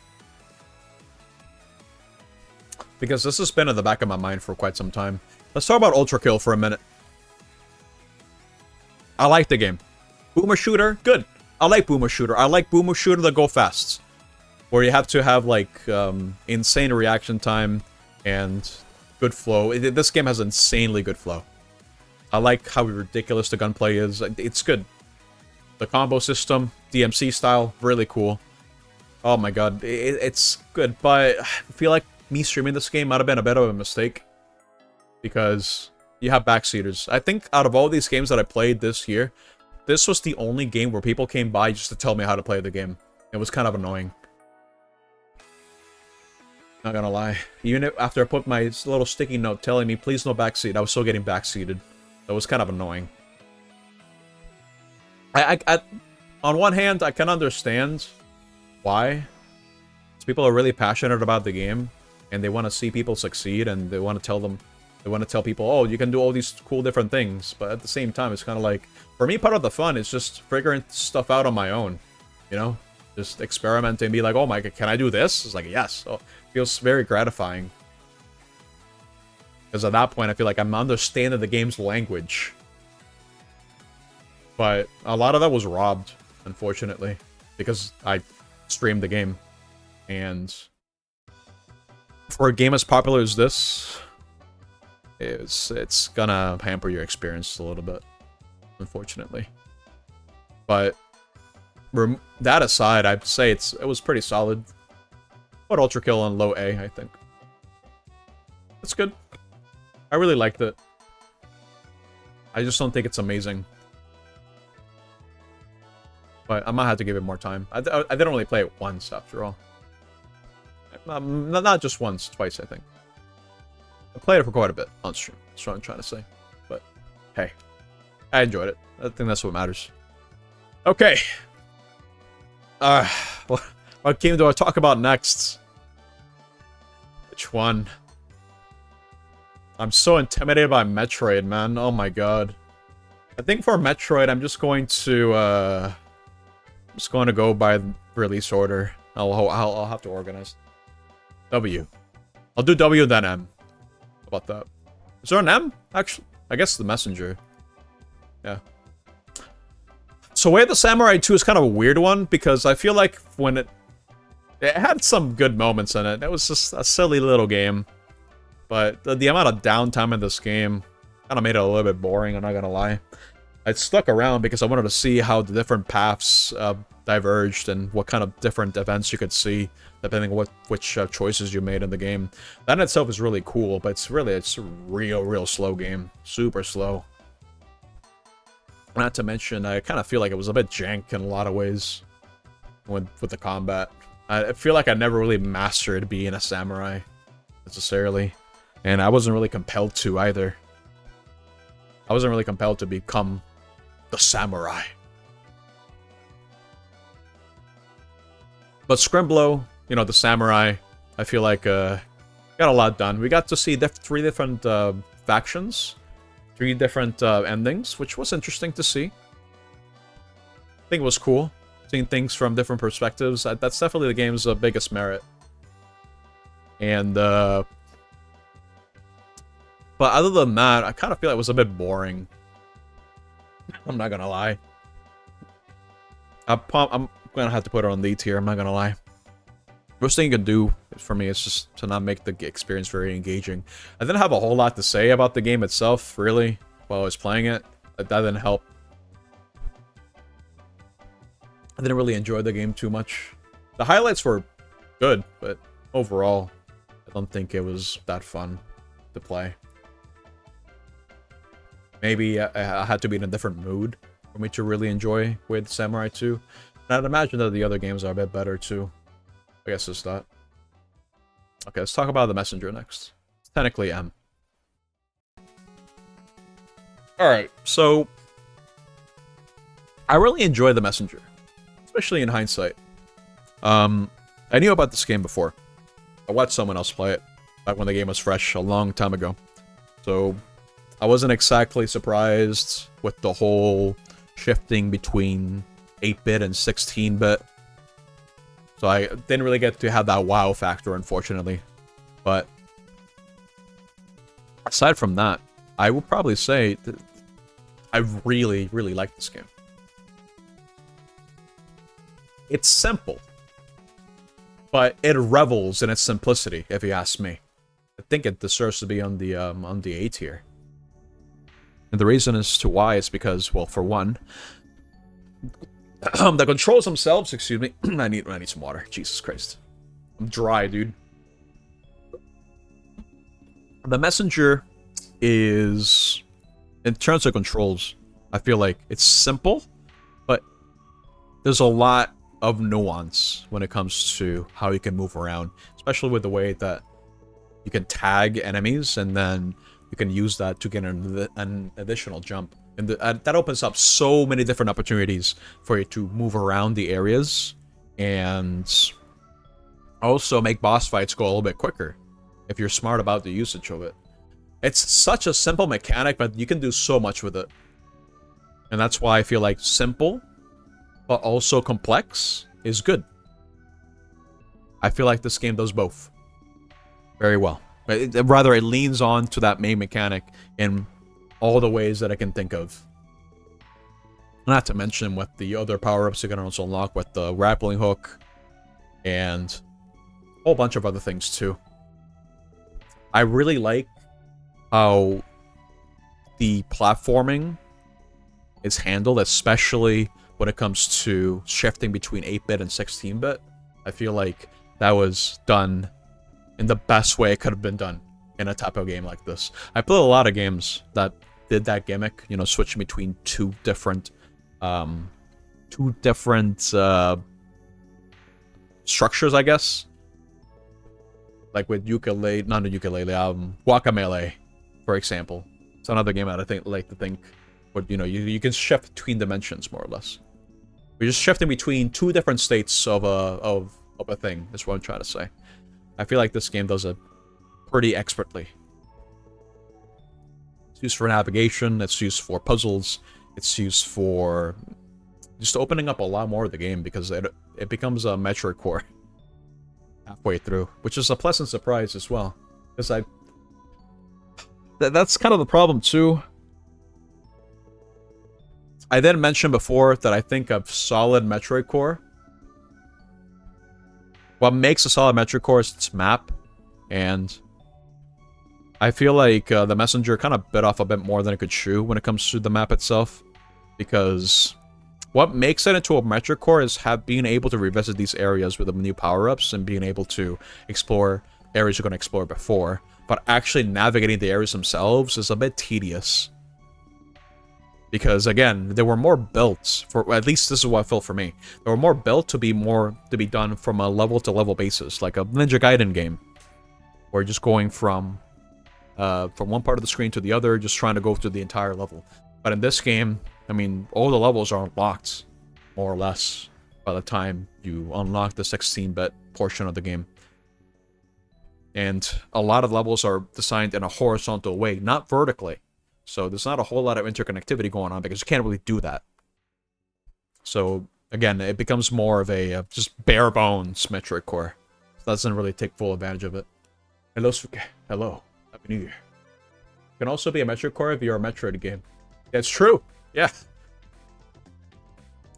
Because this has been in the back of my mind for quite some time. Let's talk about Ultra Kill for a minute. I like the game. Boomer Shooter, good. I like Boomer Shooter. I like Boomer Shooter that go fast. Where you have to have, like, insane reaction time and good flow. This game has insanely good flow. I like how ridiculous the gunplay is. It's good. The combo system, DMC style, really cool. Oh my god, it's good. But I feel like me streaming this game might have been a bit of a mistake. Because you have backseaters. I think out of all these games that I played this year, this was the only game where people came by just to tell me how to play the game. It was kind of annoying. Not gonna lie. Even after I put my little sticky note telling me, please no backseat, I was still getting backseated. That was kind of annoying. On one hand, I can understand why. People are really passionate about the game, and they want to see people succeed, and they want to tell people, oh, you can do all these cool different things. But at the same time, it's kind of like, for me, part of the fun is just figuring stuff out on my own, you know? Just experimenting, be like, oh my god, can I do this? It's like, yes. So it feels very gratifying. Because at that point, I feel like I'm understanding the game's language. But a lot of that was robbed, unfortunately, because I streamed the game. And for a game as popular as this, it's gonna hamper your experience a little bit, unfortunately. But that aside, I'd say it was pretty solid. But Ultra Kill on low A, I think. It's good. I really liked it. I just don't think it's amazing. But I might have to give it more time. I didn't really play it once, after all. Not just once, twice, I think. I played it for quite a bit on stream. That's what I'm trying to say. But, hey. I enjoyed it. I think that's what matters. Okay. What game do I talk about next? Which one? I'm so intimidated by Metroid, man. Oh my god. I think for Metroid, I'm just going to go by release order. I'll have to organize. W. I'll do W then M. How about that? Is there an M? Actually, I guess the messenger. Yeah. So Way of the Samurai 2 is kind of a weird one, because I feel like when it had some good moments in it. It was just a silly little game. But the amount of downtime in this game kind of made it a little bit boring, I'm not gonna lie. I stuck around because I wanted to see how the different paths diverged and what kind of different events you could see, depending on which choices you made in the game. That in itself is really cool, but it's a real slow game. Super slow. Not to mention, I kind of feel like it was a bit jank in a lot of ways with the combat. I feel like I never really mastered being a samurai, necessarily. And I wasn't really compelled to, either. I wasn't really compelled to become the samurai. But Scrimblow, you know, the samurai, I feel like got a lot done. We got to see 3 different factions, 3 different endings, which was interesting to see. I think it was cool, seeing things from different perspectives. That's definitely the game's biggest merit. And, but other than that, I kind of feel like it was a bit boring. I'm not gonna lie. I'm gonna have to put it on the tier, I'm not gonna lie. Worst thing you can do for me is just to not make the experience very engaging. I didn't have a whole lot to say about the game itself, really, while I was playing it. That didn't help. I didn't really enjoy the game too much. The highlights were good, but overall, I don't think it was that fun to play. Maybe I had to be in a different mood for me to really enjoy with Samurai 2. And I'd imagine that the other games are a bit better too. I guess it's that. Okay, let's talk about the Messenger next. It's technically M. Alright, so I really enjoy the Messenger, especially in hindsight. I knew about this game before. I watched someone else play it back when the game was fresh a long time ago. So I wasn't exactly surprised with the whole shifting between 8-bit and 16-bit. So I didn't really get to have that wow factor, unfortunately. But aside from that, I would probably say that I really, really like this game. It's simple, but it revels in its simplicity, if you ask me. I think it deserves to be on the A tier. And the reason as to why is because, well, for one, the controls themselves, excuse me, I need some water. Jesus Christ. I'm dry, dude. The Messenger is, in terms of controls, I feel like it's simple, but there's a lot of nuance when it comes to how you can move around, especially with the way that you can tag enemies and then you can use that to get an additional jump. And that opens up so many different opportunities for you to move around the areas and also make boss fights go a little bit quicker if you're smart about the usage of it. It's such a simple mechanic, but you can do so much with it. And that's why I feel like simple, but also complex, is good. I feel like this game does both very well. Rather, it leans on to that main mechanic in all the ways that I can think of. Not to mention with the other power-ups you can also unlock with the grappling hook and a whole bunch of other things too. I really like how the platforming is handled, especially when it comes to shifting between 8-bit and 16-bit. I feel like that was done in the best way it could have been done in a type of game like this. I played a lot of games that did that gimmick, you know, switching between two different structures, I guess. Like with Guacamelee, for example. It's another game that I like to think, but you know, you can shift between dimensions more or less. We're just shifting between two different states of a thing. That's what I'm trying to say. I feel like this game does it pretty expertly. It's used for navigation, it's used for puzzles, it's used for just opening up a lot more of the game because it becomes a Metroid core halfway through, which is a pleasant surprise as well. Because that's kind of the problem too. I did mention before that I think a solid Metroid core, what makes a solid Metroid core is its map, and I feel like the Messenger kind of bit off a bit more than it could chew when it comes to the map itself, because what makes it into a Metroid core is being able to revisit these areas with the new power-ups and being able to explore areas you're going to explore before, but actually navigating the areas themselves is a bit tedious. Because again, they were more built for, at least this is what I felt for me. They were more built to be done from a level to level basis, like a Ninja Gaiden game, where you're just going from one part of the screen to the other, just trying to go through the entire level. But in this game, I mean, all the levels are unlocked, more or less, by the time you unlock the 16-bit portion of the game. And a lot of levels are designed in a horizontal way, not vertically. So there's not a whole lot of interconnectivity going on because you can't really do that. So again, it becomes more of a just bare bones Metroid core. It doesn't really take full advantage of it. Hello, Suke. Hello. Happy New Year. It can also be a Metroid core if you're a Metroid game. That's true. Yeah.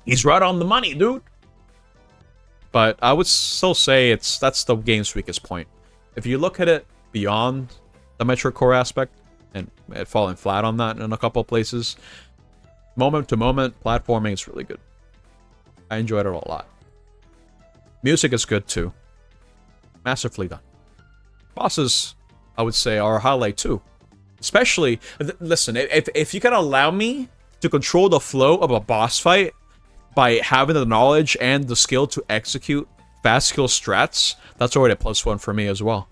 He's right on the money, dude. But I would still say that's the game's weakest point. If you look at it beyond the Metroid core aspect, and it falling flat on that in a couple of places, moment to moment platforming is really good. I enjoyed it a lot. Music is good too. Masterfully done. Bosses, I would say, are a highlight too. Especially, listen, if you can allow me to control the flow of a boss fight by having the knowledge and the skill to execute fast skill strats, that's already a +1 for me as well.